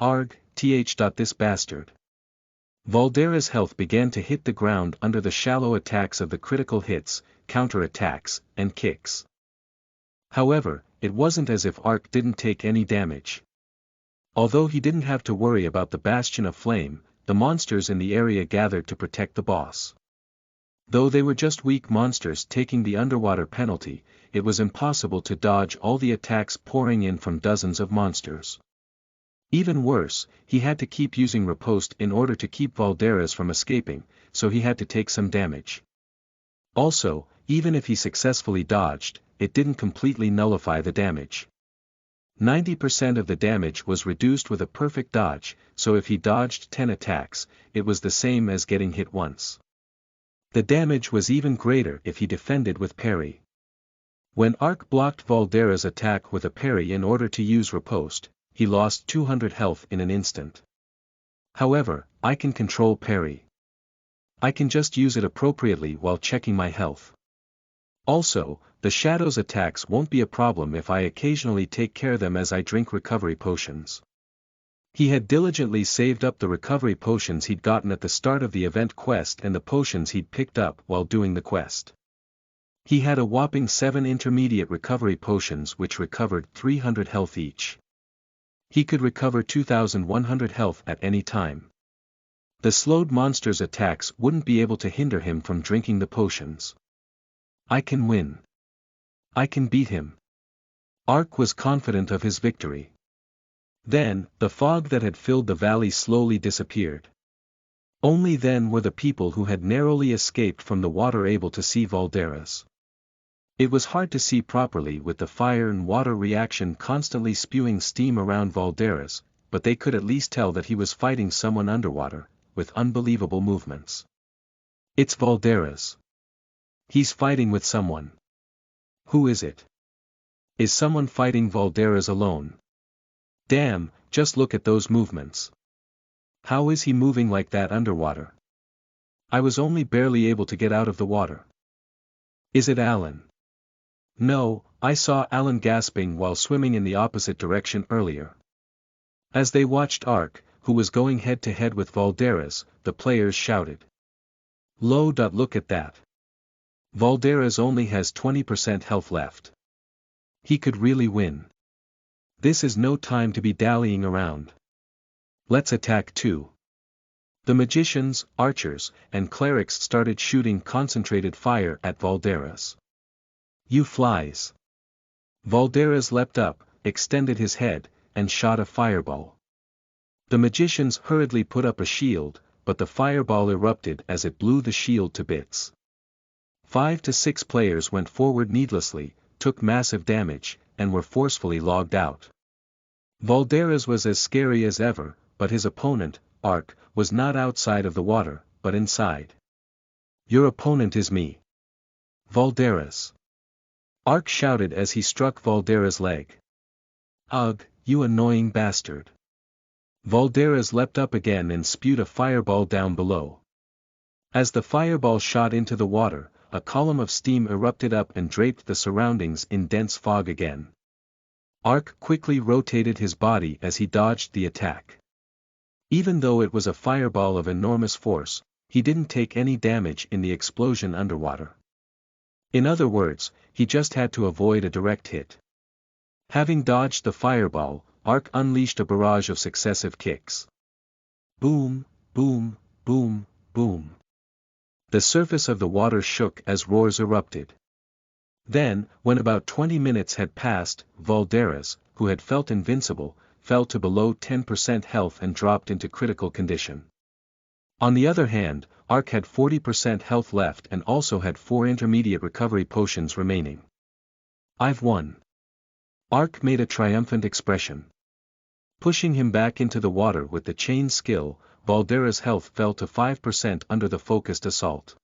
Arg, this bastard. Valderas' health began to hit the ground under the shallow attacks of the critical hits, counter-attacks, and kicks. However, it wasn't as if Ark didn't take any damage. Although he didn't have to worry about the Bastion of Flame, the monsters in the area gathered to protect the boss. Though they were just weak monsters taking the underwater penalty, it was impossible to dodge all the attacks pouring in from dozens of monsters. Even worse, he had to keep using riposte in order to keep Valderas from escaping, so he had to take some damage. Also, even if he successfully dodged, it didn't completely nullify the damage. 90% of the damage was reduced with a perfect dodge, so if he dodged 10 attacks, it was the same as getting hit once. The damage was even greater if he defended with parry. When Ark blocked Valderas' attack with a parry in order to use riposte, he lost 200 health in an instant. However, I can control parry. I can just use it appropriately while checking my health. Also, the Shadow's attacks won't be a problem if I occasionally take care of them as I drink recovery potions. He had diligently saved up the recovery potions he'd gotten at the start of the event quest and the potions he'd picked up while doing the quest. He had a whopping 7 intermediate recovery potions which recovered 300 health each. He could recover 2,100 health at any time. The slowed monster's attacks wouldn't be able to hinder him from drinking the potions. I can win. I can beat him. Ark was confident of his victory. Then, the fog that had filled the valley slowly disappeared. Only then were the people who had narrowly escaped from the water able to see Valderas. It was hard to see properly with the fire and water reaction constantly spewing steam around Valderas, but they could at least tell that he was fighting someone underwater, with unbelievable movements. It's Valderas. He's fighting with someone. Who is it? Is someone fighting Valderas alone? Damn, just look at those movements. How is he moving like that underwater? I was only barely able to get out of the water. Is it Alan? No, I saw Alan gasping while swimming in the opposite direction earlier. As they watched Ark, who was going head-to-head with Valderas, the players shouted. Look at that. Valderas only has 20% health left. He could really win. This is no time to be dallying around. Let's attack too. The magicians, archers, and clerics started shooting concentrated fire at Valderas. You flies. Valderas leapt up, extended his head, and shot a fireball. The magicians hurriedly put up a shield, but the fireball erupted as it blew the shield to bits. 5 to 6 players went forward needlessly, took massive damage, and were forcefully logged out. Valderas was as scary as ever, but his opponent, Ark, was not outside of the water, but inside. Your opponent is me. Valderas. Ark shouted as he struck Valderas' leg. Ugh, you annoying bastard. Valderas leapt up again and spewed a fireball down below. As the fireball shot into the water, a column of steam erupted up and draped the surroundings in dense fog again. Ark quickly rotated his body as he dodged the attack. Even though it was a fireball of enormous force, he didn't take any damage in the explosion underwater. In other words, he just had to avoid a direct hit. Having dodged the fireball, Ark unleashed a barrage of successive kicks. Boom, boom, boom, boom. The surface of the water shook as roars erupted. Then, when about 20 minutes had passed, Valderas, who had felt invincible, fell to below 10% health and dropped into critical condition. On the other hand, Ark had 40% health left and also had 4 intermediate recovery potions remaining. I've won. Ark made a triumphant expression. Pushing him back into the water with the chain skill, Valderas' health fell to 5% under the focused assault.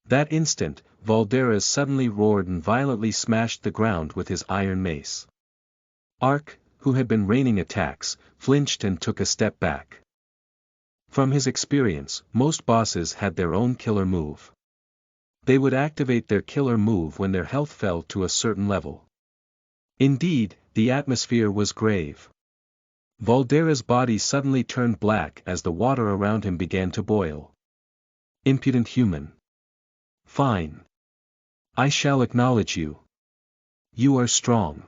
That instant, Valderas suddenly roared and violently smashed the ground with his iron mace. Ark, who had been raining attacks, flinched and took a step back. From his experience, most bosses had their own killer move. They would activate their killer move when their health fell to a certain level. Indeed, the atmosphere was grave. Valderas' body suddenly turned black as the water around him began to boil. Impudent human. Fine. I shall acknowledge you. You are strong.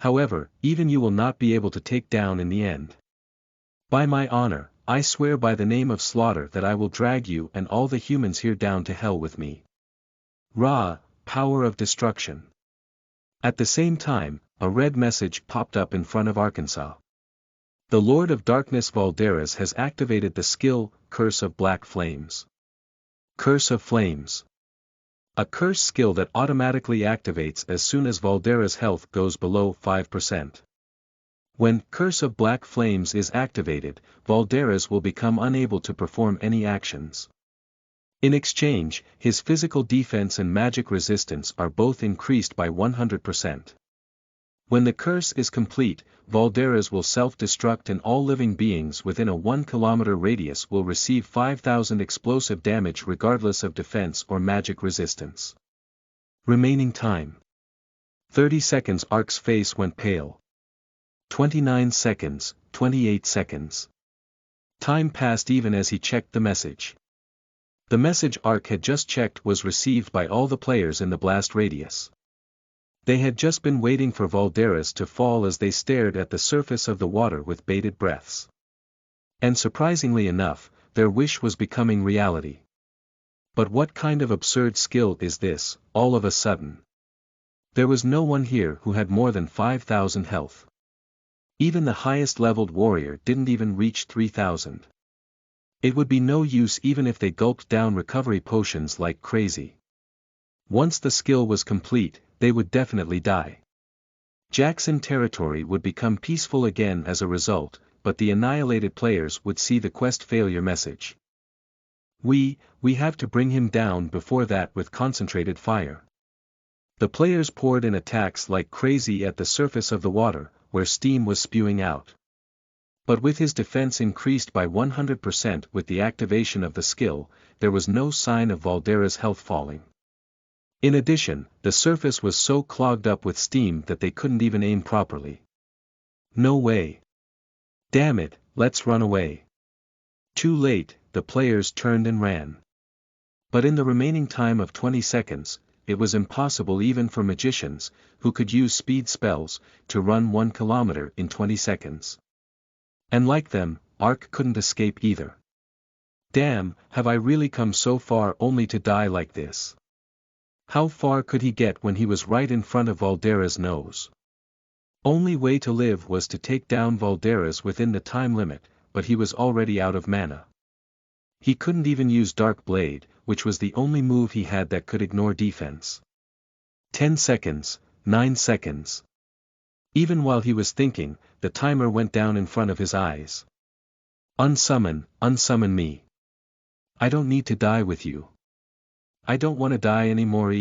However, even you will not be able to take down in the end. By my honor, I swear by the name of Slaughter that I will drag you and all the humans here down to hell with me. Ra, power of destruction. At the same time, a red message popped up in front of Arkansas. The Lord of Darkness Valderas has activated the skill, Curse of Black Flames. Curse of Flames. A curse skill that automatically activates as soon as Valderas' health goes below 5%. When Curse of Black Flames is activated, Valderas will become unable to perform any actions. In exchange, his physical defense and magic resistance are both increased by 100%. When the curse is complete, Valderas will self-destruct and all living beings within a 1 kilometer radius will receive 5,000 explosive damage regardless of defense or magic resistance. Remaining time. 30 seconds. Ark's face went pale. 29 seconds, 28 seconds. Time passed even as he checked the message. The message Ark had just checked was received by all the players in the blast radius. They had just been waiting for Valderas to fall as they stared at the surface of the water with bated breaths. And surprisingly enough, their wish was becoming reality. But what kind of absurd skill is this, all of a sudden? There was no one here who had more than 5,000 health. Even the highest leveled warrior didn't even reach 3,000. It would be no use even if they gulped down recovery potions like crazy. Once the skill was complete, they would definitely die. Jackson territory would become peaceful again as a result, but the annihilated players would see the quest failure message. We have to bring him down before that with concentrated fire. The players poured in attacks like crazy at the surface of the water, where steam was spewing out. But with his defense increased by 100% with the activation of the skill, there was no sign of Valderas' health falling. In addition, the surface was so clogged up with steam that they couldn't even aim properly. No way. Damn it, let's run away. Too late, the players turned and ran. But in the remaining time of 20 seconds, it was impossible even for magicians, who could use speed spells, to run 1 kilometer in 20 seconds. And like them, Ark couldn't escape either. Damn, have I really come so far only to die like this? How far could he get when he was right in front of Valderas' nose? Only way to live was to take down Valderas within the time limit, but he was already out of mana. He couldn't even use Dark Blade, which was the only move he had that could ignore defense. 10 seconds, 9 seconds. Even while he was thinking, the timer went down in front of his eyes. Unsummon me. I don't need to die with you. I don't want to die anymore,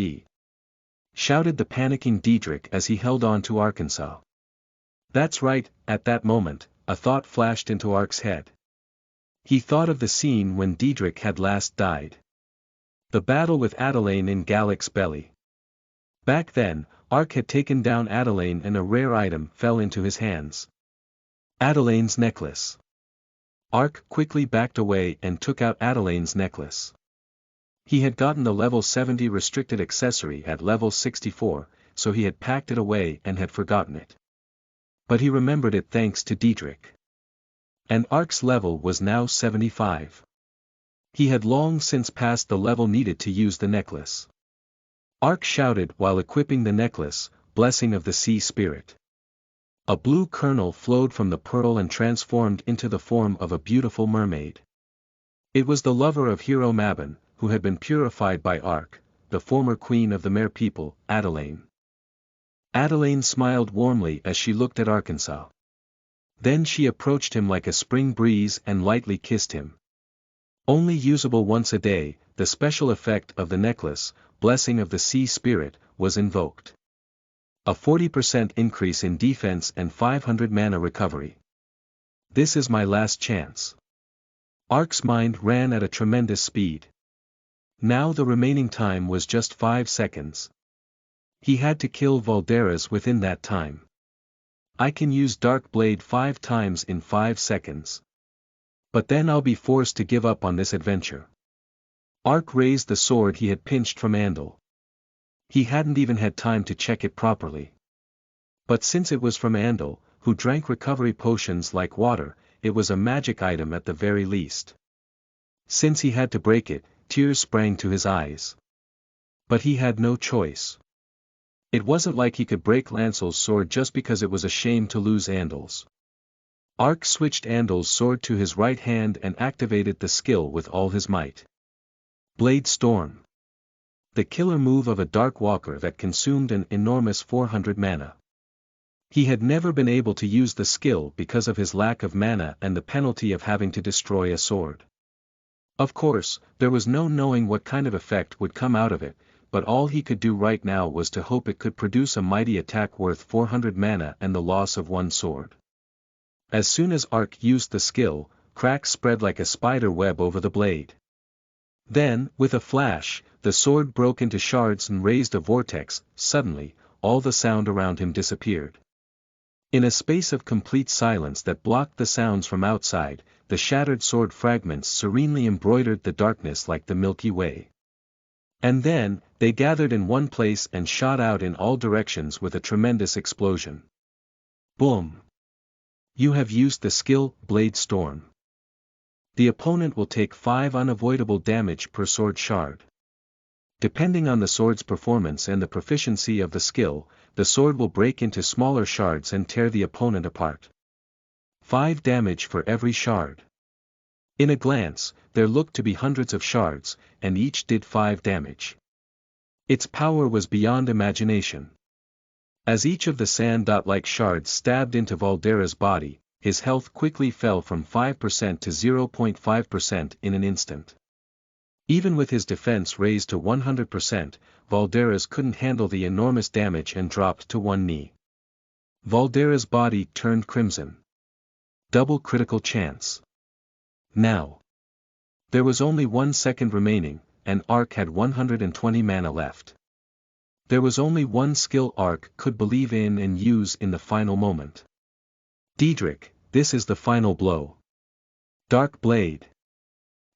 shouted the panicking Diedrich as he held on to Arkansas. That's right, at that moment, a thought flashed into Ark's head. He thought of the scene when Diedrich had last died. The battle with Adelaine in Gallic's belly. Back then, Ark had taken down Adelaine and a rare item fell into his hands. Adelaine's necklace. Ark quickly backed away and took out Adelaine's necklace. He had gotten the level 70 restricted accessory at level 64, so he had packed it away and had forgotten it. But he remembered it thanks to Diedrich. And Ark's level was now 75. He had long since passed the level needed to use the necklace. Ark shouted while equipping the necklace, Blessing of the Sea Spirit. A blue kernel flowed from the pearl and transformed into the form of a beautiful mermaid. It was the lover of hero Mabon, who had been purified by Ark, the former queen of the Mare people, Adelaine. Adelaine smiled warmly as she looked at Arkansas. Then she approached him like a spring breeze and lightly kissed him. Only usable once a day, the special effect of the necklace, Blessing of the Sea Spirit, was invoked. A 40% increase in defense and 500 mana recovery. This is my last chance. Ark's mind ran at a tremendous speed. Now the remaining time was just 5 seconds. He had to kill Valderas within that time. I can use Dark Blade 5 times in 5 seconds. But then I'll be forced to give up on this adventure. Ark raised the sword he had pinched from Andal. He hadn't even had time to check it properly. But since it was from Andal, who drank recovery potions like water, it was a magic item at the very least. Since he had to break it, tears sprang to his eyes. But he had no choice. It wasn't like he could break Lancel's sword just because it was a shame to lose Andal's. Ark switched Andal's sword to his right hand and activated the skill with all his might. Blade Storm. The killer move of a Dark Walker that consumed an enormous 400 mana. He had never been able to use the skill because of his lack of mana and the penalty of having to destroy a sword. Of course, there was no knowing what kind of effect would come out of it, but all he could do right now was to hope it could produce a mighty attack worth 400 mana and the loss of one sword. As soon as Ark used the skill, cracks spread like a spider web over the blade. Then, with a flash, the sword broke into shards and raised a vortex. Suddenly, all the sound around him disappeared. In a space of complete silence that blocked the sounds from outside, the shattered sword fragments serenely embroidered the darkness like the Milky Way. And then, they gathered in one place and shot out in all directions with a tremendous explosion. Boom! You have used the skill, Blade Storm. The opponent will take 5 unavoidable damage per sword shard. Depending on the sword's performance and the proficiency of the skill, the sword will break into smaller shards and tear the opponent apart. 5 damage for every shard. In a glance, there looked to be hundreds of shards, and each did 5 damage. Its power was beyond imagination. As each of the sand-like shards stabbed into Valdera's body, his health quickly fell from 5% to 0.5% in an instant. Even with his defense raised to 100%, Valdera's couldn't handle the enormous damage and dropped to one knee. Valdera's body turned crimson. Double critical chance. Now. There was only 1 second remaining, and Ark had 120 mana left. There was only one skill Ark could believe in and use in the final moment. Diedrich, this is the final blow. Dark Blade.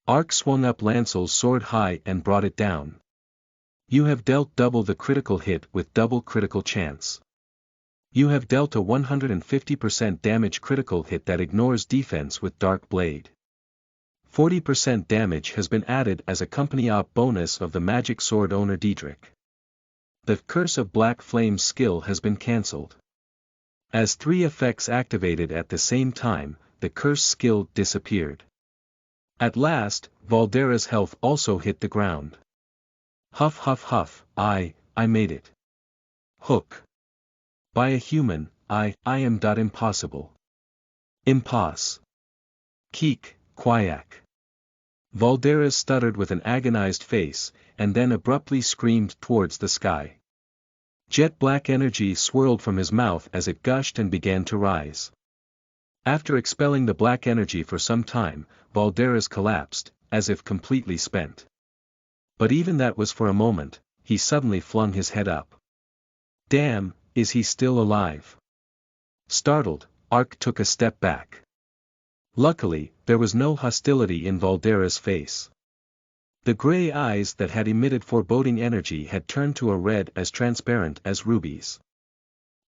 Ark swung up Lancel's sword high and brought it down. You have dealt double the critical hit with double critical chance. You have dealt a 150% damage critical hit that ignores defense with Dark Blade. 40% damage has been added as a company op bonus of the magic sword owner Diedrich. The Curse of Black Flame skill has been cancelled. As 3 effects activated at the same time, the curse skill disappeared. At last, Valdera's health also hit the ground. Huff huff huff, I made it. Hook. By a human, I am impossible. Impasse. Keek, quack. Valdera stuttered with an agonized face, and then abruptly screamed towards the sky. Jet black energy swirled from his mouth as it gushed and began to rise. After expelling the black energy for some time, Valdera's collapsed, as if completely spent. But even that was for a moment. He suddenly flung his head up. Damn, is he still alive? Startled, Ark took a step back. Luckily, there was no hostility in Valdera's face. The gray eyes that had emitted foreboding energy had turned to a red as transparent as rubies.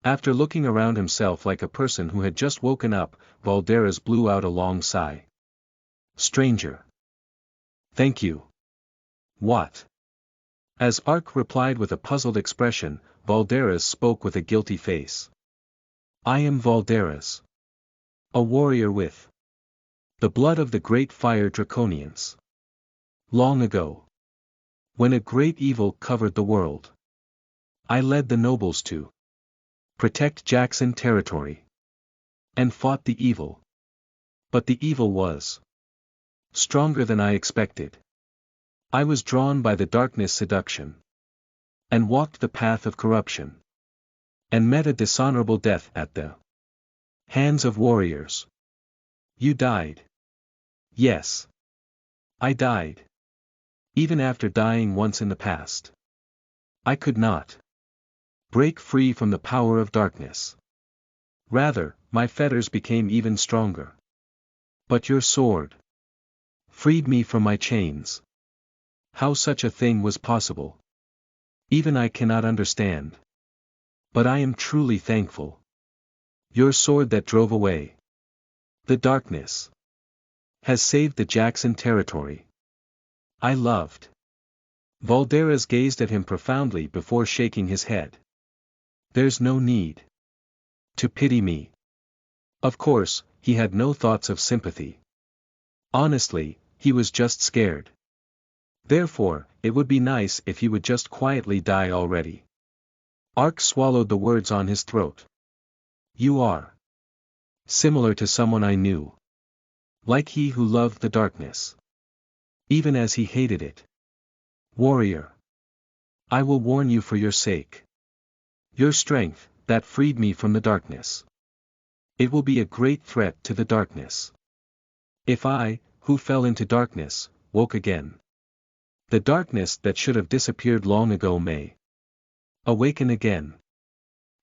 After looking around himself like a person who had just woken up, Valdera's blew out a long sigh. Stranger. Thank you. What? As Ark replied with a puzzled expression, Valdera's spoke with a guilty face. I am Valdera's. A warrior with the blood of the great fire draconians. Long ago. When a great evil covered the world. I led the nobles to protect Jackson territory. And fought the evil. But the evil was stronger than I expected. I was drawn by the darkness seduction. And walked the path of corruption. And met a dishonorable death at the hands of warriors. You died. Yes. I died. Even after dying once in the past. I could not break free from the power of darkness. Rather, my fetters became even stronger. But your sword freed me from my chains. How such a thing was possible? Even I cannot understand. But I am truly thankful. Your sword that drove away the darkness has saved the Jackson territory. I loved. Valdera's gazed at him profoundly before shaking his head. There's no need to pity me. Of course, he had no thoughts of sympathy. Honestly, he was just scared. Therefore, it would be nice if he would just quietly die already. Ark swallowed the words on his throat. You are similar to someone I knew. Like he who loved the darkness. Even as he hated it. Warrior. I will warn you for your sake. Your strength, that freed me from the darkness. It will be a great threat to the darkness. If I, who fell into darkness, woke again. The darkness that should have disappeared long ago may awaken again.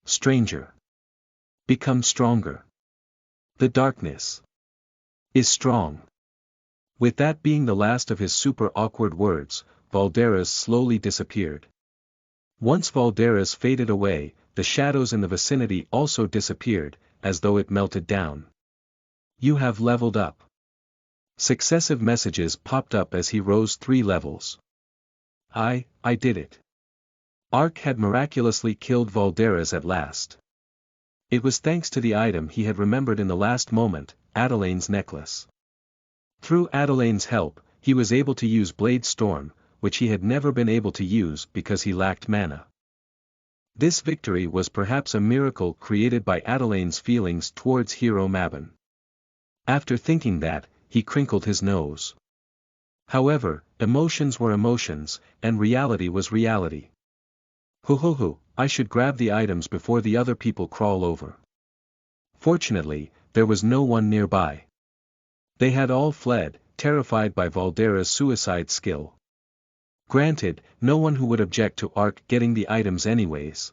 Stranger. Become stronger. The darkness is strong. With that being the last of his super awkward words, Valderas slowly disappeared. Once Valderas faded away, the shadows in the vicinity also disappeared, as though it melted down. You have leveled up. Successive messages popped up as he rose 3 levels. I did it. Ark had miraculously killed Valderas at last. It was thanks to the item he had remembered in the last moment, Adelaine's necklace. Through Adelaine's help, he was able to use Blade Storm, which he had never been able to use because he lacked mana. This victory was perhaps a miracle created by Adelaine's feelings towards Hero Mabon. After thinking that, he crinkled his nose. However, emotions were emotions, and reality was reality. Hoo, I should grab the items before the other people crawl over. Fortunately, there was no one nearby. They had all fled, terrified by Valderas' suicide skill. Granted, no one who would object to Ark getting the items anyways.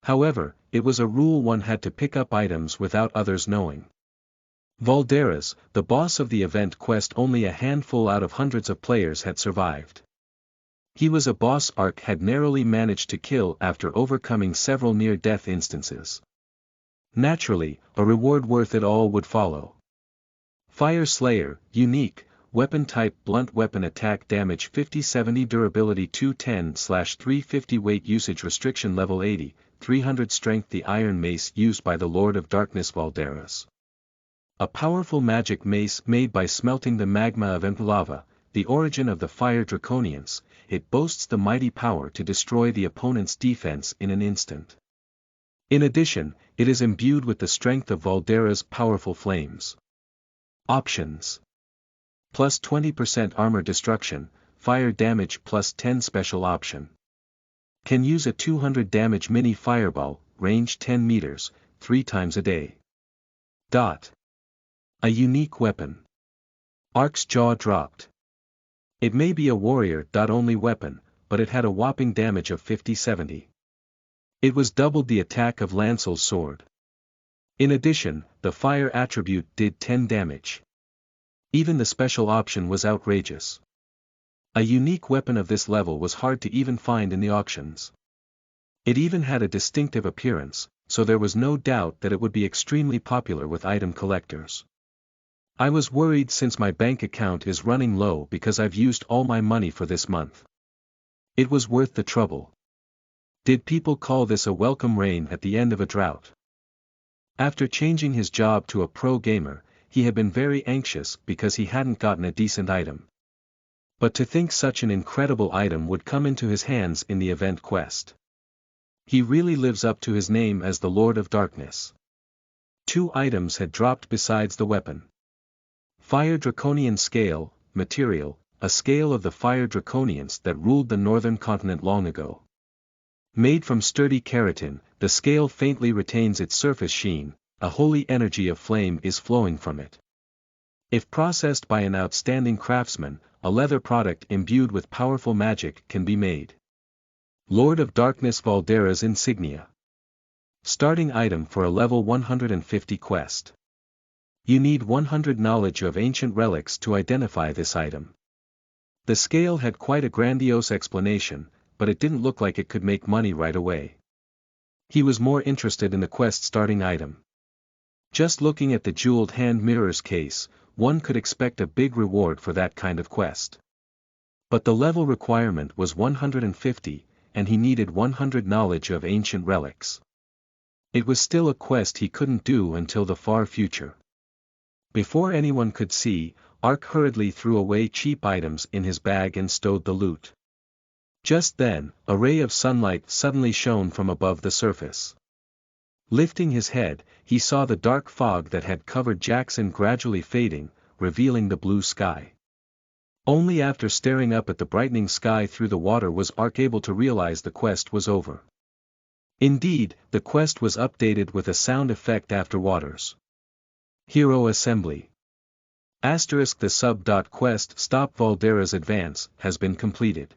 However, it was a rule one had to pick up items without others knowing. Valderas, the boss of the event quest, only a handful out of hundreds of players had survived. He was a boss Ark had narrowly managed to kill after overcoming several near-death instances. Naturally, a reward worth it all would follow. Fire Slayer, unique, weapon type blunt weapon attack damage 50-70 durability 210/350 weight usage restriction level 80, 300 strength the iron mace used by the Lord of Darkness Valderas. A powerful magic mace made by smelting the magma of lava, the origin of the fire draconians, it boasts the mighty power to destroy the opponent's defense in an instant. In addition, it is imbued with the strength of Valderas' powerful flames. Options. Plus 20% armor destruction, fire damage plus 10 special option. Can use a 200 damage mini fireball, range 10 meters, 3 times a day. A unique weapon. Ark's jaw dropped. It may be a warrior-only weapon, but it had a whopping damage of 50-70. It was doubled the attack of Lancel's sword. In addition, the fire attribute did 10 damage. Even the special option was outrageous. A unique weapon of this level was hard to even find in the auctions. It even had a distinctive appearance, so there was no doubt that it would be extremely popular with item collectors. I was worried since my bank account is running low because I've used all my money for this month. It was worth the trouble. Did people call this a welcome rain at the end of a drought? After changing his job to a pro gamer, he had been very anxious because he hadn't gotten a decent item. But to think such an incredible item would come into his hands in the event quest. He really lives up to his name as the Lord of Darkness. 2 items had dropped besides the weapon. Fire Draconian Scale, material, a scale of the Fire Draconians that ruled the northern continent long ago. Made from sturdy keratin, the scale faintly retains its surface sheen, a holy energy of flame is flowing from it. If processed by an outstanding craftsman, a leather product imbued with powerful magic can be made. Lord of Darkness Valderas Insignia. Starting item for a level 150 quest. You need 100 knowledge of ancient relics to identify this item. The scale had quite a grandiose explanation, but it didn't look like it could make money right away. He was more interested in the quest starting item. Just looking at the jeweled hand mirror's case, one could expect a big reward for that kind of quest. But the level requirement was 150, and he needed 100 knowledge of ancient relics. It was still a quest he couldn't do until the far future. Before anyone could see, Ark hurriedly threw away cheap items in his bag and stowed the loot. Just then, a ray of sunlight suddenly shone from above the surface. Lifting his head, he saw the dark fog that had covered Jackson gradually fading, revealing the blue sky. Only after staring up at the brightening sky through the water was Ark able to realize the quest was over. Indeed, the quest was updated with a sound effect after waters. Hero Assembly. The sub.quest Stop Valdera's Advance has been completed.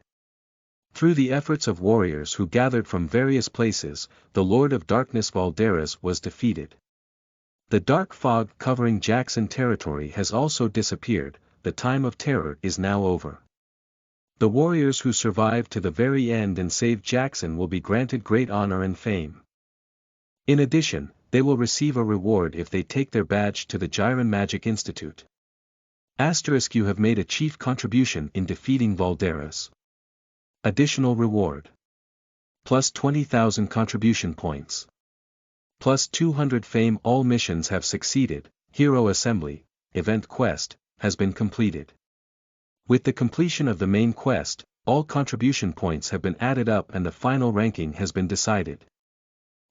Through the efforts of warriors who gathered from various places, the Lord of Darkness Valderas was defeated. The dark fog covering Jackson territory has also disappeared, the time of terror is now over. The warriors who survived to the very end and saved Jackson will be granted great honor and fame. In addition, they will receive a reward if they take their badge to the Gyron Magic Institute. You have made a chief contribution in defeating Valderas. Additional reward. Plus 20,000 contribution points. Plus 200 fame. All missions have succeeded. Hero Assembly, Event Quest, has been completed. With the completion of the main quest, all contribution points have been added up and the final ranking has been decided.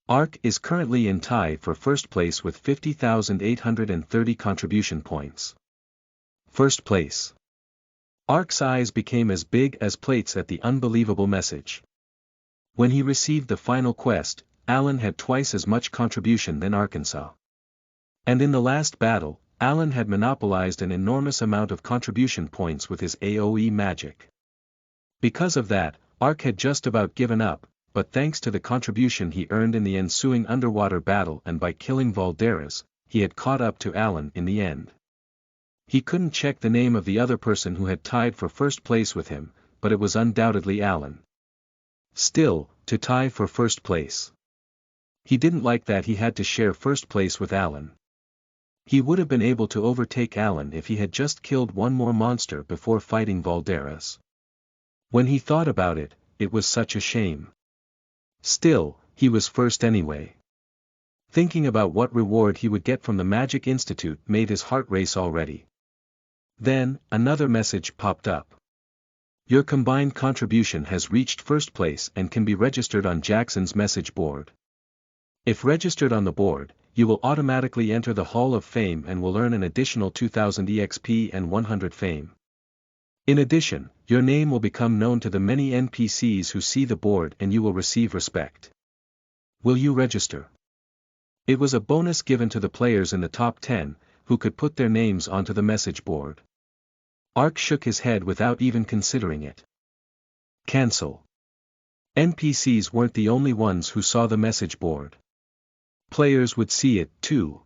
Ark is currently in tie for first place with 50,830 contribution points. First place. Ark's eyes became as big as plates at the unbelievable message. When he received the final quest, Alan had twice as much contribution than Arkansas. And in the last battle, Alan had monopolized an enormous amount of contribution points with his AoE magic. Because of that, Ark had just about given up, but thanks to the contribution he earned in the ensuing underwater battle and by killing Valderas, he had caught up to Alan in the end. He couldn't check the name of the other person who had tied for first place with him, but it was undoubtedly Alan. Still, to tie for first place. He didn't like that he had to share first place with Alan. He would have been able to overtake Alan if he had just killed one more monster before fighting Valderas. When he thought about it, it was such a shame. Still, he was first anyway. Thinking about what reward he would get from the Magic Institute made his heart race already. Then, another message popped up. Your combined contribution has reached first place and can be registered on Jackson's message board. If registered on the board, you will automatically enter the Hall of Fame and will earn an additional 2,000 EXP and 100 fame. In addition, your name will become known to the many NPCs who see the board and you will receive respect. Will you register? It was a bonus given to the players in the top 10, who could put their names onto the message board. Ark shook his head without even considering it. Cancel. NPCs weren't the only ones who saw the message board. Players would see it too.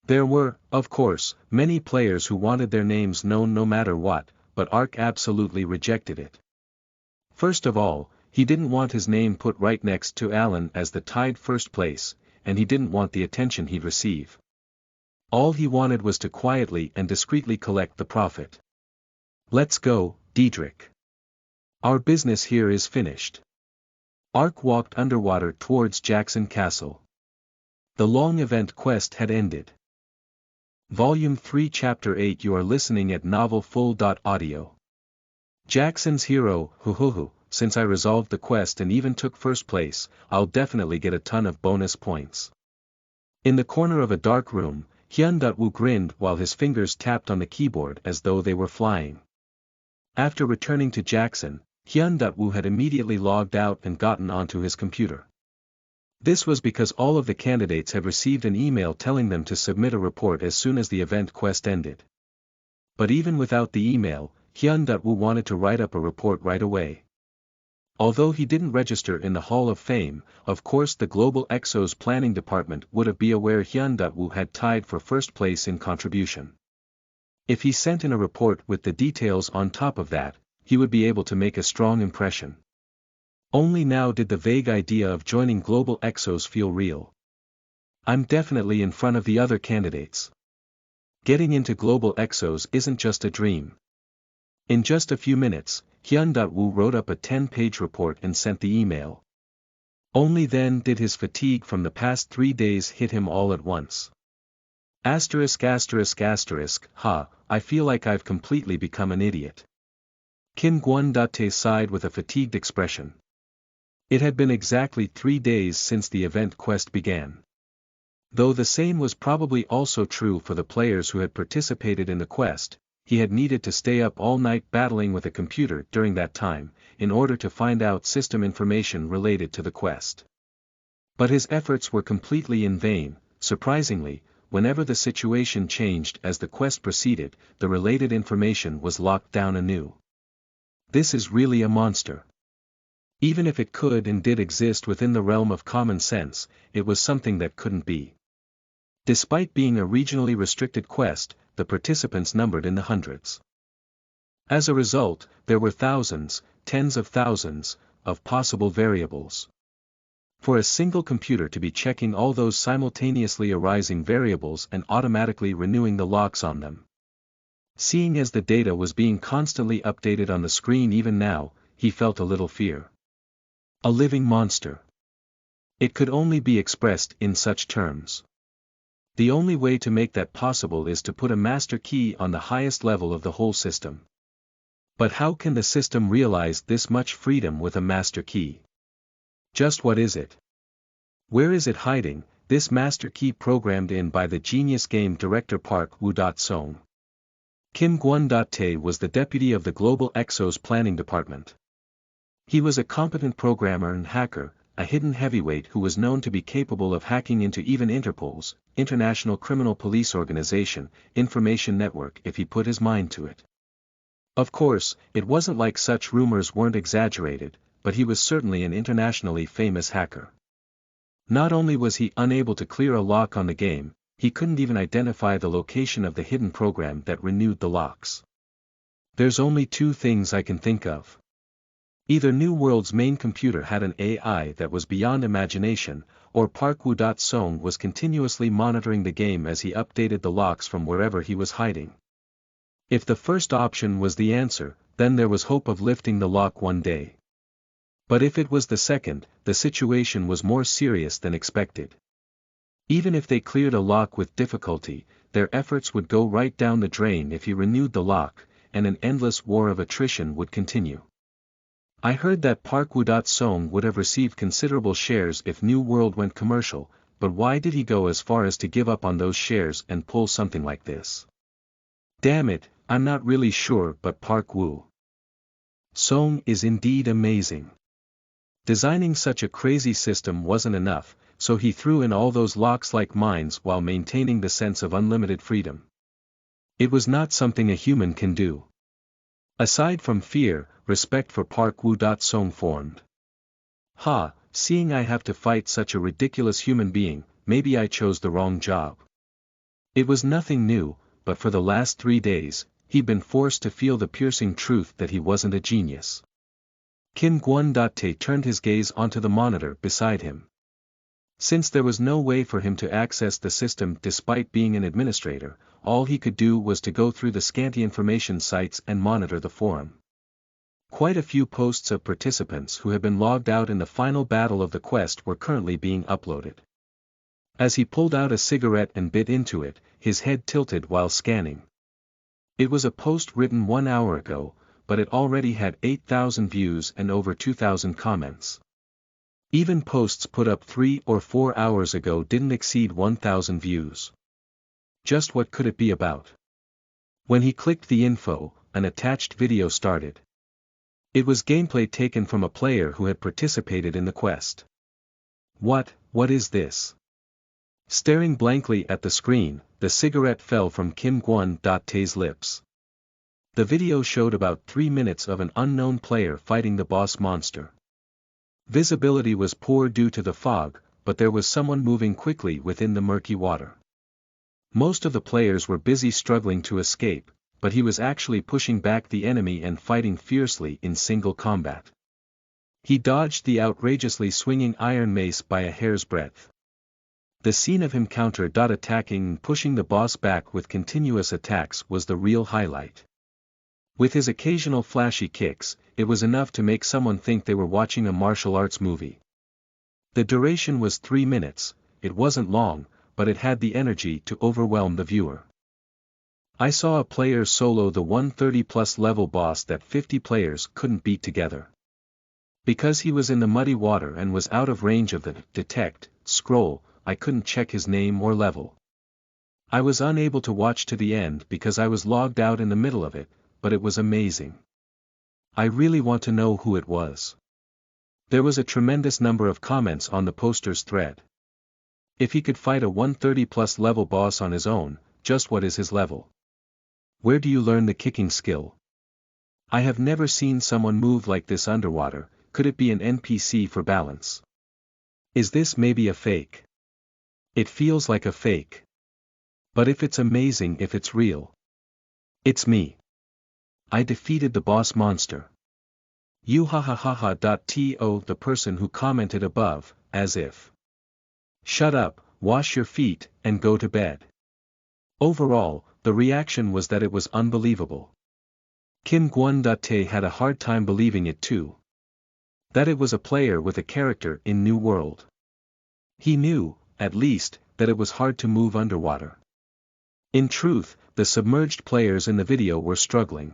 There were, of course, many players who wanted their names known no matter what, but Ark absolutely rejected it. First of all, he didn't want his name put right next to Alan as the tied first place, and he didn't want the attention he'd receive. All he wanted was to quietly and discreetly collect the profit. Let's go, Diedrich. Our business here is finished. Ark walked underwater towards Jackson Castle. The long event quest had ended. Volume 3 Chapter 8 You are listening at novelfull.audio. Jackson's hero, since I resolved the quest and even took first place, I'll definitely get a ton of bonus points. In the corner of a dark room, Hyun-Wu grinned while his fingers tapped on the keyboard as though they were flying. After returning to Jackson, Hyun-Wu had immediately logged out and gotten onto his computer. This was because all of the candidates had received an email telling them to submit a report as soon as the event quest ended. But even without the email, Hyun-Wu wanted to write up a report right away. Although he didn't register in the Hall of Fame, of course the Global Exos Planning Department would be aware Hyun-Wu had tied for first place in contribution. If he sent in a report with the details on top of that, he would be able to make a strong impression. Only now did the vague idea of joining Global Exos feel real. I'm definitely in front of the other candidates. Getting into Global Exos isn't just a dream. In just a few minutes, Hyun-Wu wrote up a 10-page report and sent the email. Only then did his fatigue from the past 3 days hit him all at once. Ha, I feel like I've completely become an idiot. Kim Gwon-date sighed with a fatigued expression. It had been exactly 3 days since the event quest began. Though the same was probably also true for the players who had participated in the quest, he had needed to stay up all night battling with a computer during that time, in order to find out system information related to the quest. But his efforts were completely in vain. Surprisingly, whenever the situation changed as the quest proceeded, the related information was locked down anew. This is really a monster. Even if it could and did exist within the realm of common sense, it was something that couldn't be. Despite being a regionally restricted quest, the participants numbered in the hundreds. As a result, there were thousands, tens of thousands, of possible variables. For a single computer to be checking all those simultaneously arising variables and automatically renewing the locks on them. Seeing as the data was being constantly updated on the screen even now, he felt a little fear. A living monster. It could only be expressed in such terms. The only way to make that possible is to put a master key on the highest level of the whole system. But how can the system realize this much freedom with a master key? Just what is it? Where is it hiding, this master key programmed in by the genius game director Park Woo-sung? Kim Gwon-tae was the deputy of the Global Exos Planning Department. He was a competent programmer and hacker, a hidden heavyweight who was known to be capable of hacking into even Interpol's, International Criminal Police Organization, information network if he put his mind to it. Of course, it wasn't like such rumors weren't exaggerated, but he was certainly an internationally famous hacker. Not only was he unable to clear a lock on the game, he couldn't even identify the location of the hidden program that renewed the locks. There's only 2 things I can think of. Either New World's main computer had an AI that was beyond imagination, or Park Woo-sung was continuously monitoring the game as he updated the locks from wherever he was hiding. If the first option was the answer, then there was hope of lifting the lock one day. But if it was the second, the situation was more serious than expected. Even if they cleared a lock with difficulty, their efforts would go right down the drain if he renewed the lock, and an endless war of attrition would continue. I heard that Park Woo-sung would have received considerable shares if New World went commercial, but why did he go as far as to give up on those shares and pull something like this? Damn it, I'm not really sure, but Park Woo-sung is indeed amazing. Designing such a crazy system wasn't enough, so he threw in all those locks like mines while maintaining the sense of unlimited freedom. It was not something a human can do. Aside from fear, respect for Park Woo-sung formed. Seeing I have to fight such a ridiculous human being, maybe I chose the wrong job. It was nothing new, but for the last 3 days, he'd been forced to feel the piercing truth that he wasn't a genius. Kim Gwon-tae turned his gaze onto the monitor beside him. Since there was no way for him to access the system despite being an administrator, all he could do was to go through the scanty information sites and monitor the forum. Quite a few posts of participants who had been logged out in the final battle of the quest were currently being uploaded. As he pulled out a cigarette and bit into it, his head tilted while scanning. It was a post written 1 hour ago, but it already had 8,000 views and over 2,000 comments. Even posts put up 3 or 4 hours ago didn't exceed 1,000 views. Just what could it be about? When he clicked the info, an attached video started. It was gameplay taken from a player who had participated in the quest. What is this? Staring blankly at the screen, the cigarette fell from Kim Gwon-tae's lips. The video showed about 3 minutes of an unknown player fighting the boss monster. Visibility was poor due to the fog, but there was someone moving quickly within the murky water. Most of the players were busy struggling to escape, but he was actually pushing back the enemy and fighting fiercely in single combat. He dodged the outrageously swinging iron mace by a hair's breadth. The scene of him counter-attacking and pushing the boss back with continuous attacks was the real highlight. With his occasional flashy kicks, it was enough to make someone think they were watching a martial arts movie. The duration was 3 minutes, it wasn't long, but it had the energy to overwhelm the viewer. I saw a player solo the 130+ level boss that 50 players couldn't beat together. Because he was in the muddy water and was out of range of the detect scroll, I couldn't check his name or level. I was unable to watch to the end because I was logged out in the middle of it, but it was amazing. I really want to know who it was. There was a tremendous number of comments on the poster's thread. If he could fight a 130+ level boss on his own, just what is his level? Where do you learn the kicking skill? I have never seen someone move like this underwater. Could it be an NPC for balance? Is this maybe a fake? It feels like a fake. But if it's amazing, if it's real. It's me. I defeated the boss monster. You hahahaha.to the person who commented above, as if. Shut up, wash your feet, and go to bed. Overall, the reaction was that it was unbelievable. Kim Gwon.tae had a hard time believing it too. That it was a player with a character in New World. He knew, at least, that it was hard to move underwater. In truth, the submerged players in the video were struggling.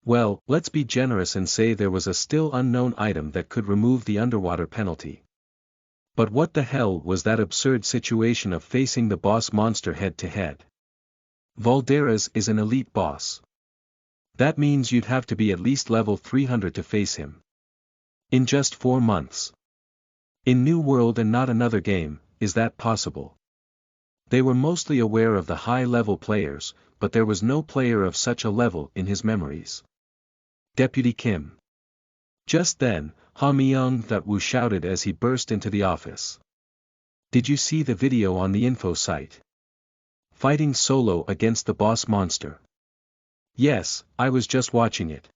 Well, let's be generous and say there was a still unknown item that could remove the underwater penalty. But what the hell was that absurd situation of facing the boss monster head to head? Valderas is an elite boss. That means you'd have to be at least level 300 to face him. In just 4 months. In New World and not another game, is that possible? They were mostly aware of the high-level players, but there was no player of such a level in his memories. Deputy Kim. Just then, Ha Myung-woo shouted as he burst into the office. Did you see the video on the info site? Fighting solo against the boss monster. Yes, I was just watching it.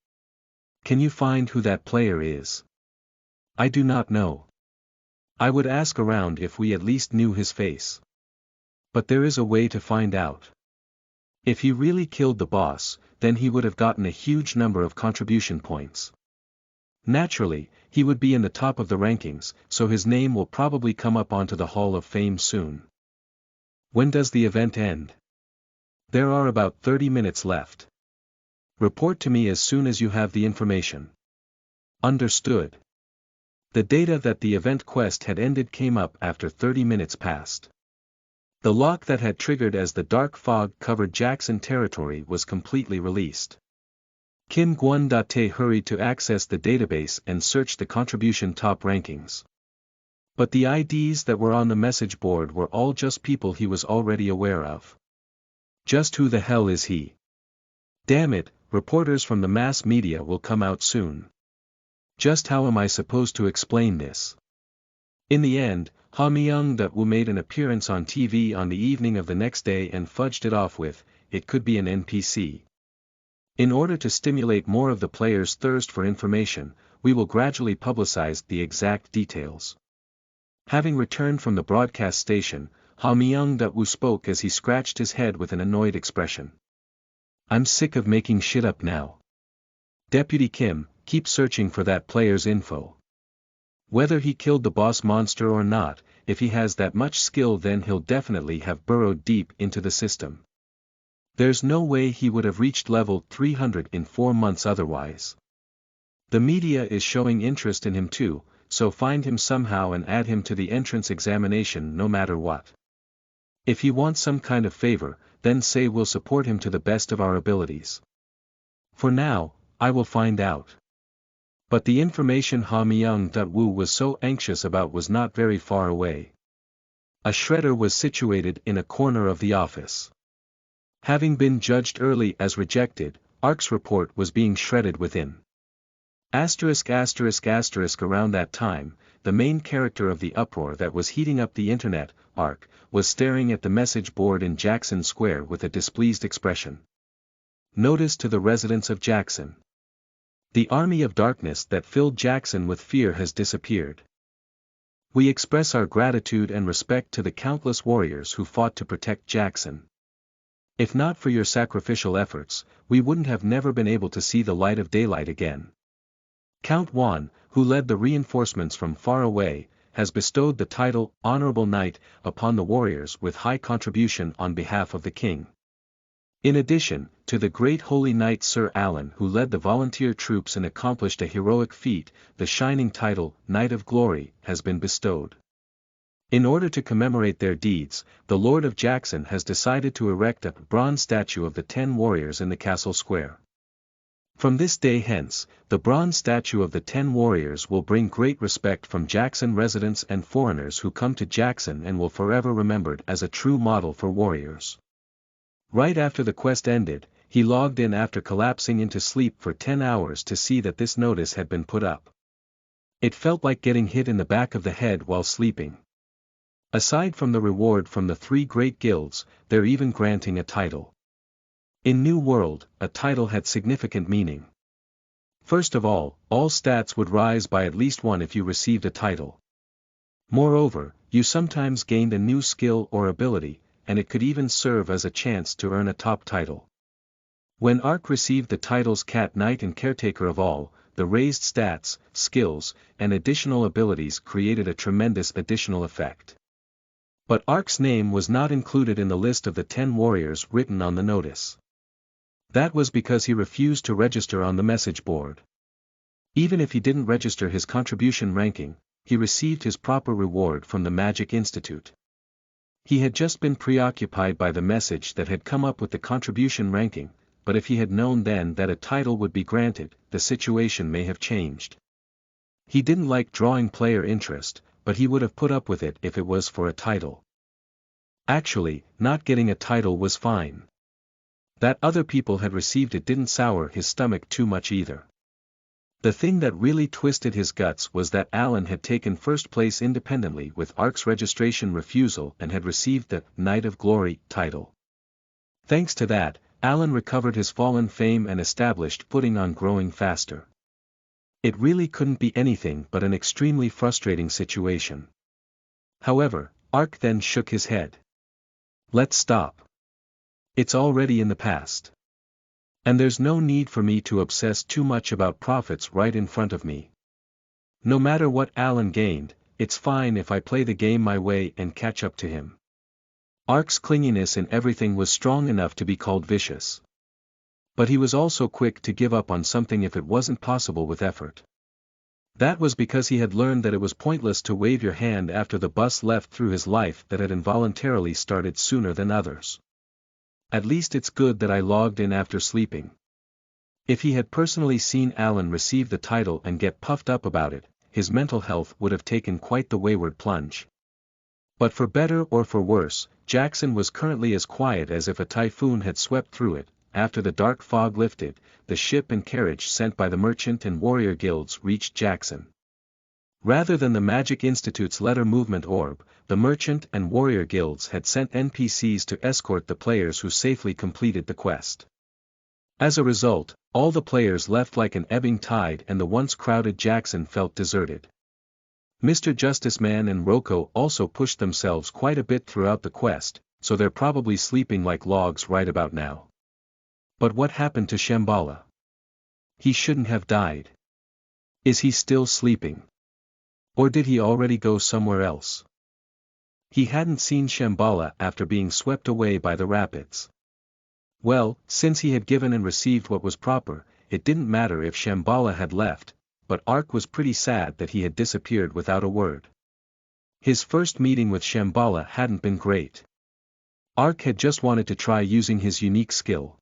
Can you find who that player is? I do not know. I would ask around if we at least knew his face. But there is a way to find out. If he really killed the boss, then he would have gotten a huge number of contribution points. Naturally, he would be in the top of the rankings, so his name will probably come up onto the Hall of Fame soon. When does the event end? There are about 30 minutes left. Report to me as soon as you have the information. Understood. The data that the event quest had ended came up after 30 minutes passed. The lock that had triggered as the dark fog covered Jackson territory was completely released. Kim Gwon.tae hurried to access the database and search the contribution top rankings. But the IDs that were on the message board were all just people he was already aware of. Just who the hell is he? Damn it, reporters from the mass media will come out soon. Just how am I supposed to explain this? In the end, Ha Myung-woo made an appearance on TV on the evening of the next day and fudged it off with, it could be an NPC. In order to stimulate more of the players' thirst for information, we will gradually publicize the exact details. Having returned from the broadcast station, Ha Myung-woo spoke as he scratched his head with an annoyed expression. I'm sick of making shit up now. Deputy Kim, keep searching for that player's info. Whether he killed the boss monster or not, if he has that much skill then he'll definitely have burrowed deep into the system. There's no way he would have reached level 300 in 4 months otherwise. The media is showing interest in him too, so find him somehow and add him to the entrance examination no matter what. If he wants some kind of favor, then say we'll support him to the best of our abilities. For now, I will find out. But the information Ha Myung-woo was so anxious about was not very far away. A shredder was situated in a corner of the office. Having been judged early as rejected, ARC's report was being shredded within. Around that time, the main character of the uproar that was heating up the internet, ARC, was staring at the message board in Jackson Square with a displeased expression. Notice to the residents of Jackson. The army of darkness that filled Jackson with fear has disappeared. We express our gratitude and respect to the countless warriors who fought to protect Jackson. If not for your sacrificial efforts, we wouldn't have never been able to see the light of daylight again. Count Wan, who led the reinforcements from far away, has bestowed the title, Honorable Knight, upon the warriors with high contribution on behalf of the king. In addition, to the great holy knight Sir Alan who led the volunteer troops and accomplished a heroic feat, the shining title, Knight of Glory, has been bestowed. In order to commemorate their deeds, the Lord of Jackson has decided to erect a bronze statue of the 10 warriors in the castle square. From this day hence, the bronze statue of the 10 warriors will bring great respect from Jackson residents and foreigners who come to Jackson and will forever remembered as a true model for warriors. Right after the quest ended, he logged in after collapsing into sleep for 10 hours to see that this notice had been put up. It felt like getting hit in the back of the head while sleeping. Aside from the reward from the 3 great guilds, they're even granting a title. In New World, a title had significant meaning. First of all stats would rise by at least 1 if you received a title. Moreover, you sometimes gained a new skill or ability, and it could even serve as a chance to earn a top title. When Ark received the titles Cat Knight and Caretaker of All, the raised stats, skills, and additional abilities created a tremendous additional effect. But Ark's name was not included in the list of the 10 warriors written on the notice. That was because he refused to register on the message board. Even if he didn't register his contribution ranking, he received his proper reward from the Magic Institute. He had just been preoccupied by the message that had come up with the contribution ranking, but if he had known then that a title would be granted, the situation may have changed. He didn't like drawing player interest, but he would have put up with it if it was for a title. Actually, not getting a title was fine. That other people had received it didn't sour his stomach too much either. The thing that really twisted his guts was that Alan had taken first place independently with Ark's registration refusal and had received the Knight of Glory title. Thanks to that, Alan recovered his fallen fame and established footing on growing faster. It really couldn't be anything but an extremely frustrating situation. However, Ark then shook his head. Let's stop. It's already in the past. And there's no need for me to obsess too much about profits right in front of me. No matter what Alan gained, it's fine if I play the game my way and catch up to him. Ark's clinginess in everything was strong enough to be called vicious. But he was also quick to give up on something if it wasn't possible with effort. That was because he had learned that it was pointless to wave your hand after the bus left through his life that had involuntarily started sooner than others. At least it's good that I logged in after sleeping. If he had personally seen Alan receive the title and get puffed up about it, his mental health would have taken quite the wayward plunge. But for better or for worse, Jackson was currently as quiet as if a typhoon had swept through it. After the dark fog lifted, the ship and carriage sent by the merchant and warrior guilds reached Jackson. Rather than the Magic Institute's letter movement orb, the merchant and warrior guilds had sent NPCs to escort the players who safely completed the quest. As a result, all the players left like an ebbing tide and the once crowded Jackson felt deserted. Mr. Justice Man and Rocco also pushed themselves quite a bit throughout the quest, so they're probably sleeping like logs right about now. But what happened to Shambhala? He shouldn't have died. Is he still sleeping? Or did he already go somewhere else? He hadn't seen Shambhala after being swept away by the rapids. Well, since he had given and received what was proper, it didn't matter if Shambhala had left, but Ark was pretty sad that he had disappeared without a word. His first meeting with Shambhala hadn't been great. Ark had just wanted to try using his unique skill.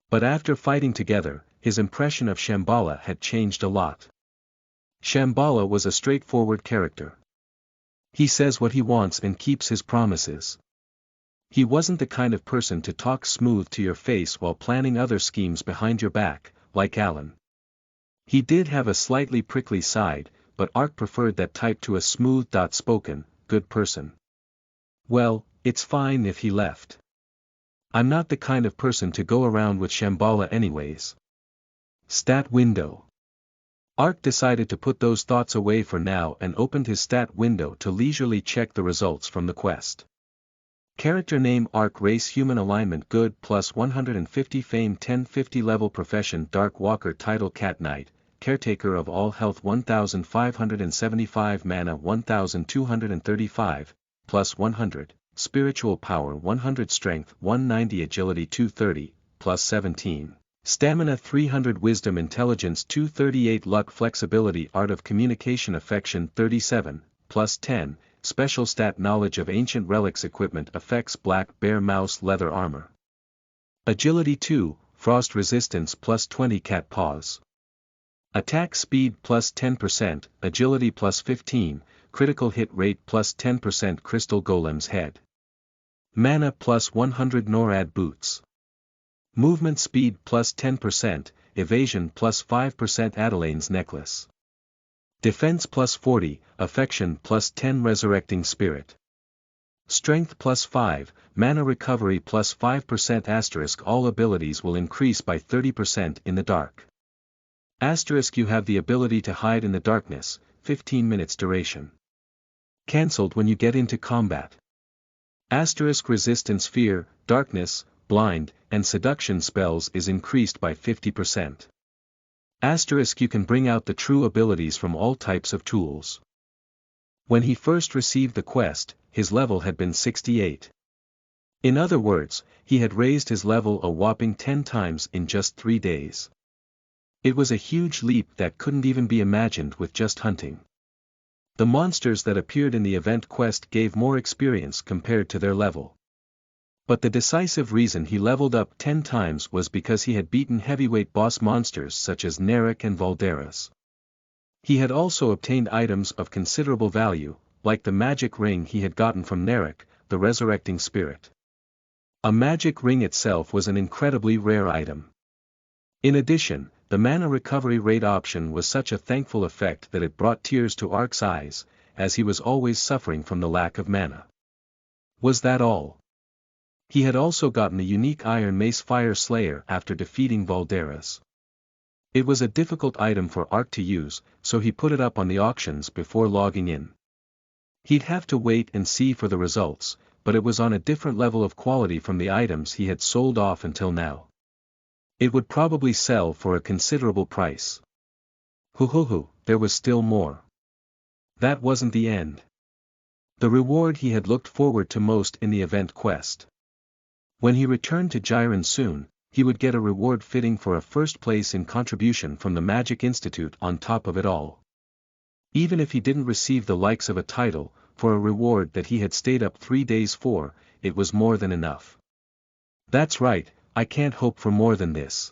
But after fighting together, his impression of Shambhala had changed a lot. Shambhala was a straightforward character. He says what he wants and keeps his promises. He wasn't the kind of person to talk smooth to your face while planning other schemes behind your back, like Alan. He did have a slightly prickly side, but Ark preferred that type to a smooth, spoken, good person. Well, it's fine if he left. I'm not the kind of person to go around with Shambhala anyways. Stat window. Ark decided to put those thoughts away for now and opened his stat window to leisurely check the results from the quest. Character name Ark, race human, alignment good, plus 150 fame, 1050 level, profession dark walker, title Cat Knight, caretaker of all health 1575 mana 1235, plus 100, spiritual power 100 strength 190 agility 230, plus 17. Stamina 300 wisdom intelligence 238 luck flexibility art of communication affection 37, plus 10, special stat knowledge of ancient relics equipment effects black bear mouse leather armor. Agility 2, frost resistance plus 20 cat paws. Attack speed plus 10%, agility plus 15, critical hit rate plus 10% crystal golem's head. Mana plus 100 Norad boots. Movement speed plus 10%, evasion plus 5% Adelaine's necklace. Defense plus 40, affection plus 10 resurrecting spirit. Strength plus 5, mana recovery plus 5% asterisk all abilities will increase by 30% in the dark. Asterisk you have the ability to hide in the darkness, 15 minutes duration. Cancelled when you get into combat. Asterisk resistance fear, darkness, blind, and seduction spells is increased by 50%. Asterisk you can bring out the true abilities from all types of tools. When he first received the quest, his level had been 68. In other words, he had raised his level a whopping 10 times in just 3 days. It was a huge leap that couldn't even be imagined with just hunting. The monsters that appeared in the event quest gave more experience compared to their level. But the decisive reason he leveled up 10 times was because he had beaten heavyweight boss monsters such as Narek and Valderas. He had also obtained items of considerable value, like the magic ring he had gotten from Narek, the resurrecting spirit. A magic ring itself was an incredibly rare item. In addition, the mana recovery rate option was such a thankful effect that it brought tears to Ark's eyes, as he was always suffering from the lack of mana. Was that all? He had also gotten a unique Iron Mace Fire Slayer after defeating Valderas. It was a difficult item for Ark to use, so he put it up on the auctions before logging in. He'd have to wait and see for the results, but it was on a different level of quality from the items he had sold off until now. It would probably sell for a considerable price. There was still more. That wasn't the end. The reward he had looked forward to most in the event quest. When he returned to Jiren soon, he would get a reward fitting for a first place in contribution from the Magic Institute on top of it all. Even if he didn't receive the likes of a title, for a reward that he had stayed up 3 days for, it was more than enough. That's right, I can't hope for more than this.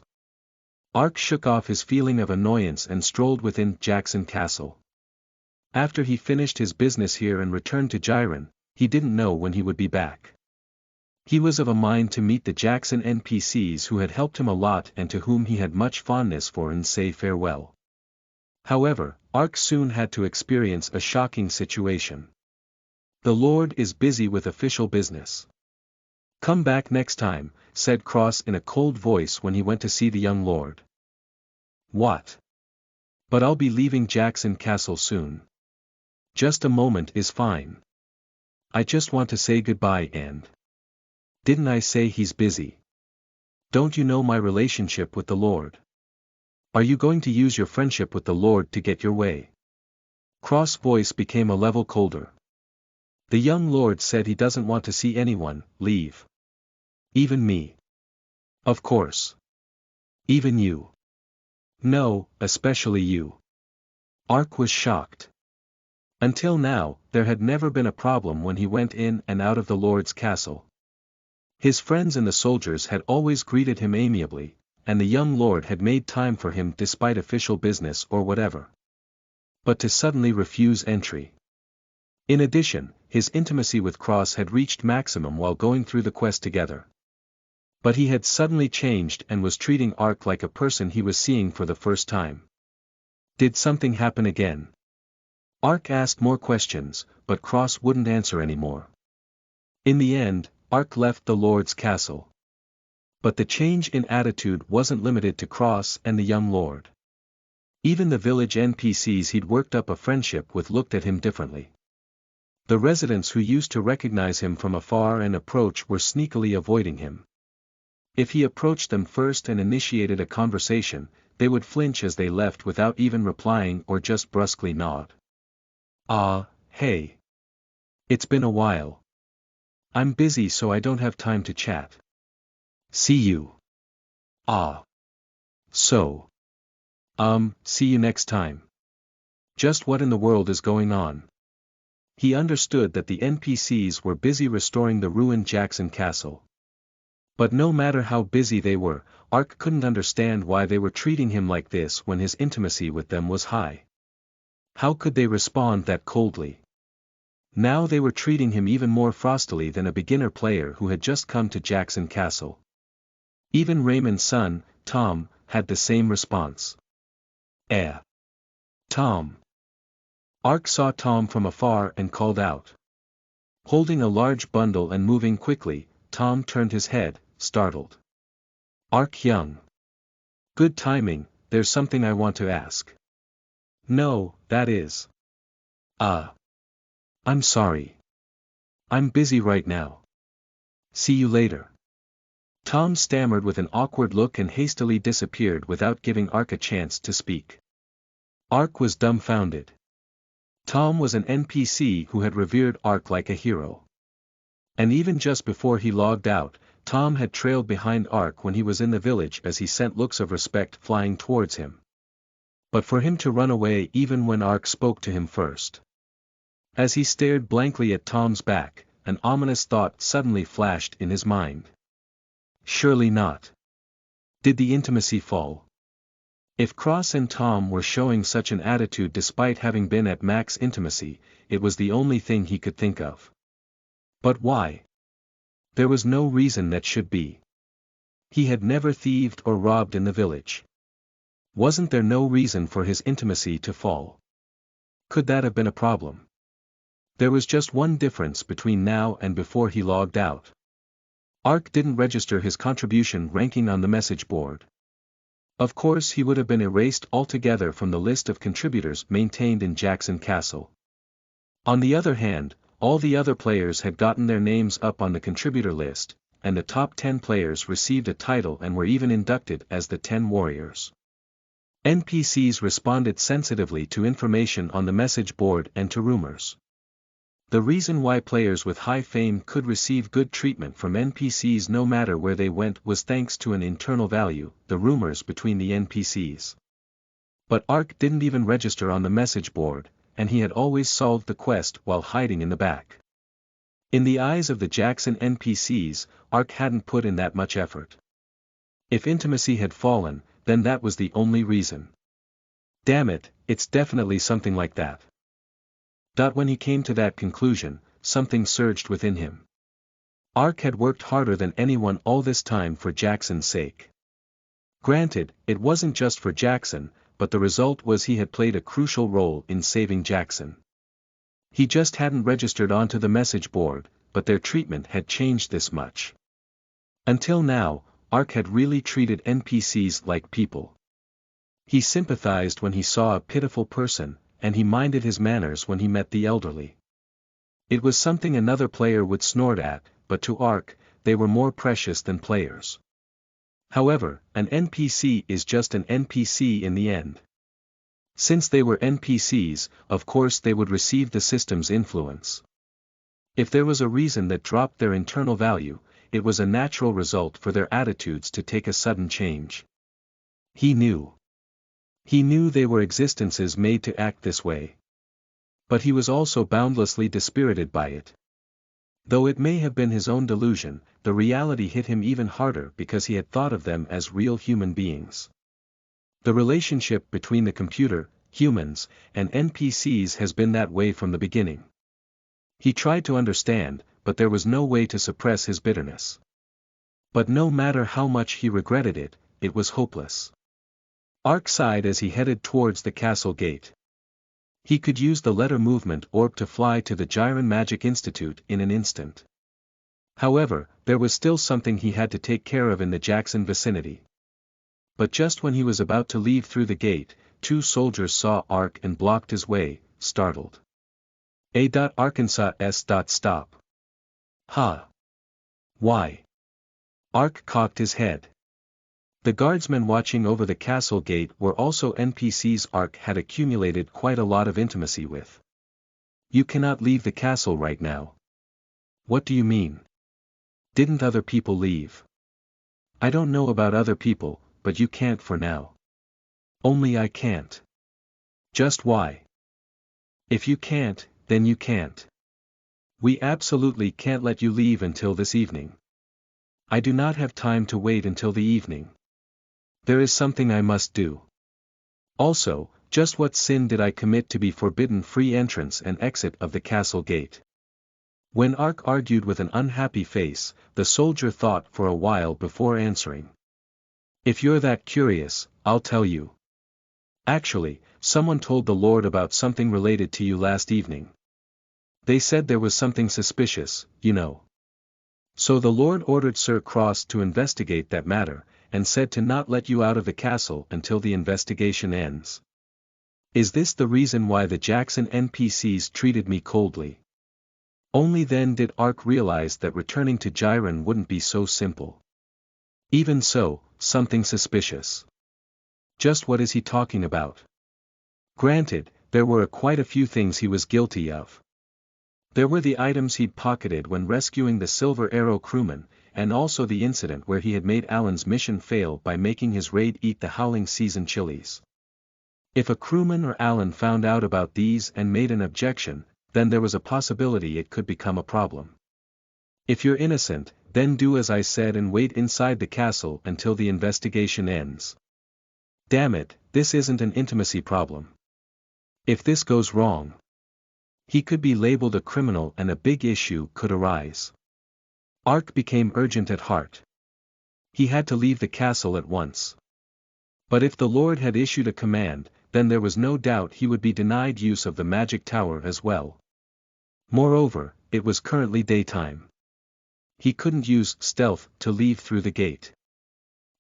Ark shook off his feeling of annoyance and strolled within Jackson Castle. After he finished his business here and returned to Jiren, he didn't know when he would be back. He was of a mind to meet the Jackson NPCs who had helped him a lot and to whom he had much fondness for and say farewell. However, Ark soon had to experience a shocking situation. The Lord is busy with official business. Come back next time, said Cross in a cold voice when he went to see the young lord. What? But I'll be leaving Jackson Castle soon. Just a moment is fine. I just want to say goodbye and... Didn't I say he's busy? Don't you know my relationship with the Lord? Are you going to use your friendship with the Lord to get your way? Cross' voice became a level colder. The young lord said he doesn't want to see anyone leave. Even me. Of course. Even you. No, especially you. Ark was shocked. Until now, there had never been a problem when he went in and out of the Lord's castle. His friends and the soldiers had always greeted him amiably, and the young lord had made time for him despite official business or whatever. But to suddenly refuse entry. In addition, his intimacy with Cross had reached maximum while going through the quest together. But he had suddenly changed and was treating Ark like a person he was seeing for the first time. Did something happen again? Ark asked more questions, but Cross wouldn't answer anymore. In the end, Ark left the Lord's castle. But the change in attitude wasn't limited to Cross and the young lord. Even the village NPCs he'd worked up a friendship with looked at him differently. The residents who used to recognize him from afar and approach were sneakily avoiding him. If he approached them first and initiated a conversation, they would flinch as they left without even replying or just brusquely nod. Hey. It's been a while. I'm busy so I don't have time to chat. See you. So. See you next time. Just what in the world is going on? He understood that the NPCs were busy restoring the ruined Jackson Castle. But no matter how busy they were, Ark couldn't understand why they were treating him like this when his intimacy with them was high. How could they respond that coldly? Now they were treating him even more frostily than a beginner player who had just come to Jackson Castle. Even Raymond's son, Tom, had the same response. Tom. Ark saw Tom from afar and called out. Holding a large bundle and moving quickly, Tom turned his head, startled. Ark young. Good timing, there's something I want to ask. No, that is. I'm sorry. I'm busy right now. See you later. Tom stammered with an awkward look and hastily disappeared without giving Ark a chance to speak. Ark was dumbfounded. Tom was an NPC who had revered Ark like a hero. And even just before he logged out, Tom had trailed behind Ark when he was in the village as he sent looks of respect flying towards him. But for him to run away even when Ark spoke to him first. As he stared blankly at Tom's back, an ominous thought suddenly flashed in his mind. Surely not. Did the intimacy fall? If Cross and Tom were showing such an attitude despite having been at max intimacy, it was the only thing he could think of. But why? There was no reason that should be. He had never thieved or robbed in the village. Wasn't there no reason for his intimacy to fall? Could that have been a problem? There was just one difference between now and before he logged out. Ark didn't register his contribution ranking on the message board. Of course he would have been erased altogether from the list of contributors maintained in Jackson Castle. On the other hand, all the other players had gotten their names up on the contributor list, and the top 10 players received a title and were even inducted as the 10 Warriors. NPCs responded sensitively to information on the message board and to rumors. The reason why players with high fame could receive good treatment from NPCs no matter where they went was thanks to an internal value, the rumors between the NPCs. But Ark didn't even register on the message board, and he had always solved the quest while hiding in the back. In the eyes of the Jackson NPCs, Ark hadn't put in that much effort. If intimacy had fallen, then that was the only reason. Damn it, it's definitely something like that. When he came to that conclusion, something surged within him. Ark had worked harder than anyone all this time for Jackson's sake. Granted, it wasn't just for Jackson, but the result was he had played a crucial role in saving Jackson. He just hadn't registered onto the message board, but their treatment had changed this much. Until now, Ark had really treated NPCs like people. He sympathized when he saw a pitiful person, and he minded his manners when he met the elderly. It was something another player would snort at, but to Ark, they were more precious than players. However, an NPC is just an NPC in the end. Since they were NPCs, of course they would receive the system's influence. If there was a reason that dropped their internal value, it was a natural result for their attitudes to take a sudden change. He knew. He knew they were existences made to act this way. But he was also boundlessly dispirited by it. Though it may have been his own delusion, the reality hit him even harder because he had thought of them as real human beings. The relationship between the computer, humans, and NPCs has been that way from the beginning. He tried to understand, but there was no way to suppress his bitterness. But no matter how much he regretted it, it was hopeless. Ark sighed as he headed towards the castle gate. He could use the letter movement orb to fly to the Gyron Magic Institute in an instant. However, there was still something he had to take care of in the Jackson vicinity. But just when he was about to leave through the gate, 2 soldiers saw Ark and blocked his way, startled. Arkansas S. Stop. Ha! Why? Ark cocked his head. The guardsmen watching over the castle gate were also NPCs Ark had accumulated quite a lot of intimacy with. You cannot leave the castle right now. What do you mean? Didn't other people leave? I don't know about other people, but you can't for now. Only I can't. Just why? If you can't, then you can't. We absolutely can't let you leave until this evening. I do not have time to wait until the evening. There is something I must do. Also, just what sin did I commit to be forbidden free entrance and exit of the castle gate? When Ark argued with an unhappy face, the soldier thought for a while before answering. If you're that curious, I'll tell you. Actually, someone told the Lord about something related to you last evening. They said there was something suspicious, you know. So the Lord ordered Sir Cross to investigate that matter, and said to not let you out of the castle until the investigation ends. Is this the reason why the Jackson NPCs treated me coldly? Only then did Ark realize that returning to Jiren wouldn't be so simple. Even so, something suspicious. Just what is he talking about? Granted, there were quite a few things he was guilty of. There were the items he'd pocketed when rescuing the Silver Arrow crewman, and also the incident where he had made Alan's mission fail by making his raid eat the Howling Season chilies. If a crewman or Alan found out about these and made an objection, then there was a possibility it could become a problem. If you're innocent, then do as I said and wait inside the castle until the investigation ends. Damn it, this isn't an intimacy problem. If this goes wrong, he could be labeled a criminal and a big issue could arise. Ark became urgent at heart. He had to leave the castle at once. But if the Lord had issued a command, then there was no doubt he would be denied use of the magic tower as well. Moreover, it was currently daytime. He couldn't use stealth to leave through the gate.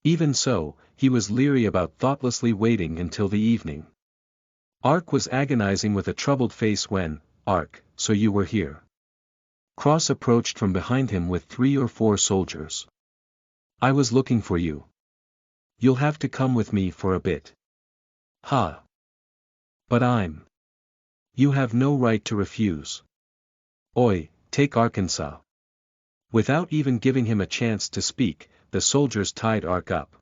Even so, he was leery about thoughtlessly waiting until the evening. Ark was agonizing with a troubled face when, Ark, so you were here. Cross approached from behind him with 3 or 4 soldiers. I was looking for you. You'll have to come with me for a bit. Ha! But I'm. You have no right to refuse. Oi, take Arkansas. Without even giving him a chance to speak, the soldiers tied Ark up.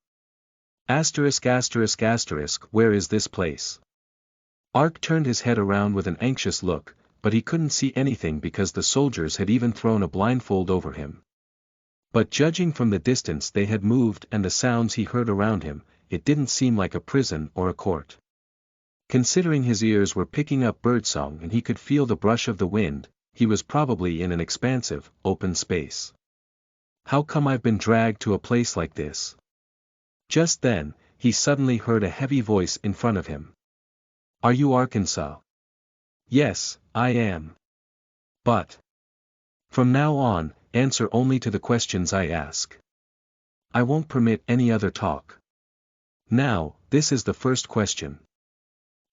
Asterisk asterisk asterisk, where is this place? Ark turned his head around with an anxious look, but he couldn't see anything because the soldiers had even thrown a blindfold over him. But judging from the distance they had moved and the sounds he heard around him, it didn't seem like a prison or a court. Considering his ears were picking up birdsong and he could feel the brush of the wind, he was probably in an expansive, open space. How come I've been dragged to a place like this? Just then, he suddenly heard a heavy voice in front of him. Are you Arkansas? Yes, I am. But. From now on, answer only to the questions I ask. I won't permit any other talk. Now, this is the first question.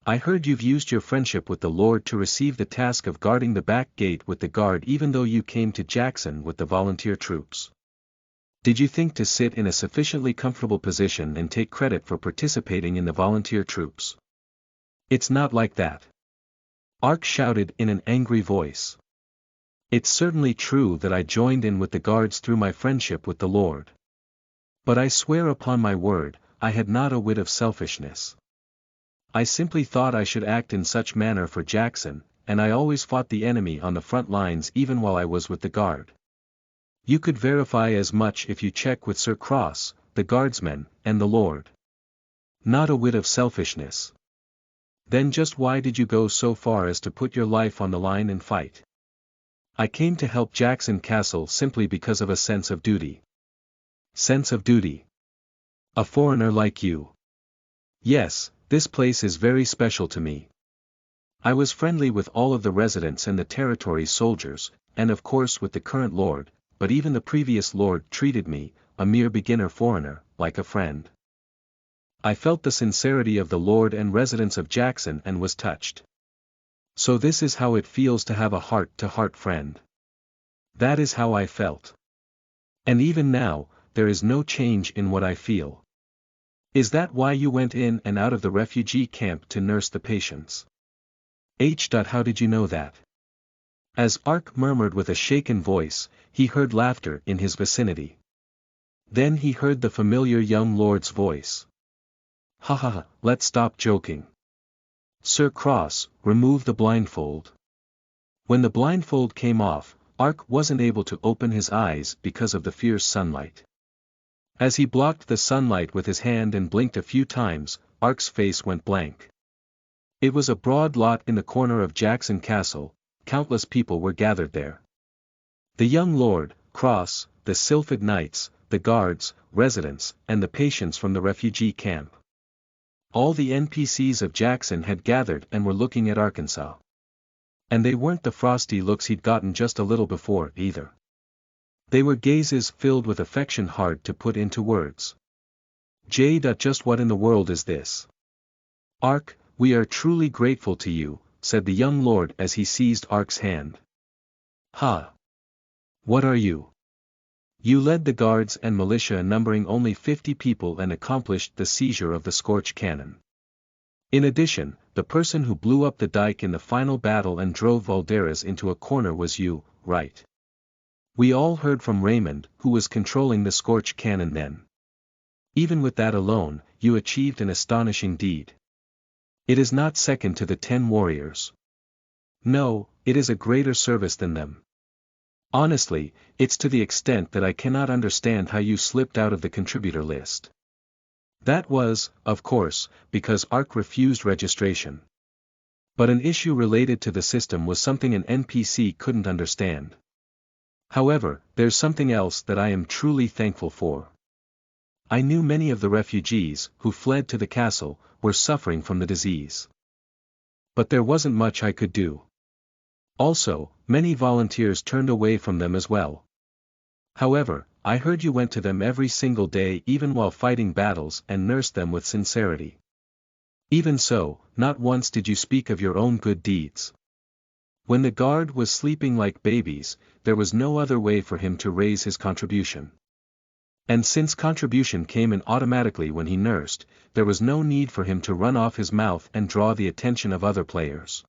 I heard you've used your friendship with the Lord to receive the task of guarding the back gate with the guard even though you came to Jackson with the volunteer troops. Did you think to sit in a sufficiently comfortable position and take credit for participating in the volunteer troops? It's not like that. Ark shouted in an angry voice. It's certainly true that I joined in with the guards through my friendship with the Lord. But I swear upon my word, I had not a whit of selfishness. I simply thought I should act in such manner for Jackson, and I always fought the enemy on the front lines even while I was with the guard. You could verify as much if you check with Sir Cross, the guardsmen, and the Lord. Not a whit of selfishness. Then just why did you go so far as to put your life on the line and fight? I came to help Jackson Castle simply because of a sense of duty. Sense of duty. A foreigner like you. Yes, this place is very special to me. I was friendly with all of the residents and the territory soldiers, and of course with the current lord, but even the previous lord treated me, a mere beginner foreigner, like a friend. I felt the sincerity of the lord and residents of Jackson and was touched. So this is how it feels to have a heart-to-heart friend. That is how I felt. And even now, there is no change in what I feel. Is that why you went in and out of the refugee camp to nurse the patients? How did you know that? As Ark murmured with a shaken voice, he heard laughter in his vicinity. Then he heard the familiar young lord's voice. Ha ha ha, let's stop joking. Sir Cross, remove the blindfold. When the blindfold came off, Ark wasn't able to open his eyes because of the fierce sunlight. As he blocked the sunlight with his hand and blinked a few times, Ark's face went blank. It was a broad lot in the corner of Jackson Castle. Countless people were gathered there. The young lord, Cross, the Sylphid Knights, the guards, residents, and the patients from the refugee camp. All the NPCs of Jackson had gathered and were looking at Arkansas. And they weren't the frosty looks he'd gotten just a little before, either. They were gazes filled with affection hard to put into words. Just what in the world is this? Ark, we are truly grateful to you, said the young lord as he seized Ark's hand. Ha! What are you? You led the guards and militia numbering only 50 people and accomplished the seizure of the Scorch Cannon. In addition, the person who blew up the dike in the final battle and drove Valderas into a corner was you, right? We all heard from Raymond, who was controlling the Scorch Cannon then. Even with that alone, you achieved an astonishing deed. It is not second to the 10 warriors. No, it is a greater service than them. Honestly, it's to the extent that I cannot understand how you slipped out of the contributor list. That was, of course, because Ark refused registration. But an issue related to the system was something an NPC couldn't understand. However, there's something else that I am truly thankful for. I knew many of the refugees, who fled to the castle, were suffering from the disease. But there wasn't much I could do. Also, many volunteers turned away from them as well. However, I heard you went to them every single day even while fighting battles and nursed them with sincerity. Even so, not once did you speak of your own good deeds. When the guard was sleeping like babies, there was no other way for him to raise his contribution. And since contribution came in automatically when he nursed, there was no need for him to run off his mouth and draw the attention of other players.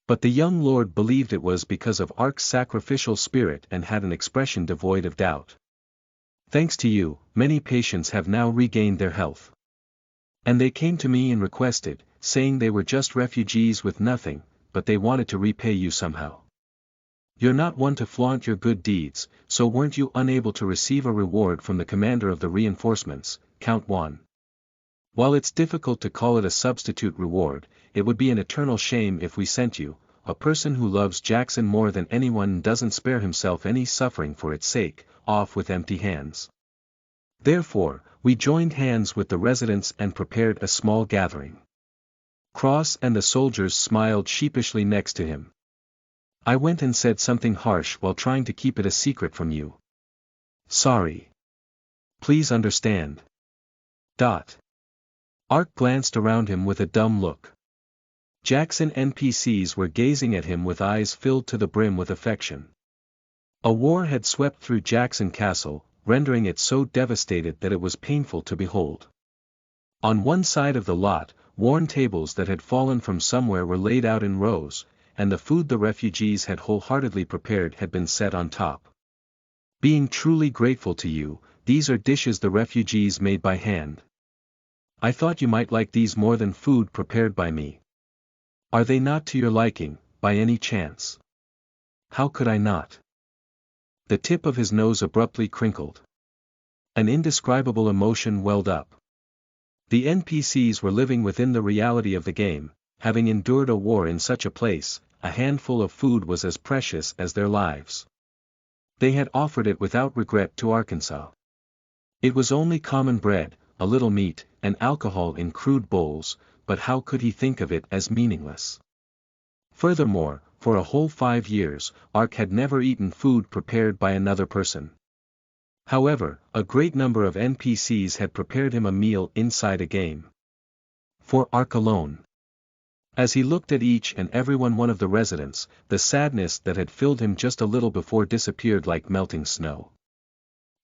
But the young lord believed it was because of Ark's sacrificial spirit and had an expression devoid of doubt. Thanks to you, many patients have now regained their health. And they came to me and requested, saying they were just refugees with nothing, but they wanted to repay you somehow. You're not one to flaunt your good deeds, so weren't you unable to receive a reward from the commander of the reinforcements, Count Juan? While it's difficult to call it a substitute reward, it would be an eternal shame if we sent you, a person who loves Jackson more than anyone and doesn't spare himself any suffering for its sake, off with empty hands. Therefore, we joined hands with the residents and prepared a small gathering. Cross and the soldiers smiled sheepishly next to him. I went and said something harsh while trying to keep it a secret from you. Sorry. Please understand. Ark glanced around him with a dumb look. Jackson NPCs were gazing at him with eyes filled to the brim with affection. A war had swept through Jackson Castle, rendering it so devastated that it was painful to behold. On one side of the lot, worn tables that had fallen from somewhere were laid out in rows, and the food the refugees had wholeheartedly prepared had been set on top. Being truly grateful to you, these are dishes the refugees made by hand. I thought you might like these more than food prepared by me. Are they not to your liking, by any chance? How could I not? The tip of his nose abruptly crinkled. An indescribable emotion welled up. The NPCs were living within the reality of the game, having endured a war in such a place. A handful of food was as precious as their lives. They had offered it without regret to Arkansas. It was only common bread, a little meat, and alcohol in crude bowls, but how could he think of it as meaningless? Furthermore, for a whole 5 years, Ark had never eaten food prepared by another person. However, a great number of NPCs had prepared him a meal inside a game. For Ark alone. As he looked at each and every one of the residents, the sadness that had filled him just a little before disappeared like melting snow.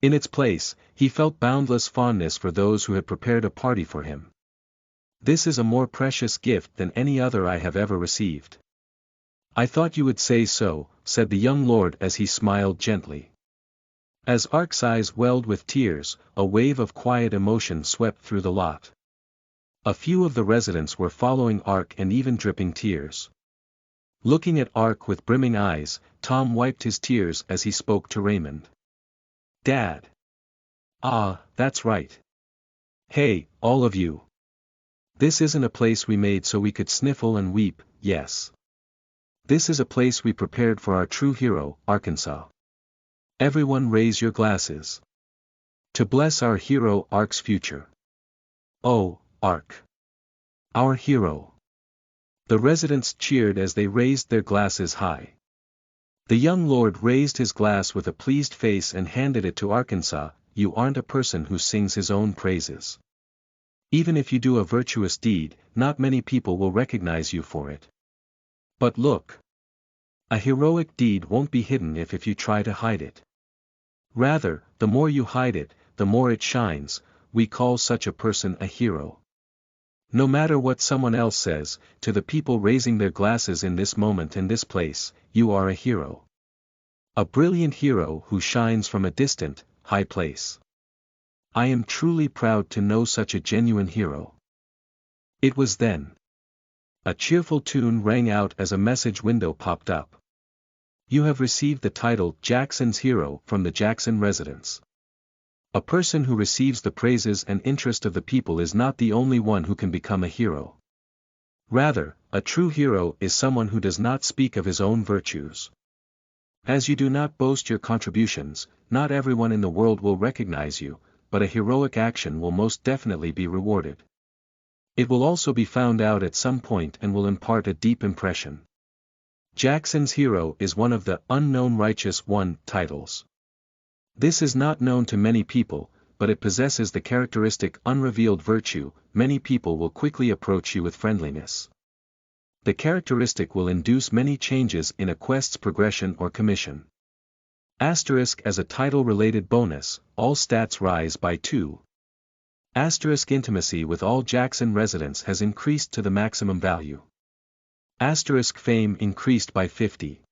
In its place, he felt boundless fondness for those who had prepared a party for him. This is a more precious gift than any other I have ever received. I thought you would say so, said the young lord as he smiled gently. As Ark's eyes welled with tears, a wave of quiet emotion swept through the lot. A few of the residents were following Ark and even dripping tears. Looking at Ark with brimming eyes, Tom wiped his tears as he spoke to Raymond. Dad. Ah, that's right. Hey, all of you. This isn't a place we made so we could sniffle and weep, yes. This is a place we prepared for our true hero, Arkansas. Everyone raise your glasses. To bless our hero Ark's future. Oh, Ark. Our hero. The residents cheered as they raised their glasses high. The young lord raised his glass with a pleased face and handed it to Arkansas. You aren't a person who sings his own praises. Even if you do a virtuous deed, not many people will recognize you for it. But look. A heroic deed won't be hidden if you try to hide it. Rather, the more you hide it, the more it shines. We call such a person a hero. No matter what someone else says, to the people raising their glasses in this moment and this place, you are a hero. A brilliant hero who shines from a distant, high place. I am truly proud to know such a genuine hero. It was then. A cheerful tune rang out as a message window popped up. You have received the title Jackson's Hero from the Jackson residents. A person who receives the praises and interest of the people is not the only one who can become a hero. Rather, a true hero is someone who does not speak of his own virtues. As you do not boast your contributions, not everyone in the world will recognize you, but a heroic action will most definitely be rewarded. It will also be found out at some point and will impart a deep impression. Jackson's Hero is one of the Unknown Righteous One titles. This is not known to many people, but it possesses the characteristic unrevealed virtue. Many people will quickly approach you with friendliness. The characteristic will induce many changes in a quest's progression or commission. Asterisk as a title-related bonus, all stats rise by 2. Asterisk intimacy with all Jackson residents has increased to the maximum value. Asterisk fame increased by 50.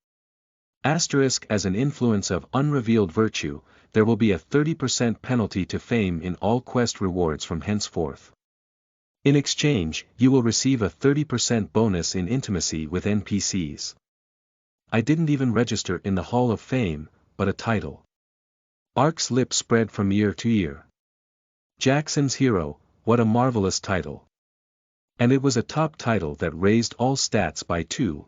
Asterisk as an influence of unrevealed virtue, there will be a 30% penalty to fame in all quest rewards from henceforth. In exchange, you will receive a 30% bonus in intimacy with NPCs. I didn't even register in the Hall of Fame, but a title. Ark's lips spread from ear to ear. Jackson's Hero, what a marvelous title. And it was a top title that raised all stats by 2.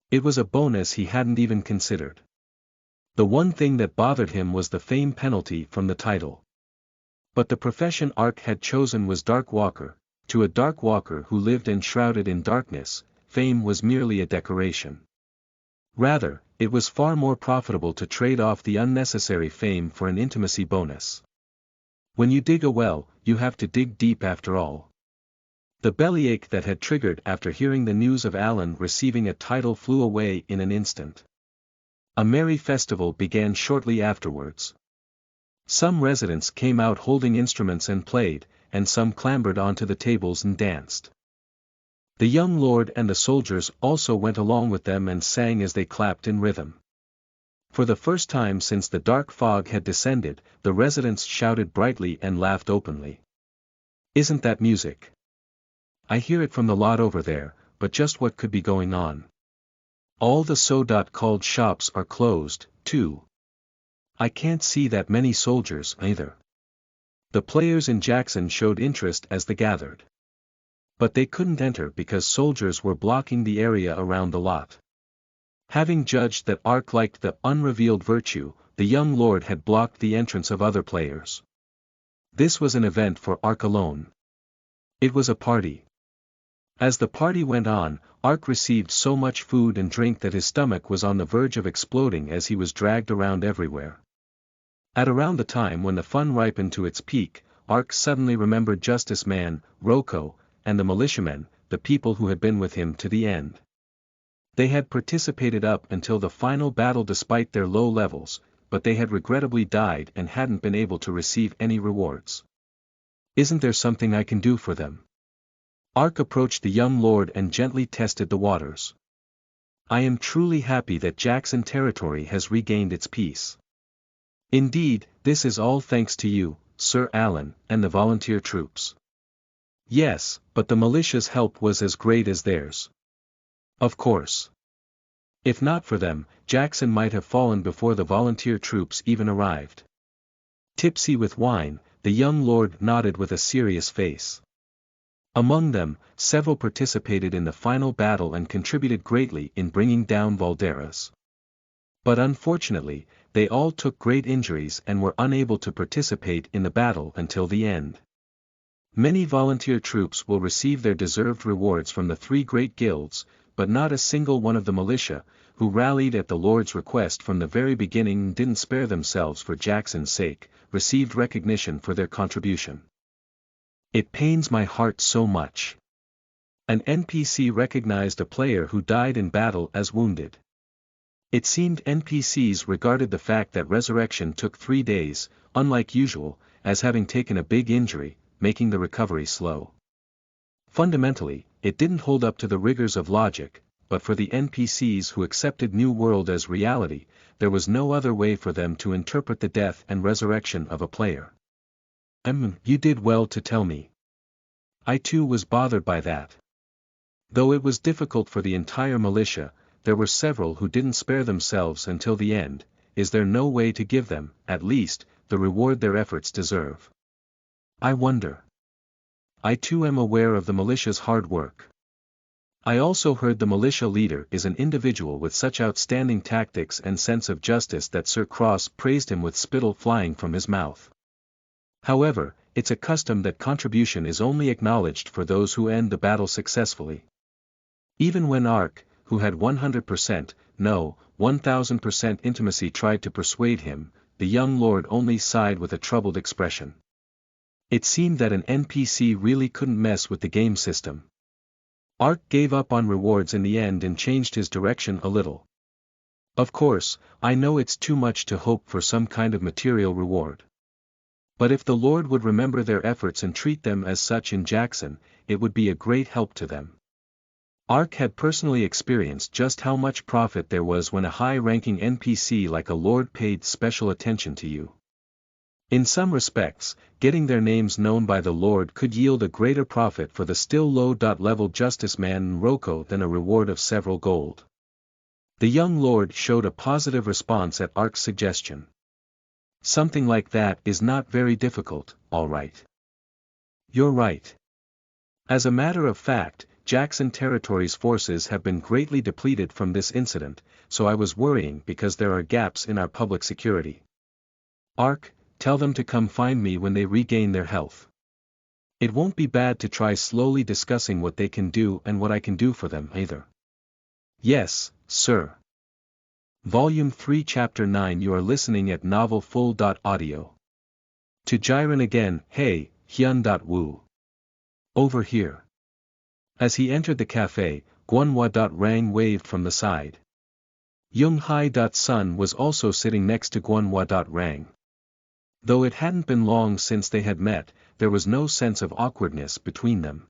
It was a bonus he hadn't even considered. The one thing that bothered him was the fame penalty from the title. But the profession Ark had chosen was Dark Walker. To a Dark Walker who lived enshrouded in darkness, fame was merely a decoration. Rather, it was far more profitable to trade off the unnecessary fame for an intimacy bonus. When you dig a well, you have to dig deep after all. The bellyache that had triggered after hearing the news of Alan receiving a title flew away in an instant. A merry festival began shortly afterwards. Some residents came out holding instruments and played, and some clambered onto the tables and danced. The young lord and the soldiers also went along with them and sang as they clapped in rhythm. For the first time since the dark fog had descended, the residents shouted brightly and laughed openly. Isn't that music? I hear it from the lot over there, but just what could be going on? All the so-called shops are closed, too. I can't see that many soldiers either. The players in Jackson showed interest as they gathered. But they couldn't enter because soldiers were blocking the area around the lot. Having judged that Ark liked the unrevealed virtue, the young lord had blocked the entrance of other players. This was an event for Ark alone. It was a party. As the party went on, Ark received so much food and drink that his stomach was on the verge of exploding as he was dragged around everywhere. At around the time when the fun ripened to its peak, Ark suddenly remembered Justice Man, Rocco, and the militiamen, the people who had been with him to the end. They had participated up until the final battle despite their low levels, but they had regrettably died and hadn't been able to receive any rewards. Isn't there something I can do for them? Ark approached the young lord and gently tested the waters. I am truly happy that Jackson territory has regained its peace. Indeed, this is all thanks to you, Sir Alan, and the volunteer troops. Yes, but the militia's help was as great as theirs. Of course. If not for them, Jackson might have fallen before the volunteer troops even arrived. Tipsy with wine, the young lord nodded with a serious face. Among them, several participated in the final battle and contributed greatly in bringing down Valderas. But unfortunately, they all took great injuries and were unable to participate in the battle until the end. Many volunteer troops will receive their deserved rewards from the 3 great guilds, but not a single one of the militia, who rallied at the Lord's request from the very beginning and didn't spare themselves for Jackson's sake, received recognition for their contribution. It pains my heart so much. An NPC recognized a player who died in battle as wounded. It seemed NPCs regarded the fact that resurrection took 3 days, unlike usual, as having taken a big injury, making the recovery slow. Fundamentally, it didn't hold up to the rigors of logic, but for the NPCs who accepted New World as reality, there was no other way for them to interpret the death and resurrection of a player. You did well to tell me. I too was bothered by that. Though it was difficult for the entire militia, there were several who didn't spare themselves until the end. Is there no way to give them, at least, the reward their efforts deserve? I wonder. I too am aware of the militia's hard work. I also heard the militia leader is an individual with such outstanding tactics and sense of justice that Sir Cross praised him with spittle flying from his mouth. However, it's a custom that contribution is only acknowledged for those who end the battle successfully. Even when Ark, who had 100%, no, 1000% intimacy tried to persuade him, the young lord only sighed with a troubled expression. It seemed that an NPC really couldn't mess with the game system. Ark gave up on rewards in the end and changed his direction a little. Of course, I know it's too much to hope for some kind of material reward. But if the Lord would remember their efforts and treat them as such in Jackson, it would be a great help to them. Ark had personally experienced just how much profit there was when a high-ranking NPC like a lord paid special attention to you. In some respects, getting their names known by the Lord could yield a greater profit for the still low-level justice man Rocco than a reward of several gold. The young lord showed a positive response at Ark's suggestion. Something like that is not very difficult, all right. You're right. As a matter of fact, Jackson Territory's forces have been greatly depleted from this incident, so I was worrying because there are gaps in our public security. Ark, tell them to come find me when they regain their health. It won't be bad to try slowly discussing what they can do and what I can do for them either. Yes, sir. Volume 3 Chapter 9 You are listening at novelfull.audio. To Jiren again, hey, Hyun.woo. Over here. As he entered the cafe, Guanhua.rang waved from the side. Young-hai.sun was also sitting next to Guanhua.rang. Though it hadn't been long since they had met, there was no sense of awkwardness between them.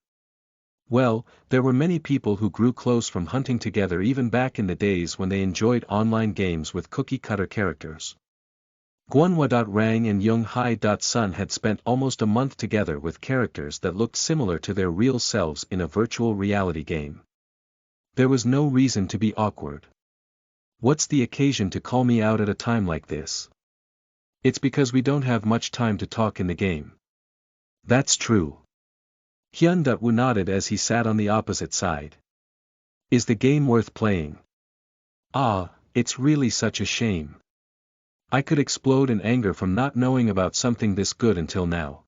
Well, there were many people who grew close from hunting together even back in the days when they enjoyed online games with cookie-cutter characters. Guanhua.rang and Young-hai.sun had spent almost a month together with characters that looked similar to their real selves in a virtual reality game. There was no reason to be awkward. What's the occasion to call me out at a time like this? It's because we don't have much time to talk in the game. That's true. Hyun.woo nodded as he sat on the opposite side. Is the game worth playing? Ah, it's really such a shame. I could explode in anger from not knowing about something this good until now.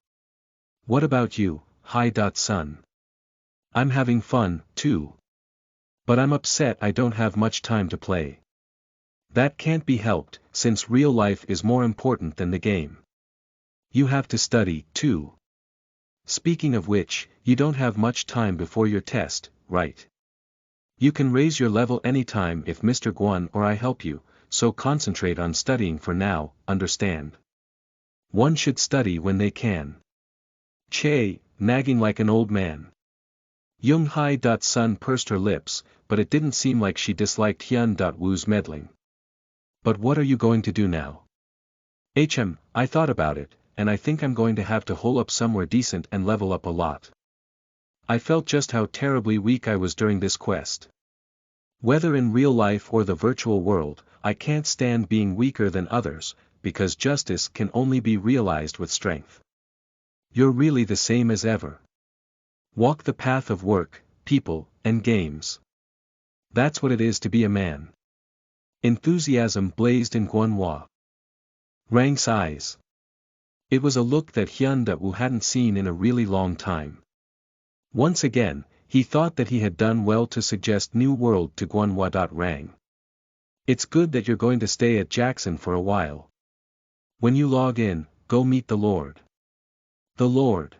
What about you, Hi.sun? I'm having fun, too. But I'm upset I don't have much time to play. That can't be helped, since real life is more important than the game. You have to study, too. Speaking of which, you don't have much time before your test, right? You can raise your level anytime if Mr. Guan or I help you, so concentrate on studying for now, understand? One should study when they can. Che, nagging like an old man. Young-Hai-Sun pursed her lips, but it didn't seem like she disliked Hyun-Woo's meddling. But what are you going to do now? I thought about it, and I think I'm going to have to hole up somewhere decent and level up a lot. I felt just how terribly weak I was during this quest. Whether in real life or the virtual world, I can't stand being weaker than others, because justice can only be realized with strength. You're really the same as ever. Walk the path of work, people, and games. That's what it is to be a man. Enthusiasm blazed in Guanhua Rang's eyes. It was a look that Hyun-Woo hadn't seen in a really long time. Once again, he thought that he had done well to suggest New World to Guanhua. Rang. It's good that you're going to stay at Jackson for a while. When you log in, go meet the Lord. The Lord.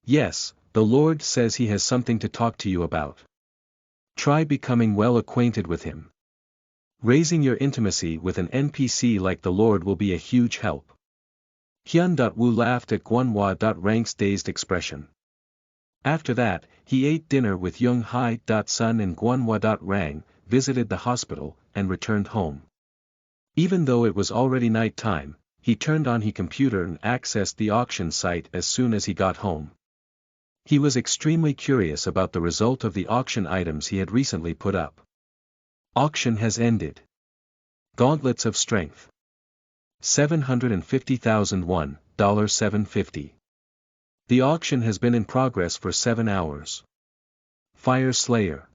Yes, the Lord says he has something to talk to you about. Try becoming well acquainted with him. Raising your intimacy with an NPC like the Lord will be a huge help. Hyun-Woo laughed at Guanhua.Rang's dazed expression. After that, he ate dinner with Young-Hai.Sun and Guanhua.Rang, visited the hospital, and returned home. Even though it was already night time, he turned on his computer and accessed the auction site as soon as he got home. He was extremely curious about the result of the auction items he had recently put up. Auction has ended. Gauntlets of Strength. 750,001, $750. The auction has been in progress for 7 hours. Fire Slayer.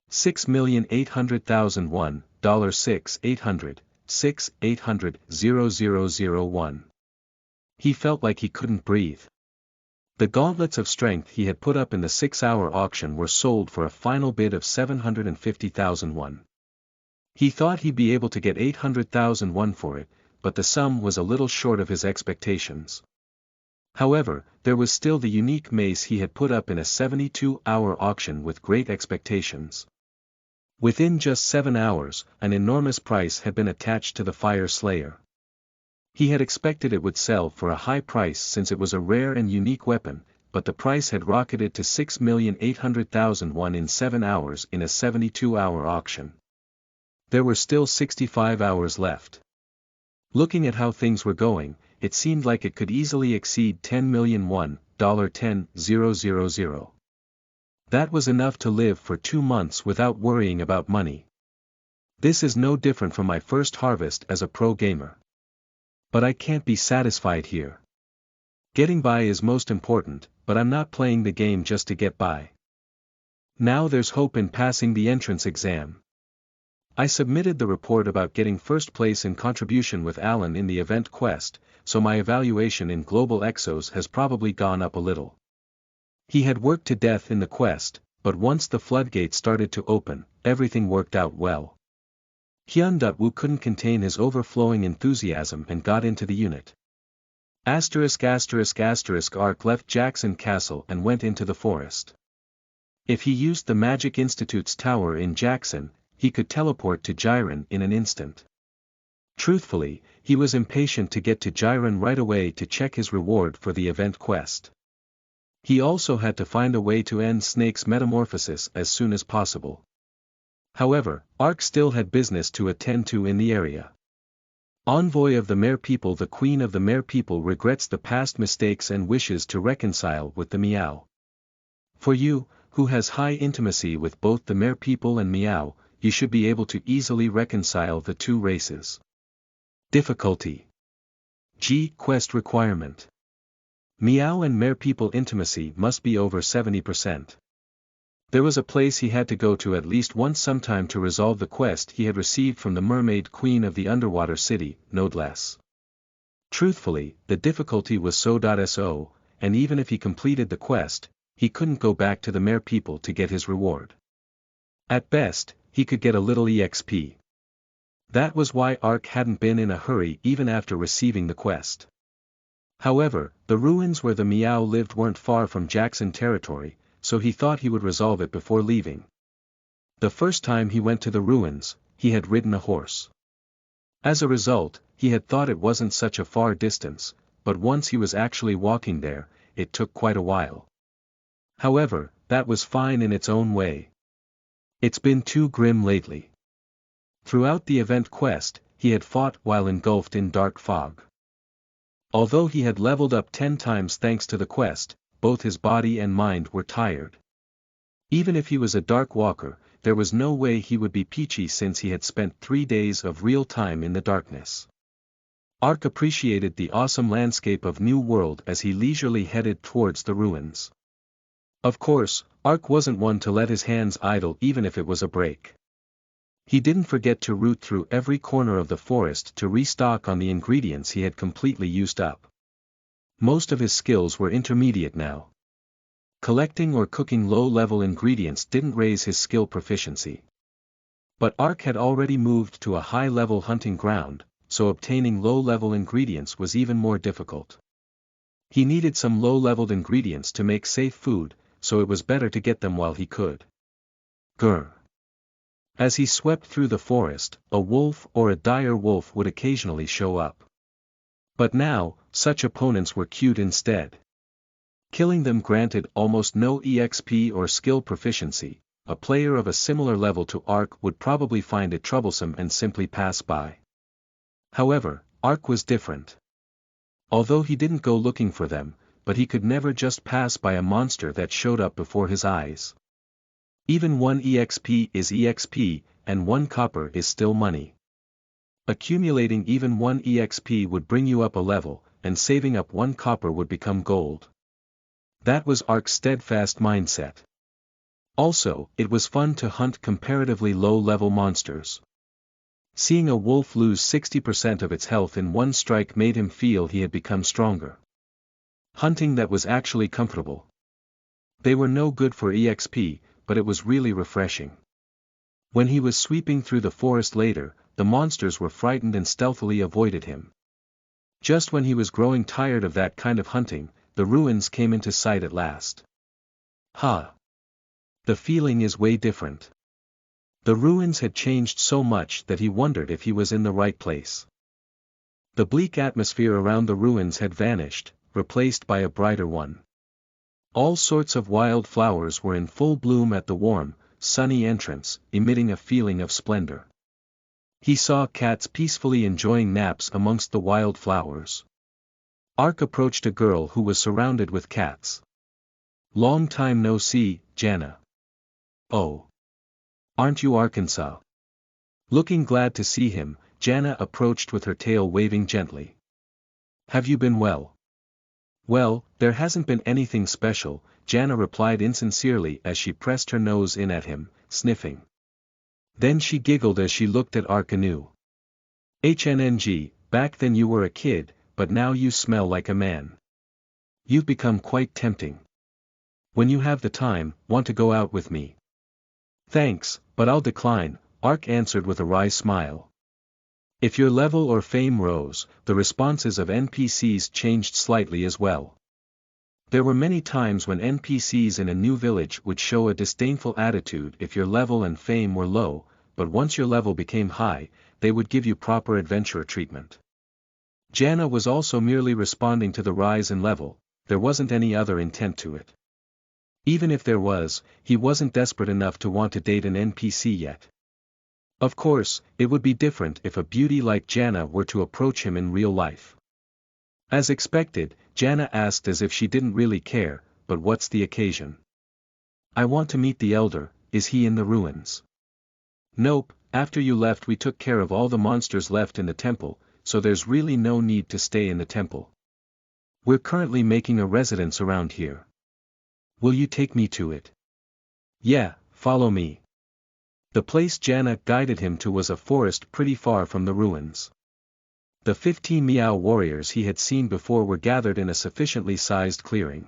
6,800,001, $6,800, 6,800,001. He felt like he couldn't breathe. The gauntlets of strength he had put up in the 6-hour auction were sold for a final bid of 750,001. He thought he'd be able to get 800,001 for it, but the sum was a little short of his expectations. However, there was still the unique mace he had put up in a 72-hour auction with great expectations. Within just 7 hours, an enormous price had been attached to the Fire Slayer. He had expected it would sell for a high price since it was a rare and unique weapon, but the price had rocketed to 6,800,001 in 7 hours in a 72-hour auction. There were still 65 hours left. Looking at how things were going, it seemed like it could easily exceed 10 million won, $10,000. That was enough to live for 2 months without worrying about money. This is no different from my first harvest as a pro gamer. But I can't be satisfied here. Getting by is most important, but I'm not playing the game just to get by. Now there's hope in passing the entrance exam. I submitted the report about getting first place in contribution with Alan in the event quest, so my evaluation in Global Exos has probably gone up a little. He had worked to death in the quest, but once the floodgates started to open, everything worked out well. Hyun-Woo couldn't contain his overflowing enthusiasm and got into the unit. ******** Ark left Jackson Castle and went into the forest. If he used the Magic Institute's tower in Jackson, he could teleport to Jiren in an instant. Truthfully, he was impatient to get to Jiren right away to check his reward for the event quest. He also had to find a way to end Snake's metamorphosis as soon as possible. However, Ark still had business to attend to in the area. Envoy of the Mare People. The Queen of the Mare People regrets the past mistakes and wishes to reconcile with the Miao. For you, who has high intimacy with both the Mare People and Miao, you should be able to easily reconcile the two races. Difficulty. G. Quest requirement. Miao and Mare People intimacy must be over 70%. There was a place he had to go to at least once sometime to resolve the quest he had received from the Mermaid Queen of the Underwater City, no less. Truthfully, the difficulty was so. And even if he completed the quest, he couldn't go back to the Mare People to get his reward. At best, he could get a little EXP. That was why Ark hadn't been in a hurry even after receiving the quest. However, the ruins where the Miao lived weren't far from Jackson territory, so he thought he would resolve it before leaving. The first time he went to the ruins, he had ridden a horse. As a result, he had thought it wasn't such a far distance, but once he was actually walking there, it took quite a while. However, that was fine in its own way. It's been too grim lately. Throughout the event quest, he had fought while engulfed in dark fog. Although he had leveled up 10 times thanks to the quest, both his body and mind were tired. Even if he was a dark walker, there was no way he would be peachy since he had spent 3 days of real time in the darkness. Ark appreciated the awesome landscape of New World as he leisurely headed towards the ruins. Of course, Ark wasn't one to let his hands idle even if it was a break. He didn't forget to root through every corner of the forest to restock on the ingredients he had completely used up. Most of his skills were intermediate now. Collecting or cooking low-level ingredients didn't raise his skill proficiency. But Ark had already moved to a high-level hunting ground, so obtaining low-level ingredients was even more difficult. He needed some low-leveled ingredients to make safe food, so it was better to get them while he could. Grr. As he swept through the forest, a wolf or a dire wolf would occasionally show up. But now, such opponents were cute instead. Killing them granted almost no EXP or skill proficiency. A player of a similar level to Ark would probably find it troublesome and simply pass by. However, Ark was different. Although he didn't go looking for them, but he could never just pass by a monster that showed up before his eyes. Even 1 EXP is EXP, and 1 copper is still money. Accumulating even 1 EXP would bring you up a level, and saving up 1 copper would become gold. That was Ark's steadfast mindset. Also, it was fun to hunt comparatively low-level monsters. Seeing a wolf lose 60% of its health in one strike made him feel he had become stronger. Hunting that was actually comfortable. They were no good for EXP, but it was really refreshing. When he was sweeping through the forest later, the monsters were frightened and stealthily avoided him. Just when he was growing tired of that kind of hunting, the ruins came into sight at last. The feeling is way different. The ruins had changed so much that he wondered if he was in the right place. The bleak atmosphere around the ruins had vanished, replaced by a brighter one. All sorts of wild flowers were in full bloom at the warm, sunny entrance, emitting a feeling of splendor. He saw cats peacefully enjoying naps amongst the wild flowers. Ark approached a girl who was surrounded with cats. "Long time no see, Jana." "Oh. Aren't you Arkansas?" Looking glad to see him, Jana approached with her tail waving gently. "Have you been well?" "Well, there hasn't been anything special," Jana replied insincerely as she pressed her nose in at him, sniffing. Then she giggled as she looked at Ark anew. "HNNG, back then you were a kid, but now you smell like a man. You've become quite tempting. When you have the time, want to go out with me?" "Thanks, but I'll decline," Ark answered with a wry smile. If your level or fame rose, the responses of NPCs changed slightly as well. There were many times when NPCs in a new village would show a disdainful attitude if your level and fame were low, but once your level became high, they would give you proper adventurer treatment. Jana was also merely responding to the rise in level, there wasn't any other intent to it. Even if there was, he wasn't desperate enough to want to date an NPC yet. Of course, it would be different if a beauty like Jana were to approach him in real life. As expected, Jana asked as if she didn't really care, "But what's the occasion?" "I want to meet the elder, is he in the ruins?" "Nope, after you left we took care of all the monsters left in the temple, so there's really no need to stay in the temple. We're currently making a residence around here. Will you take me to it?" "Yeah, follow me." The place Jana guided him to was a forest pretty far from the ruins. The 15 Miao warriors he had seen before were gathered in a sufficiently sized clearing.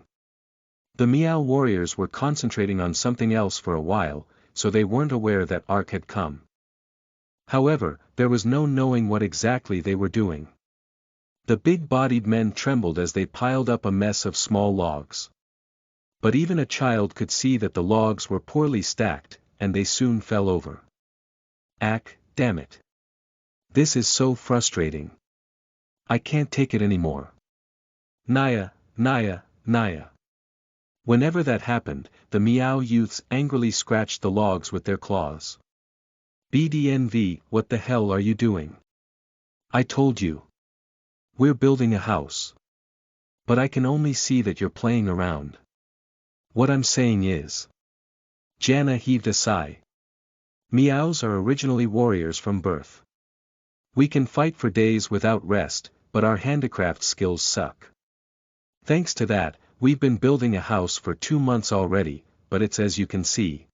The Miao warriors were concentrating on something else for a while, so they weren't aware that Ark had come. However, there was no knowing what exactly they were doing. The big-bodied men trembled as they piled up a mess of small logs. But even a child could see that the logs were poorly stacked, and they soon fell over. Damn it. This is so frustrating. I can't take it anymore. Naya, Naya, Naya. Whenever that happened, the meow youths angrily scratched the logs with their claws. BDNV, what the hell are you doing? I told you. We're building a house. But I can only see that you're playing around. What I'm saying is. Jana heaved a sigh. Meows are originally warriors from birth. We can fight for days without rest, but our handicraft skills suck. Thanks to that, we've been building a house for 2 months already, but it's as you can see.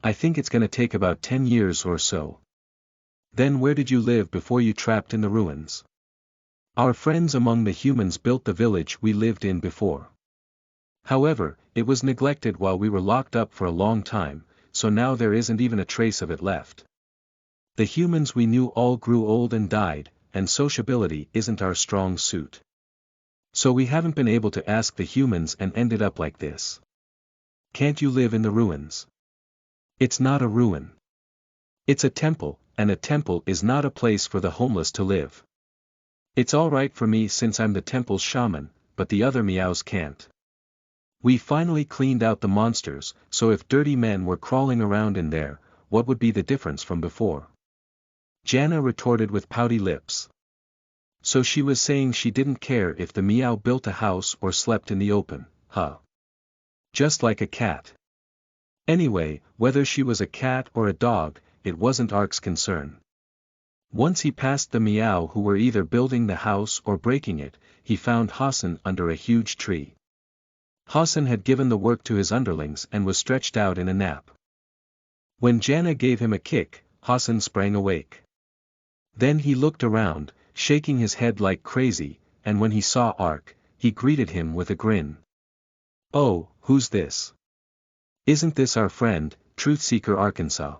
I think it's gonna take about 10 years or so. Then where did you live before you trapped in the ruins? Our friends among the humans built the village we lived in before. However, it was neglected while we were locked up for a long time, so now there isn't even a trace of it left. The humans we knew all grew old and died, and sociability isn't our strong suit. So we haven't been able to ask the humans and ended up like this. Can't you live in the ruins? It's not a ruin. It's a temple, and a temple is not a place for the homeless to live. It's alright for me since I'm the temple's shaman, but the other meows can't. We finally cleaned out the monsters, so if dirty men were crawling around in there, what would be the difference from before? Jana retorted with pouty lips. So she was saying she didn't care if the meow built a house or slept in the open, huh? Just like a cat. Anyway, whether she was a cat or a dog, it wasn't Ark's concern. Once he passed the meow who were either building the house or breaking it, he found Hassan under a huge tree. Hassan had given the work to his underlings and was stretched out in a nap. When Jana gave him a kick, Hassan sprang awake. Then he looked around, shaking his head like crazy, and when he saw Ark, he greeted him with a grin. Oh, who's this? Isn't this our friend, Truthseeker Arkansas?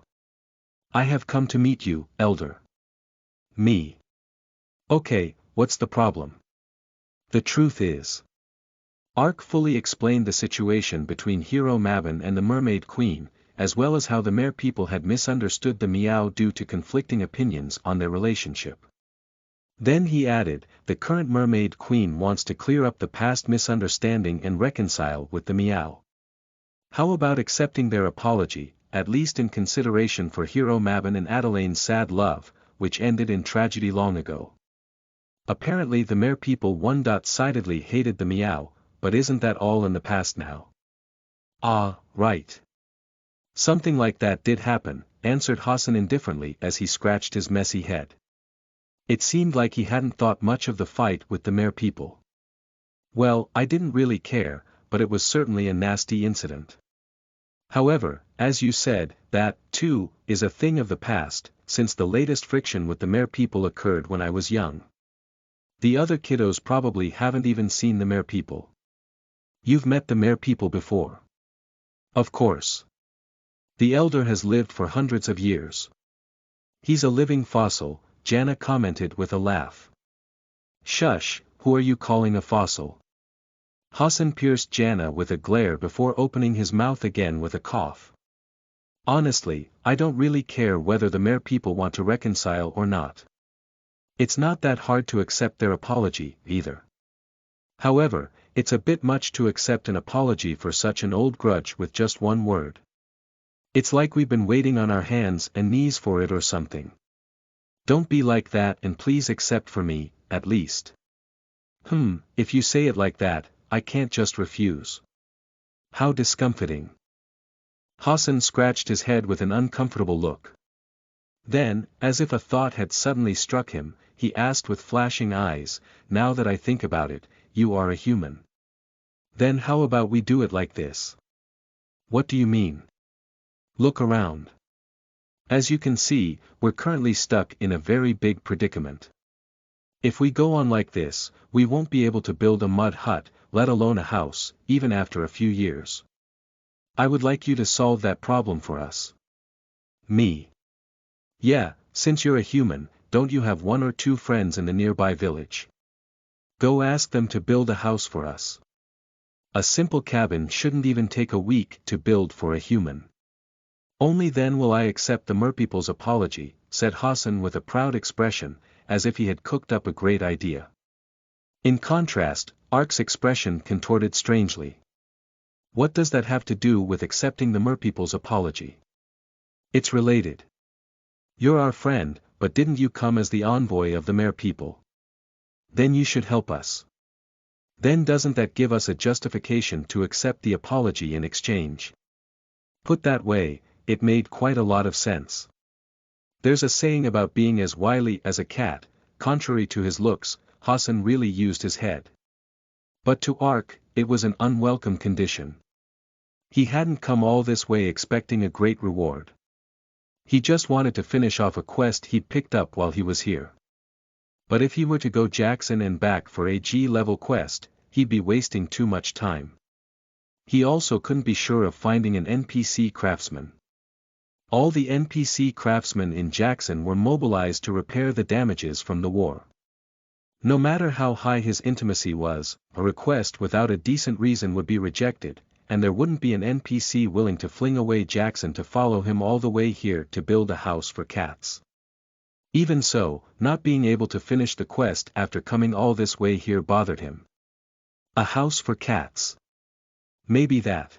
I have come to meet you, Elder. Me. Okay, what's the problem? The truth is. Ark fully explained the situation between Hero Mabon and the Mermaid Queen, as well as how the Mere people had misunderstood the meow due to conflicting opinions on their relationship. Then he added, the current Mermaid Queen wants to clear up the past misunderstanding and reconcile with the meow. How about accepting their apology, at least in consideration for Hero Mabon and Adelaine's sad love, which ended in tragedy long ago? Apparently the Mere people one-sidedly hated the meow, but isn't that all in the past now? Ah, right. Something like that did happen, answered Hassan indifferently as he scratched his messy head. It seemed like he hadn't thought much of the fight with the Mere people. Well, I didn't really care, but it was certainly a nasty incident. However, as you said, that, too, is a thing of the past, since the latest friction with the Mere people occurred when I was young. The other kiddos probably haven't even seen the Mere people. You've met the Mere people before. Of course. The Elder has lived for hundreds of years. He's a living fossil, Jana commented with a laugh. Shush, who are you calling a fossil? Hassan pierced Jana with a glare before opening his mouth again with a cough. Honestly, I don't really care whether the Mere people want to reconcile or not. It's not that hard to accept their apology, either. However, it's a bit much to accept an apology for such an old grudge with just one word. It's like we've been waiting on our hands and knees for it or something. Don't be like that and please accept for me, at least. If you say it like that, I can't just refuse. How discomfiting. Hassan scratched his head with an uncomfortable look. Then, as if a thought had suddenly struck him, he asked with flashing eyes, now that I think about it, you are a human. Then how about we do it like this? What do you mean? Look around. As you can see, we're currently stuck in a very big predicament. If we go on like this, we won't be able to build a mud hut, let alone a house, even after a few years. I would like you to solve that problem for us. Me. Yeah, since you're a human, don't you have 1 or 2 friends in the nearby village? Go ask them to build a house for us. A simple cabin shouldn't even take a week to build for a human. Only then will I accept the Merpeople's apology, said Hassan with a proud expression, as if he had cooked up a great idea. In contrast, Ark's expression contorted strangely. What does that have to do with accepting the merpeople's apology? It's related. You're our friend, but didn't you come as the envoy of the merpeople? Then you should help us. Then doesn't that give us a justification to accept the apology in exchange? Put that way, it made quite a lot of sense. There's a saying about being as wily as a cat. Contrary to his looks, Hassan really used his head. But to Ark, it was an unwelcome condition. He hadn't come all this way expecting a great reward. He just wanted to finish off a quest he'd picked up while he was here. But if he were to go Jackson and back for a G-level quest, he'd be wasting too much time. He also couldn't be sure of finding an NPC craftsman. All the NPC craftsmen in Jackson were mobilized to repair the damages from the war. No matter how high his intimacy was, a request without a decent reason would be rejected, and there wouldn't be an NPC willing to fling away Jackson to follow him all the way here to build a house for cats. Even so, not being able to finish the quest after coming all this way here bothered him. A house for cats. Maybe that.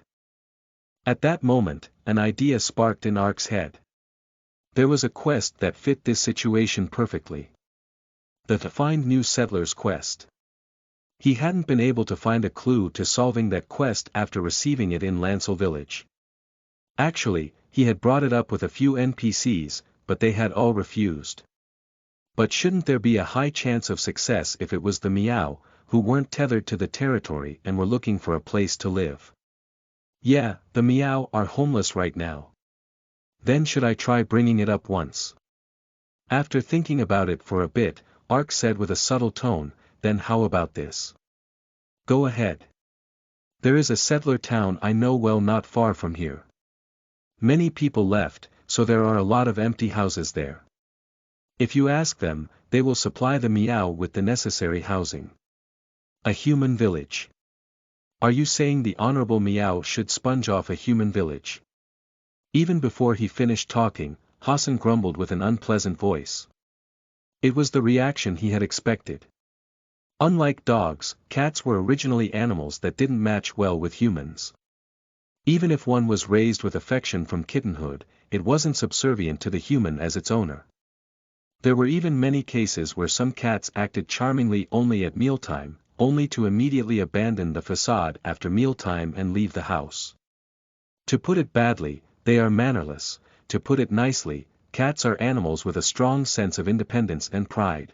At that moment, an idea sparked in Ark's head. There was a quest that fit this situation perfectly. The To Find New Settlers quest. He hadn't been able to find a clue to solving that quest after receiving it in Lancel village. Actually, he had brought it up with a few NPCs, but they had all refused. But shouldn't there be a high chance of success if it was the Meow, who weren't tethered to the territory and were looking for a place to live? Yeah, the Meow are homeless right now. Then should I try bringing it up once? After thinking about it for a bit, Ark said with a subtle tone, then how about this? Go ahead. There is a settler town I know well not far from here. Many people left, so there are a lot of empty houses there. If you ask them, they will supply the Meow with the necessary housing. A human village. Are you saying the Honorable Meow should sponge off a human village? Even before he finished talking, Hassan grumbled with an unpleasant voice. It was the reaction he had expected. Unlike dogs, cats were originally animals that didn't match well with humans. Even if one was raised with affection from kittenhood, it wasn't subservient to the human as its owner. There were even many cases where some cats acted charmingly only at mealtime, only to immediately abandon the facade after mealtime and leave the house. To put it badly, they are mannerless. To put it nicely, cats are animals with a strong sense of independence and pride.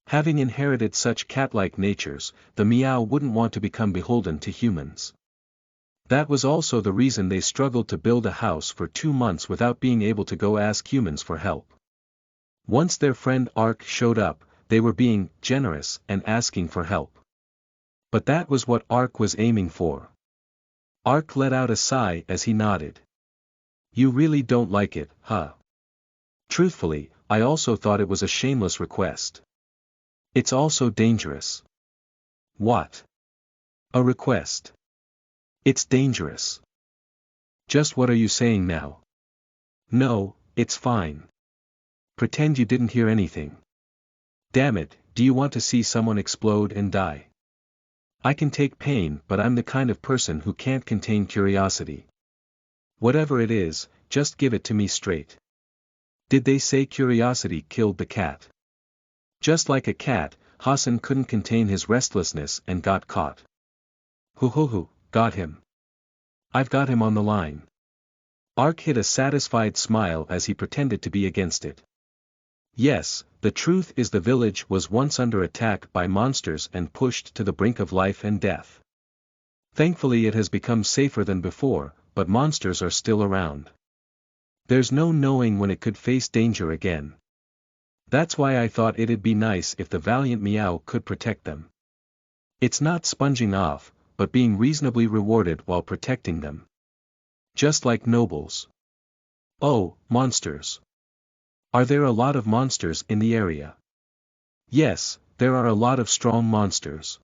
Having inherited such cat-like natures, the Meow wouldn't want to become beholden to humans. That was also the reason they struggled to build a house for 2 months without being able to go ask humans for help. Once their friend Ark showed up, they were being generous and asking for help. But that was what Ark was aiming for. Ark let out a sigh as he nodded. You really don't like it, huh? Truthfully, I also thought it was a shameless request. It's also dangerous. What? A request. It's dangerous. Just what are you saying now? No, it's fine. Pretend you didn't hear anything. Damn it, do you want to see someone explode and die? I can take pain, but I'm the kind of person who can't contain curiosity. Whatever it is, just give it to me straight. Did they say curiosity killed the cat? Just like a cat, Hassan couldn't contain his restlessness and got caught. Hoo, got him. I've got him on the line. Ark hid a satisfied smile as he pretended to be against it. Yes, the truth is the village was once under attack by monsters and pushed to the brink of life and death. Thankfully it has become safer than before, but monsters are still around. There's no knowing when it could face danger again. That's why I thought it'd be nice if the valiant Meow could protect them. It's not sponging off, but being reasonably rewarded while protecting them. Just like nobles. Oh, monsters. Are there a lot of monsters in the area? Yes, there are a lot of strong monsters.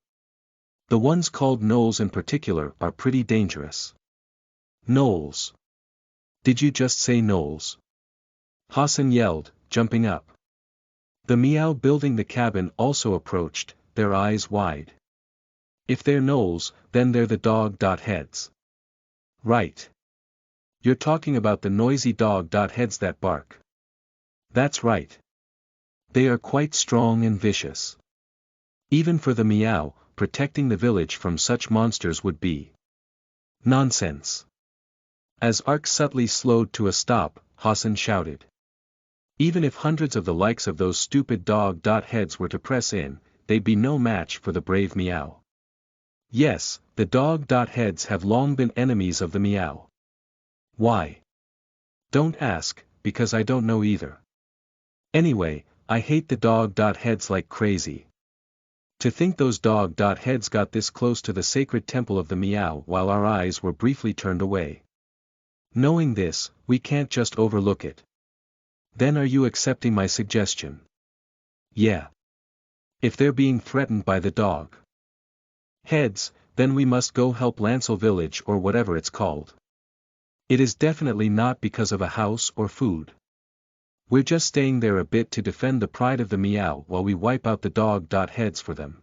The ones called gnolls in particular are pretty dangerous. Gnolls. Did you just say gnolls? Hassan yelled, jumping up. The meow building the cabin also approached, their eyes wide. If they're gnolls, then they're the dog-heads. Right. You're talking about the noisy dog-heads that bark. That's right. They are quite strong and vicious. Even for the meow, protecting the village from such monsters would be nonsense. As Ark subtly slowed to a stop, Hassan shouted. Even if hundreds of the likes of those stupid dog-heads were to press in, they'd be no match for the brave meow. Yes, the dog-heads have long been enemies of the meow. Why? Don't ask, because I don't know either. Anyway, I hate the dog-heads like crazy. To think those dog-heads got this close to the sacred temple of the meow while our eyes were briefly turned away. Knowing this, we can't just overlook it. Then are you accepting my suggestion? Yeah. If they're being threatened by the dog-heads, then we must go help Lancel Village or whatever it's called. It is definitely not because of a house or food. We're just staying there a bit to defend the pride of the meow while we wipe out the dog-heads for them.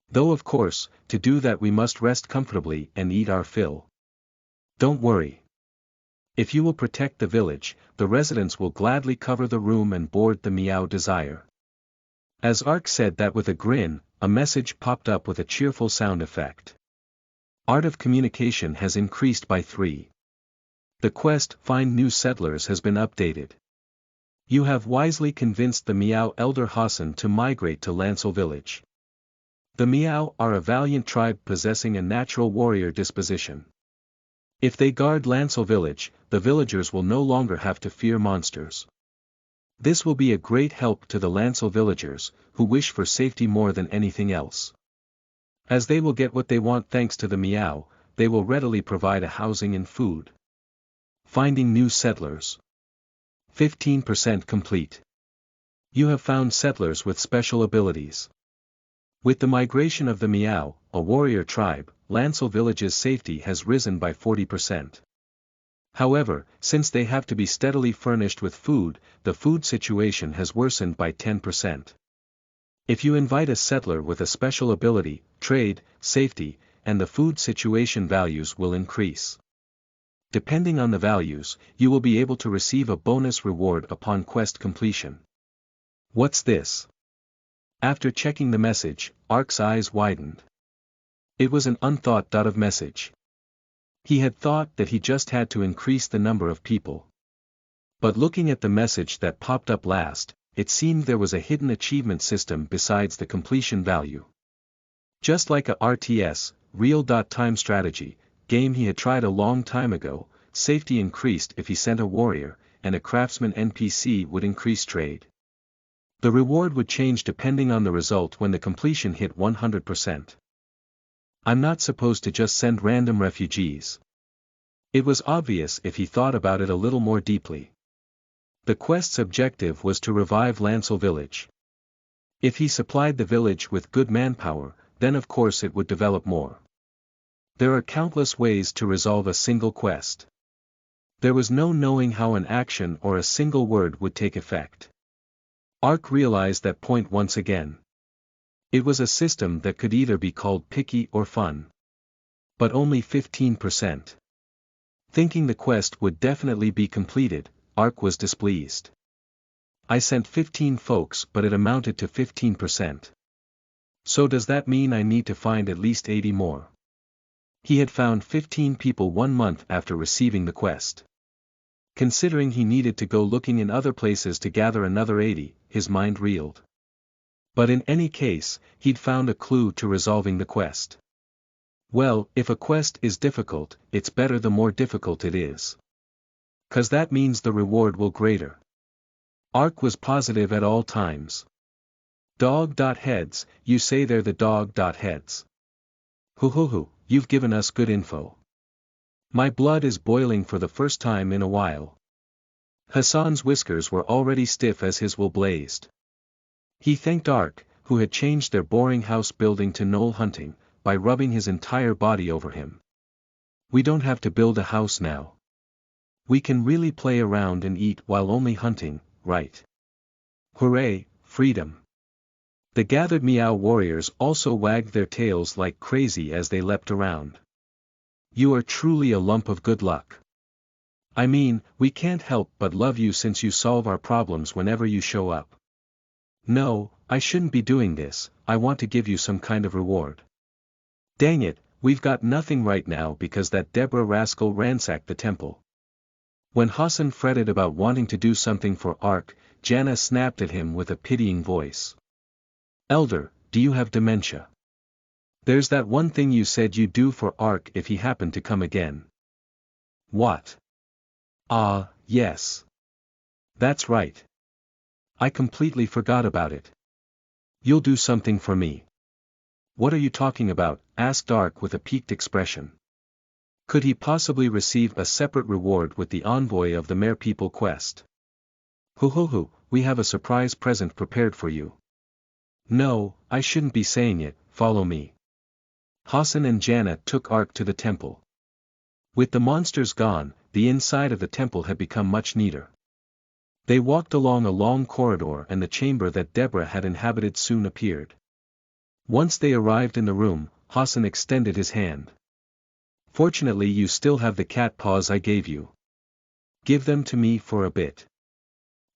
Though of course, to do that we must rest comfortably and eat our fill. Don't worry. If you will protect the village, the residents will gladly cover the room and board the meow desire. As Ark said that with a grin, a message popped up with a cheerful sound effect. Art of communication has increased by 3. The quest, Find New Settlers, has been updated. You have wisely convinced the meow elder Hassan to migrate to Lancel Village. The meow are a valiant tribe possessing a natural warrior disposition. If they guard Lancel Village, the villagers will no longer have to fear monsters. This will be a great help to the Lancel villagers, who wish for safety more than anything else. As they will get what they want thanks to the meow, they will readily provide a housing and food. Finding new settlers. 15% complete. You have found settlers with special abilities. With the migration of the meow, a warrior tribe, Lancel Village's safety has risen by 40%. However, since they have to be steadily furnished with food, the food situation has worsened by 10%. If you invite a settler with a special ability, trade, safety, and the food situation values will increase. Depending on the values, you will be able to receive a bonus reward upon quest completion. What's this? After checking the message, Ark's eyes widened. It was an unthought of message. He had thought that he just had to increase the number of people. But looking at the message that popped up last, it seemed there was a hidden achievement system besides the completion value. Just like a RTS, real-time strategy, game he had tried a long time ago, safety increased if he sent a warrior, and a craftsman NPC would increase trade. The reward would change depending on the result when the completion hit 100%. I'm not supposed to just send random refugees. It was obvious if he thought about it a little more deeply. The quest's objective was to revive Lancel Village. If he supplied the village with good manpower, then of course it would develop more. There are countless ways to resolve a single quest. There was no knowing how an action or a single word would take effect. Ark realized that point once again. It was a system that could either be called picky or fun. But only 15%. Thinking the quest would definitely be completed, Ark was displeased. I sent 15 folks but it amounted to 15%. So does that mean I need to find at least 80 more? He had found 15 people 1 month after receiving the quest. Considering he needed to go looking in other places to gather another 80, his mind reeled. But in any case, he'd found a clue to resolving the quest. Well, if a quest is difficult, it's better the more difficult it is. 'Cause that means the reward will greater. Ark was positive at all times. Dog.heads, you say they're the dog.heads. Hoo, you've given us good info. My blood is boiling for the first time in a while. Hassan's whiskers were already stiff as his will blazed. He thanked Ark, who had changed their boring house building to gnoll hunting, by rubbing his entire body over him. We don't have to build a house now. We can really play around and eat while only hunting, right? Hooray, freedom! The gathered Meow warriors also wagged their tails like crazy as they leapt around. You are truly a lump of good luck. I mean, we can't help but love you since you solve our problems whenever you show up. No, I shouldn't be doing this, I want to give you some kind of reward. Dang it, we've got nothing right now because that Deborah rascal ransacked the temple. When Hassan fretted about wanting to do something for Ark, Jana snapped at him with a pitying voice. Elder, do you have dementia? There's that one thing you said you'd do for Ark if he happened to come again. What? Ah, yes. That's right. I completely forgot about it. You'll do something for me. What are you talking about? Asked Ark with a piqued expression. Could he possibly receive a separate reward with the envoy of the Mere People quest? Hoo, we have a surprise present prepared for you. No, I shouldn't be saying it, follow me. Hassan and Jana took Ark to the temple. With the monsters gone, the inside of the temple had become much neater. They walked along a long corridor and the chamber that Deborah had inhabited soon appeared. Once they arrived in the room, Hassan extended his hand. Fortunately you still have the cat paws I gave you. Give them to me for a bit.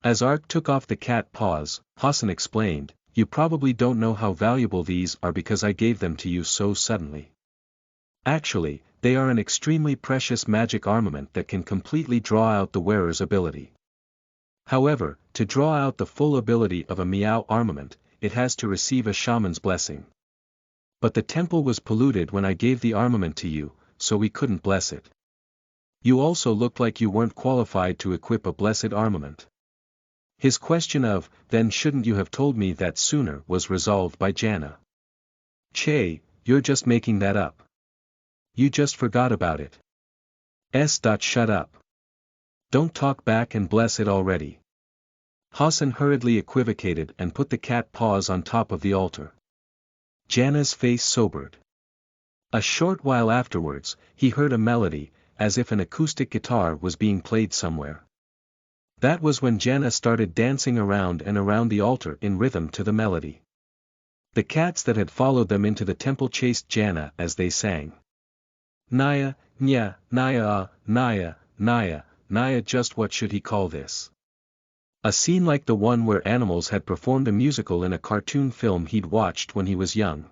As Ark took off the cat paws, Hassan explained, you probably don't know how valuable these are because I gave them to you so suddenly. Actually, they are an extremely precious magic armament that can completely draw out the wearer's ability. However, to draw out the full ability of a Meow armament, it has to receive a shaman's blessing. But the temple was polluted when I gave the armament to you, so we couldn't bless it. You also looked like you weren't qualified to equip a blessed armament. His question of, then shouldn't you have told me that sooner, was resolved by Jana. Che, you're just making that up. You just forgot about it. Shut up. Don't talk back and bless it already. Hassan hurriedly equivocated and put the cat paws on top of the altar. Jana's face sobered. A short while afterwards, he heard a melody, as if an acoustic guitar was being played somewhere. That was when Jana started dancing around and around the altar in rhythm to the melody. The cats that had followed them into the temple chased Jana as they sang. Naya, nya, naya, naya, naya, naya, just what should he call this? A scene like the one where animals had performed a musical in a cartoon film he'd watched when he was young.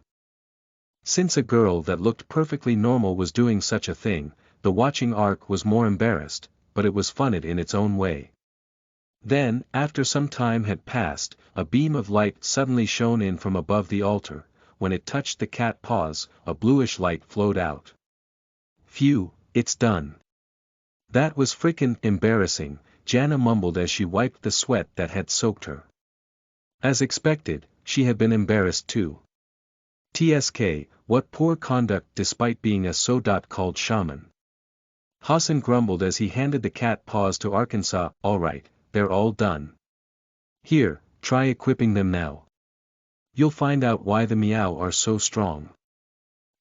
Since a girl that looked perfectly normal was doing such a thing, the watching Ark was more embarrassed, but it was funny in its own way. Then, after some time had passed, a beam of light suddenly shone in from above the altar. When it touched the cat paws, a bluish light flowed out. Phew, it's done. That was frickin' embarrassing, Jana mumbled as she wiped the sweat that had soaked her. As expected, she had been embarrassed too. TSK, what poor conduct despite being a so-called shaman. Hassan grumbled as he handed the cat paws to Arkansas. Alright, they're all done. Here, try equipping them now. You'll find out why the Meow are so strong.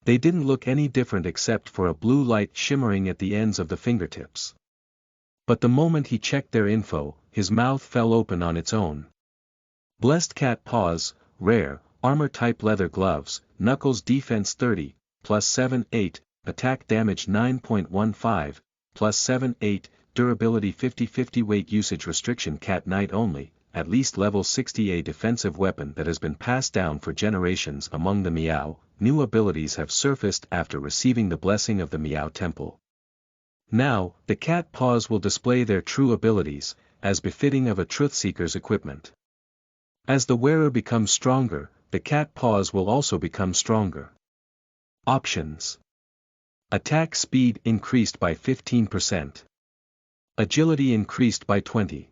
They didn't look any different except for a blue light shimmering at the ends of the fingertips. But the moment he checked their info, his mouth fell open on its own. Blessed cat paws, rare, armor-type leather gloves, knuckles defense 30, plus 7-8, attack damage 9.15, plus 7-8, durability 50-50 weight usage restriction cat night only, at least level 60 a defensive weapon that has been passed down for generations among the Meow. New abilities have surfaced after receiving the blessing of the Meow Temple. Now, the cat paws will display their true abilities, as befitting of a Truthseeker's equipment. As the wearer becomes stronger, the cat paws will also become stronger. Options. Attack speed increased by 15%. Agility increased by 20%.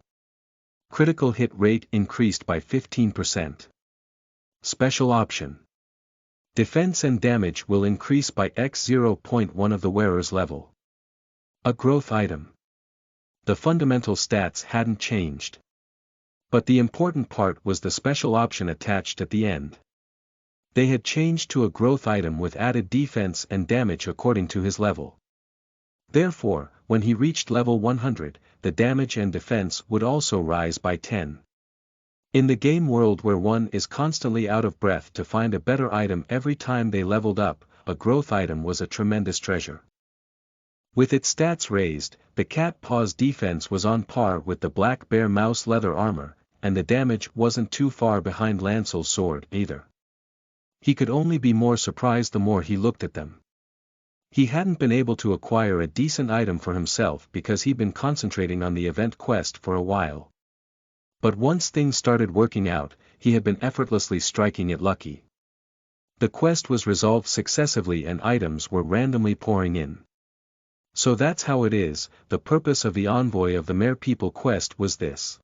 Critical hit rate increased by 15%. Special option. Defense and damage will increase by x 0.1 of the wearer's level. A growth item. The fundamental stats hadn't changed. But the important part was the special option attached at the end. They had changed to a growth item with added defense and damage according to his level. Therefore, when he reached level 100, the damage and defense would also rise by 10. In the game world where one is constantly out of breath to find a better item every time they leveled up, a growth item was a tremendous treasure. With its stats raised, the cat paw's defense was on par with the black bear mouse leather armor, and the damage wasn't too far behind Lancel's sword either. He could only be more surprised the more he looked at them. He hadn't been able to acquire a decent item for himself because he'd been concentrating on the event quest for a while. But once things started working out, he had been effortlessly striking it lucky. The quest was resolved successively and items were randomly pouring in. So that's how it is. The purpose of the Envoy of the Mere People quest was this.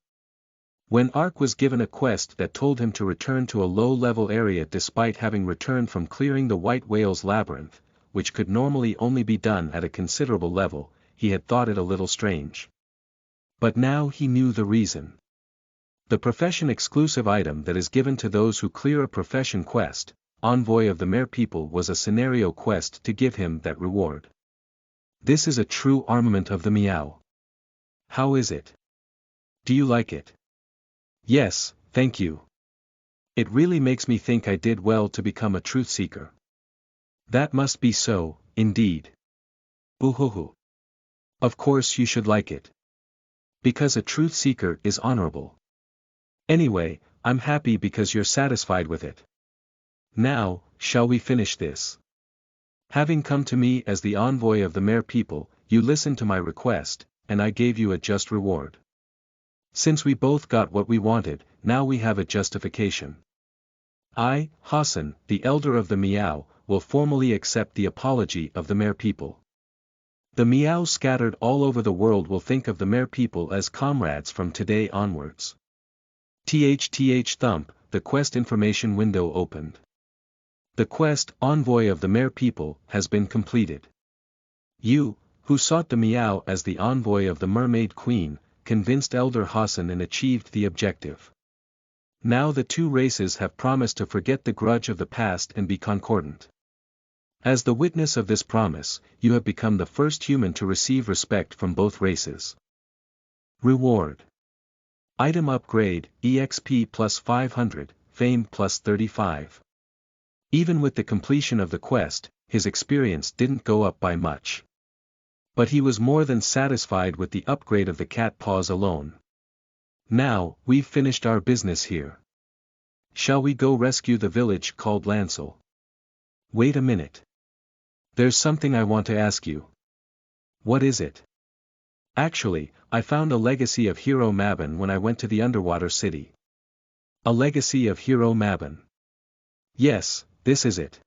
When Ark was given a quest that told him to return to a low-level area despite having returned from clearing the White Whale's labyrinth, which could normally only be done at a considerable level, he had thought it a little strange. But now he knew the reason. The profession-exclusive item that is given to those who clear a profession quest, Envoy of the Mere People, was a scenario quest to give him that reward. This is a true armament of the Meow. How is it? Do you like it? Yes, thank you. It really makes me think I did well to become a truth seeker. That must be so, indeed. Oohoo. Of course you should like it. Because a truth seeker is honorable. Anyway, I'm happy because you're satisfied with it. Now, shall we finish this? Having come to me as the Envoy of the Mere People, you listened to my request, and I gave you a just reward. Since we both got what we wanted, now we have a justification. I, Hassan, the Elder of the Meow, will formally accept the apology of the Mere People. The Meow scattered all over the world will think of the Mere People as comrades from today onwards. Thump, the quest information window opened. The quest, Envoy of the Mere People, has been completed. You, who sought the Meow as the Envoy of the Mermaid Queen, convinced Elder Hassan and achieved the objective. Now the two races have promised to forget the grudge of the past and be concordant. As the witness of this promise, you have become the first human to receive respect from both races. Reward. Item upgrade, EXP plus 500, Fame plus 35. Even with the completion of the quest, his experience didn't go up by much. But he was more than satisfied with the upgrade of the cat paws alone. Now, we've finished our business here. Shall we go rescue the village called Lancel? Wait a minute. There's something I want to ask you. What is it? Actually, I found a legacy of Hero Mabon when I went to the underwater city. A legacy of Hero Mabon. Yes, this is it.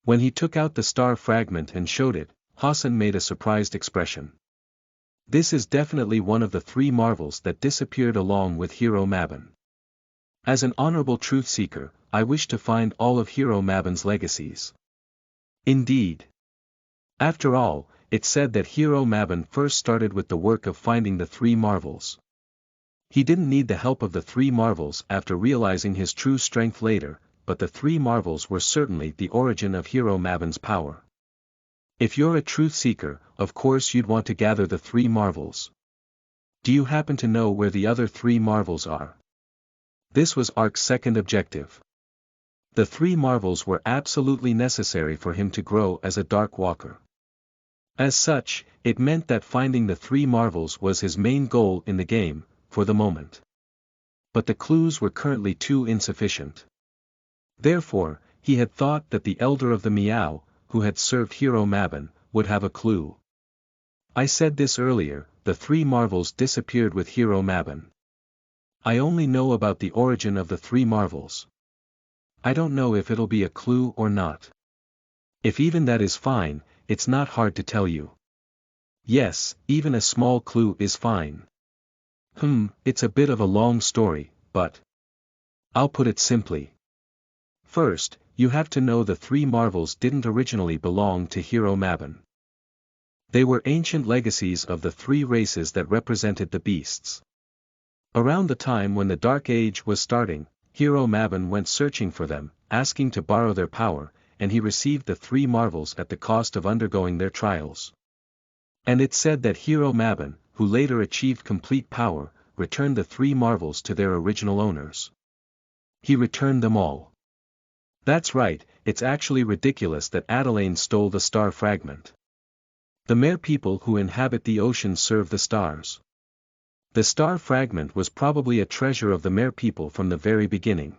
When he took out the star fragment and showed it, Hassan made a surprised expression. This is definitely one of the three marvels that disappeared along with Hero Mabon. As an honorable truth seeker, I wish to find all of Hero Mabon's legacies. Indeed. After all, it's said that Hero Mabon first started with the work of finding the three marvels. He didn't need the help of the three marvels after realizing his true strength later, but the three marvels were certainly the origin of Hero Mabon's power. If you're a truth seeker, of course you'd want to gather the three marvels. Do you happen to know where the other three marvels are? This was Ark's second objective. The three marvels were absolutely necessary for him to grow as a Dark Walker. As such, it meant that finding the three marvels was his main goal in the game, for the moment. But the clues were currently too insufficient. Therefore, he had thought that the Elder of the Meow, who had served Hero Mabon, would have a clue. I said this earlier, the three marvels disappeared with Hero Mabon. I only know about the origin of the three marvels. I don't know if it'll be a clue or not. If even that is fine, it's not hard to tell you. Yes, even a small clue is fine. It's a bit of a long story, but I'll put it simply. First, you have to know the three marvels didn't originally belong to Hero Mabon. They were ancient legacies of the three races that represented the beasts. Around the time when the Dark Age was starting, Hero Mabon went searching for them, asking to borrow their power, and he received the three marvels at the cost of undergoing their trials. And it said that Hero Mabon, who later achieved complete power, returned the 3 marvels to their original owners. He returned them all. That's right, it's actually ridiculous that Adelaine stole the star fragment. The mere people who inhabit the ocean serve the stars. The star fragment was probably a treasure of the mere people from the very beginning.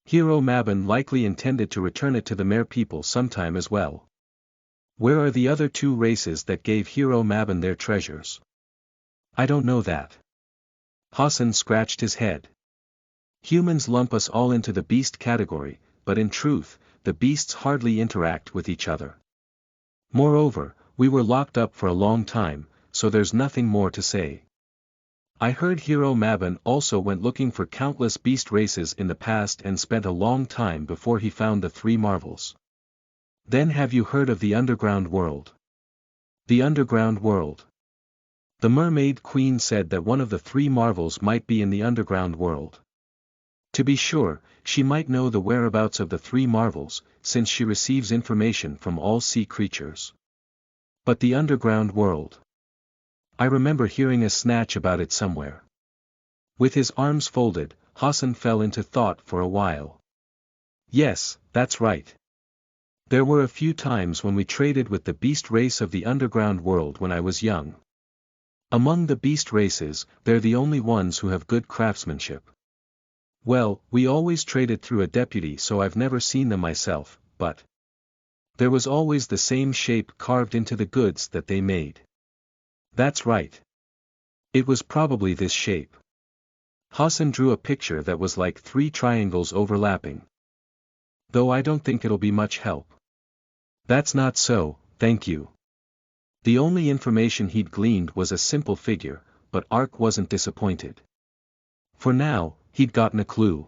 Hero Mabon likely intended to return it to the mere people sometime as well. Where are the other 2 races that gave Hero Mabon their treasures? I don't know that. Hassan scratched his head. Humans lump us all into the beast category, but in truth, the beasts hardly interact with each other. Moreover, we were locked up for a long time, so there's nothing more to say. I heard Hero Mabon also went looking for countless beast races in the past and spent a long time before he found the 3 marvels. Then have you heard of the underground world? The underground world. The Mermaid Queen said that one of the 3 marvels might be in the underground world. To be sure, she might know the whereabouts of the 3 marvels, since she receives information from all sea creatures. But the underground world. I remember hearing a snatch about it somewhere. With his arms folded, Hassan fell into thought for a while. Yes, that's right. There were a few times when we traded with the beast race of the underground world when I was young. Among the beast races, they're the only ones who have good craftsmanship. Well, we always traded through a deputy, so I've never seen them myself, but there was always the same shape carved into the goods that they made. That's right. It was probably this shape. Hassan drew a picture that was like 3 triangles overlapping. Though I don't think it'll be much help. That's not so, thank you. The only information he'd gleaned was a simple figure, but Ark wasn't disappointed. For now, he'd gotten a clue.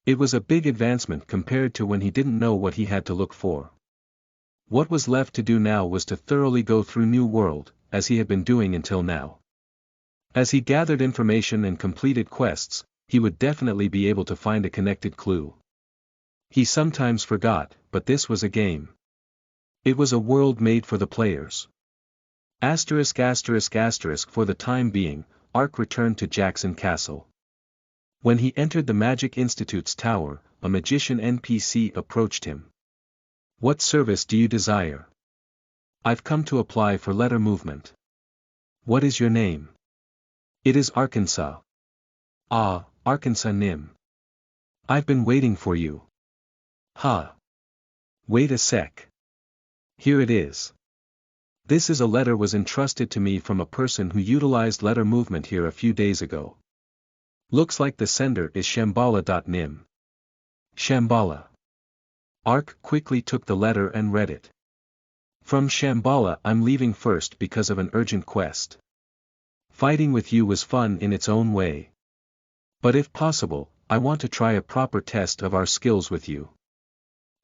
It was a big advancement compared to when he didn't know what he had to look for. What was left to do now was to thoroughly go through New World, as he had been doing until now. As he gathered information and completed quests, he would definitely be able to find a connected clue. He sometimes forgot, but this was a game. It was a world made for the players. ****** For the time being, Ark returned to Jackson Castle. When he entered the Magic Institute's tower, a magician NPC approached him. What service do you desire? I've come to apply for letter movement. What is your name? It is Arkansas. Ah, Arkansas Nim. I've been waiting for you. Ha. Wait a sec. Here it is. This is a letter was entrusted to me from a person who utilized letter movement here a few days ago. Looks like the sender is Shambhala.nim. Shambhala. Ark quickly took the letter and read it. From Shambhala, I'm leaving first because of an urgent quest. Fighting with you was fun in its own way. But if possible, I want to try a proper test of our skills with you.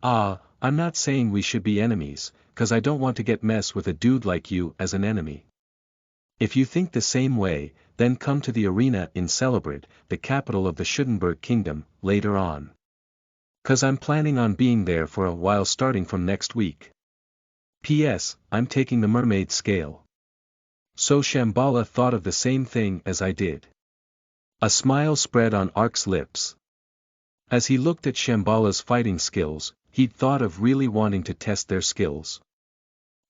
I'm not saying we should be enemies, cause I don't want to get mess with a dude like you as an enemy. If you think the same way, then come to the arena in Celebrate, the capital of the Schudenberg Kingdom, later on. Cause I'm planning on being there for a while starting from next week. P.S. I'm taking the mermaid scale. So Shambhala thought of the same thing as I did. A smile spread on Ark's lips. As he looked at Shambhala's fighting skills, he'd thought of really wanting to test their skills.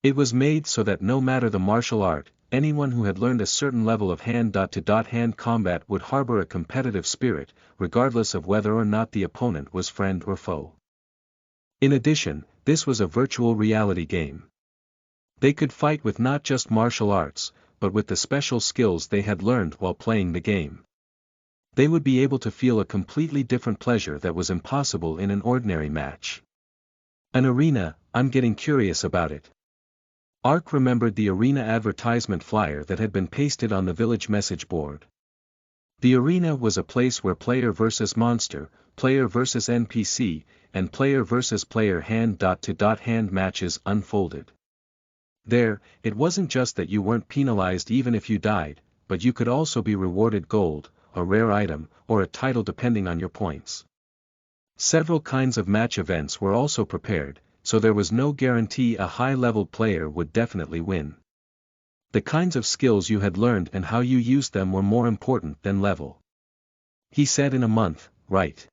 It was made so that no matter the martial art, anyone who had learned a certain level of hand-to-hand combat would harbor a competitive spirit, regardless of whether or not the opponent was friend or foe. In addition, this was a virtual reality game. They could fight with not just martial arts, but with the special skills they had learned while playing the game. They would be able to feel a completely different pleasure that was impossible in an ordinary match. An arena, I'm getting curious about it. Ark remembered the arena advertisement flyer that had been pasted on the village message board. The arena was a place where player versus monster, player versus NPC, and player versus player hand-to-hand matches unfolded. There, it wasn't just that you weren't penalized even if you died, but you could also be rewarded gold, a rare item, or a title depending on your points. Several kinds of match events were also prepared, so there was no guarantee a high-level player would definitely win. The kinds of skills you had learned and how you used them were more important than level. He said in a month, right?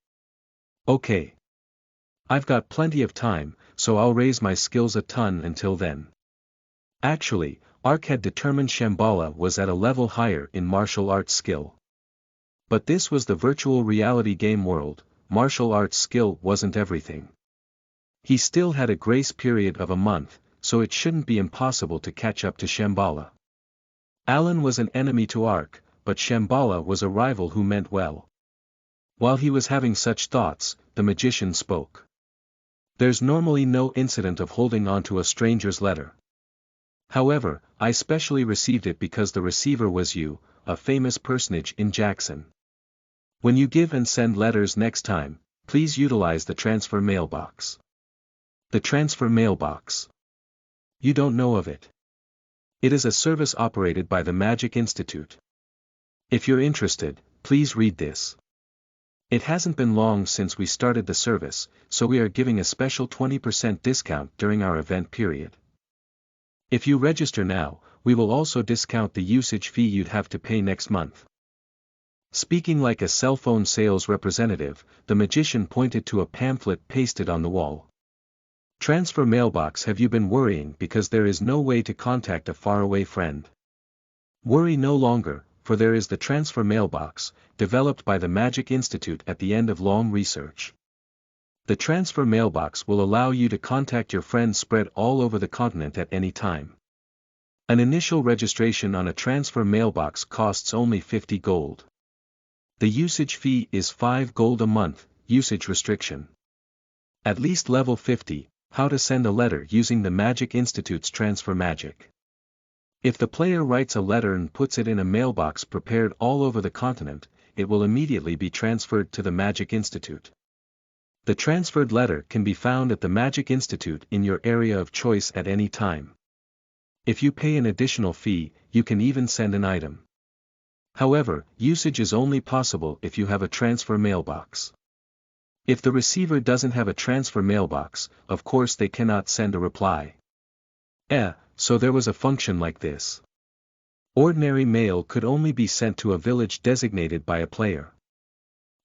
Okay. I've got plenty of time, so I'll raise my skills a ton until then. Actually, Ark had determined Shambhala was at a level higher in martial arts skill. But this was the virtual reality game world, martial arts skill wasn't everything. He still had a grace period of a month, so it shouldn't be impossible to catch up to Shambhala. Alan was an enemy to Ark, but Shambhala was a rival who meant well. While he was having such thoughts, the magician spoke. There's normally no incident of holding on to a stranger's letter. However, I specially received it because the receiver was you, a famous personage in Jackson. When you give and send letters next time, please utilize the transfer mailbox. The transfer mailbox. You don't know of it. It is a service operated by the Magic Institute. If you're interested, please read this. It hasn't been long since we started the service, so we are giving a special 20% discount during our event period. If you register now, we will also discount the usage fee you'd have to pay next month. Speaking like a cell phone sales representative, the magician pointed to a pamphlet pasted on the wall. Transfer mailbox. Have you been worrying because there is no way to contact a faraway friend? Worry no longer, for there is the transfer mailbox, developed by the Magic Institute at the end of long research. The transfer mailbox will allow you to contact your friends spread all over the continent at any time. An initial registration on a transfer mailbox costs only 50 gold. The usage fee is 5 gold a month, usage restriction. At least level 50, how to send a letter using the Magic Institute's transfer magic. If the player writes a letter and puts it in a mailbox prepared all over the continent, it will immediately be transferred to the Magic Institute. The transferred letter can be found at the Magic Institute in your area of choice at any time. If you pay an additional fee, you can even send an item. However, usage is only possible if you have a transfer mailbox. If the receiver doesn't have a transfer mailbox, of course they cannot send a reply. So there was a function like this. Ordinary mail could only be sent to a village designated by a player.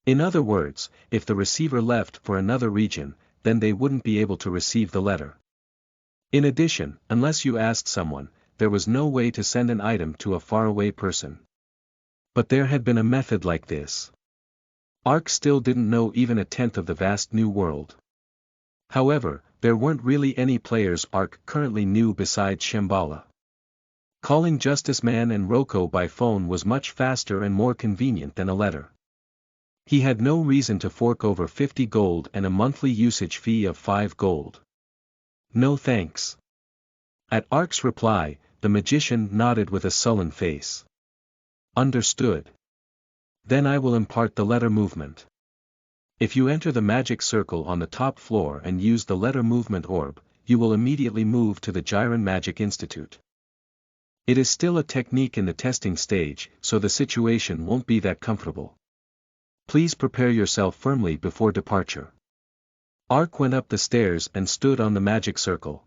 In other words, if the receiver left for another region, then they wouldn't be able to receive the letter. In addition, unless you asked someone, there was no way to send an item to a faraway person. But there had been a method like this. Ark still didn't know even a tenth of the vast new world. However, there weren't really any players Ark currently knew besides Shambhala. Calling Justice Man and Roko by phone was much faster and more convenient than a letter. He had no reason to fork over 50 gold and a monthly usage fee of 5 gold. No thanks. At Ark's reply, the magician nodded with a sullen face. Understood. Then I will impart the letter movement. If you enter the magic circle on the top floor and use the letter movement orb, you will immediately move to the Jiren Magic Institute. It is still a technique in the testing stage, so the situation won't be that comfortable. Please prepare yourself firmly before departure. Ark went up the stairs and stood on the magic circle.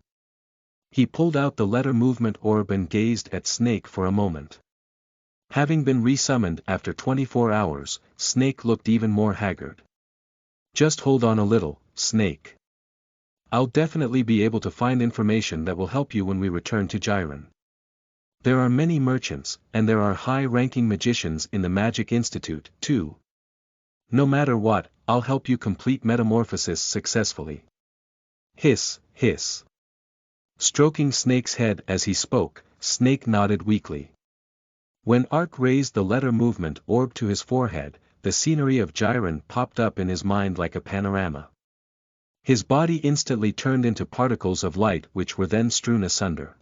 He pulled out the letter movement orb and gazed at Snake for a moment. Having been resummoned after 24 hours, Snake looked even more haggard. Just hold on a little, Snake. I'll definitely be able to find information that will help you when we return to Jiren. There are many merchants, and there are high-ranking magicians in the Magic Institute, too. No matter what, I'll help you complete metamorphosis successfully. Hiss, hiss. Stroking Snake's head as he spoke, Snake nodded weakly. When Ark raised the letter movement orb to his forehead, the scenery of Jiren popped up in his mind like a panorama. His body instantly turned into particles of light which were then strewn asunder.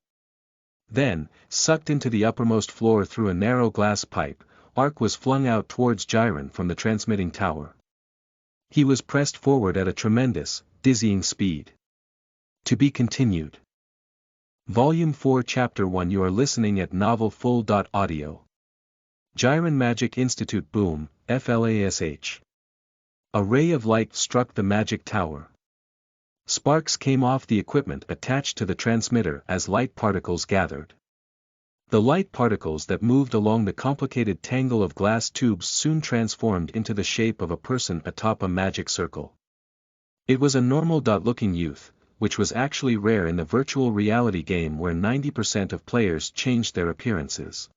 Then, sucked into the uppermost floor through a narrow glass pipe, Ark was flung out towards Jiren from the transmitting tower. He was pressed forward at a tremendous, dizzying speed. To be continued. Volume 4 Chapter 1 You are listening at novelfull.audio. Jiren Magic Institute Boom, FLASH. A ray of light struck the magic tower. Sparks came off the equipment attached to the transmitter as light particles gathered. The light particles that moved along the complicated tangle of glass tubes soon transformed into the shape of a person atop a magic circle. It was a normal-looking youth, which was actually rare in the virtual reality game where 90% of players changed their appearances.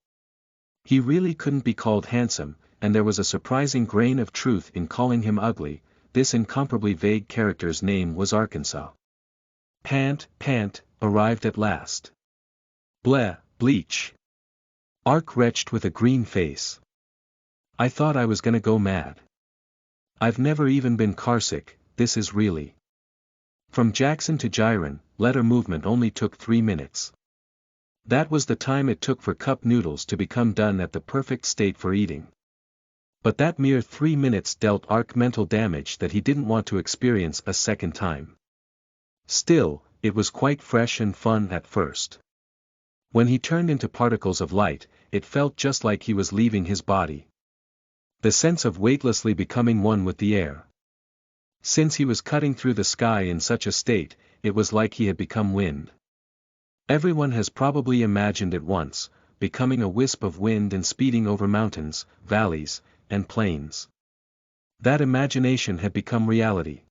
He really couldn't be called handsome, and there was a surprising grain of truth in calling him ugly. This incomparably vague character's name was Arkansas. Pant, arrived at last. Bleh, bleach. Ark retched with a green face. I thought I was gonna go mad. I've never even been carsick, this is really. From Jackson to Jiren, letter movement only took 3 minutes. That was the time it took for cup noodles to become done at the perfect state for eating. But that mere 3 minutes dealt Ark mental damage that he didn't want to experience a second time. Still, it was quite fresh and fun at first. When he turned into particles of light, it felt just like he was leaving his body. The sense of weightlessly becoming one with the air. Since he was cutting through the sky in such a state, it was like he had become wind. Everyone has probably imagined it once, becoming a wisp of wind and speeding over mountains, valleys, and plains. That imagination had become reality.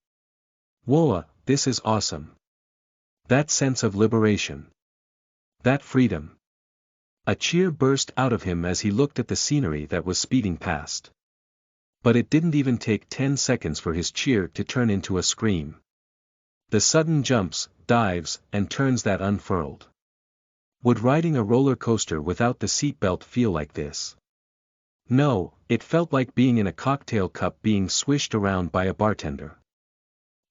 Whoa, this is awesome. That sense of liberation. That freedom. A cheer burst out of him as he looked at the scenery that was speeding past. But it didn't even take 10 seconds for his cheer to turn into a scream. The sudden jumps, dives, and turns that unfurled. Would riding a roller coaster without the seatbelt feel like this? No, it felt like being in a cocktail cup being swished around by a bartender.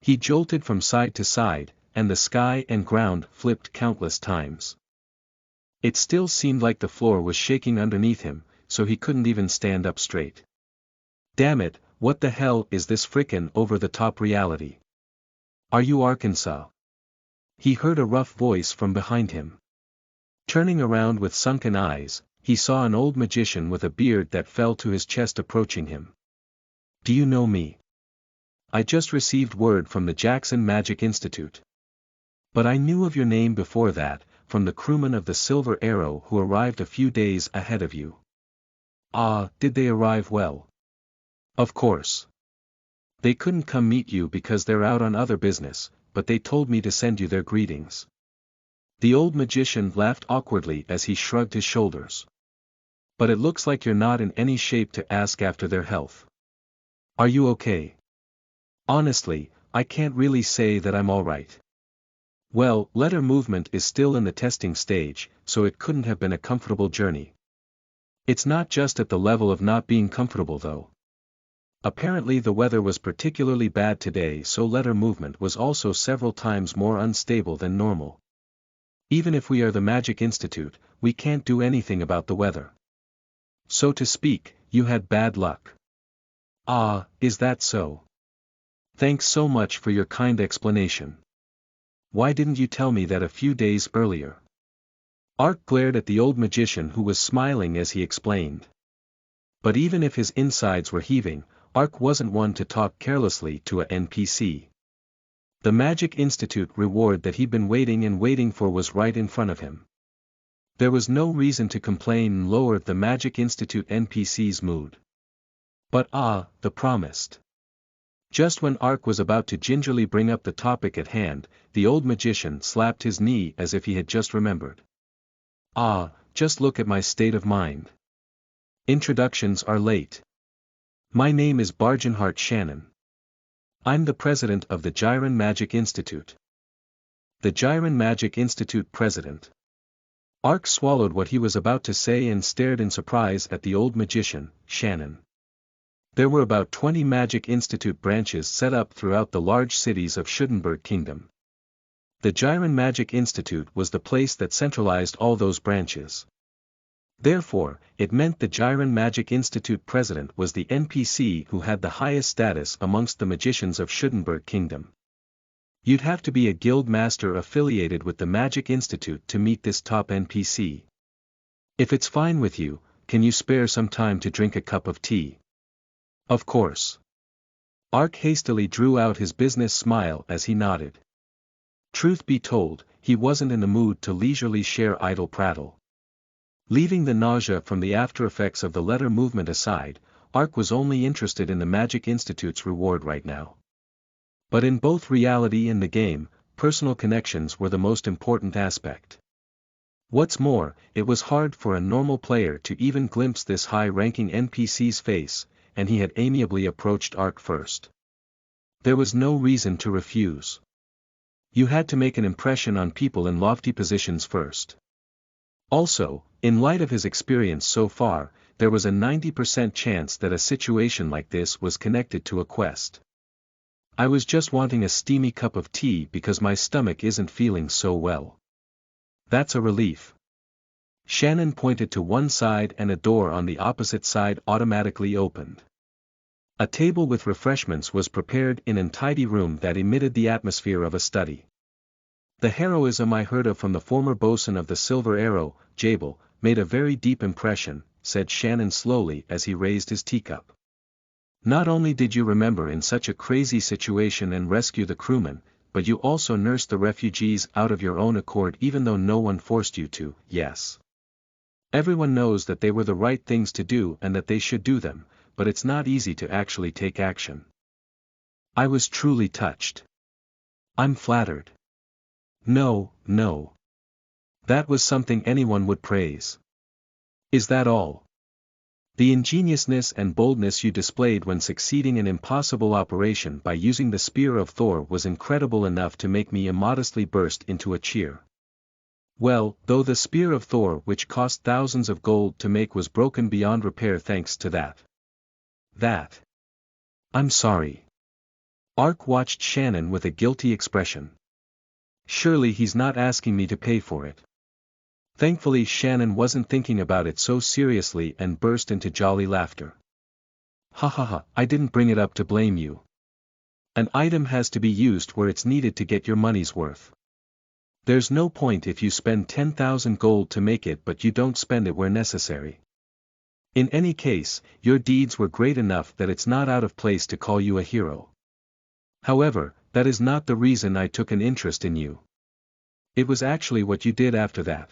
He jolted from side to side, and the sky and ground flipped countless times. It still seemed like the floor was shaking underneath him, so he couldn't even stand up straight. Damn it, what the hell is this frickin' over-the-top reality? Are you Arkansas? He heard a rough voice from behind him. Turning around with sunken eyes, he saw an old magician with a beard that fell to his chest approaching him. Do you know me? I just received word from the Jackson Magic Institute. But I knew of your name before that, from the crewmen of the Silver Arrow who arrived a few days ahead of you. Ah, did they arrive well? Of course. They couldn't come meet you because they're out on other business, but they told me to send you their greetings. The old magician laughed awkwardly as he shrugged his shoulders. But it looks like you're not in any shape to ask after their health. Are you okay? Honestly, I can't really say that I'm alright. Well, letter movement is still in the testing stage, so it couldn't have been a comfortable journey. It's not just at the level of not being comfortable though. Apparently the weather was particularly bad today, so letter movement was also several times more unstable than normal. Even if we are the Magic Institute, we can't do anything about the weather. So to speak, you had bad luck. Ah, is that so? Thanks so much for your kind explanation. Why didn't you tell me that a few days earlier? Ark glared at the old magician who was smiling as he explained. But even if his insides were heaving, Ark wasn't one to talk carelessly to a NPC. The Magic Institute reward that he'd been waiting for was right in front of him. There was no reason to complain and lower the Magic Institute NPC's mood. But the promised. Just when Ark was about to gingerly bring up the topic at hand, the old magician slapped his knee as if he had just remembered. Just look at my state of mind. Introductions are late. My name is Bargenhart Seinen. I'm the president of the Jiren Magic Institute. The Jiren Magic Institute president. Ark swallowed what he was about to say and stared in surprise at the old magician, Seinen. There were about 20 Magic Institute branches set up throughout the large cities of Schudenberg Kingdom. The Jiren Magic Institute was the place that centralized all those branches. Therefore, it meant the Jiren Magic Institute president was the NPC who had the highest status amongst the magicians of Schudenberg Kingdom. You'd have to be a guild master affiliated with the Magic Institute to meet this top NPC. If it's fine with you, can you spare some time to drink a cup of tea? Of course. Ark hastily drew out his business smile as he nodded. Truth be told, he wasn't in the mood to leisurely share idle prattle. Leaving the nausea from the after-effects of the letter movement aside, Ark was only interested in the Magic Institute's reward right now. But in both reality and the game, personal connections were the most important aspect. What's more, it was hard for a normal player to even glimpse this high-ranking NPC's face, and he had amiably approached Ark first. There was no reason to refuse. You had to make an impression on people in lofty positions first. Also, in light of his experience so far, there was a 90% chance that a situation like this was connected to a quest. I was just wanting a steamy cup of tea because my stomach isn't feeling so well. That's a relief. Shannon pointed to one side and a door on the opposite side automatically opened. A table with refreshments was prepared in an untidy room that emitted the atmosphere of a study. The heroism I heard of from the former bosun of the Silver Arrow, Jabal, made a very deep impression, said Shannon slowly as he raised his teacup. Not only did you remember in such a crazy situation and rescue the crewmen, but you also nursed the refugees out of your own accord even though no one forced you to. Yes. Everyone knows that they were the right things to do and that they should do them, but it's not easy to actually take action. I was truly touched. I'm flattered. No. That was something anyone would praise. Is that all? The ingeniousness and boldness you displayed when succeeding an impossible operation by using the spear of Thor was incredible enough to make me immodestly burst into a cheer. Well, though the spear of Thor which cost thousands of gold to make was broken beyond repair thanks to that. I'm sorry. Ark watched Shannon with a guilty expression. Surely he's not asking me to pay for it. Thankfully Shannon wasn't thinking about it so seriously and burst into jolly laughter. Ha, I didn't bring it up to blame you. An item has to be used where it's needed to get your money's worth. There's no point if you spend 10,000 gold to make it but you don't spend it where necessary. In any case, your deeds were great enough that it's not out of place to call you a hero. However, that is not the reason I took an interest in you. It was actually what you did after that.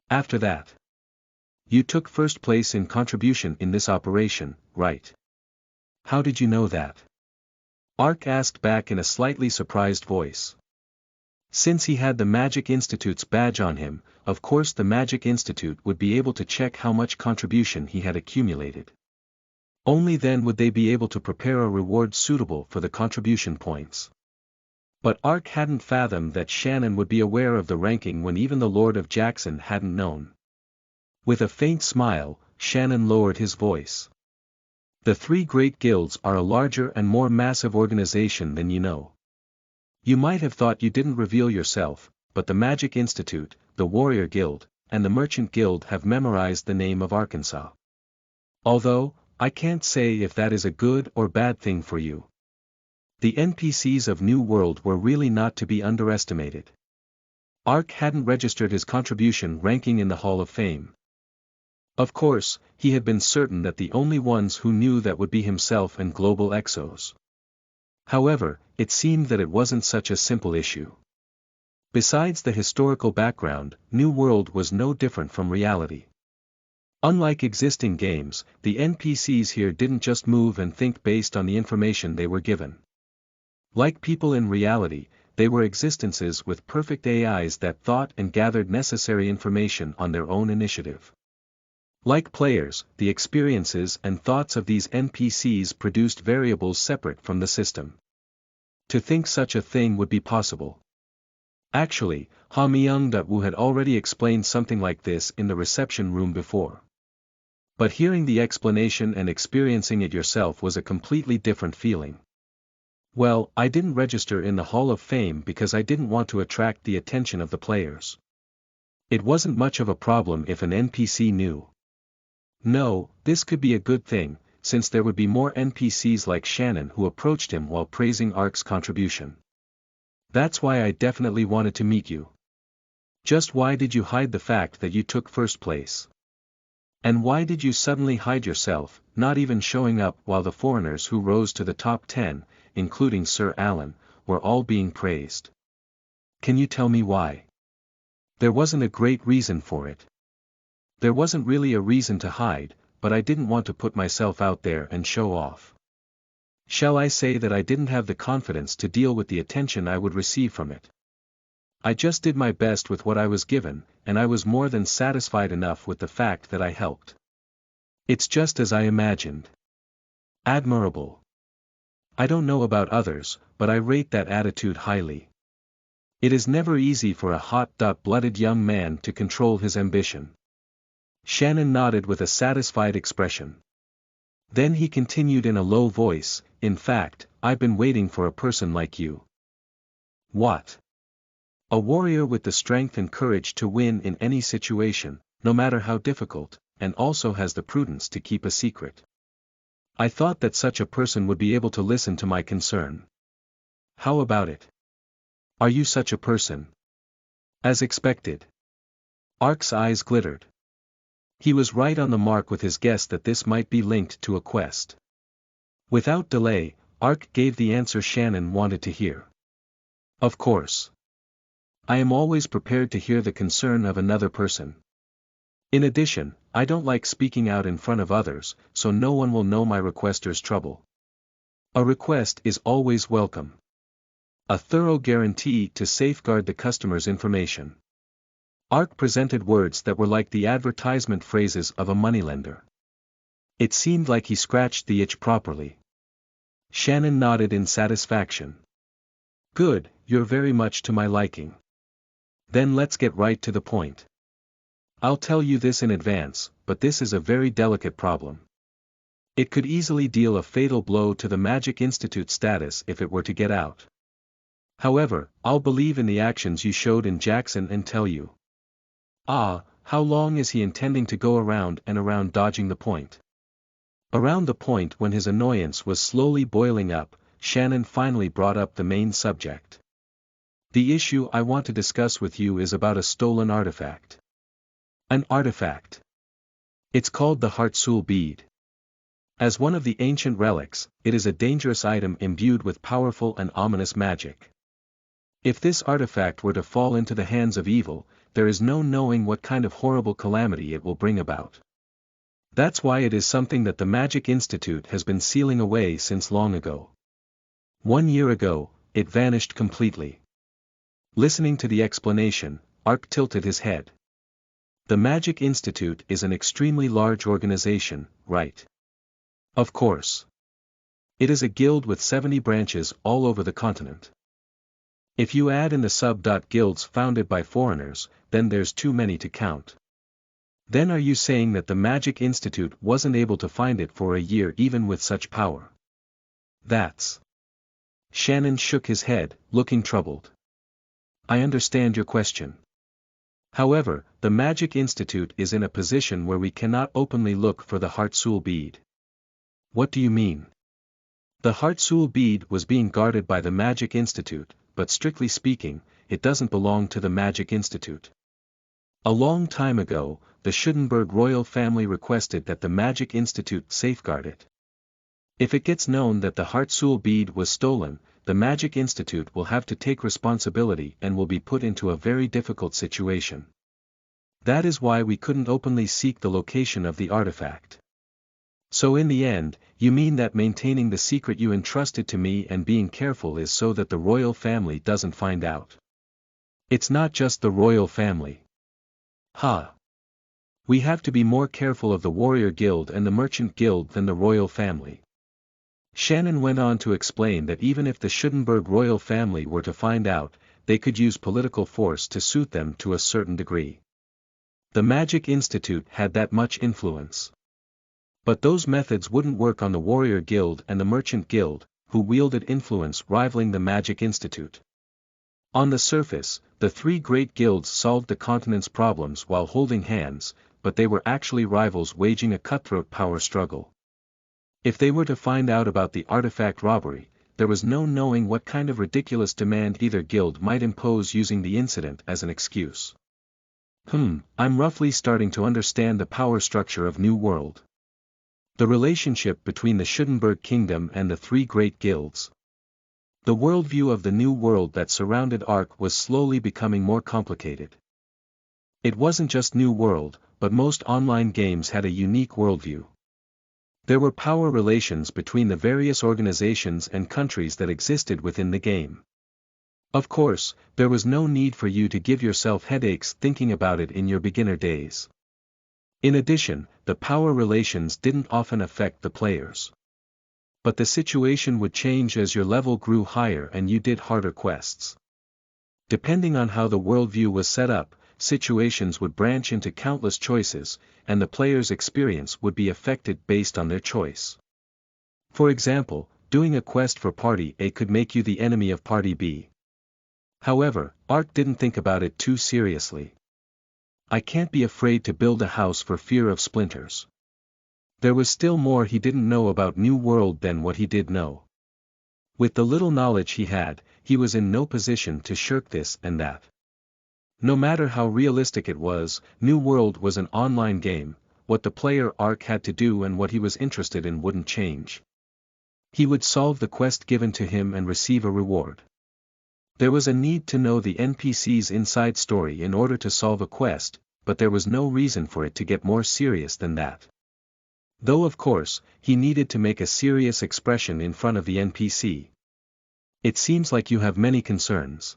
After that. You took first place in contribution in this operation, right? How did you know that? Ark asked back in a slightly surprised voice. Since he had the Magic Institute's badge on him, of course the Magic Institute would be able to check how much contribution he had accumulated. Only then would they be able to prepare a reward suitable for the contribution points. But Ark hadn't fathomed that Shannon would be aware of the ranking when even the Lord of Jackson hadn't known. With a faint smile, Shannon lowered his voice. The three great guilds are a larger and more massive organization than you know. You might have thought you didn't reveal yourself, but the Magic Institute, the Warrior Guild, and the Merchant Guild have memorized the name of Arkansas. Although, I can't say if that is a good or bad thing for you. The NPCs of New World were really not to be underestimated. Ark hadn't registered his contribution ranking in the Hall of Fame. Of course, he had been certain that the only ones who knew that would be himself and Global Exos. However, it seemed that it wasn't such a simple issue. Besides the historical background, New World was no different from reality. Unlike existing games, the NPCs here didn't just move and think based on the information they were given. Like people in reality, they were existences with perfect AIs that thought and gathered necessary information on their own initiative. Like players, the experiences and thoughts of these NPCs produced variables separate from the system. To think such a thing would be possible. Actually, Ha Myung-Wu had already explained something like this in the reception room before. But hearing the explanation and experiencing it yourself was a completely different feeling. Well, I didn't register in the Hall of Fame because I didn't want to attract the attention of the players. It wasn't much of a problem if an NPC knew. No, this could be a good thing, since there would be more NPCs like Shannon who approached him while praising Ark's contribution. That's why I definitely wanted to meet you. Just why did you hide the fact that you took first place? And why did you suddenly hide yourself, not even showing up while the foreigners who rose to the top 10, including Sir Alan, were all being praised? Can you tell me why? There wasn't a great reason for it. There wasn't really a reason to hide, but I didn't want to put myself out there and show off. Shall I say that I didn't have the confidence to deal with the attention I would receive from it? I just did my best with what I was given, and I was more than satisfied enough with the fact that I helped. It's just as I imagined. Admirable. I don't know about others, but I rate that attitude highly. It is never easy for a hot-blooded young man to control his ambition. Shannon nodded with a satisfied expression. Then he continued in a low voice, "In fact, I've been waiting for a person like you." What? A warrior with the strength and courage to win in any situation, no matter how difficult, and also has the prudence to keep a secret. I thought that such a person would be able to listen to my concern. How about it? Are you such a person? As expected. Ark's eyes glittered. He was right on the mark with his guess that this might be linked to a quest. Without delay, Ark gave the answer Shannon wanted to hear. Of course. I am always prepared to hear the concern of another person. In addition, I don't like speaking out in front of others, so no one will know my requester's trouble. A request is always welcome. A thorough guarantee to safeguard the customer's information. Ark presented words that were like the advertisement phrases of a moneylender. It seemed like he scratched the itch properly. Shannon nodded in satisfaction. Good, you're very much to my liking. Then let's get right to the point. I'll tell you this in advance, but this is a very delicate problem. It could easily deal a fatal blow to the Magic Institute status if it were to get out. However, I'll believe in the actions you showed in Jackson and tell you. How long is he intending to go around and around dodging the point? Around the point when his annoyance was slowly boiling up, Shannon finally brought up the main subject. The issue I want to discuss with you is about a stolen artifact. An artifact. It's called the Heartsoul bead. As one of the ancient relics, it is a dangerous item imbued with powerful and ominous magic. If this artifact were to fall into the hands of evil, there is no knowing what kind of horrible calamity it will bring about. That's why it is something that the Magic Institute has been sealing away since long ago. 1 year ago, it vanished completely. Listening to the explanation, Ark tilted his head. The Magic Institute is an extremely large organization, right? Of course. It is a guild with 70 branches all over the continent. If you add in the sub-guilds founded by foreigners, then there's too many to count. Then are you saying that the Magic Institute wasn't able to find it for a year even with such power? That's... Shannon shook his head, looking troubled. I understand your question. However, the Magic Institute is in a position where we cannot openly look for the Heartsoul bead. What do you mean? The Heartsoul bead was being guarded by the Magic Institute, but strictly speaking, it doesn't belong to the Magic Institute. A long time ago, the Schuttenberg royal family requested that the Magic Institute safeguard it. If it gets known that the Heartsoul bead was stolen, the Magic Institute will have to take responsibility and will be put into a very difficult situation. That is why we couldn't openly seek the location of the artifact. So in the end, you mean that maintaining the secret you entrusted to me and being careful is so that the royal family doesn't find out. It's not just the royal family. We have to be more careful of the warrior guild and the merchant guild than the royal family. Shannon went on to explain that even if the Schuttenberg royal family were to find out, they could use political force to suit them to a certain degree. The Magic Institute had that much influence. But those methods wouldn't work on the Warrior Guild and the Merchant Guild, who wielded influence rivaling the Magic Institute. On the surface, the three great guilds solved the continent's problems while holding hands, but they were actually rivals waging a cutthroat power struggle. If they were to find out about the artifact robbery, there was no knowing what kind of ridiculous demand either guild might impose using the incident as an excuse. I'm roughly starting to understand the power structure of New World. The relationship between the Schuttenberg kingdom and the three great guilds. The worldview of the New World that surrounded Ark was slowly becoming more complicated. It wasn't just New World, but most online games had a unique worldview. There were power relations between the various organizations and countries that existed within the game. Of course, there was no need for you to give yourself headaches thinking about it in your beginner days. In addition, the power relations didn't often affect the players. But the situation would change as your level grew higher and you did harder quests. Depending on how the worldview was set up, situations would branch into countless choices, and the player's experience would be affected based on their choice. For example, doing a quest for Party A could make you the enemy of Party B. However, Ark didn't think about it too seriously. I can't be afraid to build a house for fear of splinters. There was still more he didn't know about New World than what he did know. With the little knowledge he had, he was in no position to shirk this and that. No matter how realistic it was, New World was an online game. What the player Ark had to do and what he was interested in wouldn't change. He would solve the quest given to him and receive a reward. There was a need to know the NPC's inside story in order to solve a quest, but there was no reason for it to get more serious than that. Though of course, he needed to make a serious expression in front of the NPC. It seems like you have many concerns.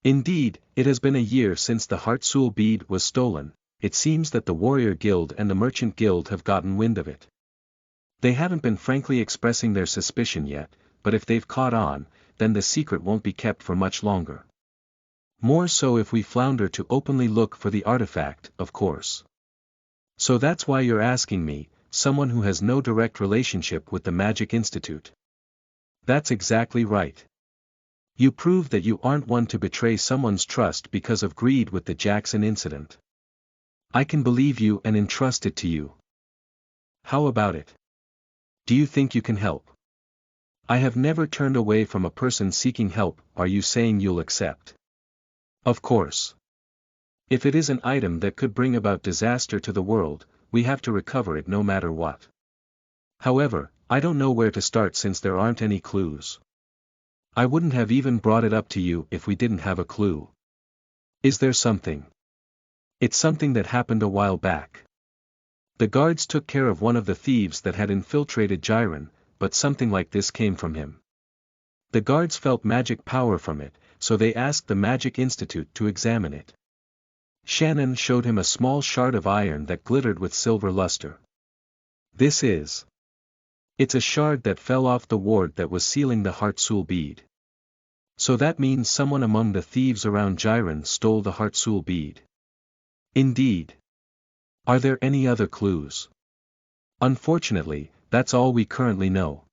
Indeed, it has been a year since the Heart-Soul bead was stolen. It seems that the Warrior Guild and the Merchant Guild have gotten wind of it. They haven't been frankly expressing their suspicion yet, but if they've caught on, then the secret won't be kept for much longer. More so if we flounder to openly look for the artifact, of course. So that's why you're asking me, someone who has no direct relationship with the Magic Institute. That's exactly right. You prove that you aren't one to betray someone's trust because of greed with the Jackson incident. I can believe you and entrust it to you. How about it? Do you think you can help? I have never turned away from a person seeking help. Are you saying you'll accept? Of course. If it is an item that could bring about disaster to the world, we have to recover it no matter what. However, I don't know where to start since there aren't any clues. I wouldn't have even brought it up to you if we didn't have a clue. Is there something? It's something that happened a while back. The guards took care of one of the thieves that had infiltrated Jiren, but something like this came from him. The guards felt magic power from it, so they asked the Magic Institute to examine it. Seinen showed him a small shard of iron that glittered with silver luster. This is. It's a shard that fell off the ward that was sealing the Heart-Soul bead. So that means someone among the thieves around Jiren stole the Heart-Soul bead. Indeed. Are there any other clues? Unfortunately, that's all we currently know.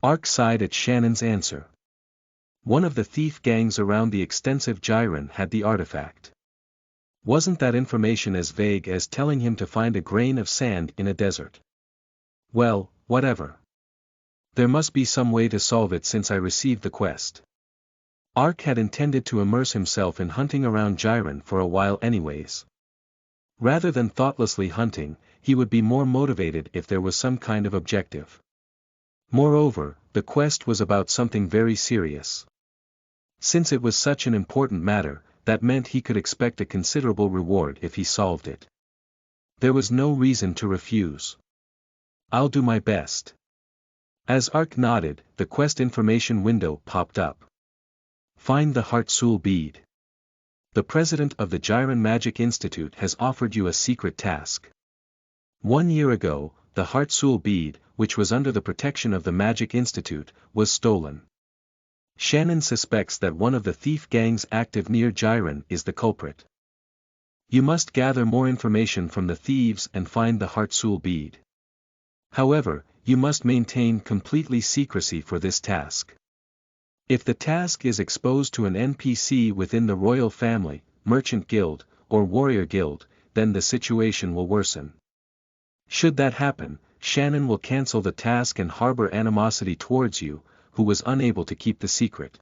Ark sighed at Shannon's answer. One of the thief gangs around the extensive Jiren had the artifact. Wasn't that information as vague as telling him to find a grain of sand in a desert? Well, whatever. There must be some way to solve it since I received the quest. Ark had intended to immerse himself in hunting around Jiren for a while anyways. Rather than thoughtlessly hunting, he would be more motivated if there was some kind of objective. Moreover, the quest was about something very serious. Since it was such an important matter, that meant he could expect a considerable reward if he solved it. There was no reason to refuse. I'll do my best. As Ark nodded, the quest information window popped up. Find the Heart-Soul bead. The president of the Jiren Magic Institute has offered you a secret task. 1 year ago, the Heart-Soul bead, which was under the protection of the Magic Institute, was stolen. Shannon suspects that one of the thief gangs active near Jiren is the culprit. You must gather more information from the thieves and find the Heart-Soul bead. However, you must maintain completely secrecy for this task. If the task is exposed to an NPC within the royal family, Merchant Guild, or Warrior Guild, then the situation will worsen. Should that happen, Shannon will cancel the task and harbor animosity towards you, who was unable to keep the secret.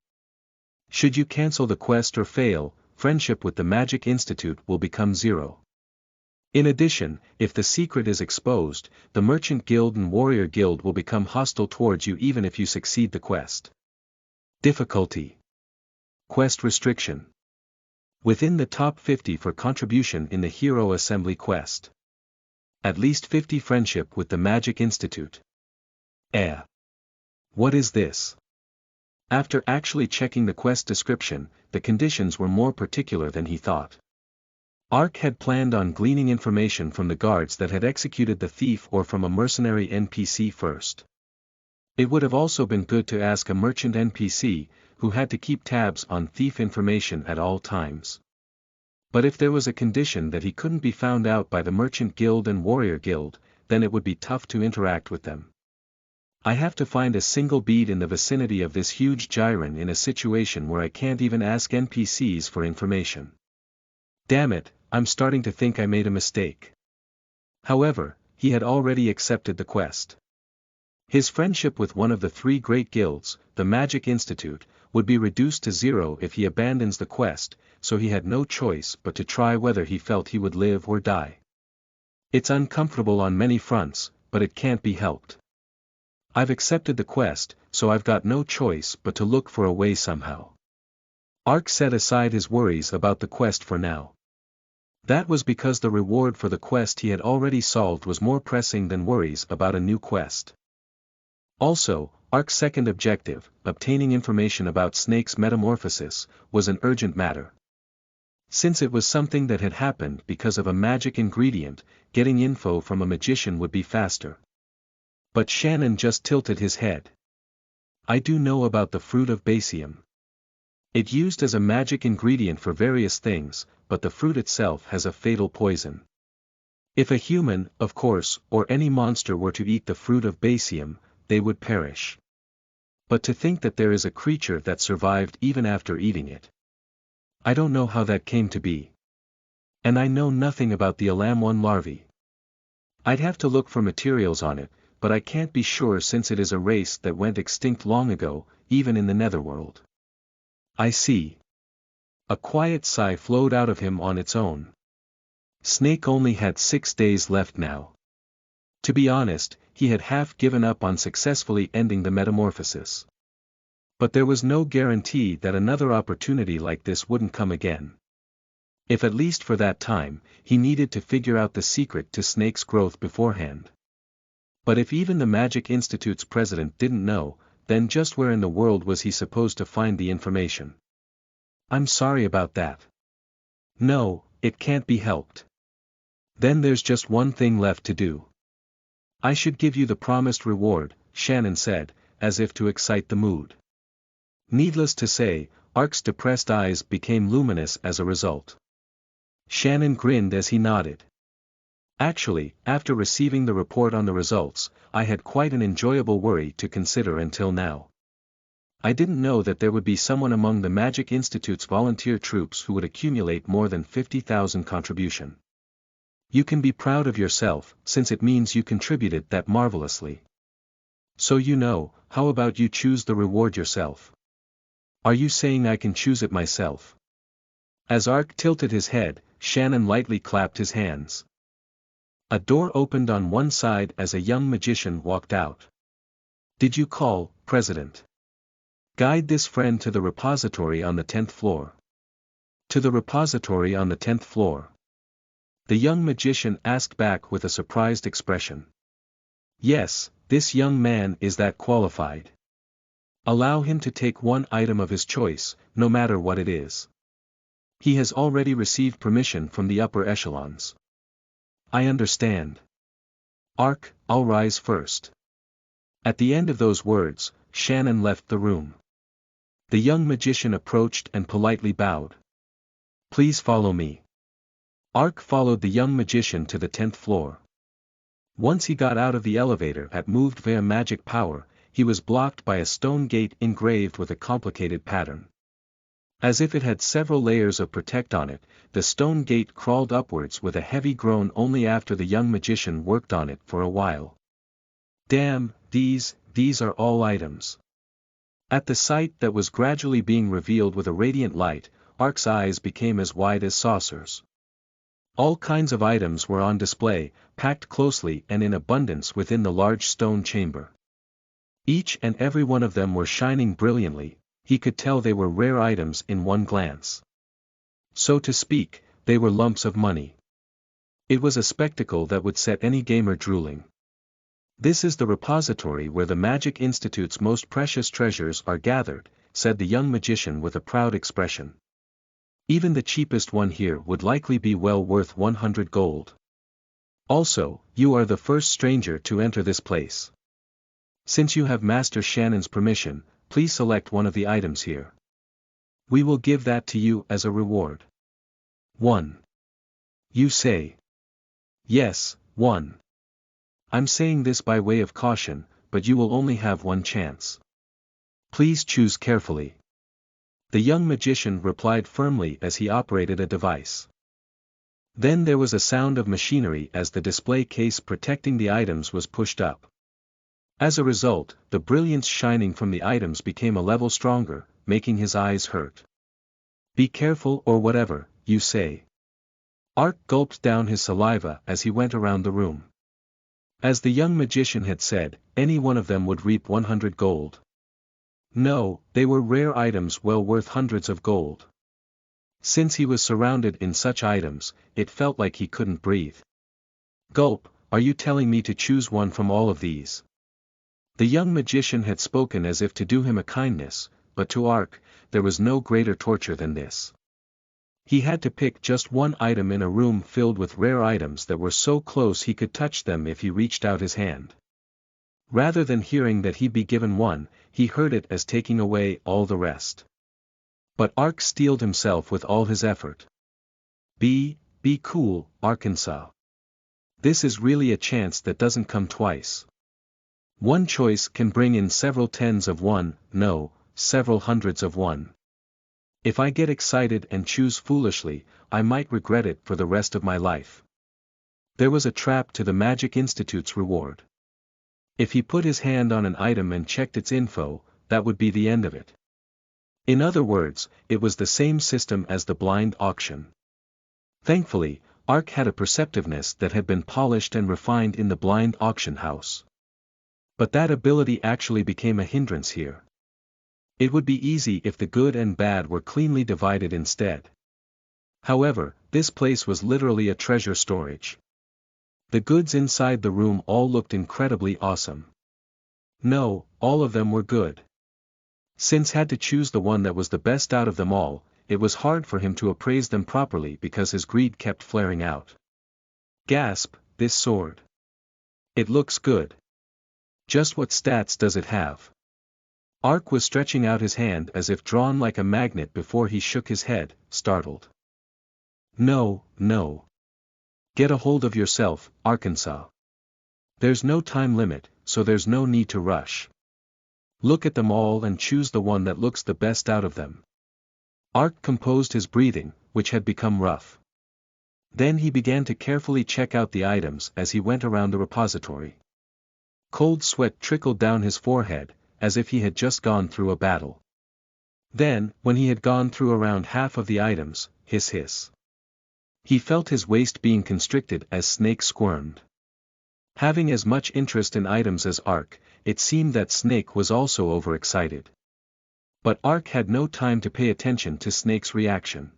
Should you cancel the quest or fail, friendship with the Magic Institute will become zero. In addition, if the secret is exposed, the Merchant Guild and Warrior Guild will become hostile towards you even if you succeed the quest. Difficulty. Quest restriction. Within the top 50 for contribution in the Hero Assembly quest. At least 50 friendship with the Magic Institute. What is this? After actually checking the quest description, the conditions were more particular than he thought. Ark had planned on gleaning information from the guards that had executed the thief or from a mercenary NPC first. It would have also been good to ask a merchant NPC, who had to keep tabs on thief information at all times. But if there was a condition that he couldn't be found out by the Merchant Guild and Warrior Guild, then it would be tough to interact with them. I have to find a single bead in the vicinity of this huge gyron in a situation where I can't even ask NPCs for information. Damn it, I'm starting to think I made a mistake. However, he had already accepted the quest. His friendship with one of the 3 great guilds, the Magic Institute, would be reduced to 0 if he abandons the quest, so he had no choice but to try whether he felt he would live or die. It's uncomfortable on many fronts, but it can't be helped. I've accepted the quest, so I've got no choice but to look for a way somehow. Ark set aside his worries about the quest for now. That was because the reward for the quest he had already solved was more pressing than worries about a new quest. Also, Ark's second objective, obtaining information about Snake's metamorphosis, was an urgent matter. Since it was something that had happened because of a magic ingredient, getting info from a magician would be faster. But Shannon just tilted his head. I do know about the fruit of basium. It used as a magic ingredient for various things, but the fruit itself has a fatal poison. If a human, of course, or any monster were to eat the fruit of basium, they would perish. But to think that there is a creature that survived even after eating it. I don't know how that came to be. And I know nothing about the Alam-1 larvae. I'd have to look for materials on it, but I can't be sure since it is a race that went extinct long ago, even in the netherworld. I see. A quiet sigh flowed out of him on its own. Snake only had 6 days left now. To be honest, he had half given up on successfully ending the metamorphosis. But there was no guarantee that another opportunity like this wouldn't come again. If at least for that time, he needed to figure out the secret to Snake's growth beforehand. But if even the Magic Institute's president didn't know, then just where in the world was he supposed to find the information? I'm sorry about that. No, it can't be helped. Then there's just one thing left to do. I should give you the promised reward, Shannon said, as if to excite the mood. Needless to say, Ark's depressed eyes became luminous as a result. Shannon grinned as he nodded. Actually, after receiving the report on the results, I had quite an enjoyable worry to consider until now. I didn't know that there would be someone among the Magic Institute's volunteer troops who would accumulate more than 50,000 contribution. You can be proud of yourself, since it means you contributed that marvelously. So how about you choose the reward yourself? Are you saying I can choose it myself? As Ark tilted his head, Shannon lightly clapped his hands. A door opened on one side as a young magician walked out. Did you call, President? Guide this friend to the repository on the 10th floor. To the repository on the 10th floor. The young magician asked back with a surprised expression. Yes, this young man is that qualified. Allow him to take one item of his choice, no matter what it is. He has already received permission from the upper echelons. I understand. Ark, I'll rise first. At the end of those words, Shannon left the room. The young magician approached and politely bowed. Please follow me. Ark followed the young magician to the 10th floor. Once he got out of the elevator that moved via magic power, he was blocked by a stone gate engraved with a complicated pattern. As if it had several layers of protect on it, the stone gate crawled upwards with a heavy groan only after the young magician worked on it for a while. Damn, these are all items. At the sight that was gradually being revealed with a radiant light, Ark's eyes became as wide as saucers. All kinds of items were on display, packed closely and in abundance within the large stone chamber. Each and every one of them were shining brilliantly. He could tell they were rare items in one glance. So to speak, they were lumps of money. It was a spectacle that would set any gamer drooling. "This is the repository where the Magic Institute's most precious treasures are gathered," said the young magician with a proud expression. "Even the cheapest one here would likely be well worth 100 gold. Also, you are the first stranger to enter this place. Since you have Master Shannon's permission, please select one of the items here. We will give that to you as a reward." 1. You say. Yes, 1. I'm saying this by way of caution, but you will only have one chance. Please choose carefully. The young magician replied firmly as he operated a device. Then there was a sound of machinery as the display case protecting the items was pushed up. As a result, the brilliance shining from the items became a level stronger, making his eyes hurt. "Be careful or whatever, you say." Ark gulped down his saliva as he went around the room. As the young magician had said, any one of them would reap 100 gold. No, they were rare items well worth hundreds of gold. Since he was surrounded in such items, it felt like he couldn't breathe. "Gulp, are you telling me to choose one from all of these?" The young magician had spoken as if to do him a kindness, but to Ark, there was no greater torture than this. He had to pick just one item in a room filled with rare items that were so close he could touch them if he reached out his hand. Rather than hearing that he'd be given one, he heard it as taking away all the rest. But Ark steeled himself with all his effort. Be cool, Arkansas. This is really a chance that doesn't come twice. One choice can bring in several tens of one, no, several hundreds of one. If I get excited and choose foolishly, I might regret it for the rest of my life. There was a trap to the Magic Institute's reward. If he put his hand on an item and checked its info, that would be the end of it. In other words, it was the same system as the blind auction. Thankfully, Ark had a perceptiveness that had been polished and refined in the blind auction house. But that ability actually became a hindrance here. It would be easy if the good and bad were cleanly divided instead. However, this place was literally a treasure storage. The goods inside the room all looked incredibly awesome. No, all of them were good. Since had to choose the one that was the best out of them all, it was hard for him to appraise them properly because his greed kept flaring out. Gasp, this sword. It looks good. Just what stats does it have? Ark was stretching out his hand as if drawn like a magnet before he shook his head, startled. No. Get a hold of yourself, Arkansas. There's no time limit, so there's no need to rush. Look at them all and choose the one that looks the best out of them. Ark composed his breathing, which had become rough. Then he began to carefully check out the items as he went around the repository. Cold sweat trickled down his forehead, as if he had just gone through a battle. Then, when he had gone through around half of the items, hiss. He felt his waist being constricted as Snake squirmed. Having as much interest in items as Ark, it seemed that Snake was also overexcited. But Ark had no time to pay attention to Snake's reaction.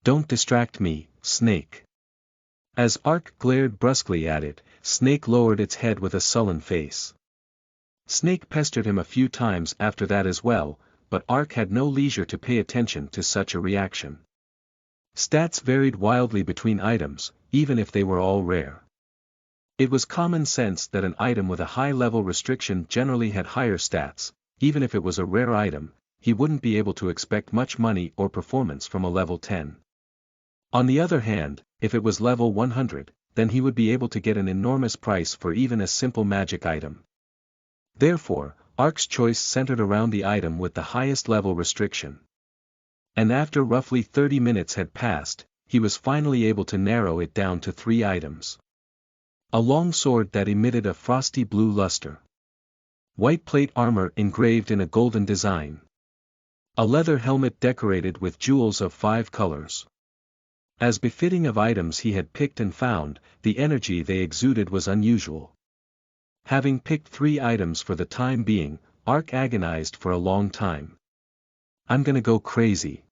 "Don't distract me, Snake." As Ark glared brusquely at it, Snake lowered its head with a sullen face. Snake pestered him a few times after that as well, but Ark had no leisure to pay attention to such a reaction. Stats varied wildly between items, even if they were all rare. It was common sense that an item with a high-level restriction generally had higher stats. Even if it was a rare item, he wouldn't be able to expect much money or performance from a level 10. On the other hand, if it was level 100, then he would be able to get an enormous price for even a simple magic item. Therefore, Ark's choice centered around the item with the highest level restriction. And after roughly 30 minutes had passed, he was finally able to narrow it down to 3 items. A long sword that emitted a frosty blue luster. White plate armor engraved in a golden design. A leather helmet decorated with jewels of 5 colors. As befitting of items he had picked and found, the energy they exuded was unusual. Having picked 3 items for the time being, Ark agonized for a long time. "I'm gonna go crazy.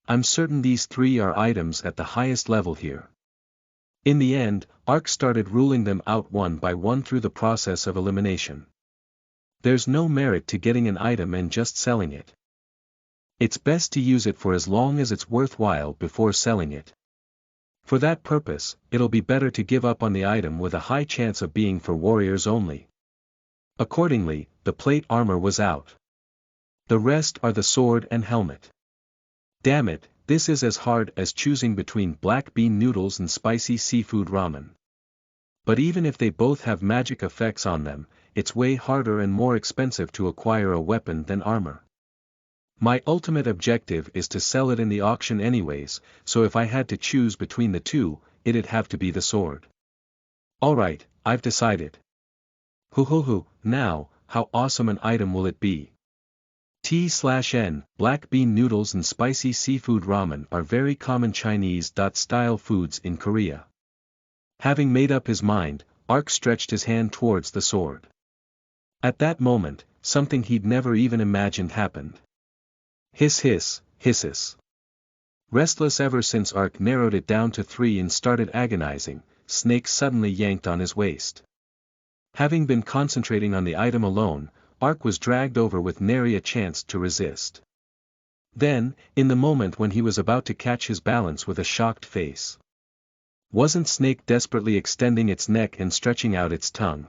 I'm certain these three are items at the highest level here. In the end, Ark started ruling them out one by one through the process of elimination. There's no merit to getting an item and just selling it. It's best to use it for as long as it's worthwhile before selling it. For that purpose, it'll be better to give up on the item with a high chance of being for warriors only. Accordingly, the plate armor was out. The rest are the sword and helmet. Damn it, this is as hard as choosing between black bean noodles and spicy seafood ramen. But even if they both have magic effects on them, it's way harder and more expensive to acquire a weapon than armor. My ultimate objective is to sell it in the auction anyways, so if I had to choose between the two, it'd have to be the sword. Alright, I've decided. Now, how awesome an item will it be? T/N, black bean noodles and spicy seafood ramen are very common Chinese-style foods in Korea. Having made up his mind, Ark stretched his hand towards the sword. At that moment, something he'd never even imagined happened. Hisses. Restless ever since Ark narrowed it down to 3 and started agonizing, Snake suddenly yanked on his waist. Having been concentrating on the item alone, Ark was dragged over with nary a chance to resist. Then, in the moment when he was about to catch his balance with a shocked face, wasn't Snake desperately extending its neck and stretching out its tongue?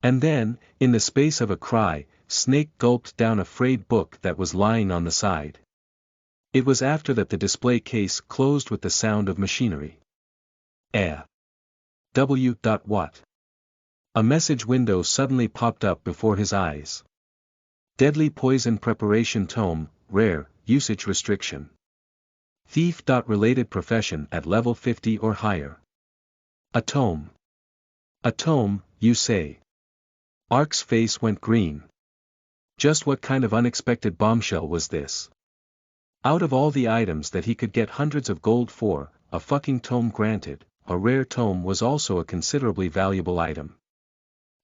And then, in the space of a cry, Snake gulped down a frayed book that was lying on the side. It was after that the display case closed with the sound of machinery. What? A message window suddenly popped up before his eyes. Deadly poison preparation tome, rare, usage restriction. Thief. Related profession at level 50 or higher. A tome. A tome, you say? Ark's face went green. Just what kind of unexpected bombshell was this? Out of all the items that he could get hundreds of gold for, a fucking tome granted, a rare tome was also a considerably valuable item.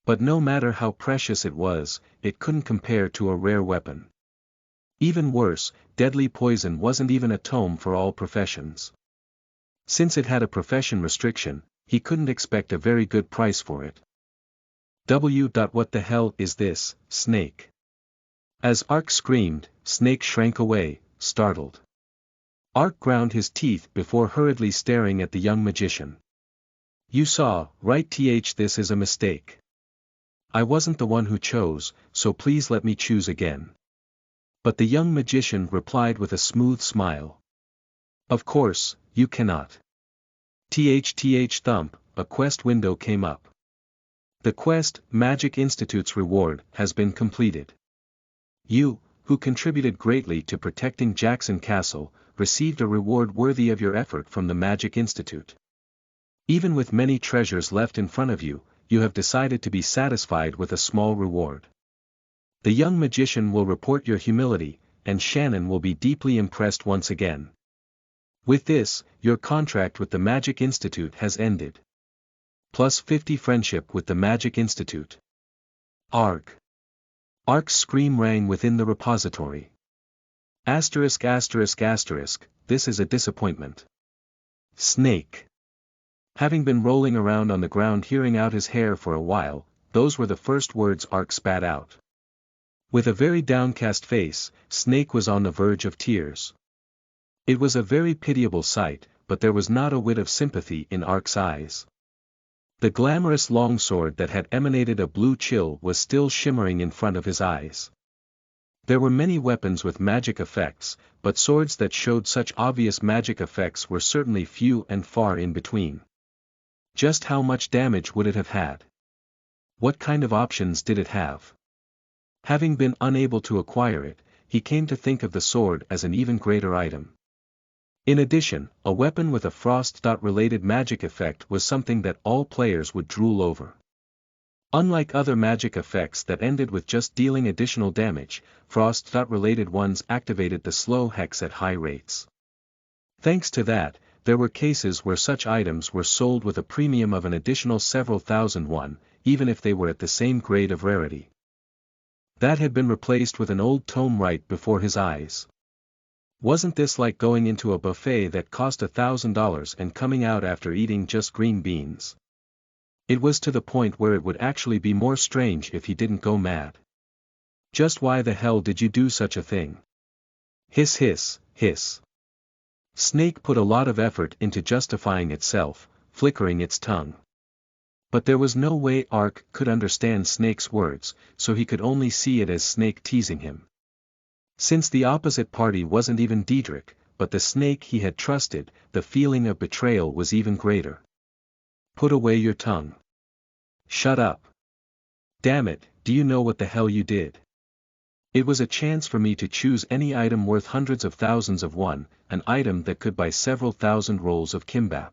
But no matter how precious it was, it couldn't compare to a rare weapon. Even worse, deadly poison wasn't even a tome for all professions. Since it had a profession restriction, he couldn't expect a very good price for it. What the hell is this, Snake? As Ark screamed, Snake shrank away, startled. Ark ground his teeth before hurriedly staring at the young magician. You saw, right? This is a mistake. I wasn't the one who chose, so please let me choose again. But the young magician replied with a smooth smile. Of course, you cannot. Thump, a quest window came up. The quest, Magic Institute's reward, has been completed. You, who contributed greatly to protecting Jackson Castle, received a reward worthy of your effort from the Magic Institute. Even with many treasures left in front of you, you have decided to be satisfied with a small reward. The young magician will report your humility, and Shannon will be deeply impressed once again. With this, your contract with the Magic Institute has ended. Plus 50 friendship with the Magic Institute. Arg. Ark's scream rang within the repository. This is a disappointment. Snake. Having been rolling around on the ground hearing out his hair for a while, those were the first words Ark spat out. With a very downcast face, Snake was on the verge of tears. It was a very pitiable sight, but there was not a whit of sympathy in Ark's eyes. The glamorous longsword that had emanated a blue chill was still shimmering in front of his eyes. There were many weapons with magic effects, but swords that showed such obvious magic effects were certainly few and far in between. Just how much damage would it have had? What kind of options did it have? Having been unable to acquire it, he came to think of the sword as an even greater item. In addition, a weapon with a frost-related magic effect was something that all players would drool over. Unlike other magic effects that ended with just dealing additional damage, frost-related ones activated the slow hex at high rates. Thanks to that, there were cases where such items were sold with a premium of an additional several thousand won, even if they were at the same grade of rarity. That had been replaced with an old tome right before his eyes. Wasn't this like going into a buffet that cost $1,000 and coming out after eating just green beans? It was to the point where it would actually be more strange if he didn't go mad. Just why the hell did you do such a thing? Hiss hiss, hiss. Snake put a lot of effort into justifying itself, flickering its tongue. But there was no way Ark could understand Snake's words, so he could only see it as Snake teasing him. Since the opposite party wasn't even Diedrich, but the Snake he had trusted, the feeling of betrayal was even greater. Put away your tongue. Shut up. Damn it, do you know what the hell you did? It was a chance for me to choose any item worth hundreds of thousands of won, an item that could buy several thousand rolls of kimbap.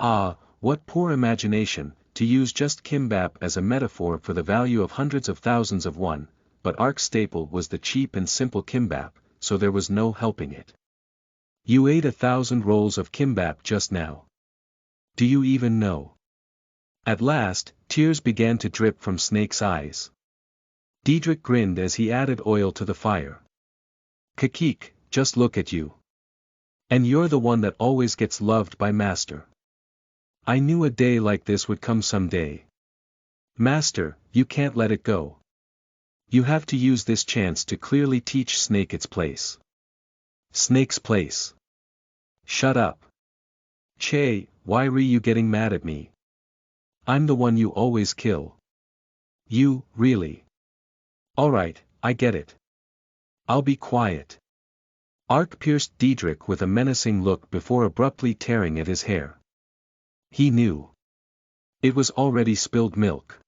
Ah, what poor imagination, to use just kimbap as a metaphor for the value of hundreds of thousands of won, but Ark's staple was the cheap and simple kimbap, so there was no helping it. You ate 1,000 rolls of kimbap just now. Do you even know? At last, tears began to drip from Snake's eyes. Diedrich grinned as he added oil to the fire. Kakik, just look at you. And you're the one that always gets loved by Master. I knew a day like this would come someday. Master, you can't let it go. You have to use this chance to clearly teach Snake its place. Snake's place. Shut up. Che, why were you getting mad at me? I'm the one you always kill. You, really? Alright, I get it. I'll be quiet. Ark pierced Diedrich with a menacing look before abruptly tearing at his hair. He knew. It was already spilled milk.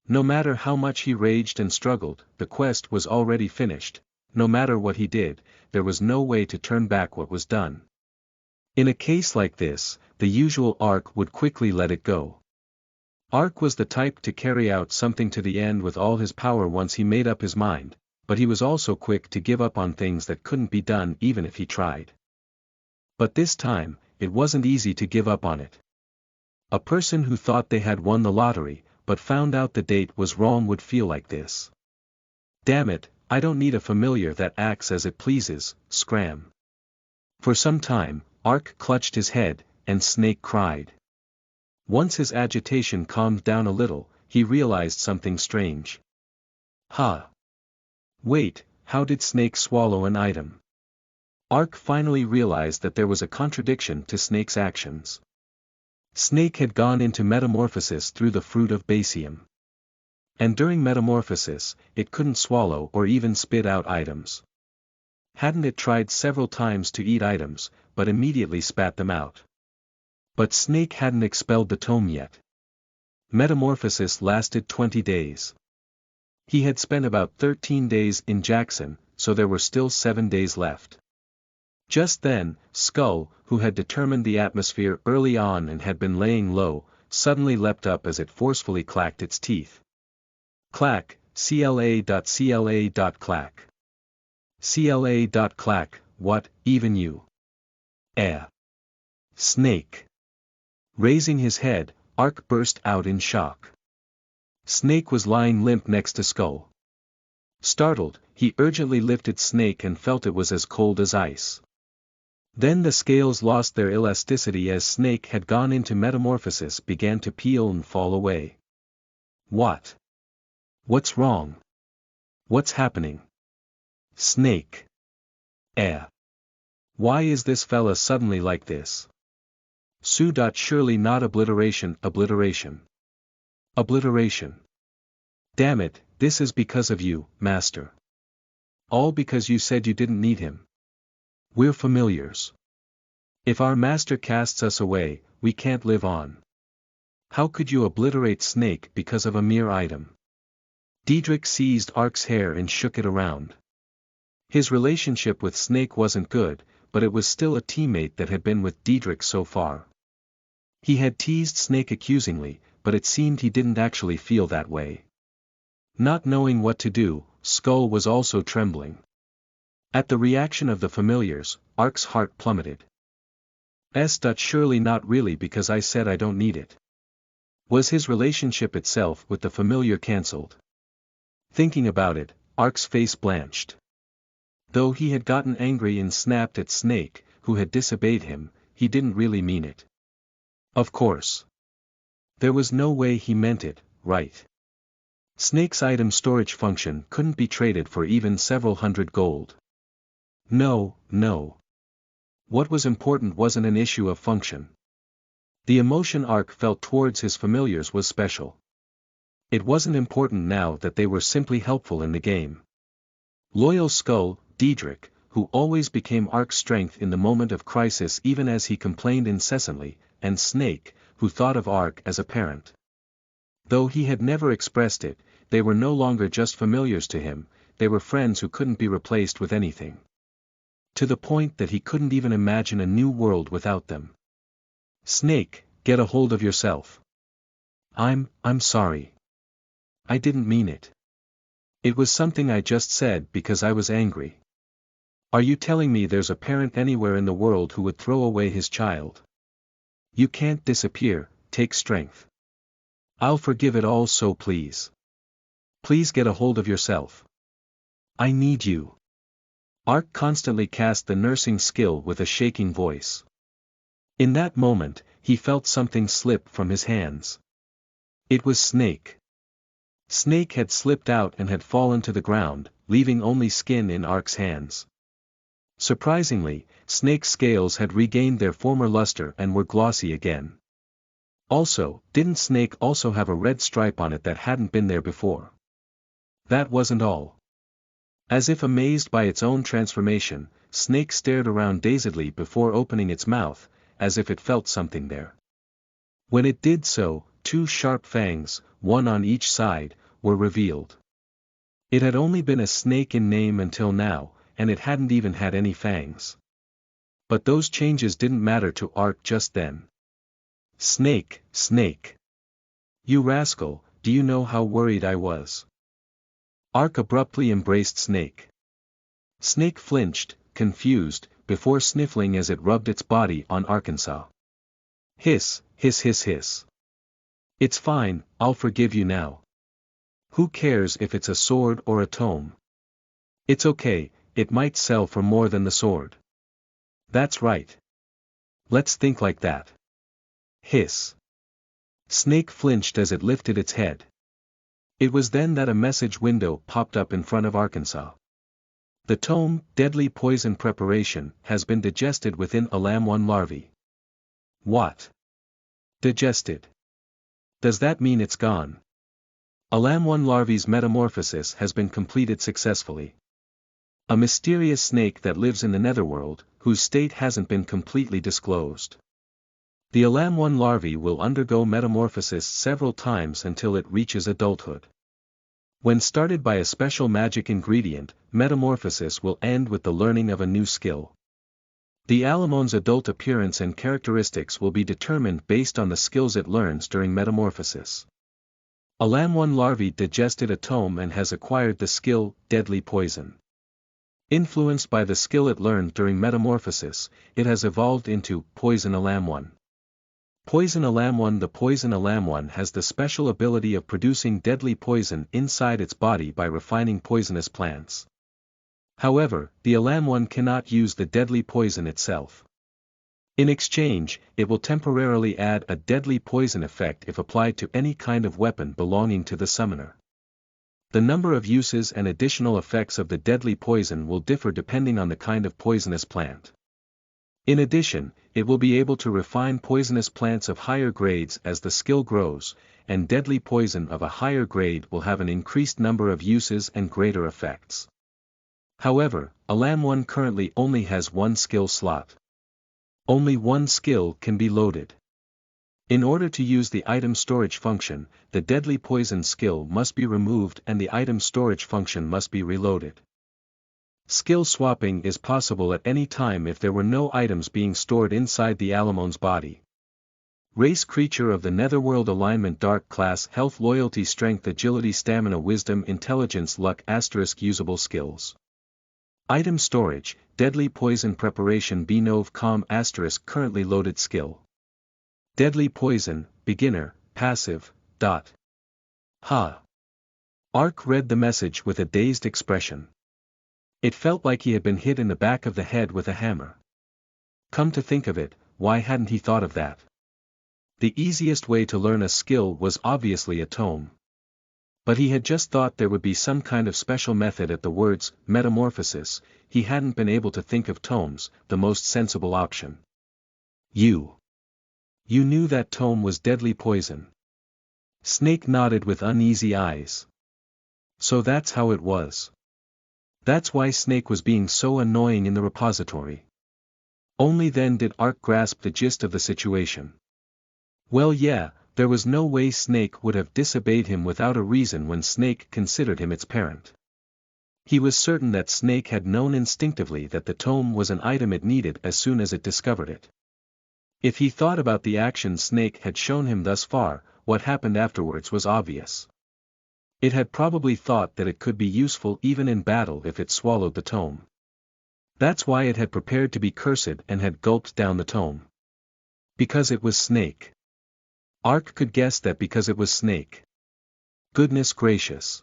No matter how much he raged and struggled, the quest was already finished. No matter what he did, there was no way to turn back what was done. In a case like this, the usual Ark would quickly let it go. Ark was the type to carry out something to the end with all his power once he made up his mind, but he was also quick to give up on things that couldn't be done even if he tried. But this time, it wasn't easy to give up on it. A person who thought they had won the lottery, but found out the date was wrong would feel like this. Damn it, I don't need a familiar that acts as it pleases, scram. For some time, Ark clutched his head, and Snake cried. Once his agitation calmed down a little, he realized something strange. Ha! Wait, how did Snake swallow an item? Ark finally realized that there was a contradiction to Snake's actions. Snake had gone into metamorphosis through the fruit of basium. And during metamorphosis, it couldn't swallow or even spit out items. Hadn't it tried several times to eat items, but immediately spat them out? But Snake hadn't expelled the tome yet. Metamorphosis lasted 20 days. He had spent about 13 days in Jackson, so there were still 7 days left. Just then, Skull, who had determined the atmosphere early on and had been laying low, suddenly leapt up as it forcefully clacked its teeth. Clack, clack. Clack, what, even you? Snake. Raising his head, Ark burst out in shock. Snake was lying limp next to Skull. Startled, he urgently lifted Snake and felt it was as cold as ice. Then the scales lost their elasticity as Snake had gone into metamorphosis began to peel and fall away. What? What's wrong? What's happening? Snake. Why is this fella suddenly like this? Surely not obliteration. Obliteration. Damn it, this is because of you, Master. All because you said you didn't need him. We're familiars. If our Master casts us away, we can't live on. How could you obliterate Snake because of a mere item? Diedrich seized Ark's hair and shook it around. His relationship with Snake wasn't good, but it was still a teammate that had been with Diedrich so far. He had teased Snake accusingly, but it seemed he didn't actually feel that way. Not knowing what to do, Skull was also trembling. At the reaction of the familiars, Ark's heart plummeted. Surely not really because I said I don't need it. Was his relationship itself with the familiar cancelled? Thinking about it, Ark's face blanched. Though he had gotten angry and snapped at Snake, who had disobeyed him, he didn't really mean it. Of course. There was no way he meant it, right? Snake's item storage function couldn't be traded for even several hundred gold. No, no. What was important wasn't an issue of function. The emotion Ark felt towards his familiars was special. It wasn't important now that they were simply helpful in the game. Loyal Skull, Diedrich, who always became Ark's strength in the moment of crisis even as he complained incessantly, and Snake, who thought of Ark as a parent. Though he had never expressed it, they were no longer just familiars to him, they were friends who couldn't be replaced with anything. To the point that he couldn't even imagine a new world without them. Snake, get a hold of yourself. I'm sorry. I didn't mean it. It was something I just said because I was angry. Are you telling me there's a parent anywhere in the world who would throw away his child? You can't disappear, take strength. I'll forgive it all, so please. Please get a hold of yourself. I need you. Ark constantly cast the nursing skill with a shaking voice. In that moment, he felt something slip from his hands. It was Snake. Snake had slipped out and had fallen to the ground, leaving only skin in Ark's hands. Surprisingly, Snake's scales had regained their former luster and were glossy again. Also, didn't Snake also have a red stripe on it that hadn't been there before? That wasn't all. As if amazed by its own transformation, Snake stared around dazedly before opening its mouth, as if it felt something there. When it did so, two sharp fangs, one on each side, were revealed. It had only been a snake in name until now, and it hadn't even had any fangs. But those changes didn't matter to Ark just then. Snake, Snake. You rascal, do you know how worried I was? Ark abruptly embraced Snake. Snake flinched, confused, before sniffling as it rubbed its body on Arkansas. Hiss, hiss, hiss, hiss. It's fine, I'll forgive you now. Who cares if it's a sword or a tome? It's okay, it might sell for more than the sword. That's right. Let's think like that. Hiss. Snake flinched as it lifted its head. It was then that a message window popped up in front of Arkansas. The tome, Deadly Poison Preparation, has been digested within Alam-1 larvae. What? Digested? Does that mean it's gone? Alam-1 larvae's metamorphosis has been completed successfully. A mysterious snake that lives in the netherworld, whose state hasn't been completely disclosed. The Alam-1 larvae will undergo metamorphosis several times until it reaches adulthood. When started by a special magic ingredient, metamorphosis will end with the learning of a new skill. The Alamon's adult appearance and characteristics will be determined based on the skills it learns during metamorphosis. Alam-1 larvae digested a tome and has acquired the skill, Deadly Poison. Influenced by the skill it learned during metamorphosis, it has evolved into Poison Alam-1. Poison Alam-1. The Poison Alam-1 has the special ability of producing deadly poison inside its body by refining poisonous plants. However, the Alam-1 cannot use the deadly poison itself. In exchange, it will temporarily add a deadly poison effect if applied to any kind of weapon belonging to the summoner. The number of uses and additional effects of the deadly poison will differ depending on the kind of poisonous plant. In addition, it will be able to refine poisonous plants of higher grades as the skill grows, and deadly poison of a higher grade will have an increased number of uses and greater effects. However, Alam-1 currently only has one skill slot. Only one skill can be loaded. In order to use the item storage function, the deadly poison skill must be removed and the item storage function must be reloaded. Skill swapping is possible at any time if there were no items being stored inside the Alamon's body. Race creature of the Netherworld alignment dark class health loyalty strength agility stamina wisdom intelligence luck * usable skills. Item storage, deadly poison preparation Benove com * currently loaded skill. Deadly poison, beginner, passive, dot. Ha. Ark read the message with a dazed expression. It felt like he had been hit in the back of the head with a hammer. Come to think of it, why hadn't he thought of that? The easiest way to learn a skill was obviously a tome. But he had just thought there would be some kind of special method at the words, metamorphosis. He hadn't been able to think of tomes, the most sensible option. You knew that tome was deadly poison. Snake nodded with uneasy eyes. So that's how it was. That's why Snake was being so annoying in the repository. Only then did Ark grasp the gist of the situation. Well, yeah, there was no way Snake would have disobeyed him without a reason when Snake considered him its parent. He was certain that Snake had known instinctively that the tome was an item it needed as soon as it discovered it. If he thought about the action Snake had shown him thus far, what happened afterwards was obvious. It had probably thought that it could be useful even in battle if it swallowed the tome. That's why it had prepared to be cursed and had gulped down the tome. Because it was Snake. Ark could guess that because it was Snake. Goodness gracious.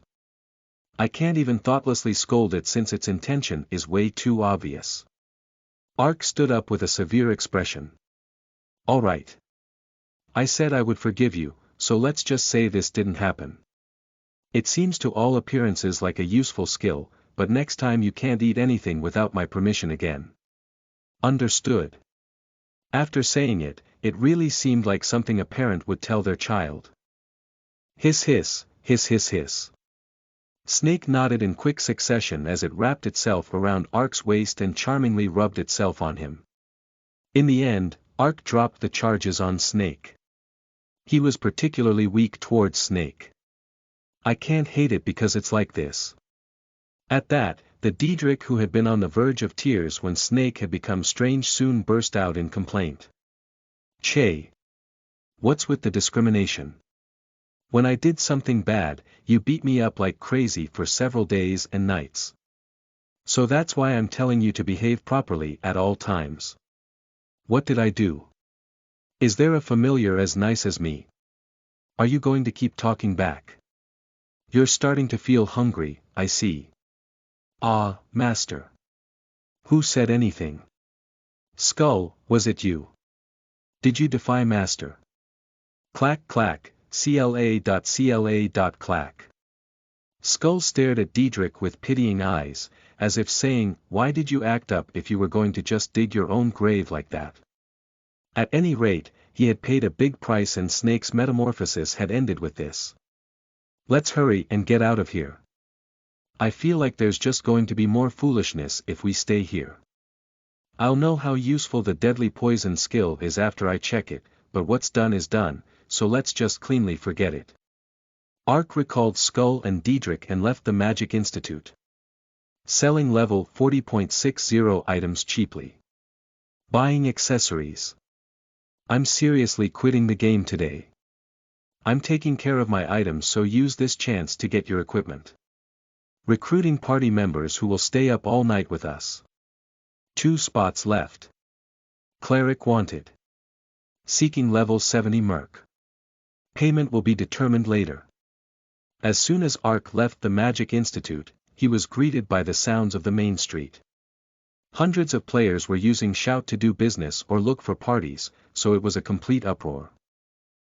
I can't even thoughtlessly scold it since its intention is way too obvious. Ark stood up with a severe expression. All right. I said I would forgive you, so let's just say this didn't happen. It seems to all appearances like a useful skill, but next time you can't eat anything without my permission again. Understood. After saying it, it really seemed like something a parent would tell their child. Hiss hiss, hiss hiss hiss. Snake nodded in quick succession as it wrapped itself around Ark's waist and charmingly rubbed itself on him. In the end, Ark dropped the charges on Snake. He was particularly weak towards Snake. I can't hate it because it's like this. At that, the Diedrich who had been on the verge of tears when Snake had become strange soon burst out in complaint. Che. What's with the discrimination? When I did something bad, you beat me up like crazy for several days and nights. So that's why I'm telling you to behave properly at all times. What did I do? Is there a familiar as nice as me? Are you going to keep talking back? You're starting to feel hungry, I see. Ah, master. Who said anything? Skull, was it you? Did you defy master? Clack clack, clack. Skull stared at Diedrich with pitying eyes, as if saying, why did you act up if you were going to just dig your own grave like that? At any rate, he had paid a big price and Snake's metamorphosis had ended with this. Let's hurry and get out of here. I feel like there's just going to be more foolishness if we stay here. I'll know how useful the deadly poison skill is after I check it, but what's done is done, so let's just cleanly forget it. Ark recalled Skull and Diedrich and left the Magic Institute. Selling level 40.60 items cheaply. Buying accessories. I'm seriously quitting the game today. I'm taking care of my items, so use this chance to get your equipment. Recruiting party members who will stay up all night with us. 2 spots left. Cleric wanted. Seeking level 70 merc. Payment will be determined later. As soon as Ark left the Magic Institute, he was greeted by the sounds of the main street. Hundreds of players were using Shout to do business or look for parties, so it was a complete uproar.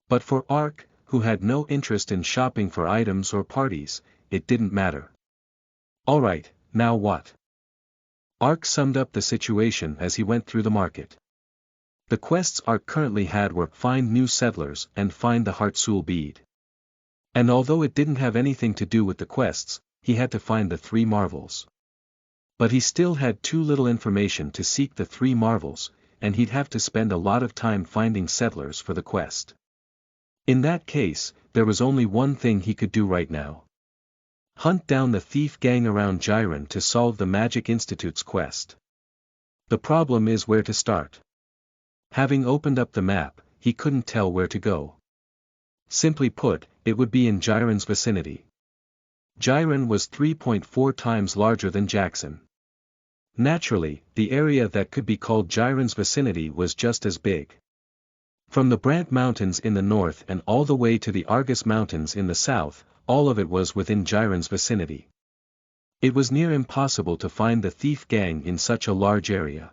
But for Ark, who had no interest in shopping for items or parties, it didn't matter. Alright, now what? Ark summed up the situation as he went through the market. The quests Ark currently had were Find New Settlers and Find the Heartsoul Bead. And although it didn't have anything to do with the quests, he had to find the 3 marvels. But he still had too little information to seek the 3 marvels, and he'd have to spend a lot of time finding settlers for the quest. In that case, there was only one thing he could do right now. Hunt down the thief gang around Jiren to solve the Magic Institute's quest. The problem is where to start. Having opened up the map, he couldn't tell where to go. Simply put, it would be in Jiren's vicinity. Jiren was 3.4 times larger than Jackson. Naturally, the area that could be called Jiren's vicinity was just as big. From the Brant Mountains in the north and all the way to the Argus Mountains in the south, all of it was within Jiren's vicinity. It was near impossible to find the thief gang in such a large area.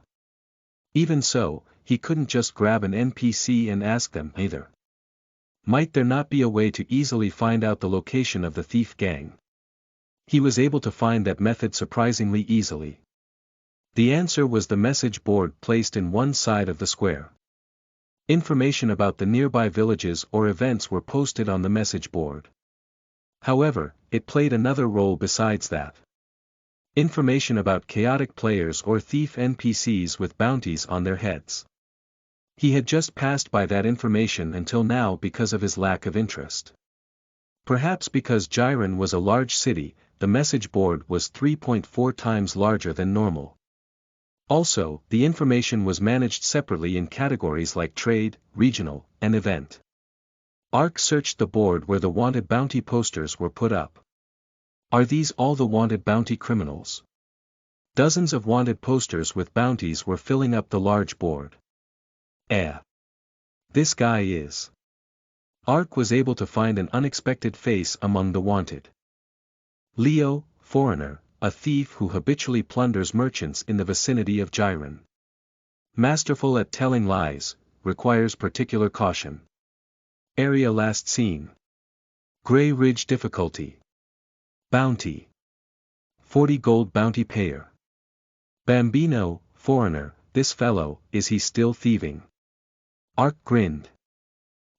Even so, he couldn't just grab an NPC and ask them either. Might there not be a way to easily find out the location of the thief gang? He was able to find that method surprisingly easily. The answer was the message board placed in one side of the square. Information about the nearby villages or events were posted on the message board. However, it played another role besides that. Information about chaotic players or thief NPCs with bounties on their heads. He had just passed by that information until now because of his lack of interest. Perhaps because Jiren was a large city, the message board was 3.4 times larger than normal. Also, the information was managed separately in categories like trade, regional, and event. Ark searched the board where the wanted bounty posters were put up. Are these all the wanted bounty criminals? Dozens of wanted posters with bounties were filling up the large board. This guy is. Ark was able to find an unexpected face among the wanted. Leo, foreigner, a thief who habitually plunders merchants in the vicinity of Jiren. Masterful at telling lies, requires particular caution. Area last seen. Gray Ridge difficulty. Bounty. 40 gold bounty payer. Bambino, foreigner, this fellow, is he still thieving? Ark grinned.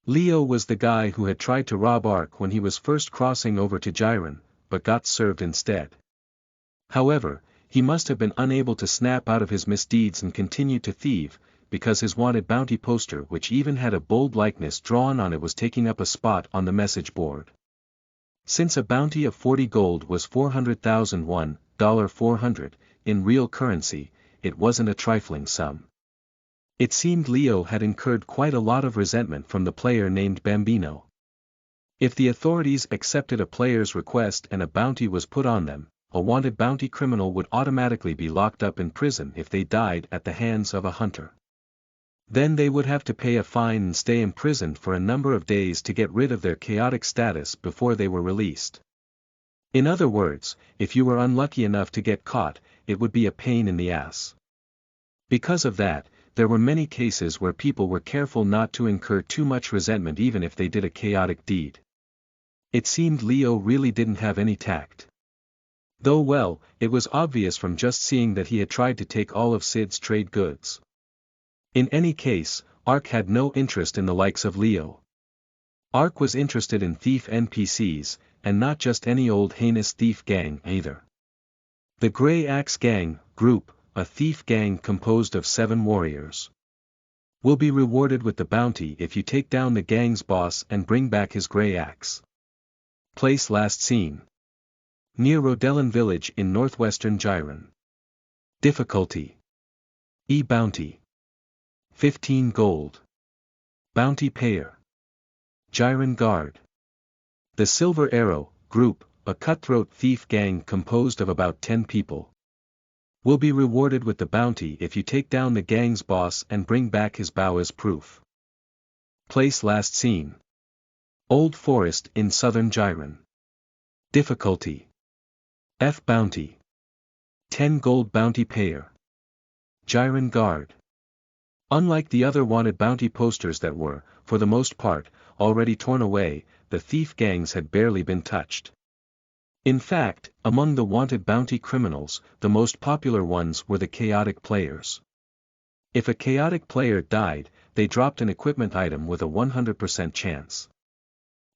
Leo was the guy who had tried to rob Ark when he was first crossing over to Jiren, but got served instead. However, he must have been unable to snap out of his misdeeds and continue to thieve, because his wanted bounty poster, which even had a bold likeness drawn on it, was taking up a spot on the message board. Since a bounty of 40 gold was 400,000 won, $400, in real currency, it wasn't a trifling sum. It seemed Leo had incurred quite a lot of resentment from the player named Bambino. If the authorities accepted a player's request and a bounty was put on them, a wanted bounty criminal would automatically be locked up in prison if they died at the hands of a hunter. Then they would have to pay a fine and stay imprisoned for a number of days to get rid of their chaotic status before they were released. In other words, if you were unlucky enough to get caught, it would be a pain in the ass. Because of that, there were many cases where people were careful not to incur too much resentment even if they did a chaotic deed. It seemed Leo really didn't have any tact. Though well, it was obvious from just seeing that he had tried to take all of Sid's trade goods. In any case, Ark had no interest in the likes of Leo. Ark was interested in thief NPCs, and not just any old heinous thief gang either. The Grey Axe Gang, Group, a thief gang composed of 7 warriors. Will be rewarded with the bounty if you take down the gang's boss and bring back his grey axe. Place last seen. Near Rodelin village in northwestern Jiren. Difficulty. Bounty. 15 gold. Bounty payer. Jiren Guard. The Silver Arrow, Group, a cutthroat thief gang composed of about 10 people. Will be rewarded with the bounty if you take down the gang's boss and bring back his bow as proof. Place last seen. Old Forest in southern Jiren. Difficulty. F bounty. 10 gold bounty payer. Jiren Guard. Unlike the other wanted bounty posters that were, for the most part, already torn away, the thief gangs had barely been touched. In fact, among the wanted bounty criminals, the most popular ones were the chaotic players. If a chaotic player died, they dropped an equipment item with a 100% chance.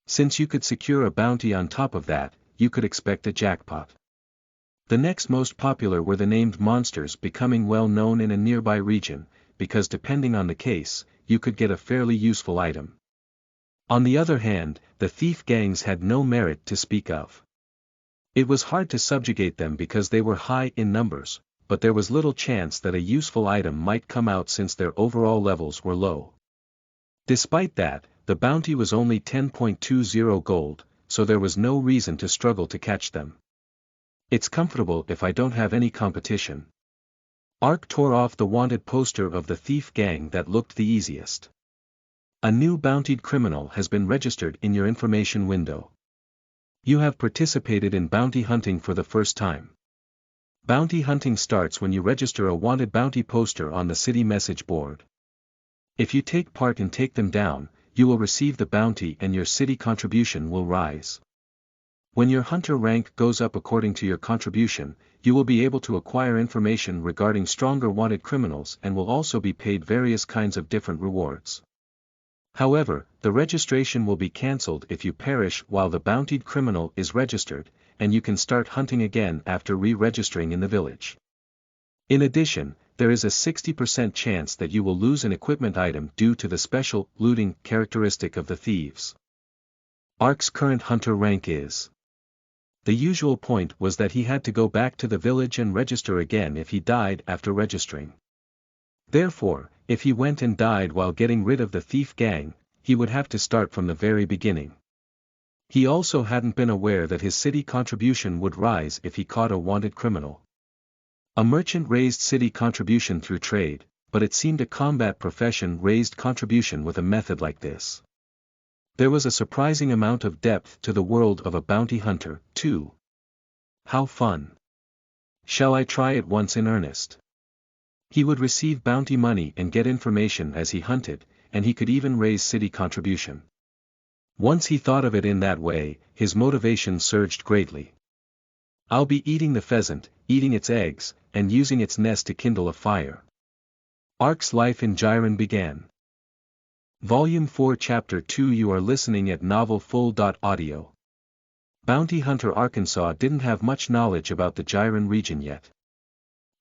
Since you could secure a bounty on top of that, you could expect a jackpot. The next most popular were the named monsters, becoming well known in a nearby region, because depending on the case, you could get a fairly useful item. On the other hand, the thief gangs had no merit to speak of. It was hard to subjugate them because they were high in numbers, but there was little chance that a useful item might come out since their overall levels were low. Despite that, the bounty was only 10.20 gold, so there was no reason to struggle to catch them. It's comfortable if I don't have any competition. Ark tore off the wanted poster of the thief gang that looked the easiest. A new bountied criminal has been registered in your information window. You have participated in bounty hunting for the first time. Bounty hunting starts when you register a wanted bounty poster on the city message board. If you take part and take them down, you will receive the bounty and your city contribution will rise. When your hunter rank goes up according to your contribution, you will be able to acquire information regarding stronger wanted criminals and will also be paid various kinds of different rewards. However, the registration will be cancelled if you perish while the bountied criminal is registered, and you can start hunting again after re-registering in the village. In addition, there is a 60% chance that you will lose an equipment item due to the special looting characteristic of the thieves. Ark's current hunter rank is. The usual point was that he had to go back to the village and register again if he died after registering. Therefore, if he went and died while getting rid of the thief gang, he would have to start from the very beginning. He also hadn't been aware that his city contribution would rise if he caught a wanted criminal. A merchant raised city contribution through trade, but it seemed a combat profession raised contribution with a method like this. There was a surprising amount of depth to the world of a bounty hunter, too. How fun! Shall I try it once in earnest? He would receive bounty money and get information as he hunted, and he could even raise city contribution. Once he thought of it in that way, his motivation surged greatly. I'll be eating the pheasant, eating its eggs, and using its nest to kindle a fire. Ark's life in Jiren began. Volume 4 Chapter 2 You are listening at novelfull.audio. Bounty Hunter Arkansas didn't have much knowledge about the Jiren region yet.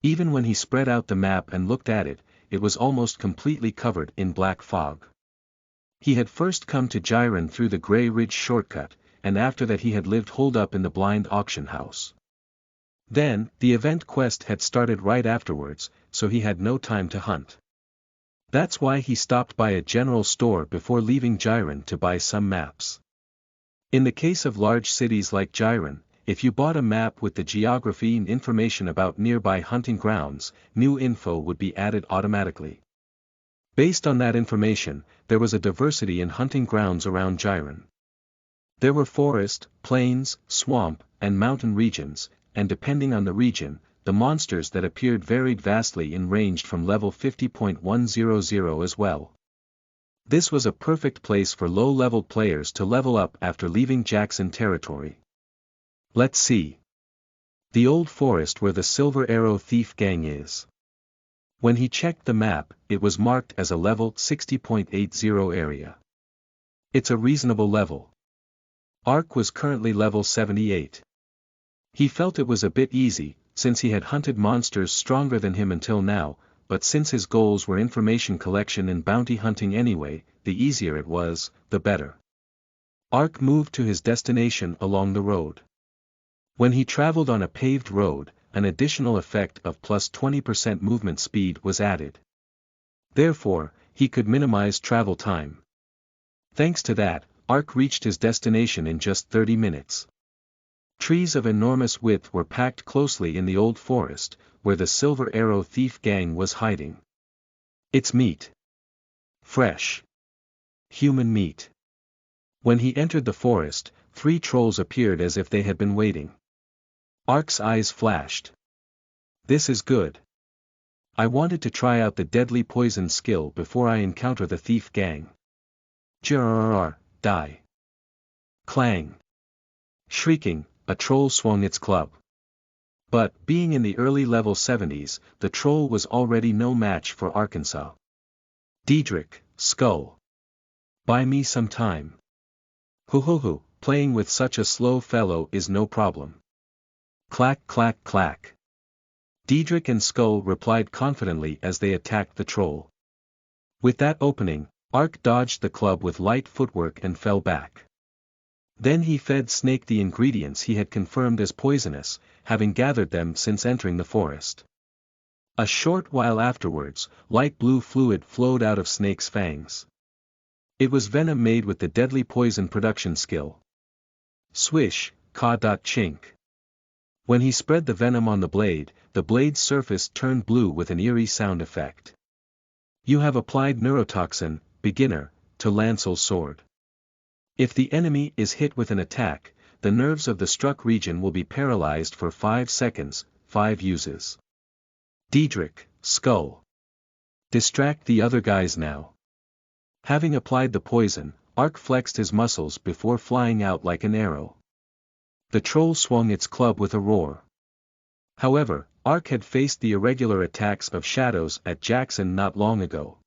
Even when he spread out the map and looked at it, it was almost completely covered in black fog. He had first come to Jiren through the Grey Ridge shortcut, and after that he had lived holed up in the blind auction house. Then, the event quest had started right afterwards, so he had no time to hunt. That's why he stopped by a general store before leaving Jiren to buy some maps. In the case of large cities like Jiren, if you bought a map with the geography and information about nearby hunting grounds, new info would be added automatically. Based on that information, there was a diversity in hunting grounds around Jiren. There were forest, plains, swamp, and mountain regions, and depending on the region, the monsters that appeared varied vastly and ranged from level 50.100 as well. This was a perfect place for low-level players to level up after leaving Jackson territory. Let's see. The old forest where the Silver Arrow Thief Gang is. When he checked the map, it was marked as a level 60.80 area. It's a reasonable level. Ark was currently level 78. He felt it was a bit easy, since he had hunted monsters stronger than him until now, but since his goals were information collection and bounty hunting anyway, the easier it was, the better. Ark moved to his destination along the road. When he traveled on a paved road, an additional effect of plus 20% movement speed was added. Therefore, he could minimize travel time. Thanks to that, Ark reached his destination in just 30 minutes. Trees of enormous width were packed closely in the old forest, where the Silver Arrow Thief Gang was hiding. It's meat. Fresh. Human meat. When he entered the forest, 3 trolls appeared as if they had been waiting. Ark's eyes flashed. This is good. I wanted to try out the deadly poison skill before I encounter the thief gang. Jrrrr, die. Clang. Shrieking, a troll swung its club. But, being in the early level 70s, the troll was already no match for Arkansas. Diedrich, Skull. Buy me some time. Hoo, playing with such a slow fellow is no problem. Clack clack clack. Diedrich and Skull replied confidently as they attacked the troll. With that opening, Ark dodged the club with light footwork and fell back. Then he fed Snake the ingredients he had confirmed as poisonous, having gathered them since entering the forest. A short while afterwards, light blue fluid flowed out of Snake's fangs. It was venom made with the deadly poison production skill. Swish, chink. When he spread the venom on the blade's surface turned blue with an eerie sound effect. You have applied neurotoxin, beginner, to Lancel's sword. If the enemy is hit with an attack, the nerves of the struck region will be paralyzed for 5 seconds, 5 uses. Diedrich, skull. Distract the other guys now. Having applied the poison, Ark flexed his muscles before flying out like an arrow. The troll swung its club with a roar. However, Ark had faced the irregular attacks of shadows at Jackson not long ago.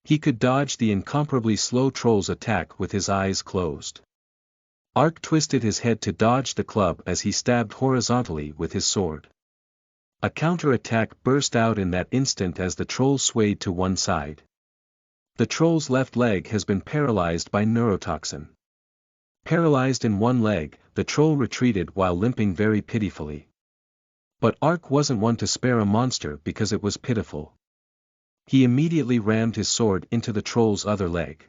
He could dodge the incomparably slow troll's attack with his eyes closed. Ark twisted his head to dodge the club as he stabbed horizontally with his sword. A counter-attack burst out in that instant as the troll swayed to one side. The troll's left leg has been paralyzed by neurotoxin. Paralyzed in one leg, the troll retreated while limping very pitifully. But Ark wasn't one to spare a monster because it was pitiful. He immediately rammed his sword into the troll's other leg.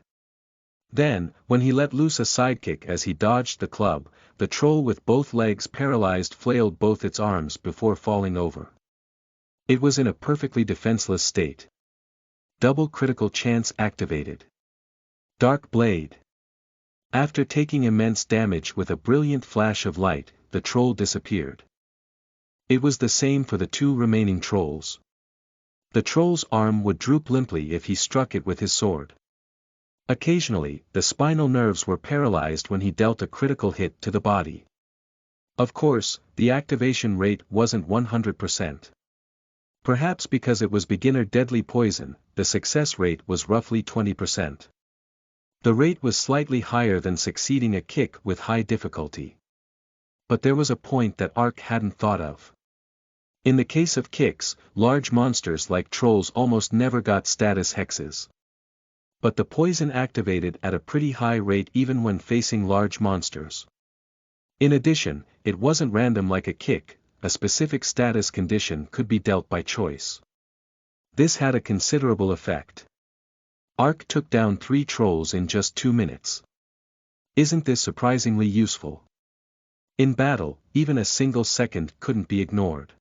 Then, when he let loose a sidekick as he dodged the club, the troll with both legs paralyzed flailed both its arms before falling over. It was in a perfectly defenseless state. Double critical chance activated. Dark Blade. After taking immense damage with a brilliant flash of light, the troll disappeared. It was the same for the 2 remaining trolls. The troll's arm would droop limply if he struck it with his sword. Occasionally, the spinal nerves were paralyzed when he dealt a critical hit to the body. Of course, the activation rate wasn't 100%. Perhaps because it was beginner deadly poison, the success rate was roughly 20%. The rate was slightly higher than succeeding a kick with high difficulty. But there was a point that Ark hadn't thought of. In the case of kicks, large monsters like trolls almost never got status hexes. But the poison activated at a pretty high rate even when facing large monsters. In addition, it wasn't random like a kick, a specific status condition could be dealt by choice. This had a considerable effect. Ark took down 3 trolls in just 2 minutes. Isn't this surprisingly useful? In battle, even a single second couldn't be ignored.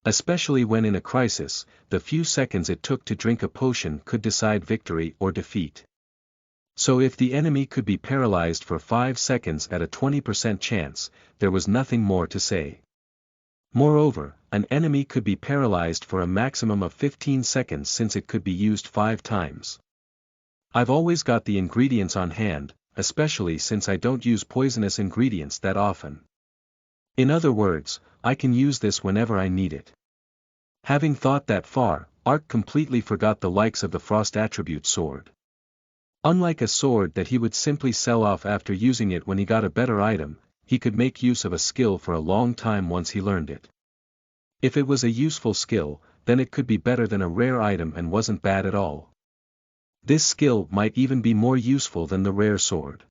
Especially when in a crisis, the few seconds it took to drink a potion could decide victory or defeat. So if the enemy could be paralyzed for 5 seconds at a 20% chance, there was nothing more to say. Moreover, an enemy could be paralyzed for a maximum of 15 seconds since it could be used 5 times. I've always got the ingredients on hand, especially since I don't use poisonous ingredients that often. In other words, I can use this whenever I need it. Having thought that far, Ark completely forgot the likes of the Frost attribute sword. Unlike a sword that he would simply sell off after using it when he got a better item, he could make use of a skill for a long time once he learned it. If it was a useful skill, then it could be better than a rare item and wasn't bad at all. This skill might even be more useful than the rare sword.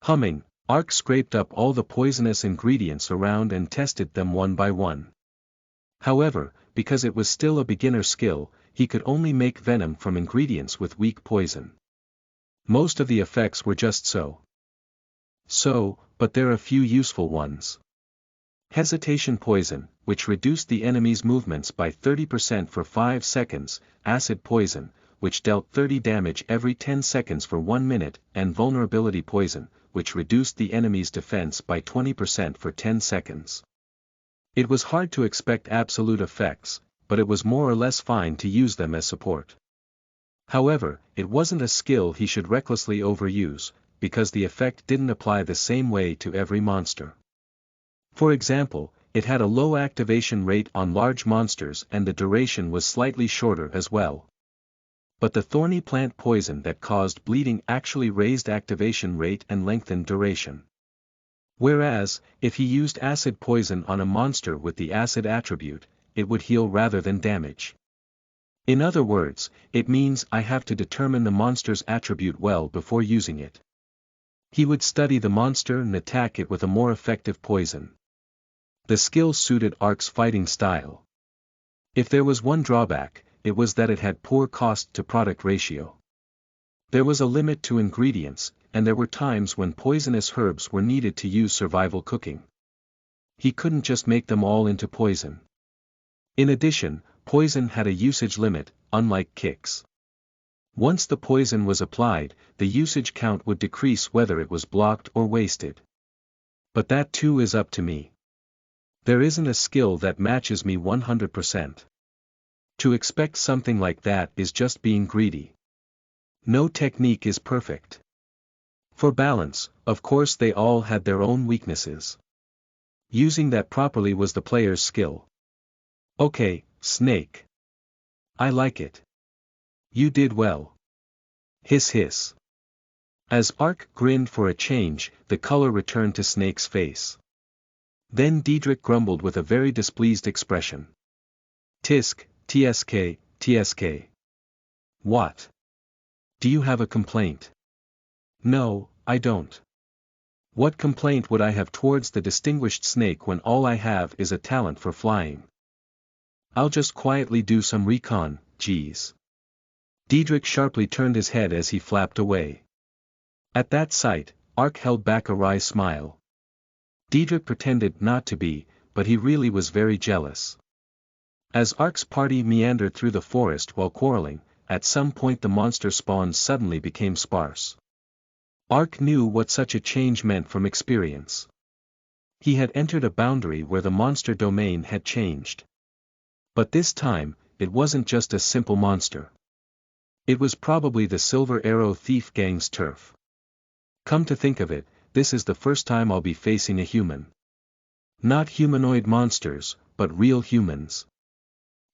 Humming, Ark scraped up all the poisonous ingredients around and tested them one by one. However, because it was still a beginner skill, he could only make venom from ingredients with weak poison. Most of the effects were just so, but there are a few useful ones. Hesitation poison, which reduced the enemy's movements by 30% for 5 seconds, acid poison, which dealt 30 damage every 10 seconds for 1 minute, and vulnerability poison, which reduced the enemy's defense by 20% for 10 seconds. It was hard to expect absolute effects, but it was more or less fine to use them as support. However, it wasn't a skill he should recklessly overuse, because the effect didn't apply the same way to every monster. For example, it had a low activation rate on large monsters and the duration was slightly shorter as well. But the thorny plant poison that caused bleeding actually raised activation rate and lengthened duration. Whereas, if he used acid poison on a monster with the acid attribute, it would heal rather than damage. In other words, it means I have to determine the monster's attribute well before using it. He would study the monster and attack it with a more effective poison. The skill suited Ark's fighting style. If there was one drawback, it was that it had poor cost-to-product ratio. There was a limit to ingredients, and there were times when poisonous herbs were needed to use survival cooking. He couldn't just make them all into poison. In addition, poison had a usage limit, unlike kicks. Once the poison was applied, the usage count would decrease whether it was blocked or wasted. But that too is up to me. There isn't a skill that matches me 100%. To expect something like that is just being greedy. No technique is perfect. For balance, of course they all had their own weaknesses. Using that properly was the player's skill. Okay, Snake. I like it. You did well. Hiss hiss. As Ark grinned for a change, the color returned to Snake's face. Then Diedrich grumbled with a very displeased expression. Tisk, tsk, tsk. What? Do you have a complaint? No, I don't. What complaint would I have towards the distinguished Snake when all I have is a talent for flying? I'll just quietly do some recon, geez. Diedrich sharply turned his head as he flapped away. At that sight, Ark held back a wry smile. Diedrich pretended not to be, but he really was very jealous. As Ark's party meandered through the forest while quarreling, at some point the monster spawns suddenly became sparse. Ark knew what such a change meant from experience. He had entered a boundary where the monster domain had changed. But this time, it wasn't just a simple monster. It was probably the Silver Arrow Thief Gang's turf. Come to think of it, this is the first time I'll be facing a human. Not humanoid monsters, but real humans.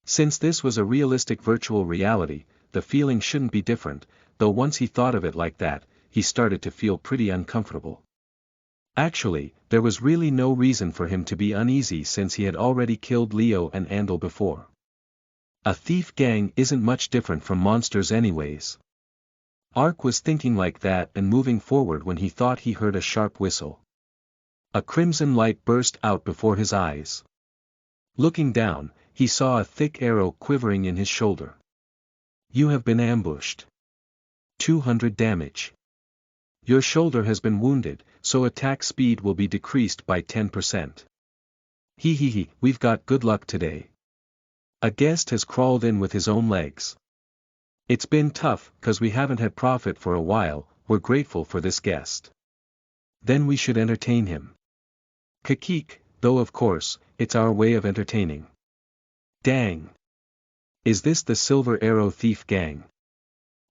Since this was a realistic virtual reality, the feeling shouldn't be different, though once he thought of it like that, he started to feel pretty uncomfortable. Actually, there was really no reason for him to be uneasy since he had already killed Leo and Andal before. A thief gang isn't much different from monsters anyways. Ark was thinking like that and moving forward when he thought he heard a sharp whistle. A crimson light burst out before his eyes. Looking down, he saw a thick arrow quivering in his shoulder. You have been ambushed. 200 damage. Your shoulder has been wounded, so attack speed will be decreased by 10%. Hee, we've got good luck today. A guest has crawled in with his own legs. It's been tough, 'cause we haven't had profit for a while, we're grateful for this guest. Then we should entertain him. Kakik, though of course, it's our way of entertaining. Dang. Is this the Silver Arrow Thief Gang?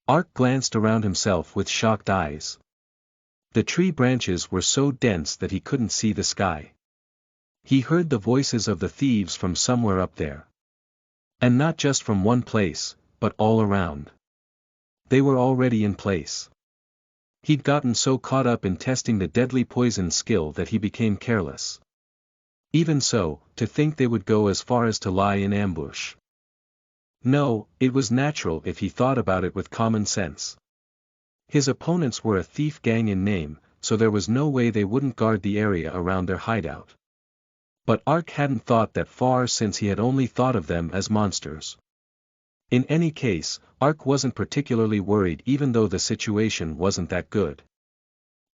Ark glanced around himself with shocked eyes. The tree branches were so dense that he couldn't see the sky. He heard the voices of the thieves from somewhere up there. And not just from one place, but all around. They were already in place. He'd gotten so caught up in testing the deadly poison skill that he became careless. Even so, to think they would go as far as to lie in ambush. No, it was natural if he thought about it with common sense. His opponents were a thief gang in name, so there was no way they wouldn't guard the area around their hideout. But Ark hadn't thought that far since he had only thought of them as monsters. In any case, Ark wasn't particularly worried even though the situation wasn't that good.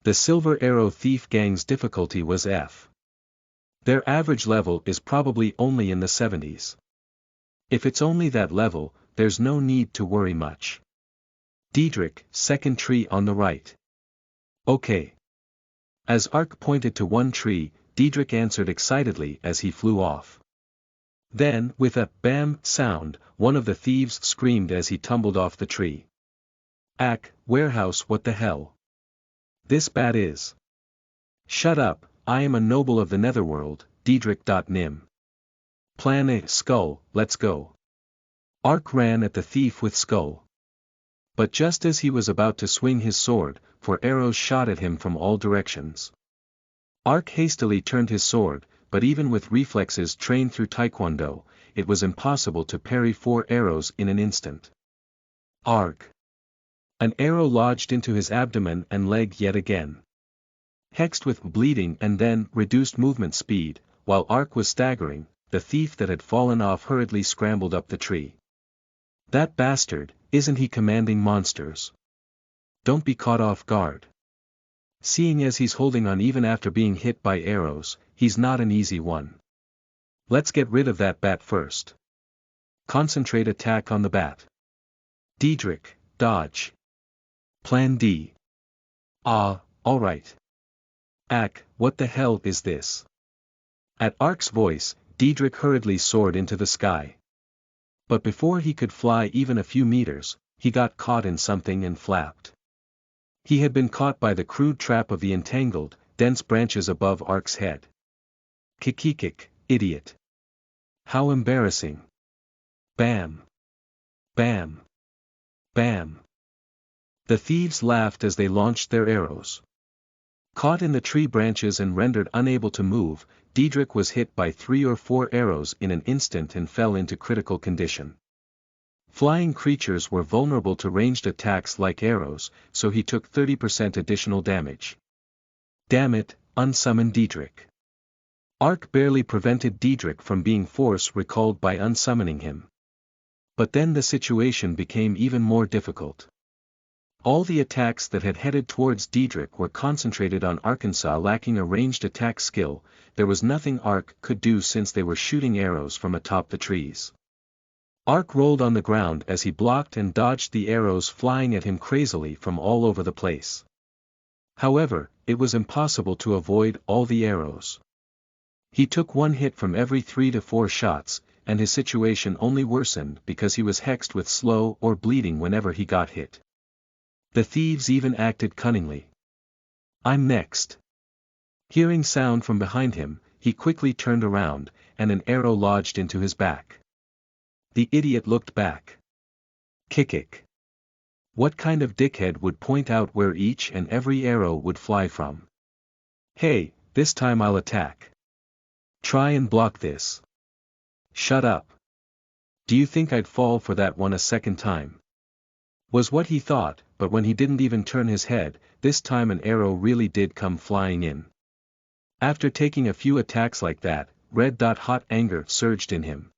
The Silver Arrow Thief Gang's difficulty was F. Their average level is probably only in the 70s. If it's only that level, there's no need to worry much. Diedrich, second tree on the right. Okay. As Ark pointed to one tree, Diedrich answered excitedly as he flew off. Then, with a bam sound, one of the thieves screamed as he tumbled off the tree. Ack, warehouse, what the hell? This bat is. Shut up, I am a noble of the netherworld, Diedrich.nim. Plan A, skull, let's go. Ark ran at the thief with skull. But just as he was about to swing his sword, 4 arrows shot at him from all directions. Ark hastily turned his sword, but even with reflexes trained through Taekwondo, it was impossible to parry 4 arrows in an instant. Ark! An arrow lodged into his abdomen and leg yet again. Hexed with bleeding and then reduced movement speed, while Ark was staggering, the thief that had fallen off hurriedly scrambled up the tree. That bastard, isn't he commanding monsters? Don't be caught off guard. Seeing as he's holding on even after being hit by arrows, he's not an easy one. Let's get rid of that bat first. Concentrate attack on the bat. Diedrich, dodge. Plan D. Ah, alright. Ack, what the hell is this? At Ark's voice, Diedrich hurriedly soared into the sky. But before he could fly even a few meters, he got caught in something and flapped. He had been caught by the crude trap of the entangled, dense branches above Ark's head. Kikikik, idiot. How embarrassing. Bam. Bam. Bam. The thieves laughed as they launched their arrows. Caught in the tree branches and rendered unable to move, Diedrich was hit by 3 or 4 arrows in an instant and fell into critical condition. Flying creatures were vulnerable to ranged attacks like arrows, so he took 30% additional damage. Damn it, unsummon Diedrich. Ark barely prevented Diedrich from being force recalled by unsummoning him. But then the situation became even more difficult. All the attacks that had headed towards Diedrich were concentrated on Arkansas lacking a ranged attack skill. There was nothing Ark could do since they were shooting arrows from atop the trees. Ark rolled on the ground as he blocked and dodged the arrows flying at him crazily from all over the place. However, it was impossible to avoid all the arrows. He took 1 hit from every 3 to 4 shots, and his situation only worsened because he was hexed with slow or bleeding whenever he got hit. The thieves even acted cunningly. I'm next. Hearing sound from behind him, he quickly turned around, and an arrow lodged into his back. The idiot looked back. Kikik. What kind of dickhead would point out where each and every arrow would fly from? Hey, this time I'll attack. Try and block this. Shut up. Do you think I'd fall for that one a second time? Was what he thought, but when he didn't even turn his head, this time an arrow really did come flying in. After taking a few attacks like that, red-hot anger surged in him.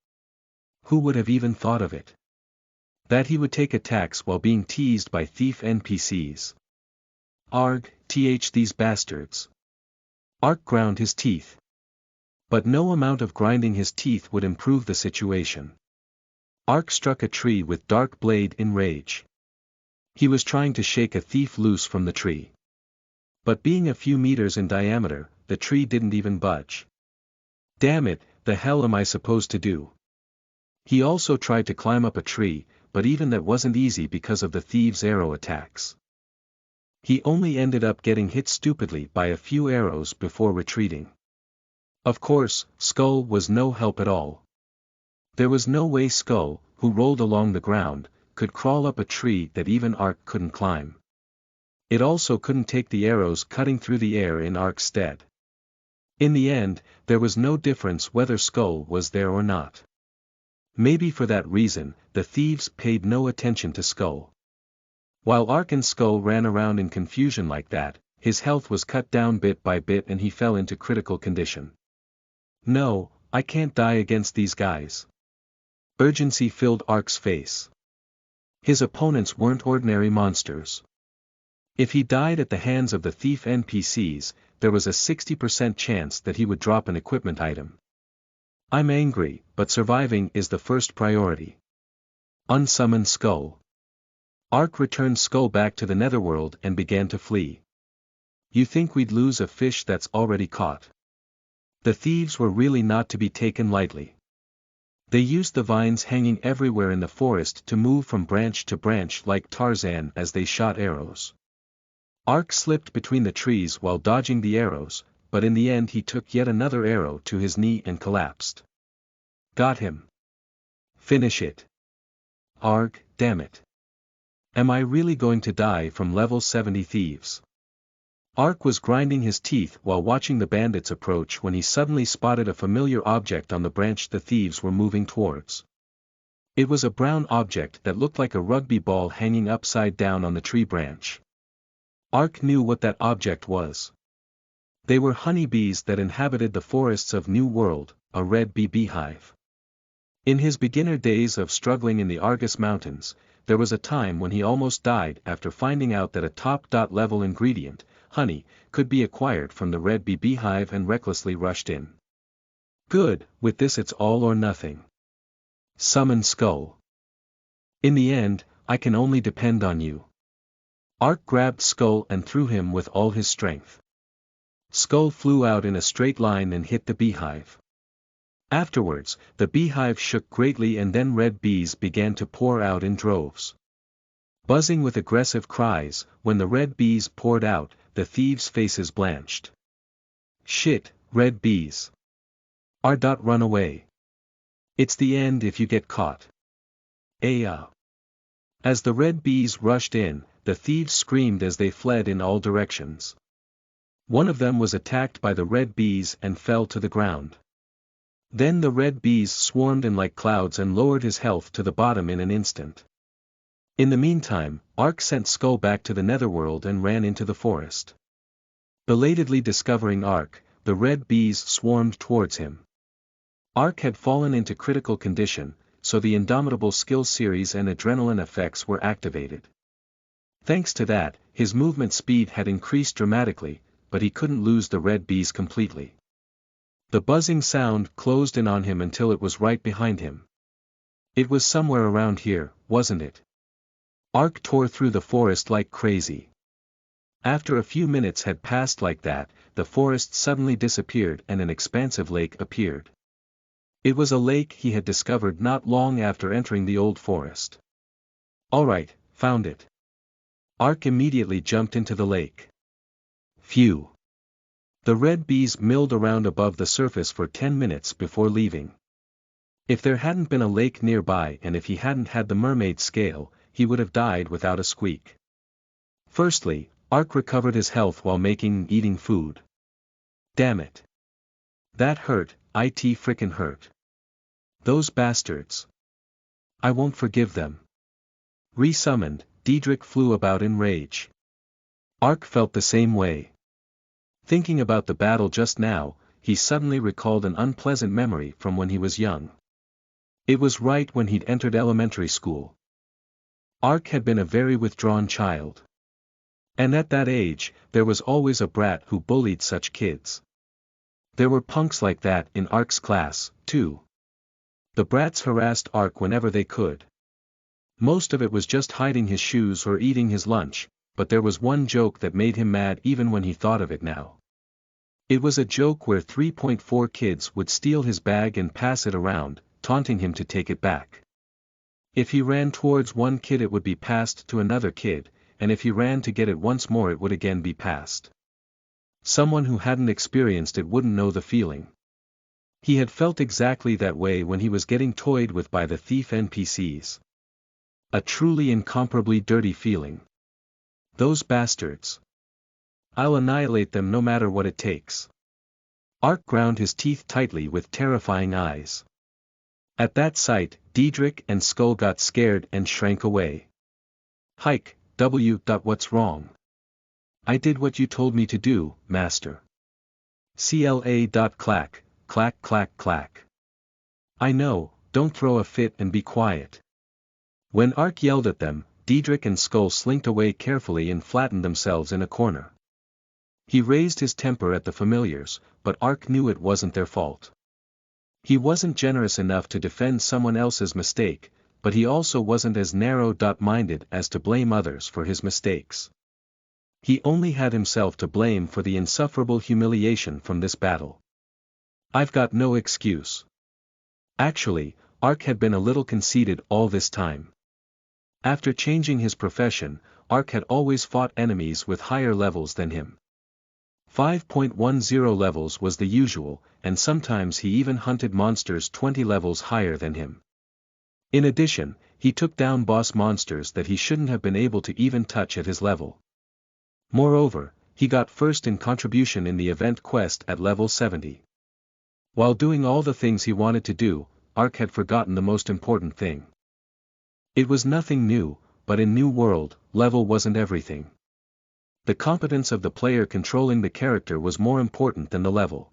Who would have even thought of it? That he would take attacks while being teased by thief NPCs. Arg, these bastards. Ark ground his teeth. But no amount of grinding his teeth would improve the situation. Ark struck a tree with dark blade in rage. He was trying to shake a thief loose from the tree. But being a few meters in diameter, the tree didn't even budge. Damn it, the hell am I supposed to do? He also tried to climb up a tree, but even that wasn't easy because of the thieves' arrow attacks. He only ended up getting hit stupidly by a few arrows before retreating. Of course, Skull was no help at all. There was no way Skull, who rolled along the ground, could crawl up a tree that even Ark couldn't climb. It also couldn't take the arrows cutting through the air in Ark's stead. In the end, there was no difference whether Skull was there or not. Maybe for that reason, the thieves paid no attention to Skull. While Ark and Skull ran around in confusion like that, his health was cut down bit by bit and he fell into critical condition. No, I can't die against these guys. Urgency filled Ark's face. His opponents weren't ordinary monsters. If he died at the hands of the thief NPCs, there was a 60% chance that he would drop an equipment item. I'm angry, but surviving is the first priority. Unsummon Skull. Ark returned Skull back to the netherworld and began to flee. You think we'd lose a fish that's already caught? The thieves were really not to be taken lightly. They used the vines hanging everywhere in the forest to move from branch to branch like Tarzan as they shot arrows. Ark slipped between the trees while dodging the arrows, but in the end he took yet another arrow to his knee and collapsed. Got him. Finish it. Arg, damn it. Am I really going to die from level 70 thieves? Ark was grinding his teeth while watching the bandits approach when he suddenly spotted a familiar object on the branch the thieves were moving towards. It was a brown object that looked like a rugby ball hanging upside down on the tree branch. Ark knew what that object was. They were honeybees that inhabited the forests of New World, a red bee beehive. In his beginner days of struggling in the Argus Mountains, there was a time when he almost died after finding out that a top-level ingredient, honey, could be acquired from the red bee beehive and recklessly rushed in. Good, with this it's all or nothing. Summon Skull. In the end, I can only depend on you. Ark grabbed Skull and threw him with all his strength. Skull flew out in a straight line and hit the beehive. Afterwards, the beehive shook greatly and then red bees began to pour out in droves. Buzzing with aggressive cries, when the red bees poured out, the thieves' faces blanched. Shit, red bees. Run away. It's the end if you get caught. As the red bees rushed in, the thieves screamed as they fled in all directions. One of them was attacked by the red bees and fell to the ground. Then the red bees swarmed in like clouds and lowered his health to the bottom in an instant. In the meantime, Ark sent Skull back to the netherworld and ran into the forest. Belatedly discovering Ark, the red bees swarmed towards him. Ark had fallen into critical condition, so the indomitable skill series and adrenaline effects were activated. Thanks to that, his movement speed had increased dramatically, but he couldn't lose the red bees completely. The buzzing sound closed in on him until it was right behind him. It was somewhere around here, wasn't it? Ark tore through the forest like crazy. After a few minutes had passed like that, the forest suddenly disappeared and an expansive lake appeared. It was a lake he had discovered not long after entering the old forest. Alright, found it. Ark immediately jumped into the lake. Phew. The red bees milled around above the surface for 10 minutes before leaving. If there hadn't been a lake nearby and if he hadn't had the mermaid scale, he would have died without a squeak. Firstly, Ark recovered his health while making and eating food. Damn it. That hurt, it frickin' hurt. Those bastards. I won't forgive them. Resummoned, Diedrich flew about in rage. Ark felt the same way. Thinking about the battle just now, he suddenly recalled an unpleasant memory from when he was young. It was right when he'd entered elementary school. Ark had been a very withdrawn child. And at that age, there was always a brat who bullied such kids. There were punks like that in Ark's class, too. The brats harassed Ark whenever they could. Most of it was just hiding his shoes or eating his lunch, but there was one joke that made him mad even when he thought of it now. It was a joke where 3.4 kids would steal his bag and pass it around, taunting him to take it back. If he ran towards one kid it would be passed to another kid, and if he ran to get it once more it would again be passed. Someone who hadn't experienced it wouldn't know the feeling. He had felt exactly that way when he was getting toyed with by the thief NPCs. A truly incomparably dirty feeling. Those bastards. I'll annihilate them no matter what it takes. Ark ground his teeth tightly with terrifying eyes. At that sight, Diedrich and Skull got scared and shrank away. Hike, what's wrong? I did what you told me to do, master. Clack, clack clack clack. I know, don't throw a fit and be quiet. When Ark yelled at them, Diedrich and Skull slinked away carefully and flattened themselves in a corner. He raised his temper at the familiars, but Ark knew it wasn't their fault. He wasn't generous enough to defend someone else's mistake, but he also wasn't as narrow-minded as to blame others for his mistakes. He only had himself to blame for the insufferable humiliation from this battle. I've got no excuse. Actually, Ark had been a little conceited all this time. After changing his profession, Ark had always fought enemies with higher levels than him. 5.10 levels was the usual, and sometimes he even hunted monsters 20 levels higher than him. In addition, he took down boss monsters that he shouldn't have been able to even touch at his level. Moreover, he got first in contribution in the event quest at level 70. While doing all the things he wanted to do, Ark had forgotten the most important thing. It was nothing new, but in New World, level wasn't everything. The competence of the player controlling the character was more important than the level.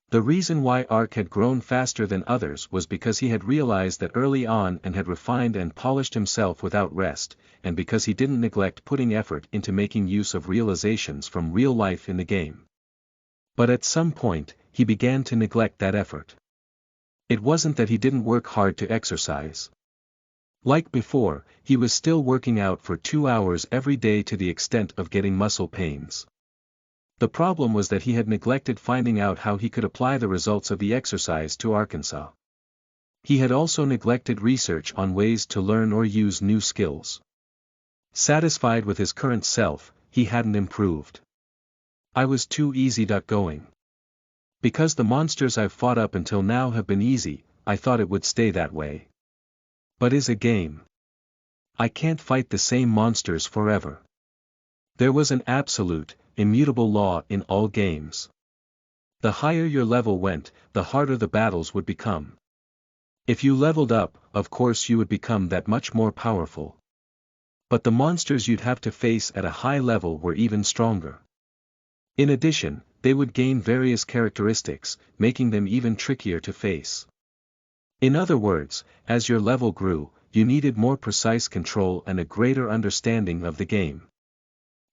The reason why Ark had grown faster than others was because he had realized that early on and had refined and polished himself without rest, and because he didn't neglect putting effort into making use of realizations from real life in the game. But at some point, he began to neglect that effort. It wasn't that he didn't work hard to exercise. Like before, he was still working out for 2 hours every day to the extent of getting muscle pains. The problem was that he had neglected finding out how he could apply the results of the exercise to Arkansas. He had also neglected research on ways to learn or use new skills. Satisfied with his current self, he hadn't improved. I was too easy-going. Because the monsters I've fought up until now have been easy, I thought it would stay that way. But is a game. I can't fight the same monsters forever. There was an absolute, immutable law in all games. The higher your level went, the harder the battles would become. If you leveled up, of course you would become that much more powerful. But the monsters you'd have to face at a high level were even stronger. In addition, they would gain various characteristics, making them even trickier to face. In other words, as your level grew, you needed more precise control and a greater understanding of the game.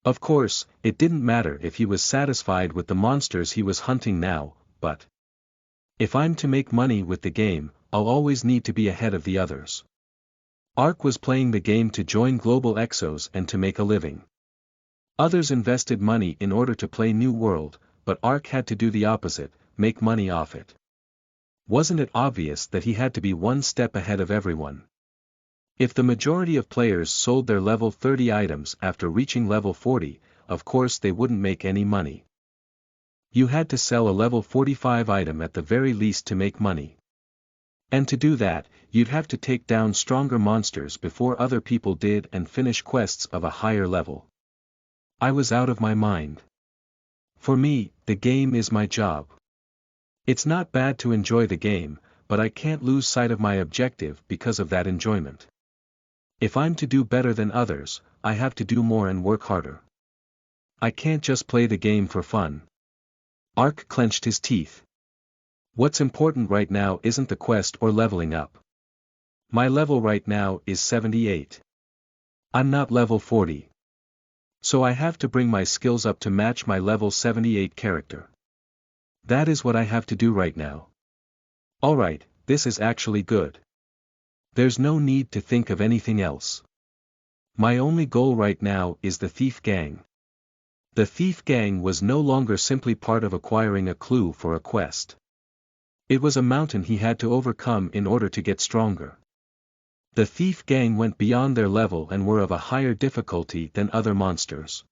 Of course, it didn't matter if he was satisfied with the monsters he was hunting now, but if I'm to make money with the game, I'll always need to be ahead of the others. Ark was playing the game to join Global Exos and to make a living. Others invested money in order to play New World, but Ark had to do the opposite, make money off it. Wasn't it obvious that he had to be one step ahead of everyone? If the majority of players sold their level 30 items after reaching level 40, of course they wouldn't make any money. You had to sell a level 45 item at the very least to make money. And to do that, you'd have to take down stronger monsters before other people did and finish quests of a higher level. I was out of my mind. For me, the game is my job. It's not bad to enjoy the game, but I can't lose sight of my objective because of that enjoyment. If I'm to do better than others, I have to do more and work harder. I can't just play the game for fun. Ark clenched his teeth. What's important right now isn't the quest or leveling up. My level right now is 78. I'm not level 40. So I have to bring my skills up to match my level 78 character. That is what I have to do right now. Alright, this is actually good. There's no need to think of anything else. My only goal right now is the Thief Gang. The Thief Gang was no longer simply part of acquiring a clue for a quest. It was a mountain he had to overcome in order to get stronger. The Thief Gang went beyond their level and were of a higher difficulty than other monsters.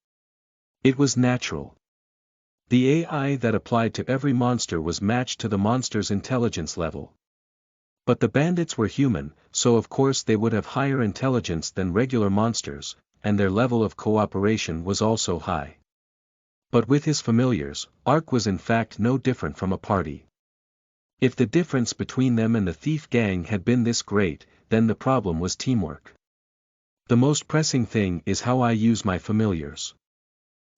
It was natural. The AI that applied to every monster was matched to the monster's intelligence level. But the bandits were human, so of course they would have higher intelligence than regular monsters, and their level of cooperation was also high. But with his familiars, Ark was in fact no different from a party. If the difference between them and the Thief Gang had been this great, then the problem was teamwork. The most pressing thing is how I use my familiars.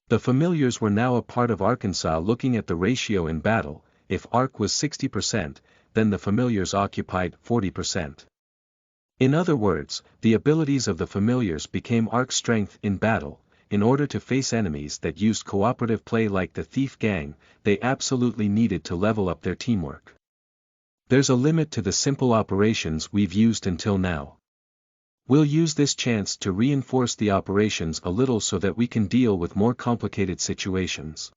The familiars were now a part of Arkansas. Looking at the ratio in battle, if Ark was 60%, then the familiars occupied 40%. In other words, the abilities of the familiars became Ark's strength in battle. In order to face enemies that used cooperative play like the Thief Gang, they absolutely needed to level up their teamwork. There's a limit to the simple operations we've used until now. We'll use this chance to reinforce the operations a little so that we can deal with more complicated situations.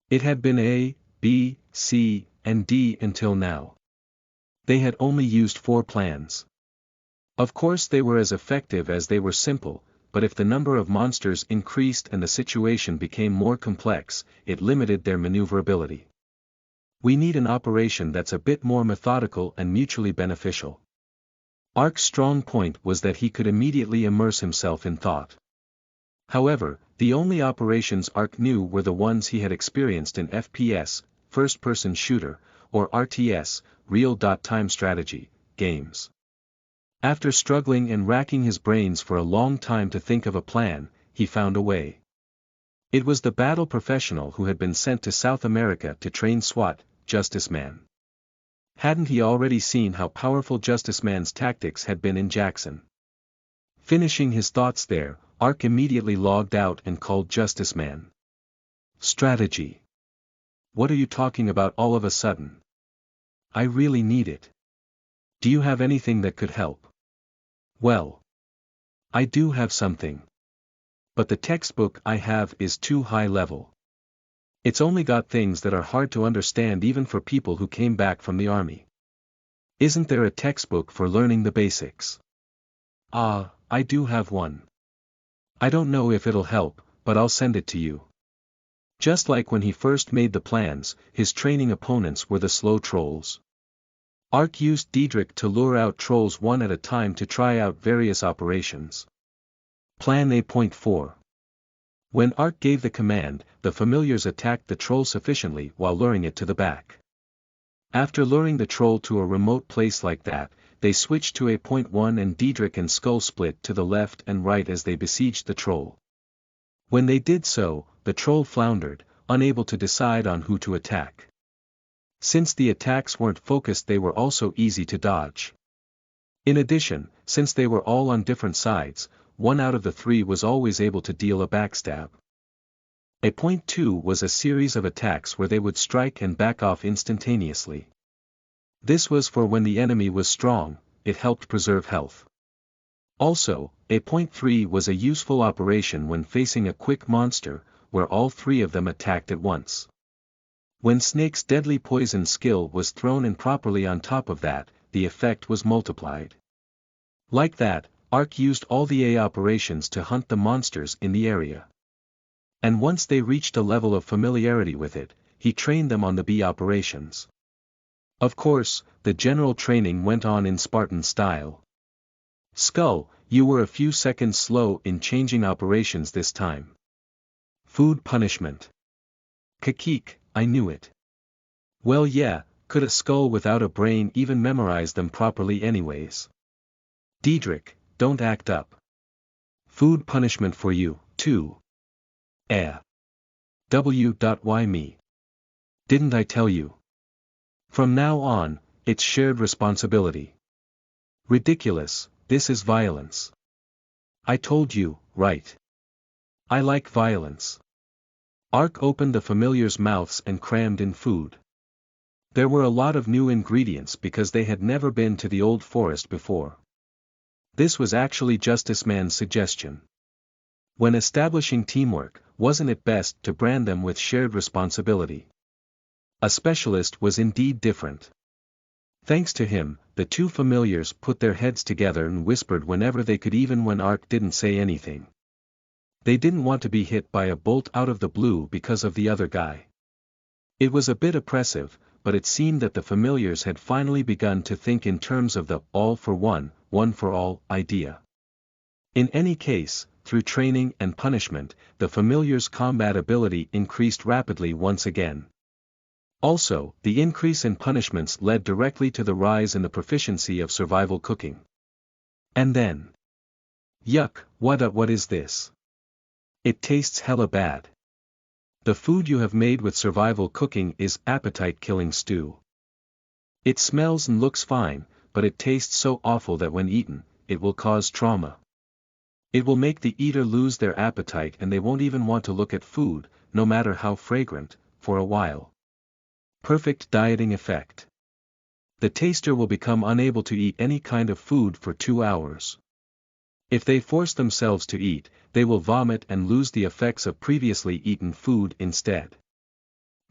It had been A, B, C, and D until now. They had only used 4 plans. Of course they were as effective as they were simple, but if the number of monsters increased and the situation became more complex, it limited their maneuverability. We need an operation that's a bit more methodical and mutually beneficial. Ark's strong point was that he could immediately immerse himself in thought. However, the only operations Ark knew were the ones he had experienced in FPS, first-person shooter, or RTS, real-time strategy, games. After struggling and racking his brains for a long time to think of a plan, he found a way. It was the battle professional who had been sent to South America to train SWAT, Justice Man. Hadn't he already seen how powerful Justice Man's tactics had been in Jackson? Finishing his thoughts there, Ark immediately logged out and called Justice Man. Strategy. What are you talking about all of a sudden? I really need it. Do you have anything that could help? Well, I do have something. But the textbook I have is too high level. It's only got things that are hard to understand even for people who came back from the army. Isn't there a textbook for learning the basics? Ah, I do have one. I don't know if it'll help, but I'll send it to you. Just like when he first made the plans, his training opponents were the slow trolls. Ark used Diedrich to lure out trolls one at a time to try out various operations. Plan A.4. When Ark gave the command, the familiars attacked the troll sufficiently while luring it to the back. After luring the troll to a remote place like that, they switched to A.1 and Diedrich and Skull split to the left and right as they besieged the troll. When they did so, the troll floundered, unable to decide on who to attack. Since the attacks weren't focused, they were also easy to dodge. In addition, since they were all on different sides, one out of the three was always able to deal a backstab. A.2 was a series of attacks where they would strike and back off instantaneously. This was for when the enemy was strong, it helped preserve health. Also, A.3 was a useful operation when facing a quick monster, where all three of them attacked at once. When Snake's deadly poison skill was thrown in properly on top of that, the effect was multiplied. Like that, Ark used all the A operations to hunt the monsters in the area. And once they reached a level of familiarity with it, he trained them on the B operations. Of course, the general training went on in Spartan style. Skull, you were a few seconds slow in changing operations this time. Food punishment. Kakik, I knew it. Well yeah, could a skull without a brain even memorize them properly anyways? Diedrich, don't act up. Food punishment for you, too. Why me? Didn't I tell you? From now on, it's shared responsibility. Ridiculous, this is violence. I told you, right? I like violence. Ark opened the familiars' mouths and crammed in food. There were a lot of new ingredients because they had never been to the old forest before. This was actually Justice Man's suggestion. When establishing teamwork, wasn't it best to brand them with shared responsibility? A specialist was indeed different. Thanks to him, the two familiars put their heads together and whispered whenever they could, even when Ark didn't say anything. They didn't want to be hit by a bolt out of the blue because of the other guy. It was a bit oppressive, but it seemed that the familiars had finally begun to think in terms of the all for one for all idea. In any case, through training and punishment, the familiars' combat ability increased rapidly once again. Also, the increase in punishments led directly to the rise in the proficiency of survival cooking. And then... Yuck, what is this? It tastes hella bad. The food you have made with survival cooking is appetite-killing stew. It smells and looks fine, but it tastes so awful that when eaten, it will cause trauma. It will make the eater lose their appetite and they won't even want to look at food, no matter how fragrant, for a while. Perfect dieting effect. The taster will become unable to eat any kind of food for 2 hours. If they force themselves to eat, they will vomit and lose the effects of previously eaten food instead.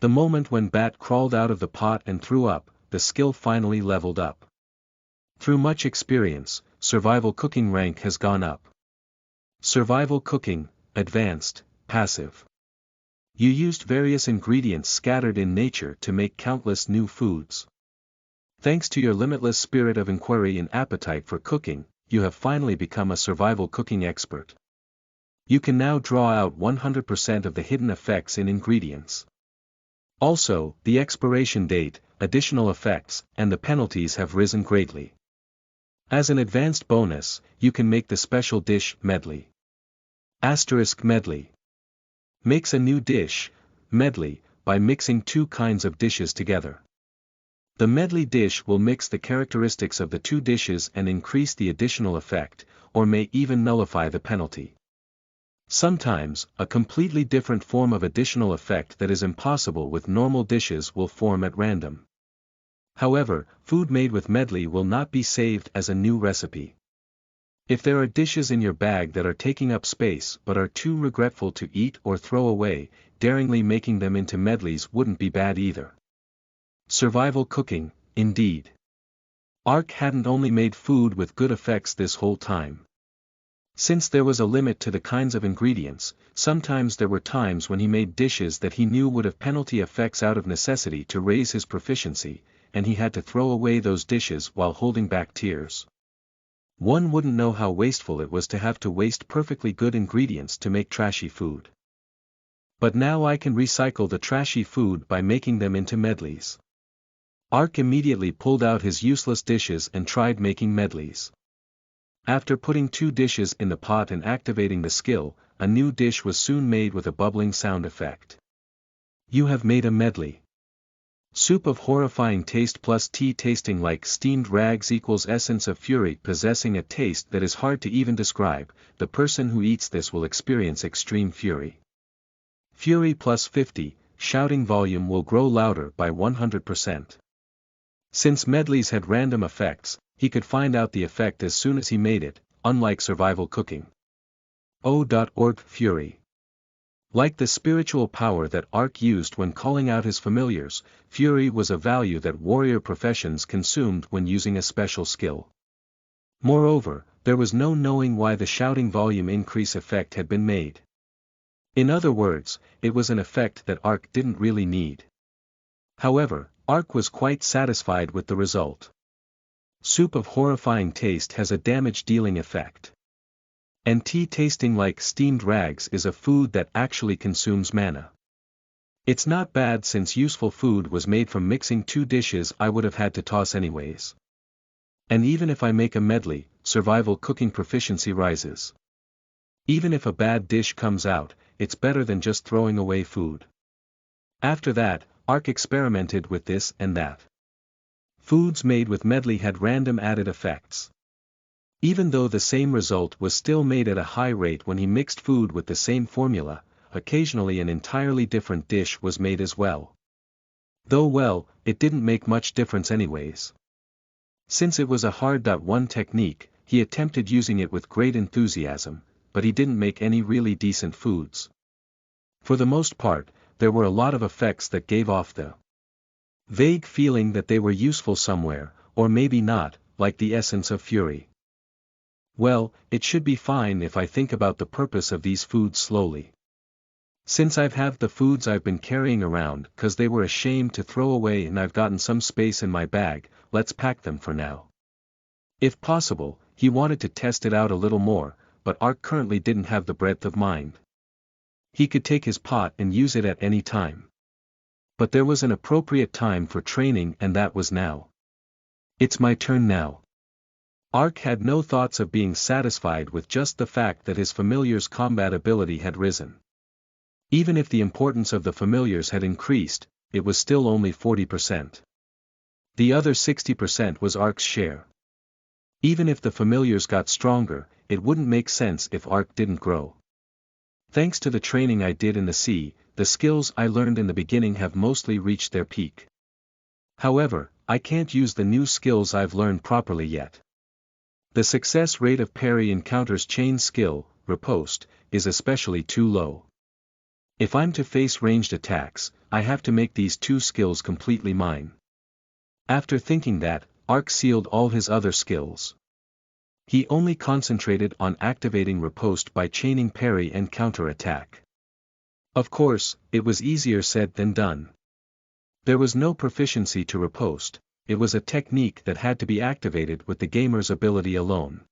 The moment when Bat crawled out of the pot and threw up, the skill finally leveled up. Through much experience, survival cooking rank has gone up. Survival cooking, advanced, passive. You used various ingredients scattered in nature to make countless new foods. Thanks to your limitless spirit of inquiry and appetite for cooking, you have finally become a survival cooking expert. You can now draw out 100% of the hidden effects in ingredients. Also, the expiration date, additional effects, and the penalties have risen greatly. As an advanced bonus, you can make the special dish medley. Medley. Makes a new dish, medley, by mixing two kinds of dishes together. The medley dish will mix the characteristics of the two dishes and increase the additional effect, or may even nullify the penalty. Sometimes, a completely different form of additional effect that is impossible with normal dishes will form at random. However, food made with medley will not be saved as a new recipe. If there are dishes in your bag that are taking up space but are too regretful to eat or throw away, daringly making them into medleys wouldn't be bad either. Survival cooking, indeed. Ark hadn't only made food with good effects this whole time. Since there was a limit to the kinds of ingredients, sometimes there were times when he made dishes that he knew would have penalty effects out of necessity to raise his proficiency, and he had to throw away those dishes while holding back tears. One wouldn't know how wasteful it was to have to waste perfectly good ingredients to make trashy food. But now I can recycle the trashy food by making them into medleys. Ark immediately pulled out his useless dishes and tried making medleys. After putting 2 dishes in the pot and activating the skill, a new dish was soon made with a bubbling sound effect. You have made a medley. Soup of horrifying taste plus tea tasting like steamed rags equals essence of fury possessing a taste that is hard to even describe. The person who eats this will experience extreme fury. Fury plus 50, shouting volume will grow louder by 100%. Since medleys had random effects, he could find out the effect as soon as he made it, unlike survival cooking. O.org Fury. Like the spiritual power that Ark used when calling out his familiars, fury was a value that warrior professions consumed when using a special skill. Moreover, there was no knowing why the shouting volume increase effect had been made. In other words, it was an effect that Ark didn't really need. However, Ark was quite satisfied with the result. Soup of horrifying taste has a damage-dealing effect. And tea tasting like steamed rags is a food that actually consumes mana. It's not bad since useful food was made from mixing 2 dishes I would have had to toss anyways. And even if I make a medley, survival cooking proficiency rises. Even if a bad dish comes out, it's better than just throwing away food. After that, Ark experimented with this and that. Foods made with medley had random added effects. Even though the same result was still made at a high rate when he mixed food with the same formula, occasionally an entirely different dish was made as well. Though it didn't make much difference anyways. Since it was a hard-1 technique, he attempted using it with great enthusiasm, but he didn't make any really decent foods. For the most part, there were a lot of effects that gave off the vague feeling that they were useful somewhere, or maybe not, like the essence of fury. Well, it should be fine if I think about the purpose of these foods slowly. Since I've have the foods I've been carrying around 'cause they were ashamed to throw away and I've gotten some space in my bag, let's pack them for now. If possible, he wanted to test it out a little more, but Ark currently didn't have the breadth of mind. He could take his pot and use it at any time. But there was an appropriate time for training and that was now. It's my turn now. Ark had no thoughts of being satisfied with just the fact that his familiar's combat ability had risen. Even if the importance of the familiars had increased, it was still only 40%. The other 60% was Ark's share. Even if the familiars got stronger, it wouldn't make sense if Ark didn't grow. Thanks to the training I did in the sea, the skills I learned in the beginning have mostly reached their peak. However, I can't use the new skills I've learned properly yet. The success rate of parry encounters chain skill, riposte, is especially too low. If I'm to face ranged attacks, I have to make these 2 skills completely mine. After thinking that, Ark sealed all his other skills. He only concentrated on activating riposte by chaining parry and counter-attack. Of course, it was easier said than done. There was no proficiency to riposte, it was a technique that had to be activated with the gamer's ability alone.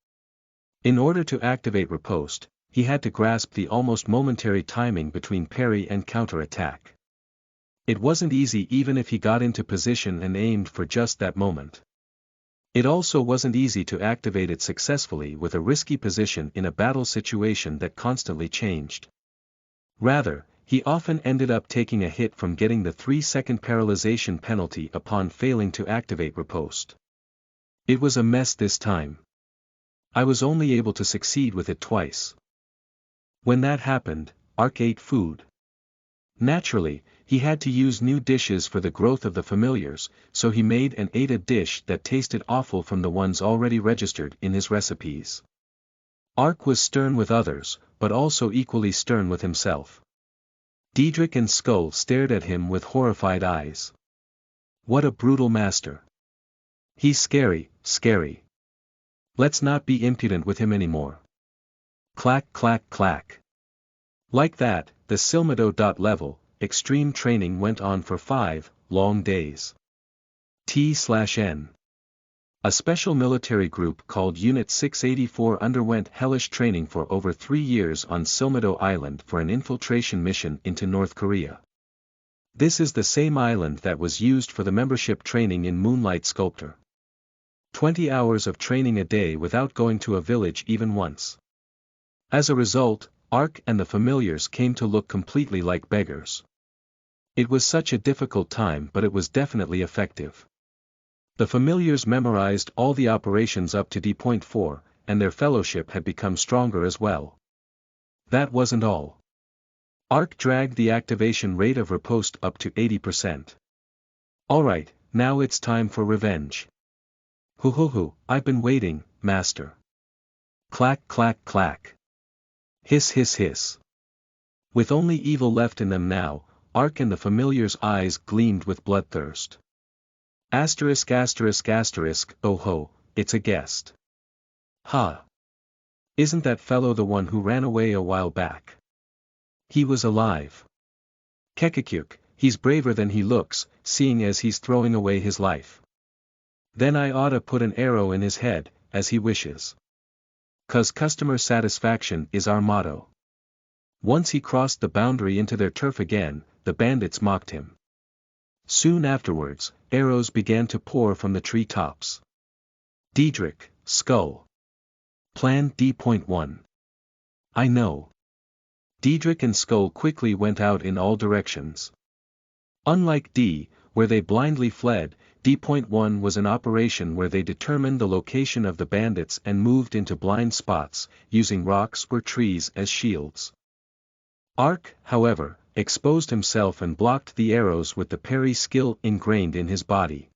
In order to activate riposte, he had to grasp the almost momentary timing between parry and counter-attack. It wasn't easy even if he got into position and aimed for just that moment. It also wasn't easy to activate it successfully with a risky position in a battle situation that constantly changed. Rather, he often ended up taking a hit from getting the 3-second paralyzation penalty upon failing to activate riposte. It was a mess this time. I was only able to succeed with it twice. When that happened, Ark ate food. Naturally, he had to use new dishes for the growth of the familiars, so he made and ate a dish that tasted awful from the ones already registered in his recipes. Ark was stern with others, but also equally stern with himself. Diedrich and Skull stared at him with horrified eyes. What a brutal master. He's scary, scary. Let's not be impudent with him anymore. Clack clack clack. Like that, the Silmado. Level, extreme training went on for 5 long days. T/N. A special military group called Unit 684 underwent hellish training for over 3 years on Silmado Island for an infiltration mission into North Korea. This is the same island that was used for the membership training in Moonlight Sculptor. 20 hours of training a day without going to a village even once. As a result, Ark and the familiars came to look completely like beggars. It was such a difficult time, but it was definitely effective. The familiars memorized all the operations up to D.4, and their fellowship had become stronger as well. That wasn't all. Ark dragged the activation rate of riposte up to 80%. Alright, now it's time for revenge. Hoo, I've been waiting, master. Clack clack clack. Hiss hiss hiss. With only evil left in them now, Ark and the familiar's eyes gleamed with bloodthirst. Asterisk asterisk asterisk, oh ho, it's a guest. Ha! Isn't that fellow the one who ran away a while back? He was alive. Kekakyuk, he's braver than he looks, seeing as he's throwing away his life. Then I oughta put an arrow in his head, as he wishes. 'Cause customer satisfaction is our motto. Once he crossed the boundary into their turf again, the bandits mocked him. Soon afterwards, arrows began to pour from the tree tops. Diedrich, Skull. Plan D.1. I know. Diedrich and Skull quickly went out in all directions. Unlike D, where they blindly fled, D.1 was an operation where they determined the location of the bandits and moved into blind spots, using rocks or trees as shields. Ark, however, exposed himself and blocked the arrows with the parry skill ingrained in his body.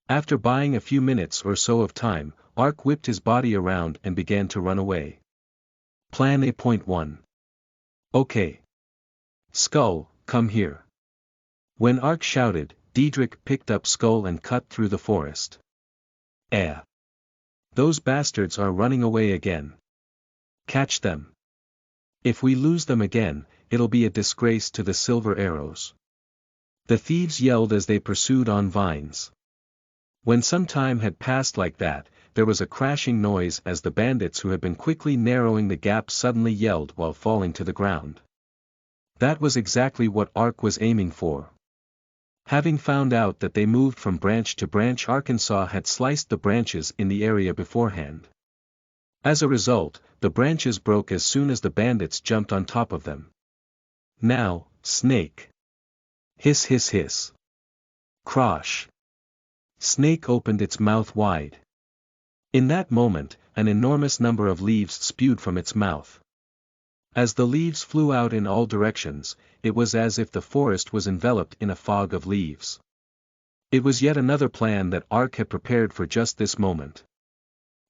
After buying a few minutes or so of time, Ark whipped his body around and began to run away. Plan A.1. Okay. Skull, come here. When Ark shouted, Diedrich picked up Skull and cut through the forest. Those bastards are running away again. Catch them. If we lose them again, it'll be a disgrace to the silver arrows. The thieves yelled as they pursued on vines. When some time had passed like that, there was a crashing noise as the bandits who had been quickly narrowing the gap suddenly yelled while falling to the ground. That was exactly what Ark was aiming for. Having found out that they moved from branch to branch, Arkansas had sliced the branches in the area beforehand. As a result, the branches broke as soon as the bandits jumped on top of them. Now, Snake. Hiss hiss hiss. Crash. Snake opened its mouth wide. In that moment, an enormous number of leaves spewed from its mouth. As the leaves flew out in all directions, it was as if the forest was enveloped in a fog of leaves. It was yet another plan that Ark had prepared for just this moment.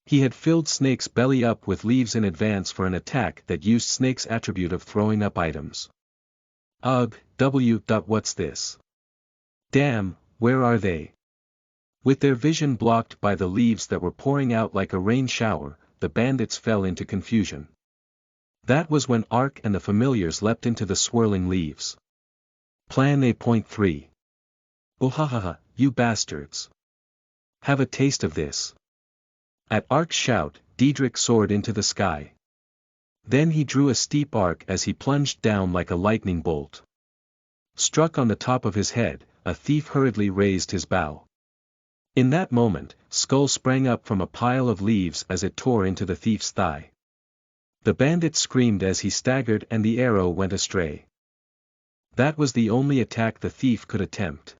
He had filled Snake's belly up with leaves in advance for an attack that used Snake's attribute of throwing up items. Ugh, what's this? Damn, where are they? With their vision blocked by the leaves that were pouring out like a rain shower, the bandits fell into confusion. That was when Ark and the familiars leapt into the swirling leaves. Plan A.3. Oh ha ha ha, you bastards. Have a taste of this. At Ark's shout, Diedrich soared into the sky. Then he drew a steep arc as he plunged down like a lightning bolt. Struck on the top of his head, a thief hurriedly raised his bow. In that moment, Skull sprang up from a pile of leaves as it tore into the thief's thigh. The bandit screamed as he staggered and the arrow went astray. That was the only attack the thief could attempt.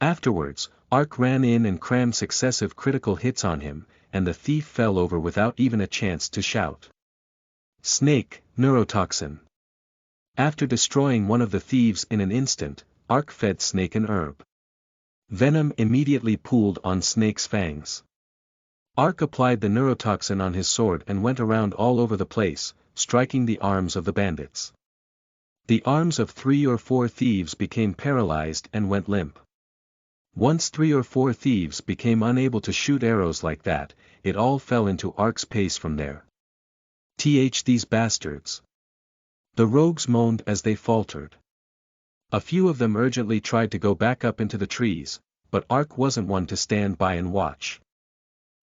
Afterwards, Ark ran in and crammed successive critical hits on him, and the thief fell over without even a chance to shout. Snake, neurotoxin. After destroying one of the thieves in an instant, Ark fed Snake an herb. Venom immediately pooled on Snake's fangs. Ark applied the neurotoxin on his sword and went around all over the place, striking the arms of the bandits. The arms of 3 or 4 thieves became paralyzed and went limp. Once 3 or 4 thieves became unable to shoot arrows like that, it all fell into Ark's pace from there. These bastards. The rogues moaned as they faltered. A few of them urgently tried to go back up into the trees, but Ark wasn't one to stand by and watch.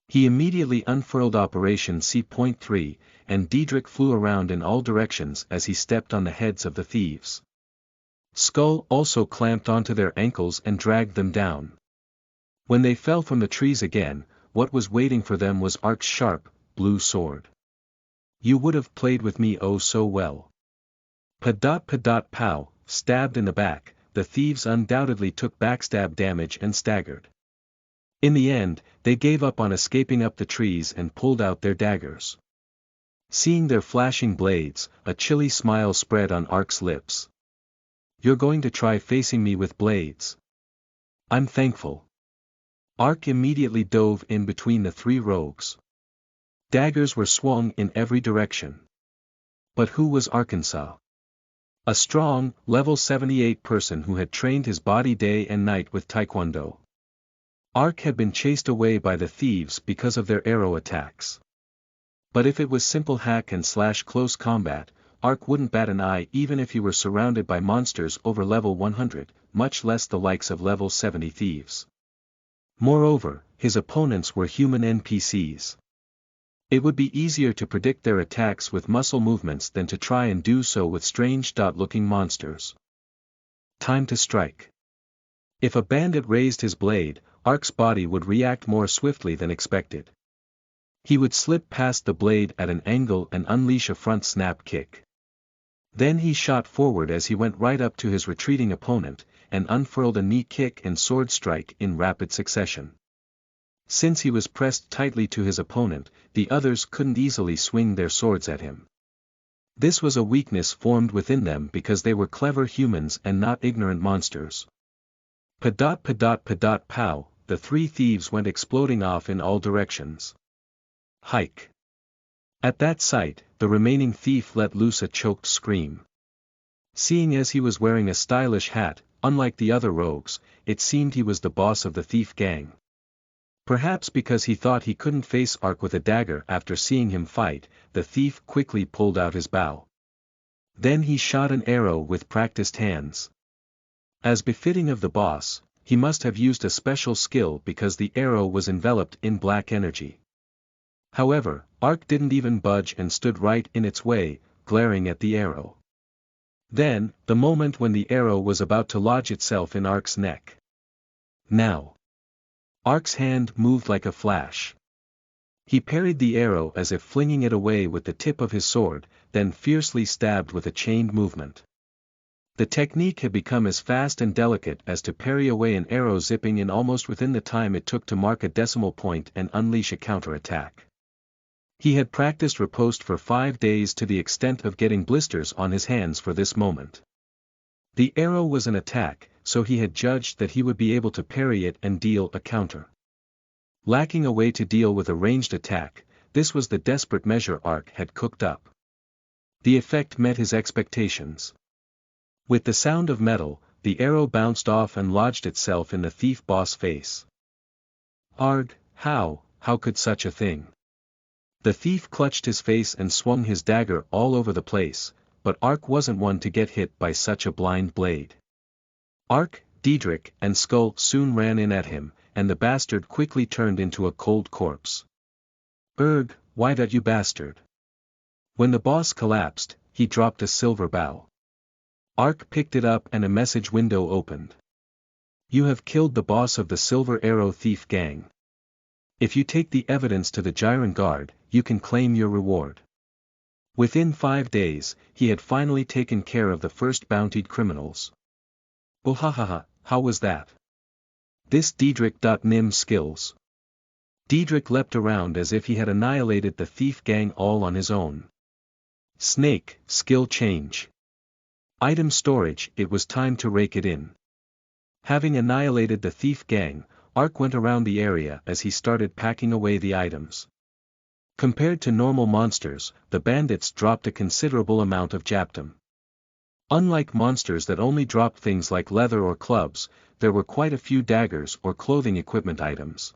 He immediately unfurled Operation C.3, and Diedrich flew around in all directions as he stepped on the heads of the thieves. Skull also clamped onto their ankles and dragged them down. When they fell from the trees again, what was waiting for them was Ark's sharp, blue sword. You would have played with me oh so well. Pow, stabbed in the back, the thieves undoubtedly took backstab damage and staggered. In the end, they gave up on escaping up the trees and pulled out their daggers. Seeing their flashing blades, a chilly smile spread on Ark's lips. You're going to try facing me with blades? I'm thankful. Ark immediately dove in between the 3 rogues. Daggers were swung in every direction. But who was Arkansas? A strong, level 78 person who had trained his body day and night with Taekwondo. Ark had been chased away by the thieves because of their arrow attacks. But if it was simple hack and slash close combat, Ark wouldn't bat an eye even if he were surrounded by monsters over level 100, much less the likes of level 70 thieves. Moreover, his opponents were human NPCs. It would be easier to predict their attacks with muscle movements than to try and do so with strange-looking monsters. Time to strike. If a bandit raised his blade, Ark's body would react more swiftly than expected. He would slip past the blade at an angle and unleash a front snap kick. Then he shot forward as he went right up to his retreating opponent, and unfurled a knee kick and sword strike in rapid succession. Since he was pressed tightly to his opponent, the others couldn't easily swing their swords at him. This was a weakness formed within them because they were clever humans and not ignorant monsters. Pow, the 3 thieves went exploding off in all directions. Hike. At that sight, the remaining thief let loose a choked scream. Seeing as he was wearing a stylish hat, unlike the other rogues, it seemed he was the boss of the thief gang. Perhaps because he thought he couldn't face Ark with a dagger after seeing him fight, the thief quickly pulled out his bow. Then he shot an arrow with practiced hands. As befitting of the boss, he must have used a special skill because the arrow was enveloped in black energy. However, Ark didn't even budge and stood right in its way, glaring at the arrow. Then, the moment when the arrow was about to lodge itself in Ark's neck. Now. Ark's hand moved like a flash. He parried the arrow as if flinging it away with the tip of his sword, then fiercely stabbed with a chained movement. The technique had become as fast and delicate as to parry away an arrow zipping in almost within the time it took to mark a decimal point and unleash a counterattack. He had practiced riposte for 5 days to the extent of getting blisters on his hands for this moment. The arrow was an attack, so he had judged that he would be able to parry it and deal a counter. Lacking a way to deal with a ranged attack, this was the desperate measure Ark had cooked up. The effect met his expectations. With the sound of metal, the arrow bounced off and lodged itself in the thief boss' face. Arg, how could such a thing? The thief clutched his face and swung his dagger all over the place, but Ark wasn't one to get hit by such a blind blade. Ark, Diedrich, and Skull soon ran in at him, and the bastard quickly turned into a cold corpse. Erg, why that you bastard? When the boss collapsed, he dropped a silver bow. Ark picked it up and a message window opened. You have killed the boss of the Silver Arrow Thief Gang. If you take the evidence to the Gyron Guard, you can claim your reward. Within 5 days, he had finally taken care of the first bountied criminals. Oh how was that? This Diedrich.nim skills. Diedrich leapt around as if he had annihilated the thief gang all on his own. Snake, skill change. Item storage, it was time to rake it in. Having annihilated the thief gang, Ark went around the area as he started packing away the items. Compared to normal monsters, the bandits dropped a considerable amount of Japtum. Unlike monsters that only dropped things like leather or clubs, there were quite a few daggers or clothing equipment items.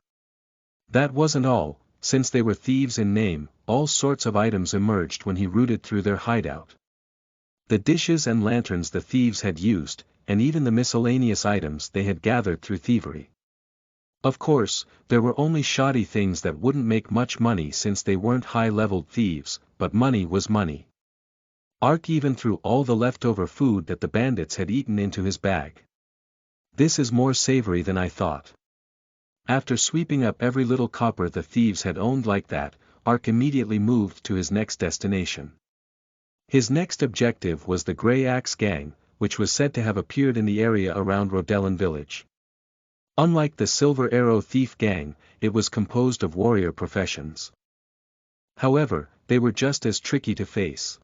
That wasn't all, since they were thieves in name, all sorts of items emerged when he rooted through their hideout. The dishes and lanterns the thieves had used, and even the miscellaneous items they had gathered through thievery. Of course, there were only shoddy things that wouldn't make much money since they weren't high-leveled thieves, but money was money. Ark even threw all the leftover food that the bandits had eaten into his bag. This is more savory than I thought. After sweeping up every little copper the thieves had owned like that, Ark immediately moved to his next destination. His next objective was the Grey Axe Gang, which was said to have appeared in the area around Rodelin village. Unlike the Silver Arrow Thief Gang, it was composed of warrior professions. However, they were just as tricky to face.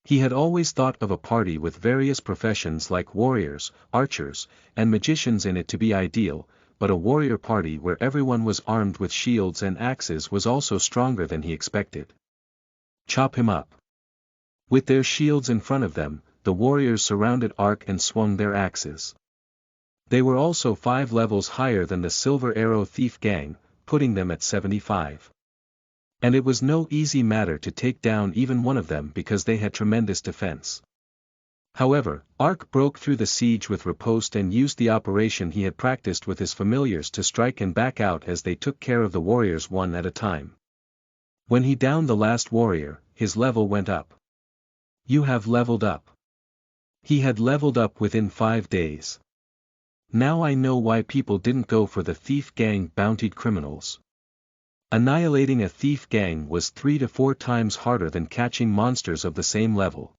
He had always thought of a party with various professions like warriors, archers, and magicians in it to be ideal, but a warrior party where everyone was armed with shields and axes was also stronger than he expected. Chop him up. With their shields in front of them, the warriors surrounded Ark and swung their axes. They were also 5 levels higher than the Silver Arrow Thief Gang, putting them at 75. And it was no easy matter to take down even one of them because they had tremendous defense. However, Ark broke through the siege with riposte and used the operation he had practiced with his familiars to strike and back out as they took care of the warriors one at a time. When he downed the last warrior, his level went up. You have leveled up. He had leveled up within 5 days. Now I know why people didn't go for the thief gang bountied criminals. Annihilating a thief gang was 3 to 4 times harder than catching monsters of the same level.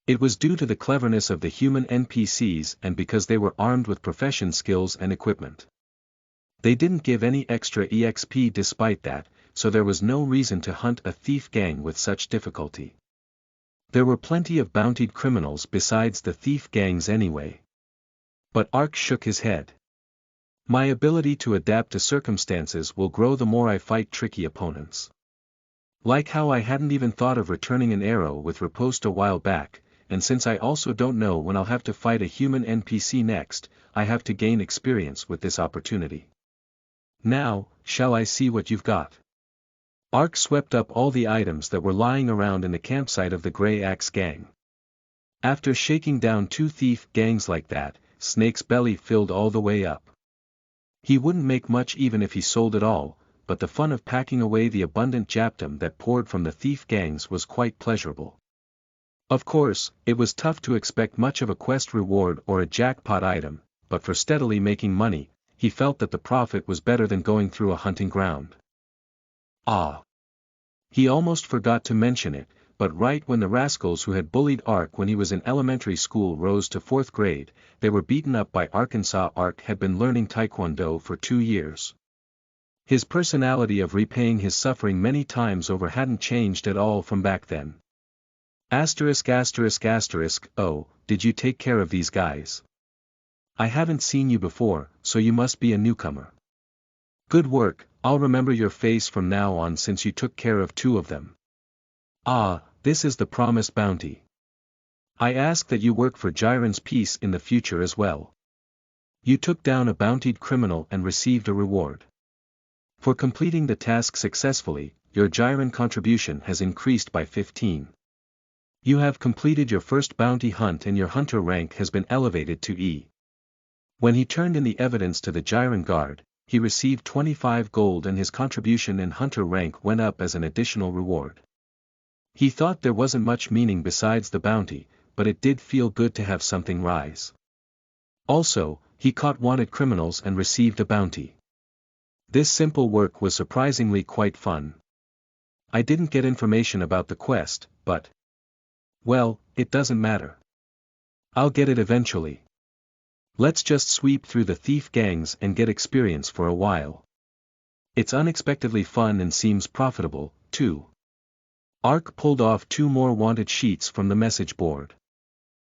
It was due to the cleverness of the human NPCs and because they were armed with profession skills and equipment. They didn't give any extra EXP despite that, so there was no reason to hunt a thief gang with such difficulty. There were plenty of bountied criminals besides the thief gangs anyway. But Ark shook his head. My ability to adapt to circumstances will grow the more I fight tricky opponents. Like how I hadn't even thought of returning an arrow with riposte a while back, and since I also don't know when I'll have to fight a human NPC next, I have to gain experience with this opportunity. Now, shall I see what you've got? Ark swept up all the items that were lying around in the campsite of the Grey Axe Gang. After shaking down 2 thief gangs like that, Snake's belly filled all the way up. He wouldn't make much even if he sold it all, but the fun of packing away the abundant japtum that poured from the thief gangs was quite pleasurable. Of course, it was tough to expect much of a quest reward or a jackpot item, but for steadily making money, he felt that the profit was better than going through a hunting ground. Ah! He almost forgot to mention it, but right when the rascals who had bullied Ark when he was in elementary school rose to 4th grade, they were beaten up by Arkansas. Ark had been learning Taekwondo for 2 years. His personality of repaying his suffering many times over hadn't changed at all from back then. Asterisk asterisk asterisk, oh, did you take care of these guys? I haven't seen you before, so you must be a newcomer. Good work, I'll remember your face from now on since you took care of 2 of them. Ah, this is the promised bounty. I ask that you work for Jiren's peace in the future as well. You took down a bountied criminal and received a reward. For completing the task successfully, your Jiren contribution has increased by 15. You have completed your first bounty hunt and your hunter rank has been elevated to E. When he turned in the evidence to the Jiren guard, he received 25 gold and his contribution and hunter rank went up as an additional reward. He thought there wasn't much meaning besides the bounty, but it did feel good to have something rise. Also, he caught wanted criminals and received a bounty. This simple work was surprisingly quite fun. I didn't get information about the quest, but... well, it doesn't matter. I'll get it eventually. Let's just sweep through the thief gangs and get experience for a while. It's unexpectedly fun and seems profitable, too. Ark pulled off 2 more wanted sheets from the message board.